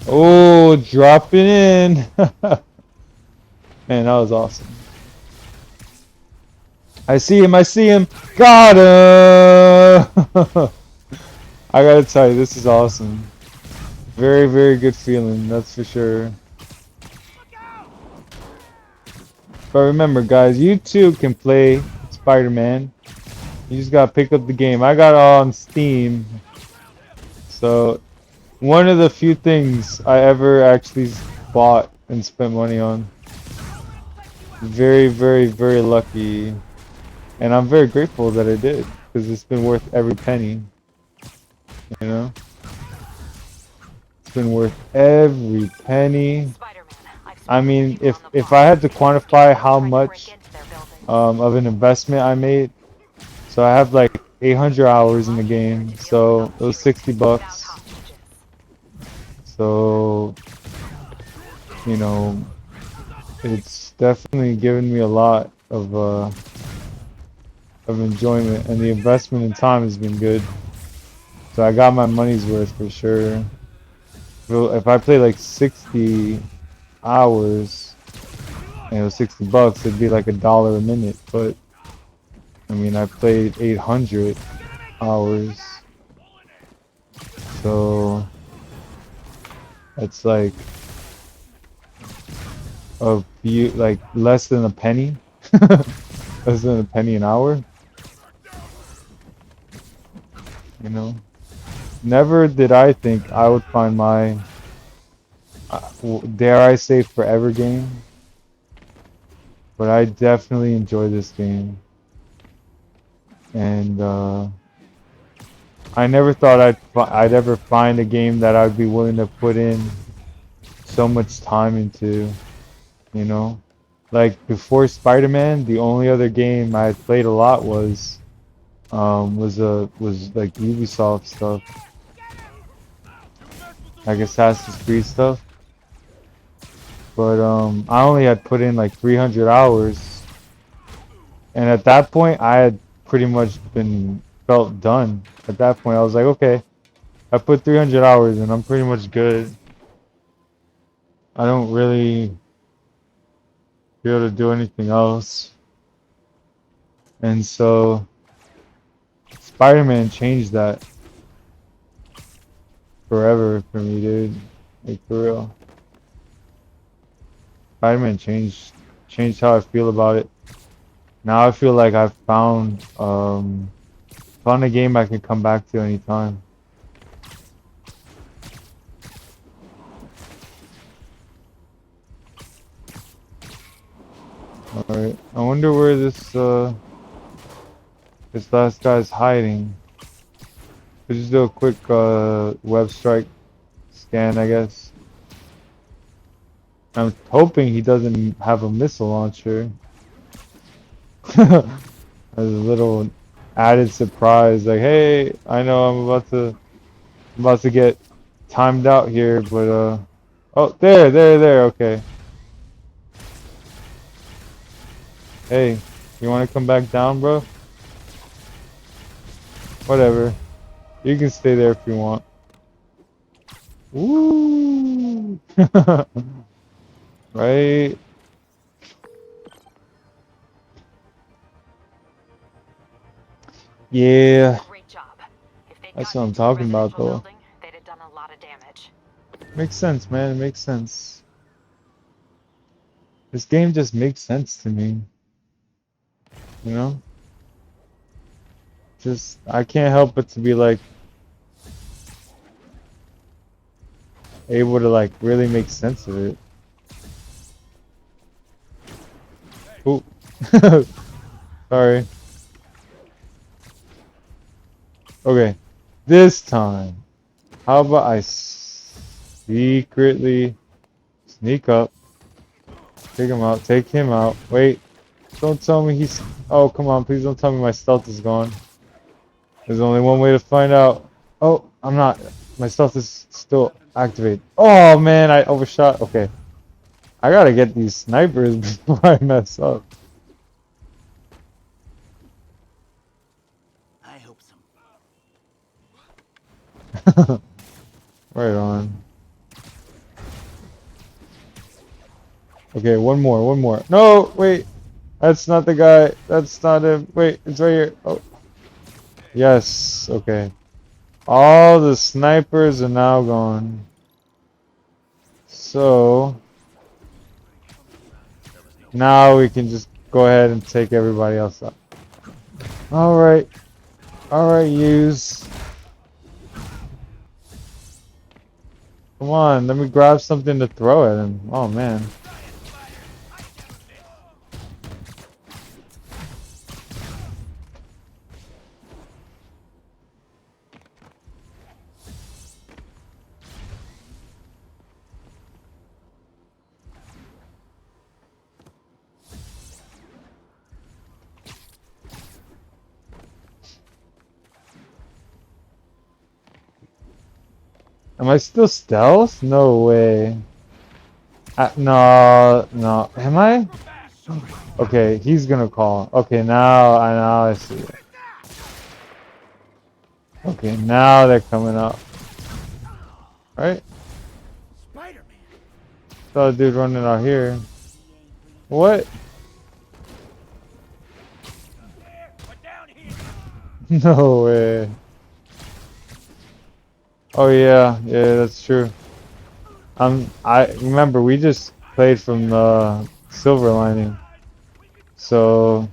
Oh, dropping in. Man, that was awesome. I see him. I see him. Got him. I gotta tell you, this is awesome. Very, very good feeling. That's for sure. But remember, guys, you too can play Spider-Man. You just gotta pick up the game. I got it on Steam. So, one of the few things I ever actually bought and spent money on. Very, very, very lucky. And I'm very grateful that I did. Because it's been worth every penny. You know? It's been worth every penny. I mean, if I had to quantify how much of an investment I made, so I have like 800 hours in the game, so it was 60 bucks. So, you know, it's definitely given me a lot of enjoyment, and the investment in time has been good. So I got my money's worth for sure. If I play like 60 hours and it was 60 bucks, it'd be like $1 a minute. But I mean, I played 800 hours, so it's like like less than a penny, less than a penny an hour. You know, never did I think I would find my, dare I say, forever game. But I definitely enjoy this game, and I never thought I'd ever find a game that I'd be willing to put in so much time into. You know, like before Spider-Man, the only other game I had played a lot was like Ubisoft stuff, like Assassin's Creed stuff. But I only had put in like 300 hours, and at that point I had pretty much felt done. At that point I was like, okay, I put 300 hours and I'm pretty much good. I don't really be able to do anything else. And so Spider-Man changed that forever for me, dude. Like for real. Spider-Man changed how I feel about it. Now I feel like I've found a game I can come back to anytime. Alright. I wonder where this last guy's hiding. Let's just do a quick web strike scan, I guess. I'm hoping he doesn't have a missile launcher. As a little added surprise, like, hey, I know I'm about to get timed out here, but oh, there, okay. Hey, you want to come back down, bro? Whatever. You can stay there if you want. Woo! Right? Yeah. That's what I'm talking about, though. Makes sense, man. It makes sense. This game just makes sense to me. You know? Just, I can't help but to be like, able to like really make sense of it. Ooh. Sorry. Okay. This time, how about I secretly sneak up, take him out, take him out. Wait. Don't tell me he's... Oh, come on. Please don't tell me my stealth is gone. There's only one way to find out. Oh, I'm not. My stealth is still activated. Oh, man. I overshot. Okay. I gotta get these snipers before I mess up. I hope so. Right on. Okay, one more, one more. No, wait. That's not the guy. That's not him. Wait, it's right here. Oh. Yes, okay. All the snipers are now gone. So now we can just go ahead and take everybody else out. Alright. Alright, use. Come on, let me grab something to throw at him. Oh man. Am I still stealth? No way. No, no. Am I? Okay, he's gonna call. Okay, now I see it. Okay, now they're coming up. Right? Spider-Man. Saw a dude running out here. What? No way. Oh yeah, yeah, that's true. I remember we just played from the silver lining. So,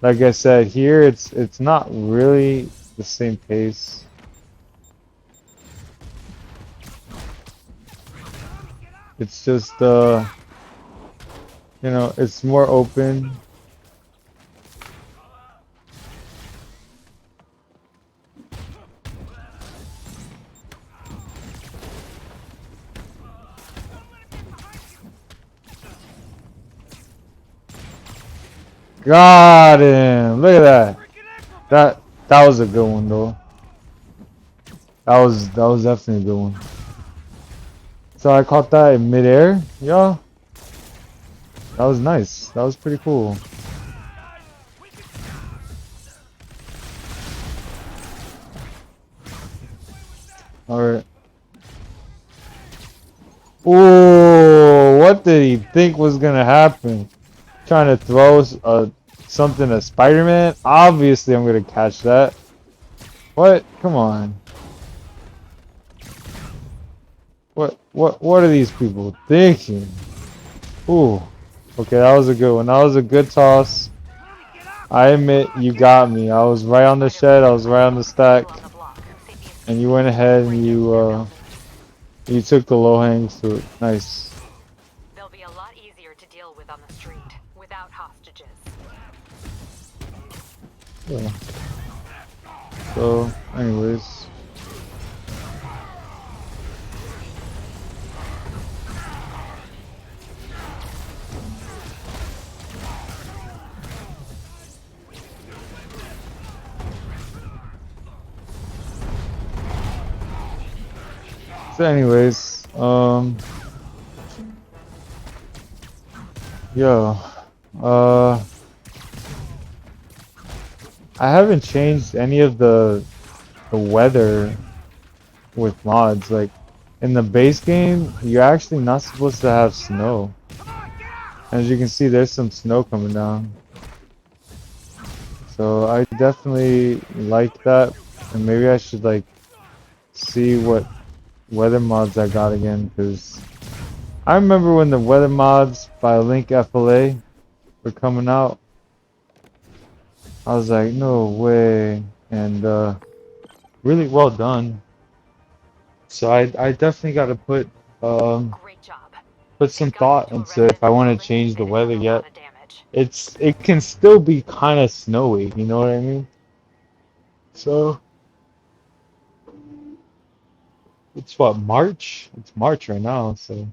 like I said, here it's not really the same pace. It's just you know, it's more open. Got him. Look at that. That was a good one though. That was definitely a good one. So I caught that in midair. Yeah. That was nice. That was pretty cool. Alright. Ooh, what did he think was gonna happen? Trying to throw something at Spider-Man? Obviously I'm gonna catch that. What? Come on. What are these people thinking? Ooh. Okay, that was a good one. That was a good toss. I admit you got me. I was right on the shed, I was right on the stack. And you went ahead and you took the low hanging fruit. Nice. They'll be a lot easier to deal with on the street without hostages. Yeah. So, anyways. So anyways, yo, I haven't changed any of the weather with mods. Like in the base game, you're actually not supposed to have snow. As you can see, there's some snow coming down. So I definitely like that, and maybe I should like see what weather mods I got again, because I remember when the weather mods by Link FLA were coming out. I was like, no way, and really well done. So I definitely got to Great job. put some Got thought into a into if I residential want to building change the and it weather done a lot yet. of damage. It can still be kind of snowy, you know what I mean? So it's what, March? It's March right now, so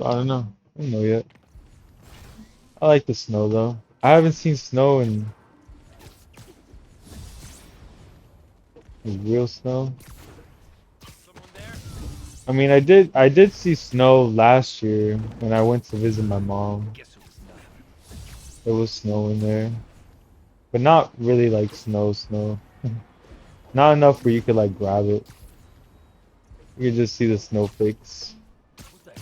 I don't know. I don't know yet. I like the snow though. I haven't seen snow in real snow. Someone there? I mean, I did see snow last year when I went to visit my mom. Guess it was nothing. There was snow in there, but not really like snow. Not enough where you could like grab it. You could just see the snowflakes. What the?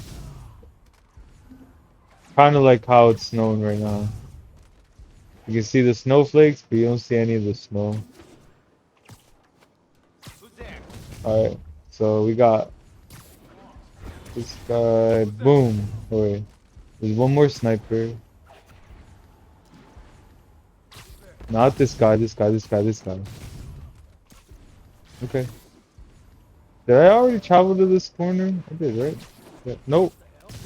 Kind of like how it's snowing right now. You can see the snowflakes, but you don't see any of the snow. Who's there? Alright, so we got this guy. Boom. Oh, wait. There's one more sniper. Not this guy, this guy. Okay. Did I already travel to this corner? I did, right? Yeah. Nope.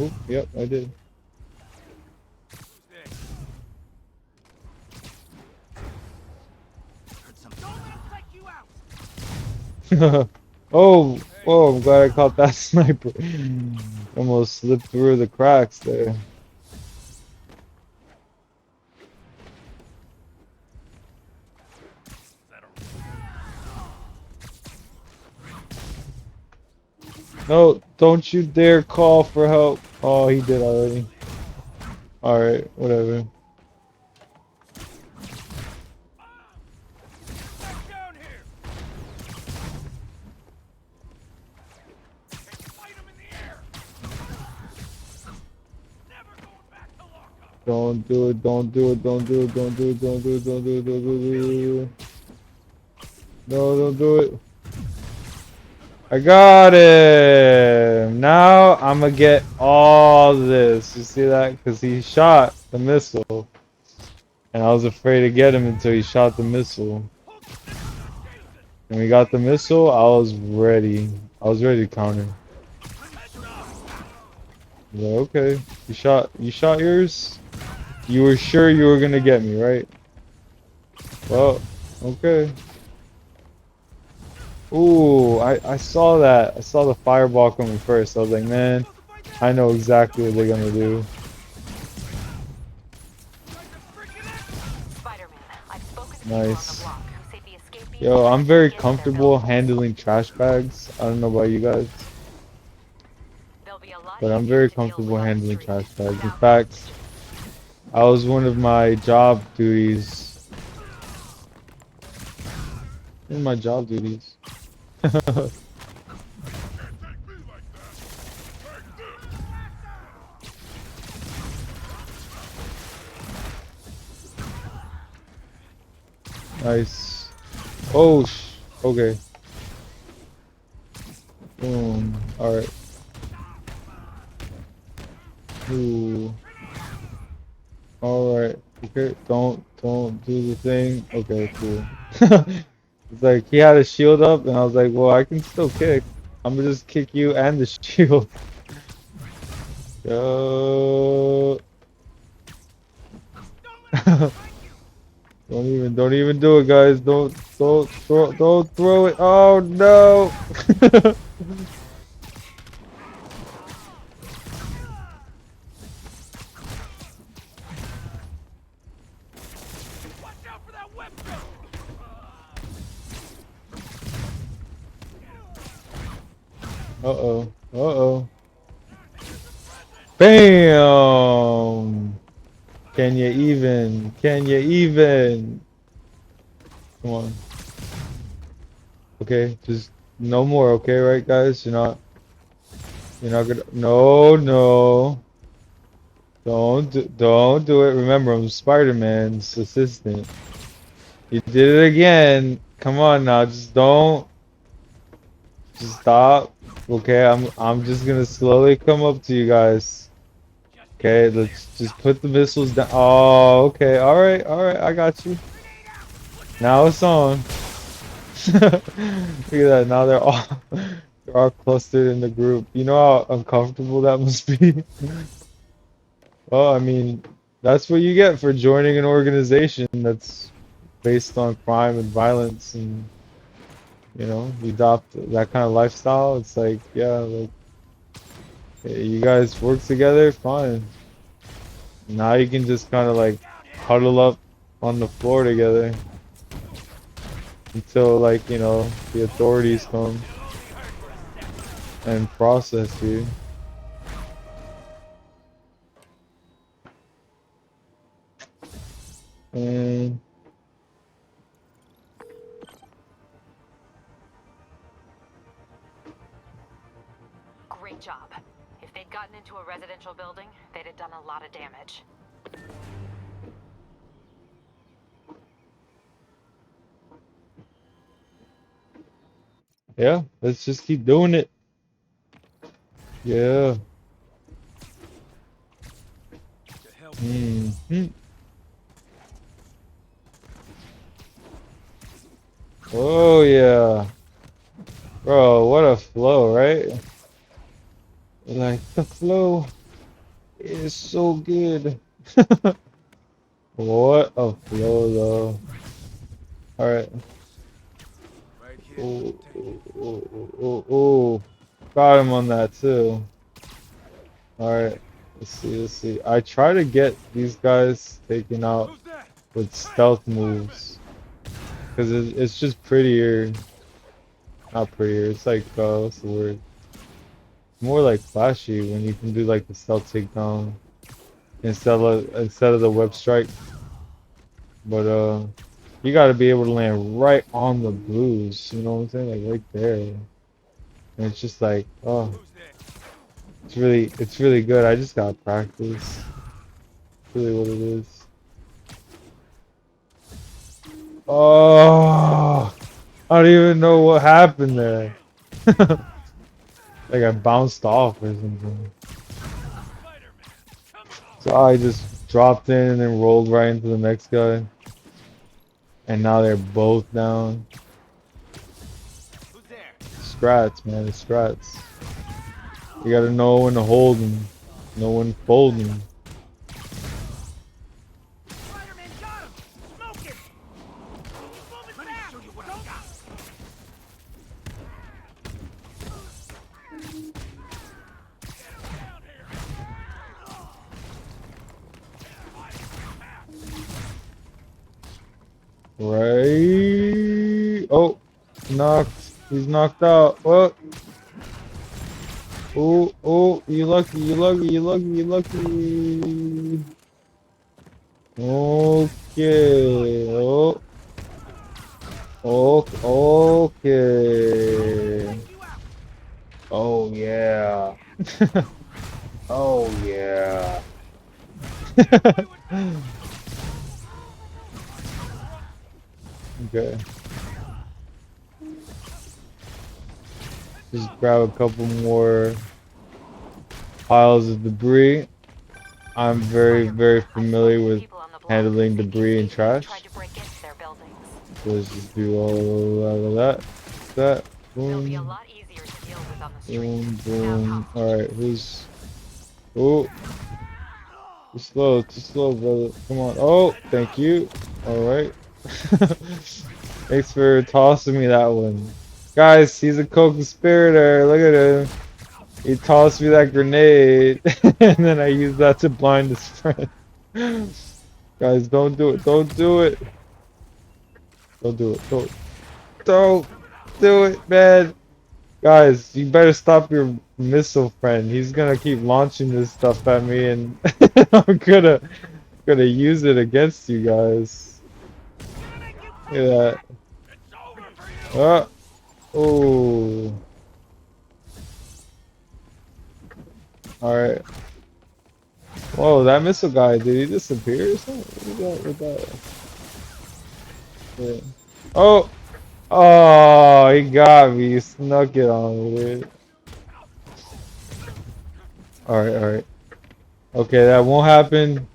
Oop, yep, I did. Who's there? Heard something. Don't let us take you out. Oh, whoa, I'm glad I caught that sniper. Almost slipped through the cracks there. No, don't you dare call for help. Oh, he did already. Alright, whatever. Back down here. Fight him in the air. Never going back to lockup. Don't do it, don't do it, don't do it, don't do it, don't do it, don't do it, don't do it. No, don't do it. I got him! Now I'm gonna get all this. You see that? Because he shot the missile. And I was afraid to get him until he shot the missile. When we got the missile, I was ready. I was ready to counter. Yeah, okay. You shot yours? You were sure you were gonna get me, right? Well, okay. Ooh, I saw that. I saw the fireball coming first. I was like, man, I know exactly what they're gonna do. Spider-Man, I've spoken to people on the Nice. block who say the escapees Yo, I'm very get to their comfortable building. handling trash bags. I don't know about you guys, They'll be a lot but I'm easier very to deal comfortable with on the handling street trash bags. In without fact, hostages. I was one of my job duties. One of my job duties. Nice. Oh, okay. Boom. Alright. Ooh. Alright. Okay. Don't do the thing. Okay, cool. It's like he had a shield up, and I was like, well, I can still kick. I'm gonna just kick you and the shield. Yo. Don't even do it, guys. Don't throw it. Oh no. Watch out for that weapon. Uh-oh. Uh-oh. Bam! Can you even? Can you even? Come on. Okay, just no more, okay, right guys? You're not gonna no. Don't do it. Remember, I'm Spider-Man's assistant. You did it again. Come on now, just stop. Okay, I'm just gonna slowly come up to you guys. Okay, let's just put the missiles down. Oh, okay. Alright, I got you. Now it's on. Look at that. Now they're all clustered in the group. You know how uncomfortable that must be? Well, I mean, that's what you get for joining an organization that's based on crime and violence, and you adopt that kind of lifestyle. It's like, yeah, like, hey, you guys work together, fine. Now you can just kind of like huddle up on the floor together until like, you know, the authorities come and process you. And Great job. If they'd gotten into a residential building, they'd have done a lot of damage. yeah, let's just keep doing it. Yeah. Hmm. Oh yeah. Bro, what a flow, right? Like the flow is so good. What a flow though. Alright. Oh, oh, oh, oh, oh. Got him on that too. Alright. Let's see, let's see. I try to get these guys taken out with stealth moves. Because it's just prettier. Not prettier, it's like, what's the word? More like flashy when you can do like the stealth takedown instead of the web strike. But you gotta be able to land right on the blues, you know what I'm saying? Like right there. And it's just like, oh, it's really good. I just gotta practice. It's really what it is. Oh, I don't even know what happened there. Like I bounced off or something. So I just dropped in and then rolled right into the next guy. And now they're both down. Strats, man, it's strats. You gotta know when to hold them, know when to fold them. Spider-Man got him! Smoke him! He's moving fast! Show you what I got. Right. Oh, knocked. He's knocked out. What? Oh, oh, you lucky, you lucky, you lucky, you lucky. Okay. Oh. Oh, okay. Oh, yeah. Oh, yeah. Okay. Just grab a couple more piles of debris. I'm very familiar with handling debris and trash. Tried to break into their buildings. So let's just do all of that. That. They'll be a Boom. lot easier to deal with on the street. Boom. Without Boom. hostages. Alright, who's... Oh. Too slow, brother. Come on. Oh, thank you. Alright. Thanks for tossing me that one. Guys, he's a co-conspirator. Look at him. He tossed me that grenade. And then I used that to blind his friend. Guys, don't do it. Don't do it. Don't do it. Don't do it, man. Guys, you better stop your missile friend. He's gonna keep launching this stuff at me and I'm gonna use it against you guys. Look at that. Oh. Alright. Whoa, that missile guy, did he disappear or something? What was that? Yeah. Oh! Oh, he got me. He snuck it on me, dude. Alright, alright. Okay, that won't happen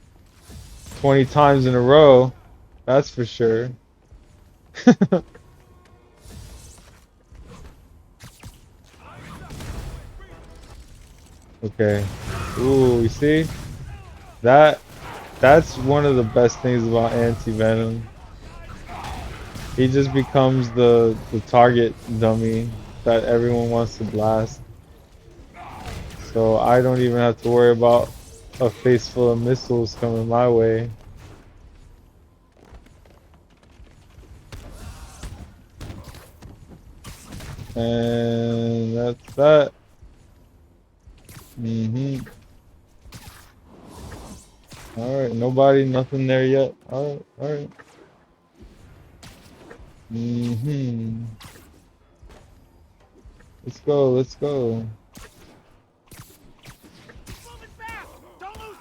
20 times in a row. That's for sure. Okay. Ooh, you see? That's one of the best things about anti-venom. He just becomes the target dummy that everyone wants to blast. So I don't even have to worry about a face full of missiles coming my way. And that's that. Alright, nobody, nothing there yet. Alright. Let's go, let's go. Moving fast! Don't lose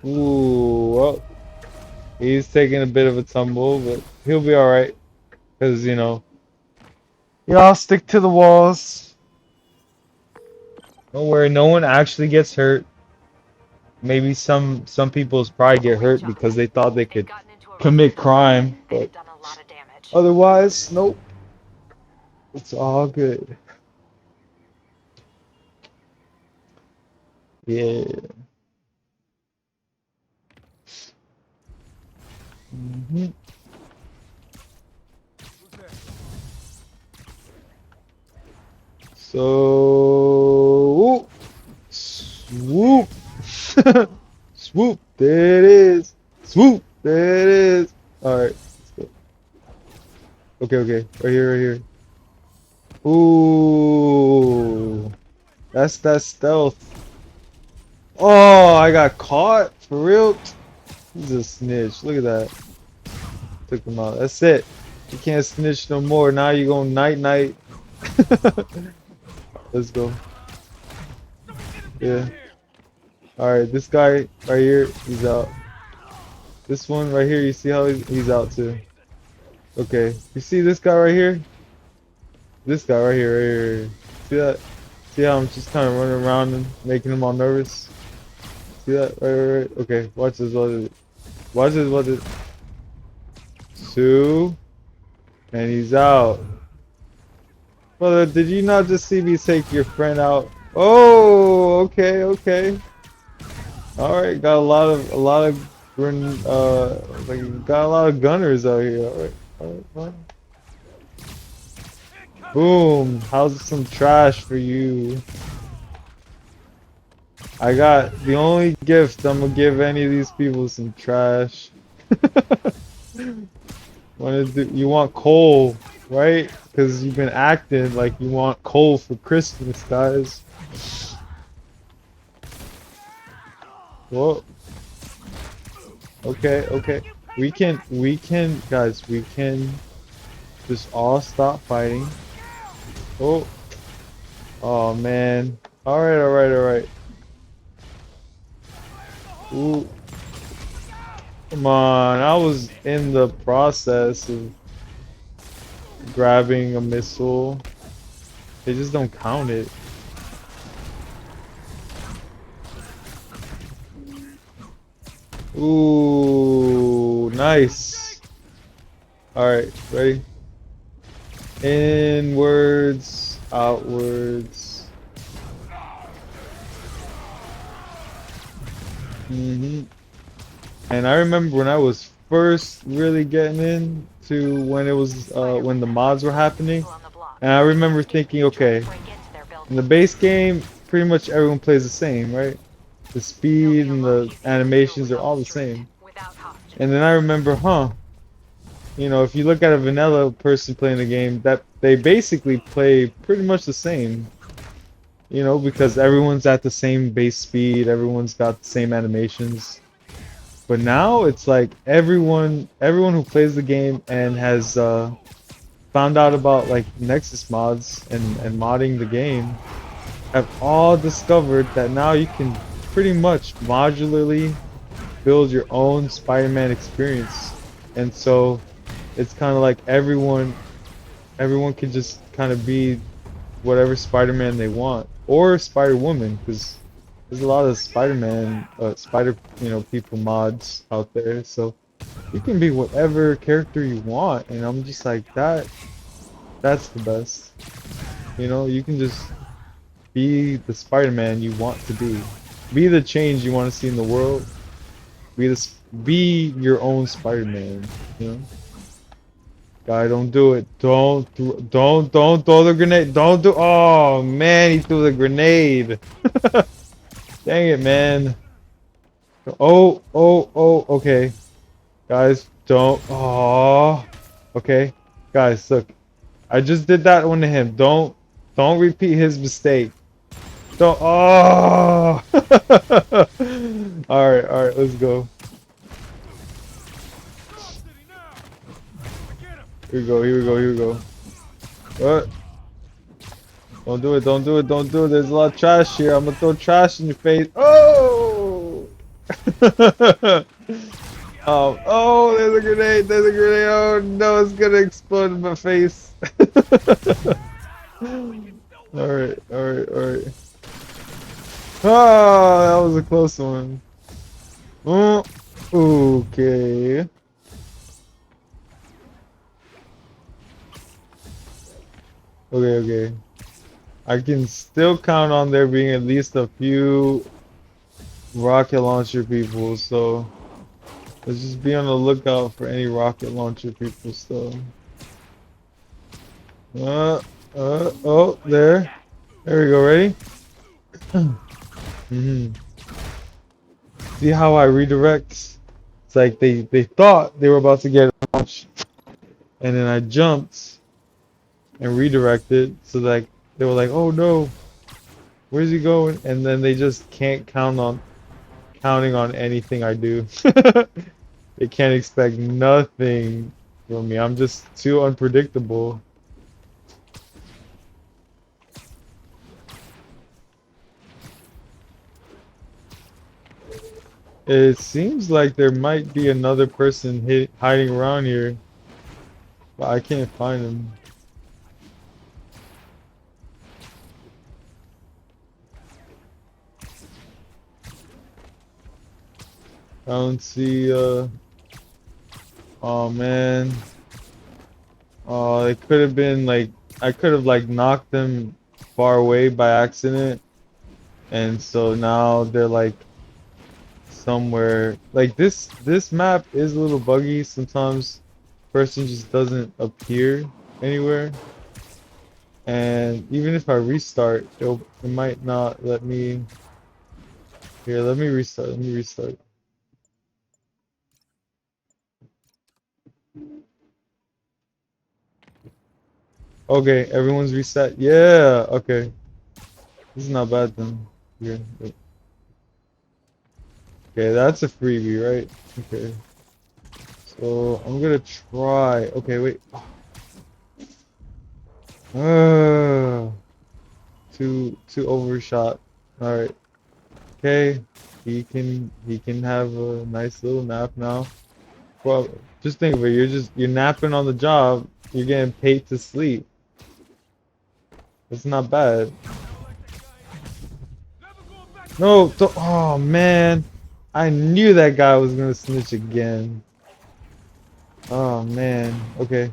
him! Ooh, well, he's taking a bit of a tumble, but he'll be alright. Because, I'll stick to the walls. Don't worry, no one actually gets hurt. Maybe some people's probably get hurt because they thought they could commit crime, but otherwise, nope. It's all good. Yeah. So, swoop. Swoop, there it is. Swoop, there it is. Alright, let's go. Okay, right here. Ooh, that's that stealth. Oh, I got caught? For real? He's a snitch. Look at that. Took him out. That's it. You can't snitch no more. Now you going night. Let's go. Yeah. Alright, this guy right here, he's out. This one right here, you see how he's out too. Okay, you see this guy right here? This guy right here. See that? See how I'm just kind of running around and making him all nervous? See that? Right. Okay, watch this. Watch this. 2. And he's out. Brother, did you not just see me take your friend out? Oh, okay. All right, got a lot of got a lot of gunners out here. All right, fine. Boom. How's some trash for you? I got the only gift I'm gonna give any of these people some trash. You want coal, right? Because you've been acting like you want coal for Christmas, guys. Whoa. Okay. We can just all stop fighting. Oh man. Alright. Ooh. Come on, I was in the process of grabbing a missile. They just don't count it. Ooh, nice. Alright, ready? Inwards, outwards. And I remember when I was first really getting into when it was when the mods were happening, and I remember thinking, okay, in the base game, pretty much everyone plays the same, right? The speed and the animations are all the same. And then I remember, if you look at a vanilla person playing the game, that they basically play pretty much the same. Because everyone's at the same base speed, everyone's got the same animations. But now it's like everyone who plays the game and has found out about like Nexus mods and modding the game have all discovered that now you can pretty much modularly build your own Spider-Man experience. And so it's kind of like everyone can just kind of be whatever Spider-Man they want, or Spider-Woman, because there's a lot of Spider-Man, people mods out there, so you can be whatever character you want, and I'm just like, that's the best. You can just be the Spider-Man you want to be. Be the change you want to see in the world. Be your own Spider-Man, Guy, don't do it. Don't throw the grenade. Don't do. Oh man, he threw the grenade. Dang it, man. Oh. Okay, guys, don't. Oh. Okay, guys, look. I just did that one to him. Don't repeat his mistake. Don't. Oh. All right, let's go. Here we go. What? Don't do it. There's a lot of trash here. I'm gonna throw trash in your face. Oh! Oh, there's a grenade. Oh no, it's gonna explode in my face. Alright. Oh, that was a close one. Oh, okay. Okay. I can still count on there being at least a few rocket launcher people, so let's just be on the lookout for any rocket launcher people still. Oh, there. There we go, ready? See how I redirect? It's like they thought they were about to get launched, and then I jumped and redirected, so like they were like, oh no, where's he going? And then they just can't counting on anything I do. They can't expect nothing from me. I'm just too unpredictable. It seems like there might be another person hiding around here, but I can't find him. I don't see, oh man. Oh, it could have been like, I could have like knocked them far away by accident. And so now they're like somewhere, like this map is a little buggy. Sometimes person just doesn't appear anywhere. And even if I restart, it might not let me. Here, let me restart. Okay, everyone's reset. Yeah, okay. This is not bad then. Yeah. Okay, that's a freebie, right? Okay. So I'm gonna try. Okay, wait. Too overshot. All right. Okay. He can have a nice little nap now. Well, just think of it. You're napping on the job. You're getting paid to sleep. It's not bad. No. Oh man. I knew that guy was gonna snitch again. Oh man. Okay.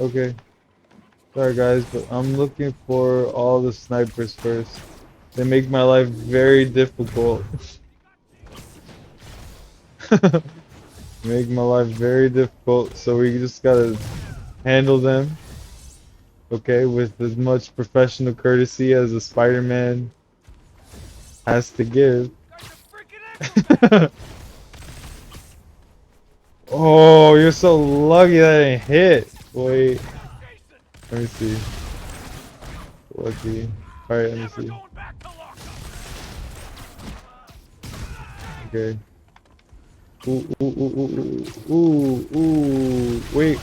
Okay. Sorry guys, but I'm looking for all the snipers first. They make my life very difficult. Make my life very difficult, so we just gotta handle them, okay, with as much professional courtesy as a Spider-Man has to give. Oh, you're so lucky that I didn't hit. Wait, let me see. Lucky. All right, let me see. Okay. Ooh. Wait.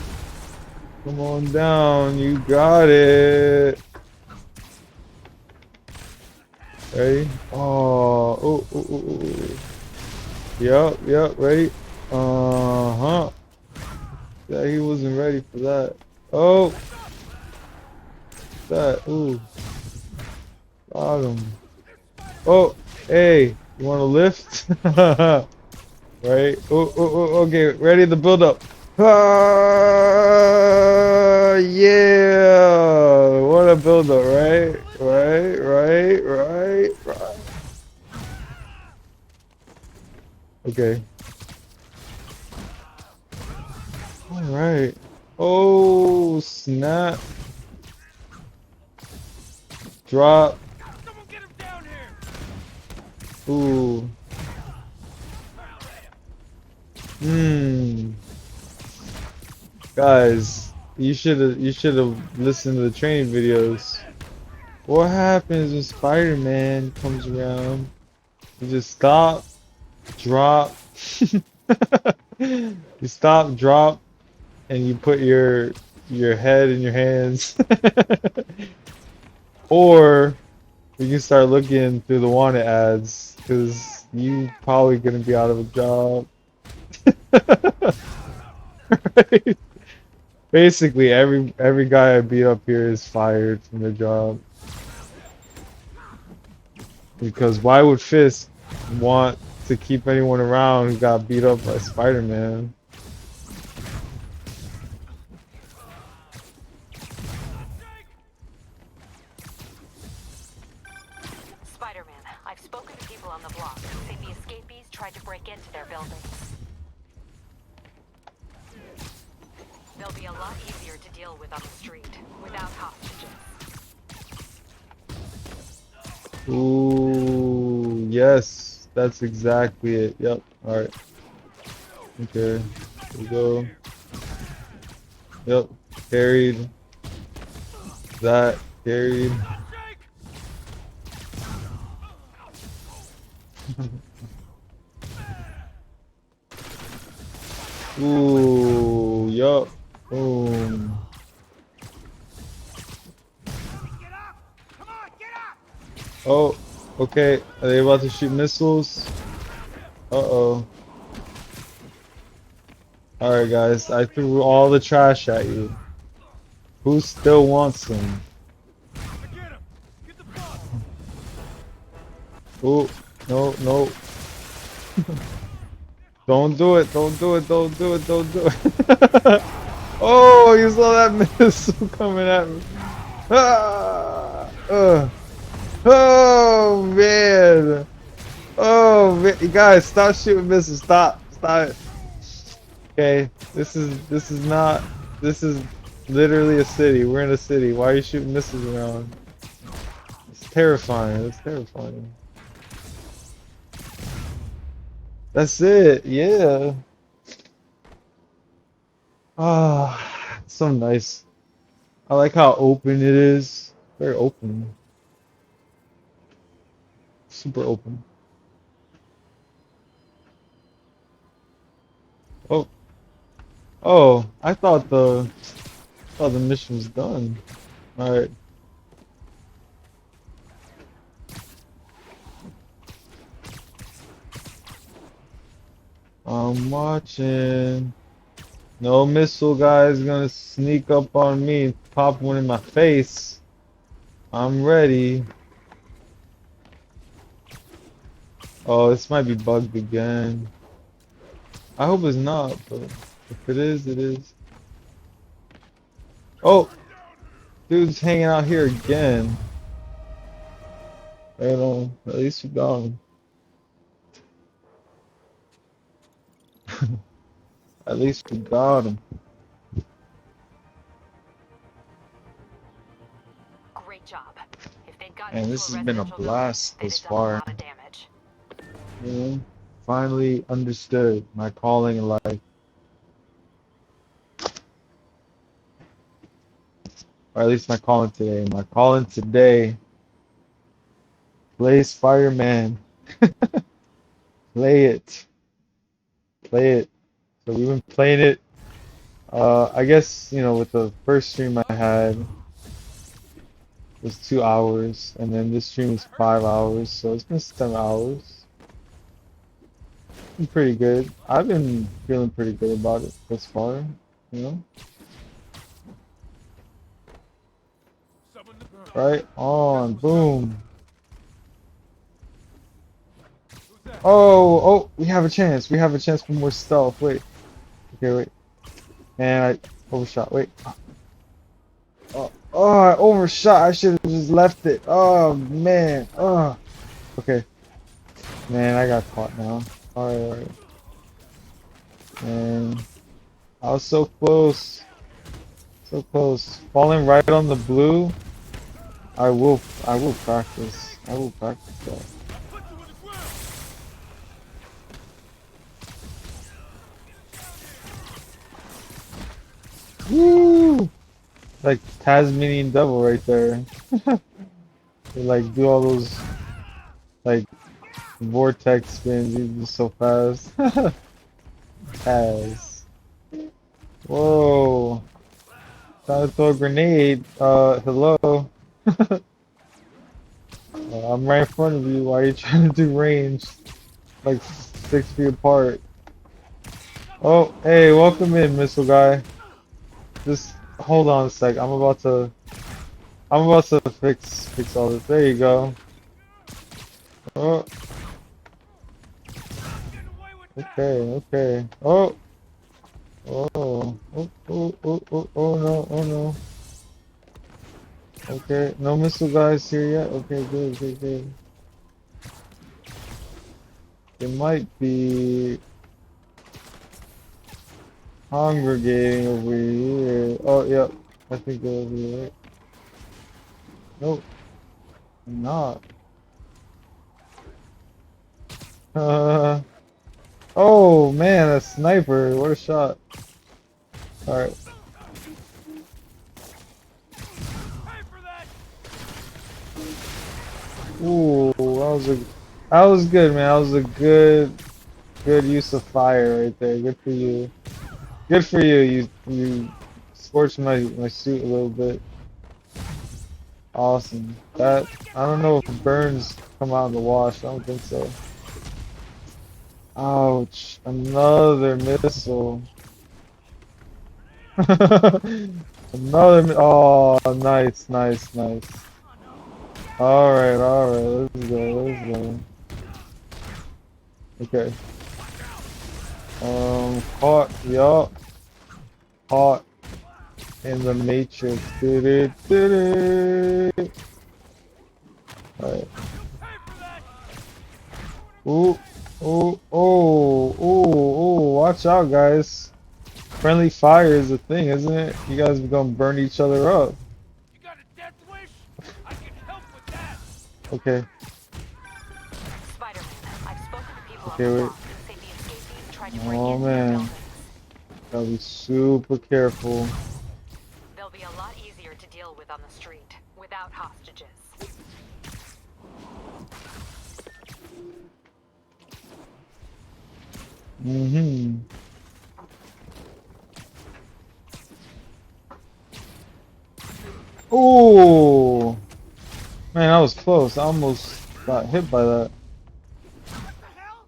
Come on down. You got it. Ready? Oh. Yep. Ready? Uh-huh. Yeah, he wasn't ready for that. Oh. That. Ooh. Got him. Oh. Hey. You want to lift? Right? Okay, ready to build up. Yeah, what a build-up, right? Right. Okay. All right. Oh, snap. Drop. Someone get him down here! Ooh. Hmm. Guys, you should have listened to the training videos. What happens when Spider-Man comes around? You just stop, drop. You stop, drop, and you put your head in your hands. Or you can start looking through the wanted ads, because you probably gonna be out of a job. Right? Basically, every guy I beat up here is fired from their job. Because why would Fisk want to keep anyone around who got beat up by Spider-Man? Spider-Man, I've spoken to people on the block who say the escapees tried to break into their buildings. They'll be a lot easier to deal with on the street, without hostages. Ooh, yes, that's exactly it. Yep. All right. Okay. Here we go. Yep. Carried. That carried. Ooh, yup. Boom. Get up! Come on, get up! Oh, okay. Are they about to shoot missiles? Uh-oh. Alright, guys. I threw all the trash at you. Who still wants some? I get him! Get the bus! Oh, no. Don't do it. Don't do it. Oh, you saw that missile coming at me. Ah, oh, man. Oh, man. You guys, stop shooting missiles. Stop it. Okay, this is literally a city. We're in a city. Why are you shooting missiles around? It's terrifying. It's terrifying. That's it. Yeah. Ah, it's so nice. I like how open it is. Very open. Super open. Oh. Oh, I thought the mission was done. All right. I'm watching. No missile guy is gonna sneak up on me and pop one in my face. I'm ready. Oh, this might be bugged again. I hope it's not, but if it is, it is. Oh, dude's hanging out here again. Right on. At least we got him. At least we got him. Great job. If they'd gotten And into this a has been a residential building, blast they'd thus have done a far. lot of damage. Yeah. Finally understood my calling in life. Or at least my calling today. My calling today. Play Spider-Man. Play it. Play it. So we've been playing it. I guess, with the first stream I had was 2 hours, and then this stream is 5 hours, so it's been 7 hours. Been pretty good. I've been feeling pretty good about it thus far, you know? Someone to the Right on, boom. Who's that? Oh, we have a chance. We have a chance for more stealth. Wait. Okay, wait. And I overshot. Wait. Oh, I overshot. I should have just left it. Oh man. Oh. Okay. Man, I got caught now. Alright, alright. Man, I was so close. So close. Falling right on the blue. I will practice. I will practice that. Woo! Like Tasmanian devil right there. They like do all those like vortex spins. He's just so fast. Taz. Whoa. Trying to throw a grenade. Hello. I'm right in front of you. Why are you trying to do range? Like 6 feet apart. Oh, hey, welcome in, missile guy. Just hold on a sec. I'm about to fix all this. There you go. Oh, okay, okay. Oh, oh, oh, oh, oh, oh, oh no, oh no. Okay, no missile guys here yet. Okay, good, good, good. It might be congregating over here. Oh, yep. I think they're over here. Right? Nope, not. Oh man, a sniper. What a shot. Alright. Ooh, that was good, man. That was a good use of fire right there. Good for you. Good for you. You scorched my suit a little bit. Awesome. That I don't know if burns come out in the wash. I don't think so. Ouch. Another missile. Oh, nice, nice, nice. Alright, alright, let's go, let's go. Okay. Caught, yup. Caught in the matrix. Alright. Ooh, ooh, oh, ooh, ooh, watch out, guys. Friendly fire is a thing, isn't it? You guys are gonna burn each other up. You got a death wish? I can help with that. Okay. Spider-Man, I've spoken to people Okay, on the wait. block who say the escapees tried to break Oh into their man. buildings. Gotta be super careful. They'll be a lot easier to deal with on the street, without hostages. Mm-hmm. Oh man, that was close. I almost got hit by that. What the hell?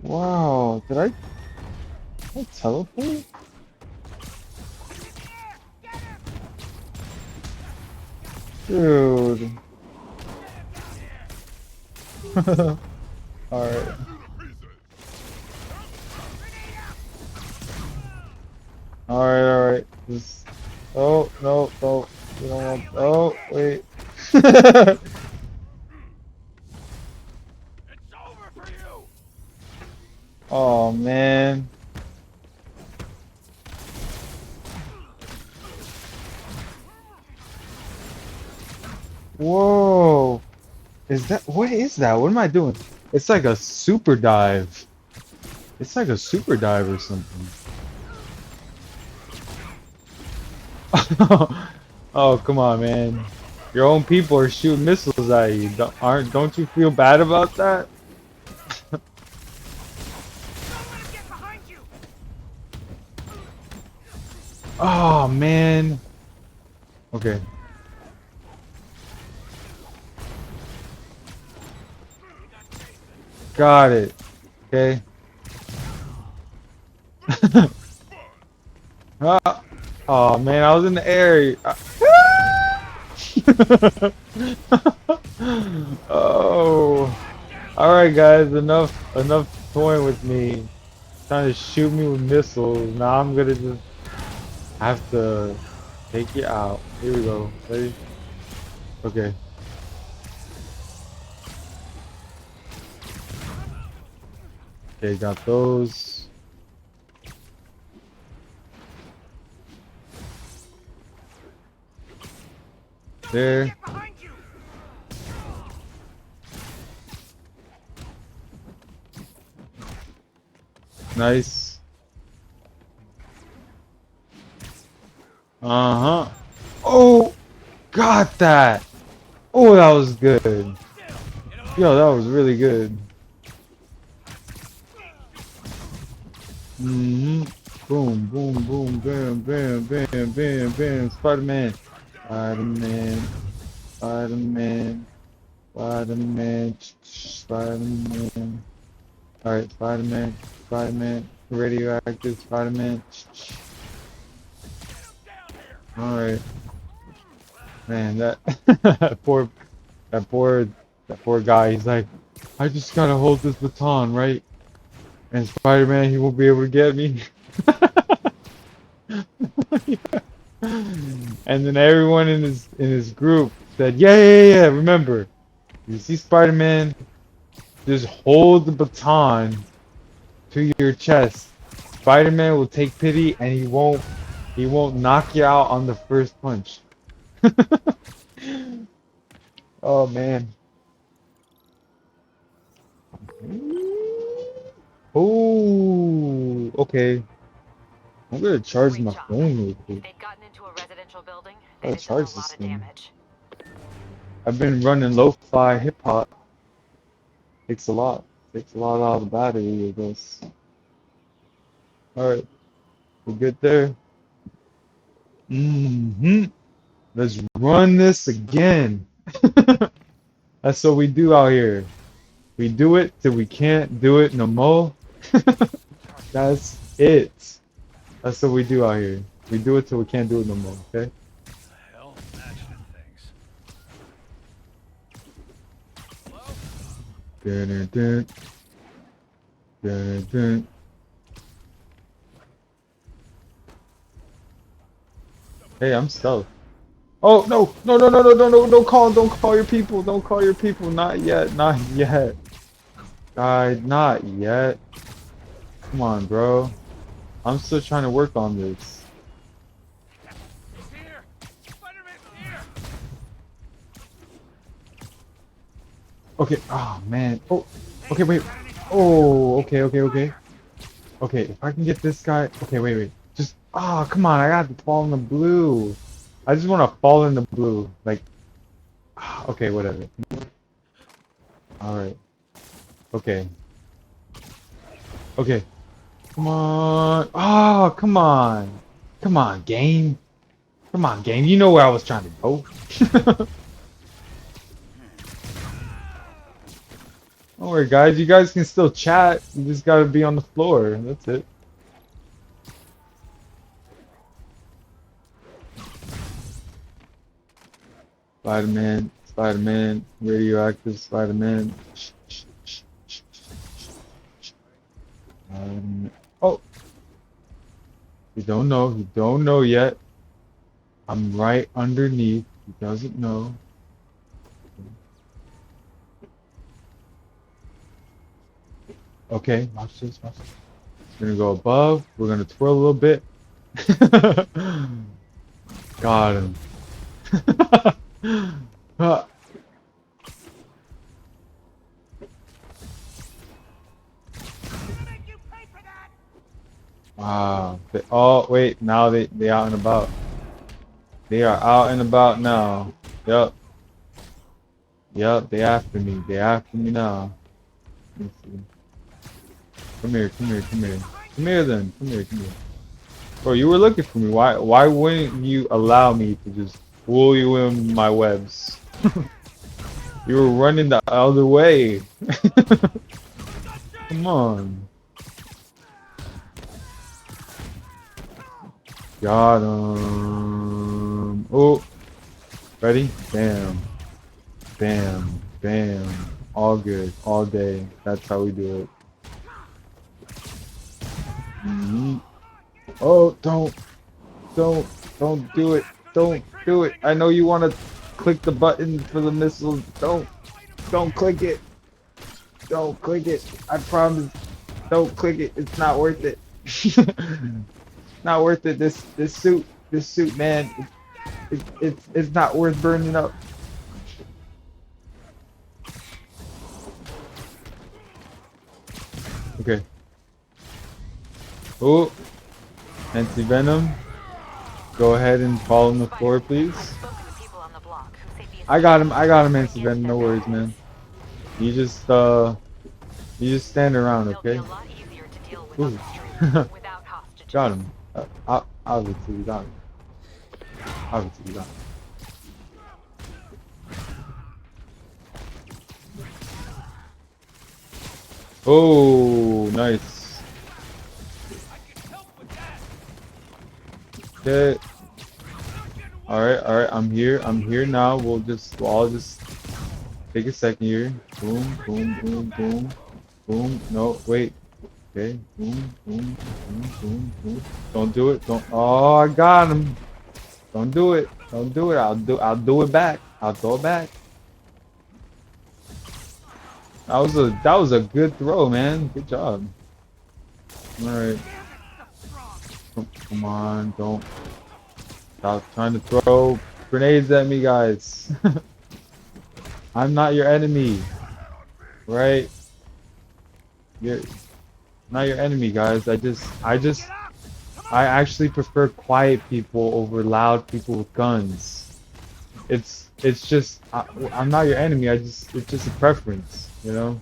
Wow, did I teleport? Dude. Alright. Alright, alright. Just... Oh, no, no. You don't want... Oh, wait. It's over for you. Oh, man. Whoa. Is that... What is that? What am I doing? It's like a super dive. It's like a super dive or something. Oh, come on, man. Your own people are shooting missiles at you. Don't you feel bad about that? Don't let him get behind you. Oh, man. Okay. Got it. Okay. Ah. Oh, man, I was in the air. Oh. Alright, guys, enough toying with me. Trying to shoot me with missiles. Now I'm gonna just have to take you out. Here we go. Ready? Okay. Okay, got those. There. Get behind you! Nice. Uh-huh. Oh! Got that! Oh, that was good. Yo, that was really good. Mm-hmm. Boom, boom, boom, bam, bam, bam, bam, bam. Spider-Man. Spider-Man. Spider-Man. Spider-Man. Spider-Man. Alright, Spider-Man. Spider-Man. Radioactive Spider-Man. Alright. Man, that poor guy, he's like, I just gotta hold this baton, right? And Spider-Man, he won't be able to get me. And then everyone in his group said, yeah. Remember, you see Spider-Man, just hold the baton to your chest. Spider-Man will take pity and he won't knock you out on the first punch. Oh man. Oh, okay. I'm gonna charge Great my job. phone real If quick. they'd gotten into a residential building, Gotta they'd have done a charge this lot of thing. damage. I've been running lo-fi hip hop. Takes a lot. Takes a lot out of the battery, I guess. Alright, we're good there. Mm-hmm. Let's run this again. That's what we do out here. We do it till we can't do it no more. That's it. That's what we do out here. We do it till we can't do it no more, okay? Hell, imagining things. Dun, dun, dun, dun. Hey, I'm stealth. Oh no, don't call your people, not yet, guys, not yet. Come on, bro. I'm still trying to work on this. He's here! Spider-Man's here! Okay, oh man. Oh, okay, wait. Oh, okay. Okay, if I can get this guy. Okay, wait. Just, come on, I got to fall in the blue. I just want to fall in the blue. Like, okay, whatever. Alright. Okay. Okay. Come on. Oh, come on. Come on, game. Come on, game. You know where I was trying to go. Don't worry, guys. You guys can still chat. You just gotta be on the floor. That's it. Spider-Man, radioactive Spider-Man. Oh, you don't know yet. I'm right underneath. He doesn't know. Okay, watch this. We're gonna go above. We're gonna twirl a little bit. Got him. Make you pay for that! Wow. Oh, wait. Now they out and about. They are out and about now. Yup. They after me. They after me now. Let's see. Come here. Come here then. Come here. Bro, you were looking for me. Why wouldn't you allow me to just pull you in my webs? You were running the other way. Come on. Got him. Oh. Ready? Bam. All good. All day. That's how we do it. Oh, don't. Don't do it. Don't do it. I know you want to click the button for the missiles. Don't click it. Don't click it. I promise. Don't click it. It's not worth it. Not worth it. This suit, man. It's not worth burning up. Okay. Oh, anti-venom. Go ahead and fall on the floor, please. I've spoken to people on the block who say the I got him, anti-venom. No worries, man. You just stand around, They'll be okay? a lot easier to deal with Ooh. on the street without hostages. Got him. Obviously, we got him. Obviously, we got him. Oh, nice. Okay. Alright, I'm here now. We'll all just take a second here. Boom, boom, boom, boom. Boom. No, wait. Okay. Boom, boom, boom, boom, boom. Don't do it. Don't. Oh, I got him. Don't do it. Don't do it. I'll do it back. I'll throw it back. That was a good throw, man. Good job. Alright. Come on, don't stop trying to throw grenades at me, guys. I'm not your enemy. Right? You're not your enemy, guys. I actually prefer quiet people over loud people with guns. It's just I'm not your enemy. It's just a preference, you know.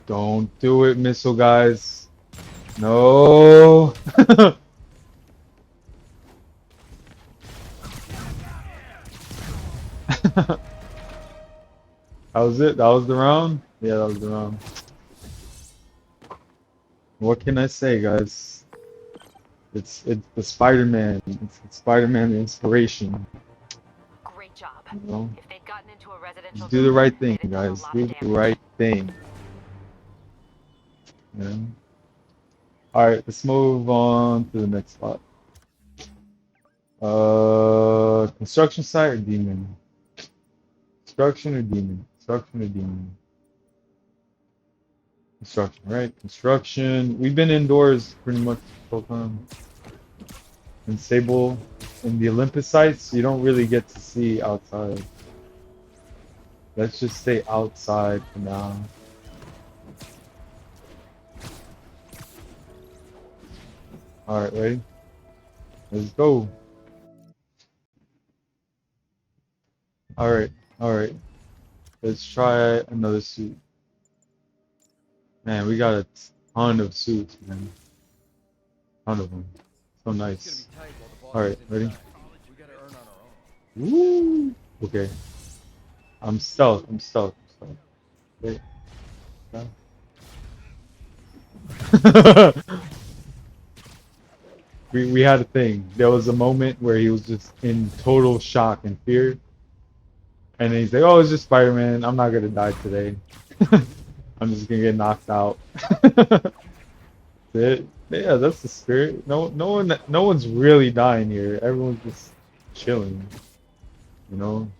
Don't do it, missile guys. No. That was it. That was the round. Yeah, that was the round. What can I say, guys? It's the Spider-Man. It's the Spider-Man inspiration. Great job. You know? If they'd gotten into a residential Just do the building, right thing, they'd have done a guys. lot Do of the damage. right thing. Yeah. Alright, let's move on to the next spot. Construction site or demon? Construction or demon? Construction or demon? Construction, right? Construction. We've been indoors pretty much the whole time. In Sable, in the Olympus sites, you don't really get to see outside. Let's just stay outside for now. Alright, ready? Let's go. Alright. Let's try another suit. Man, we got a ton of suits, man. Ton of them. So nice. Alright, ready? Woo! Okay. I'm stealth. Wait. We had a thing. There was a moment where he was just in total shock and fear. And then he's like, oh, it's just Spider-Man. I'm not gonna die today. I'm just gonna get knocked out. That's it. Yeah, that's the spirit. No one's really dying here. Everyone's just chilling. You know?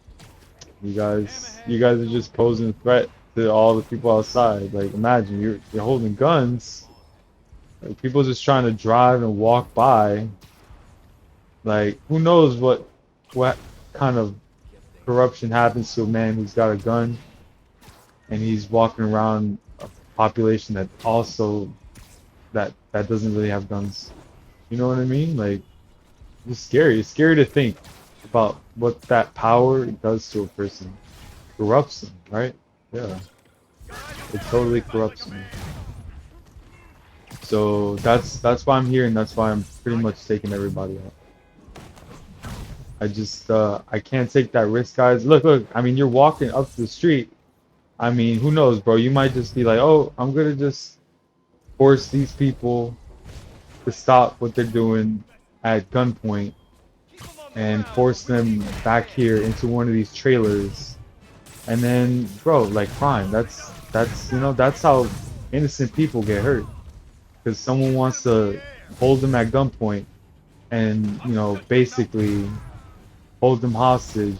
You guys are just posing a threat to all the people outside. Like, imagine you're holding guns. Like, people just trying to drive and walk by. Like, who knows what kind of corruption happens to a man who's got a gun and he's walking around a population that also that doesn't really have guns. You know what I mean? Like, it's scary. It's scary to think about what that power does to a person. Corrupts them, right? Yeah. It totally corrupts them. So that's why I'm here, and that's why I'm pretty much taking everybody out. I can't take that risk, guys. Look, I mean, you're walking up the street. I mean, who knows, bro? You might just be like, oh, I'm gonna just force these people to stop what they're doing at gunpoint and force them back here into one of these trailers. And then, bro, like, fine. That's That's, you know, that's how innocent people get hurt. Because someone wants to hold them at gunpoint and, you know, basically hold them hostage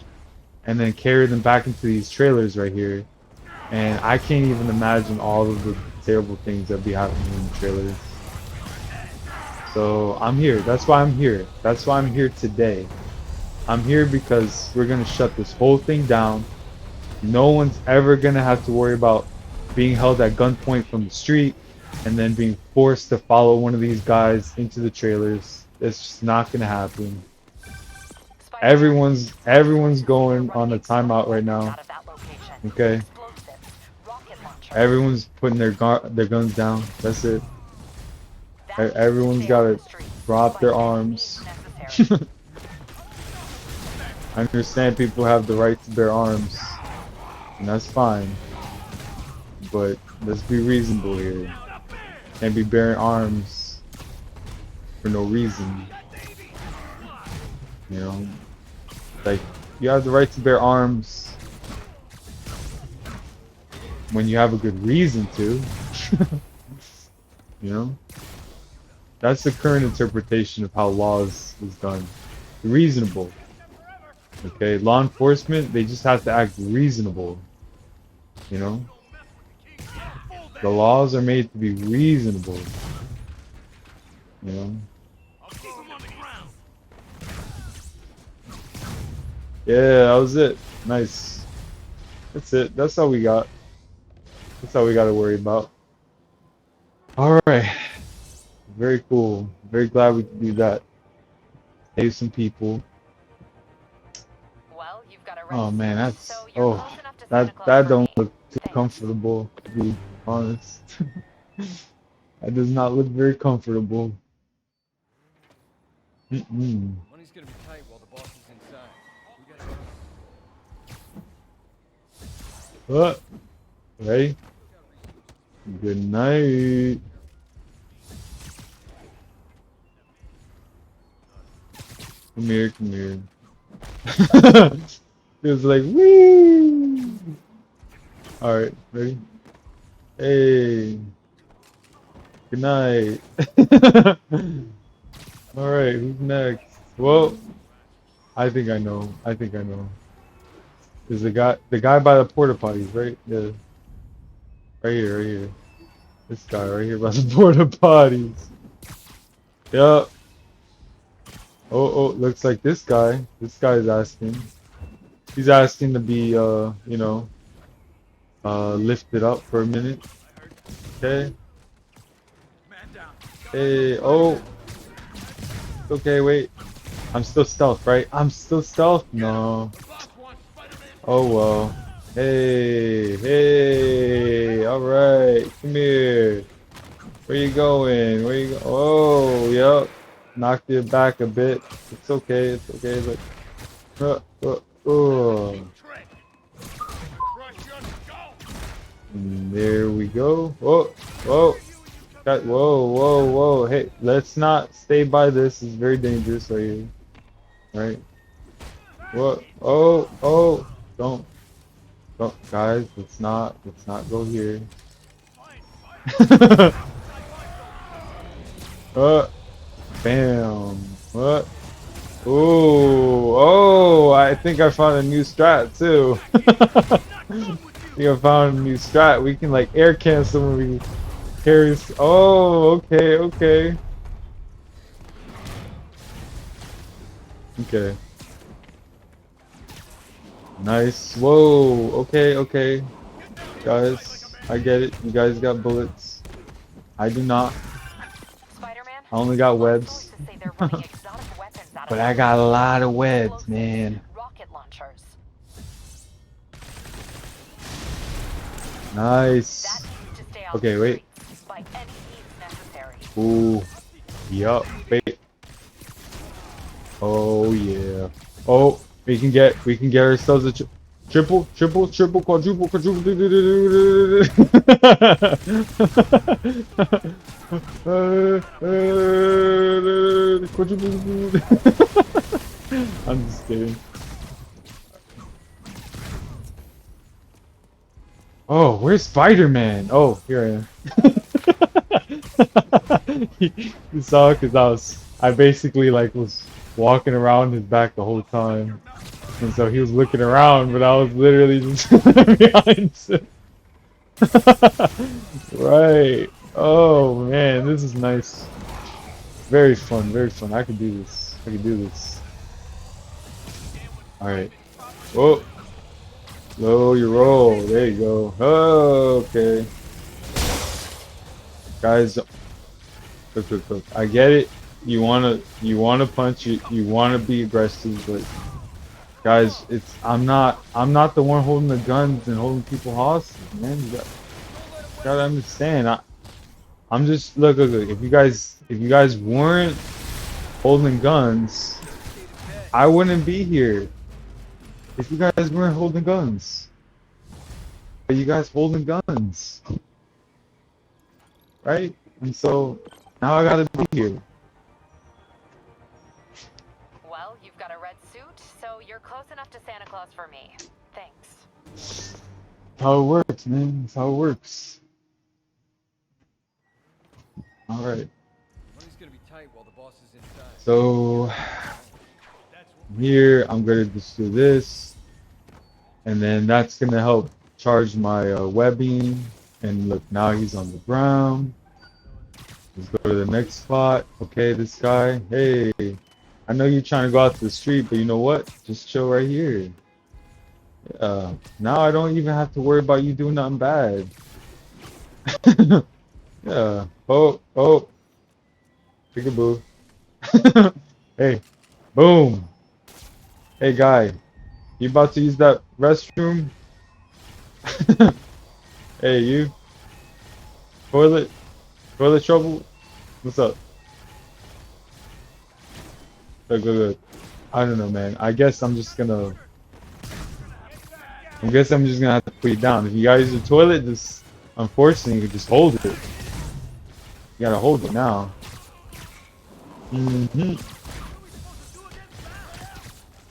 and then carry them back into these trailers right here. And I can't even imagine all of the terrible things that be happening in the trailers. So I'm here. That's why I'm here. That's why I'm here today. I'm here because we're gonna shut this whole thing down. No one's ever gonna have to worry about being held at gunpoint from the street and then being forced to follow one of these guys into the trailers. It's just not gonna happen. Everyone's going on a timeout right now. Okay. Everyone's putting their guns down. That's it. Everyone's gotta drop their arms. I understand people have the right to bear arms, and that's fine. But let's be reasonable here. Can't be bearing arms for no reason. You know, like you have the right to bear arms when you have a good reason to. You know, that's the current interpretation of how laws is done. Reasonable. Okay, law enforcement, they just have to act reasonable. You know, the laws are made to be reasonable. You know. Yeah, that was it. Nice. That's it. That's all we got. That's all we got to worry about. All right. Very cool. Very glad we could do that. Save some people. Well, you've got a race. Oh man, that's So you're close enough to Santa Claus that for don't me. look too Thanks. comfortable, to be honest. That does not look very comfortable. Mm-mm. Money's gonna be tight while the boss is inside. We gotta What? Ready? Good night. Come here, come here. It was like, woo! Alright, ready? Hey. Good night. Alright, who's next? Well, I think I know. I think I know. Is the guy by the porta potties, right? Yeah. Right here, right here. This guy right here by the porta potties. Yup. Oh, looks like this guy. This guy is asking. He's asking to be, you know, lifted up for a minute. Okay. Hey, oh. Okay, wait. I'm still stealth, right? I'm still stealth? No. Oh, well. Hey, alright. Come here. Where you going? Where you go? Oh, yep. Knocked you back a bit. It's okay, look. And there we go. Whoa. Whoa. Hey, let's not stay by this. It's very dangerous right here. Right? What? Oh. Don't, guys, let's not go here. Bam. What? Oh, I think I found a new strat too. I think I found a new strat. We can like air cancel when we carry. Oh, okay. Okay. Nice. Whoa. Okay. Guys, I get it. You guys got bullets. I do not. Spider-Man, I only got lots of webs. sources say they're running exotic weapons out of But I got a lot of webs, explosives, man. rocket launchers. Nice. That needs to stay off Okay, the wait. streets by any means necessary. Ooh. Yup. Wait. Oh yeah. Oh, we can get ourselves a triple, quadruple. Quadruple. I'm just kidding. Oh, where's Spider-Man? Oh, here I am. You saw it because I basically like was walking around his back the whole time. And so he was looking around, but I was literally just behind him. Right. Oh man, this is nice. Very fun, very fun. I can do this. I can do this. Alright. Whoa. Slow your roll. There you go. Oh, okay. Guys, look. I get it. You wanna punch it, you wanna be aggressive, but guys, I'm not the one holding the guns and holding people hostage, man. You gotta understand. I'm just look. If you guys weren't holding guns, I wouldn't be here. If you guys weren't holding guns, but you guys holding guns, right? And so now I gotta be here. Well, you've got a red suit, so you're close enough to Santa Claus for me. Thanks. That's how it works, man. That's how it works. All right. Money's gonna be tight while the boss is inside. So here I'm gonna just do this, and then that's gonna help charge my webbing. And look, now he's on the ground. Let's go to the next spot. Okay, this guy. Hey, I know you're trying to go out to the street, but you know what? Just chill right here. Now I don't even have to worry about you doing nothing bad. Yeah. Oh. Peekaboo. Hey. Boom. Hey, guy. You about to use that restroom? Hey, you. Toilet trouble? What's up? Good. I don't know, man. I guess I'm just gonna have to put it down. If you guys use the toilet, just unfortunately you can just hold it. You gotta hold it now.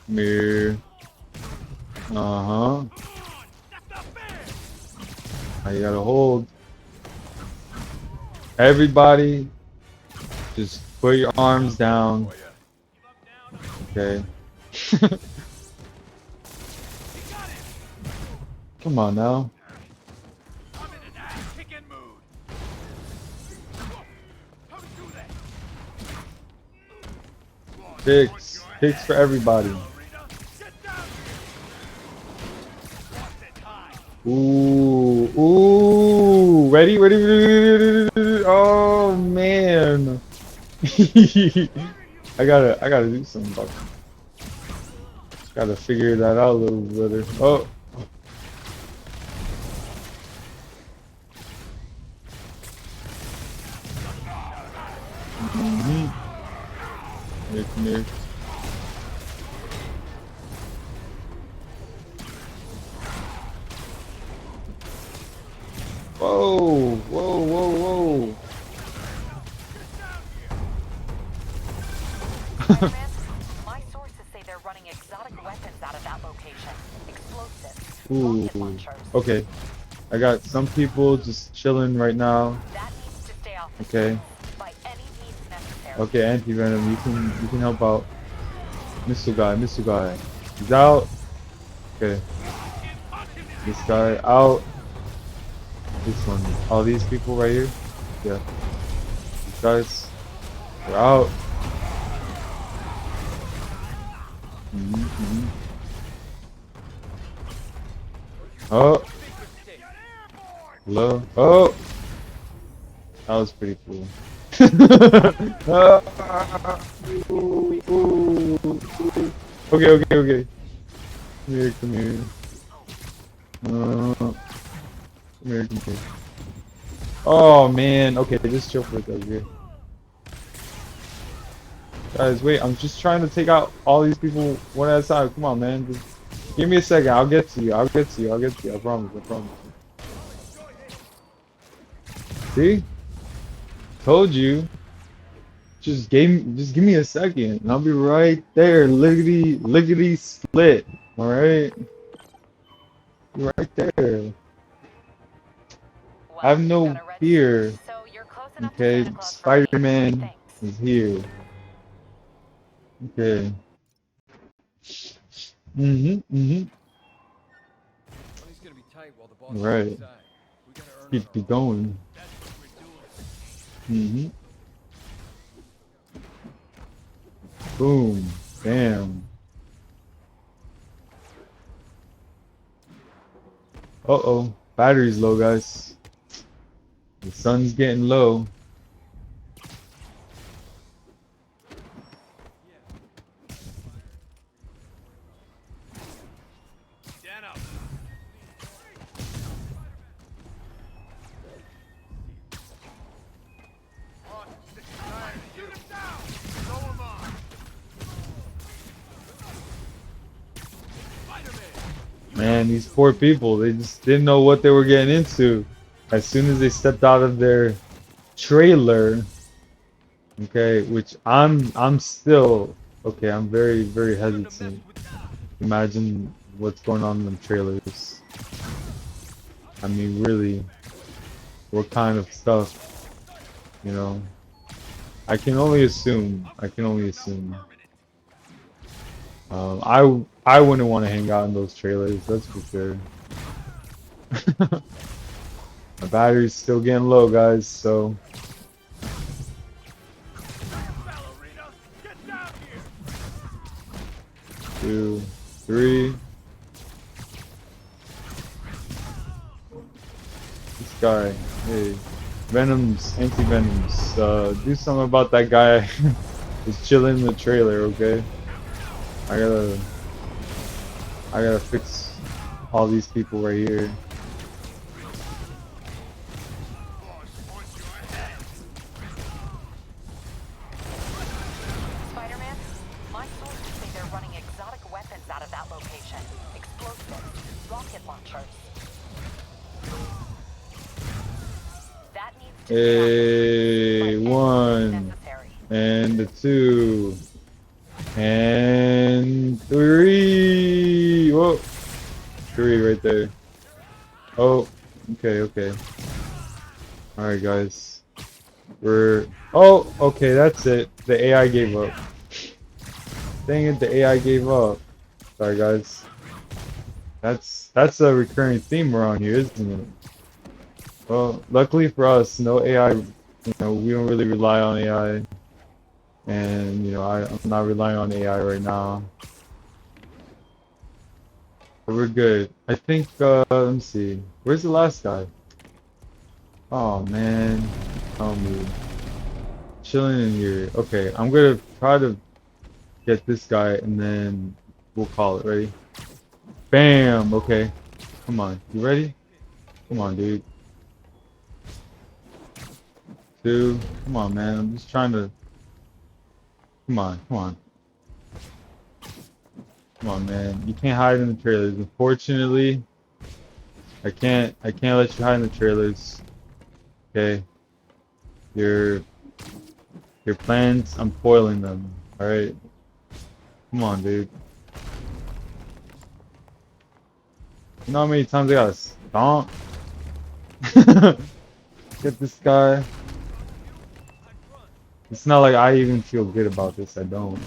Mirror. Now you gotta hold. Everybody, just put your arms down. Okay. Come on now. I'm in an ass-kicking mood. How to do that? Picks for everybody. Get down here. Ooh. Ready? Oh man. I gotta do something about it. Gotta figure that out a little better. Oh. Come here. Whoa. My sources say they're running exotic weapons out of that location. Explosives. Ooh. rocket launchers. Okay. I got some people just chilling right now. That needs to stay off the Okay. streets by any means necessary. Okay, anti-venom, you can help out. Missile guy. He's out. Okay. This guy out. This one. All these people right here. Yeah. These guys. They're out. Oh. Hello. Oh. That was pretty cool. Okay. Come here. Come here. Oh man. Okay, just chill for a second. Guys, wait. I'm just trying to take out all these people one at a time. Come on, man. Just give me a second. I'll get to you. I promise. See? Told you. Just give me a second and I'll be right there. Lickety split. Alright? Be right there. have you've got no a red fear. suit, so you're close enough to Okay, Santa Claus for me. Spider-Man Thanks. is here. Okay. Mm-hmm. Money's gonna be tight while the boss is Right. inside. We gotta earn on Keep our it own. going. That's what we're doing. Mm-hmm. Boom. Bam. Uh-oh. Battery's low, guys. The sun's getting low. Stand up. Oh, sick and tired of you. Shoot him down. So am I. Spider-Man. Man, these poor people, they just didn't know what they were getting into. As soon as they stepped out of their trailer, okay, which I'm still okay, I'm very, very Shouldn't have messed hesitant. with. Imagine what's going on in them trailers. I mean, really, what kind of stuff, you know? I can only assume. I can only assume. I wouldn't want to hang out in those trailers, that's for sure. My battery's still getting low, guys, so Ballerina, get down here. 2, 3. This guy, hey, Venom's, anti-Venom's, do something about that guy who's chilling in the trailer, okay? I gotta fix all these people right here. Spider-Man, my sources say they're running exotic weapons out of that location. Explosives, rocket launchers. That needs to Hey, be 1, necessary. and 2, and 3. Whoa, 3 right there. Oh, okay. All right, guys. Oh, okay, that's it. The AI gave up. Dang it, the AI gave up. Sorry, guys. That's a recurring theme around here, isn't it? Well, luckily for us, no AI. You know, we don't really rely on AI, and you know, I'm not relying on AI right now. But we're good. I think. Let me see. Where's the last guy? Oh man, oh me. Chilling in here. Okay, I'm gonna try to get this guy, and then we'll call it. Ready? Bam. Okay. Come on. You ready? Come on, dude. 2. Come on, man. I'm just trying to. Come on. Come on, man. You can't hide in the trailers. Unfortunately, I can't let you hide in the trailers. Okay. Your your plans, I'm foiling them. Alright? Come on, dude. You know how many times I gotta stomp? Get this guy. It's not like I even feel good about this. I don't.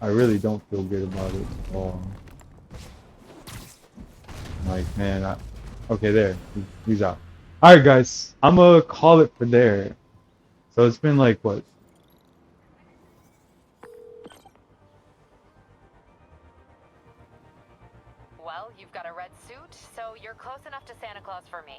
I really don't feel good about it at all. Like, man, okay, there. He's out. Alright, guys. I'm gonna call it for there. So it's been like, what? Well, you've got a red suit, so you're close enough to Santa Claus for me.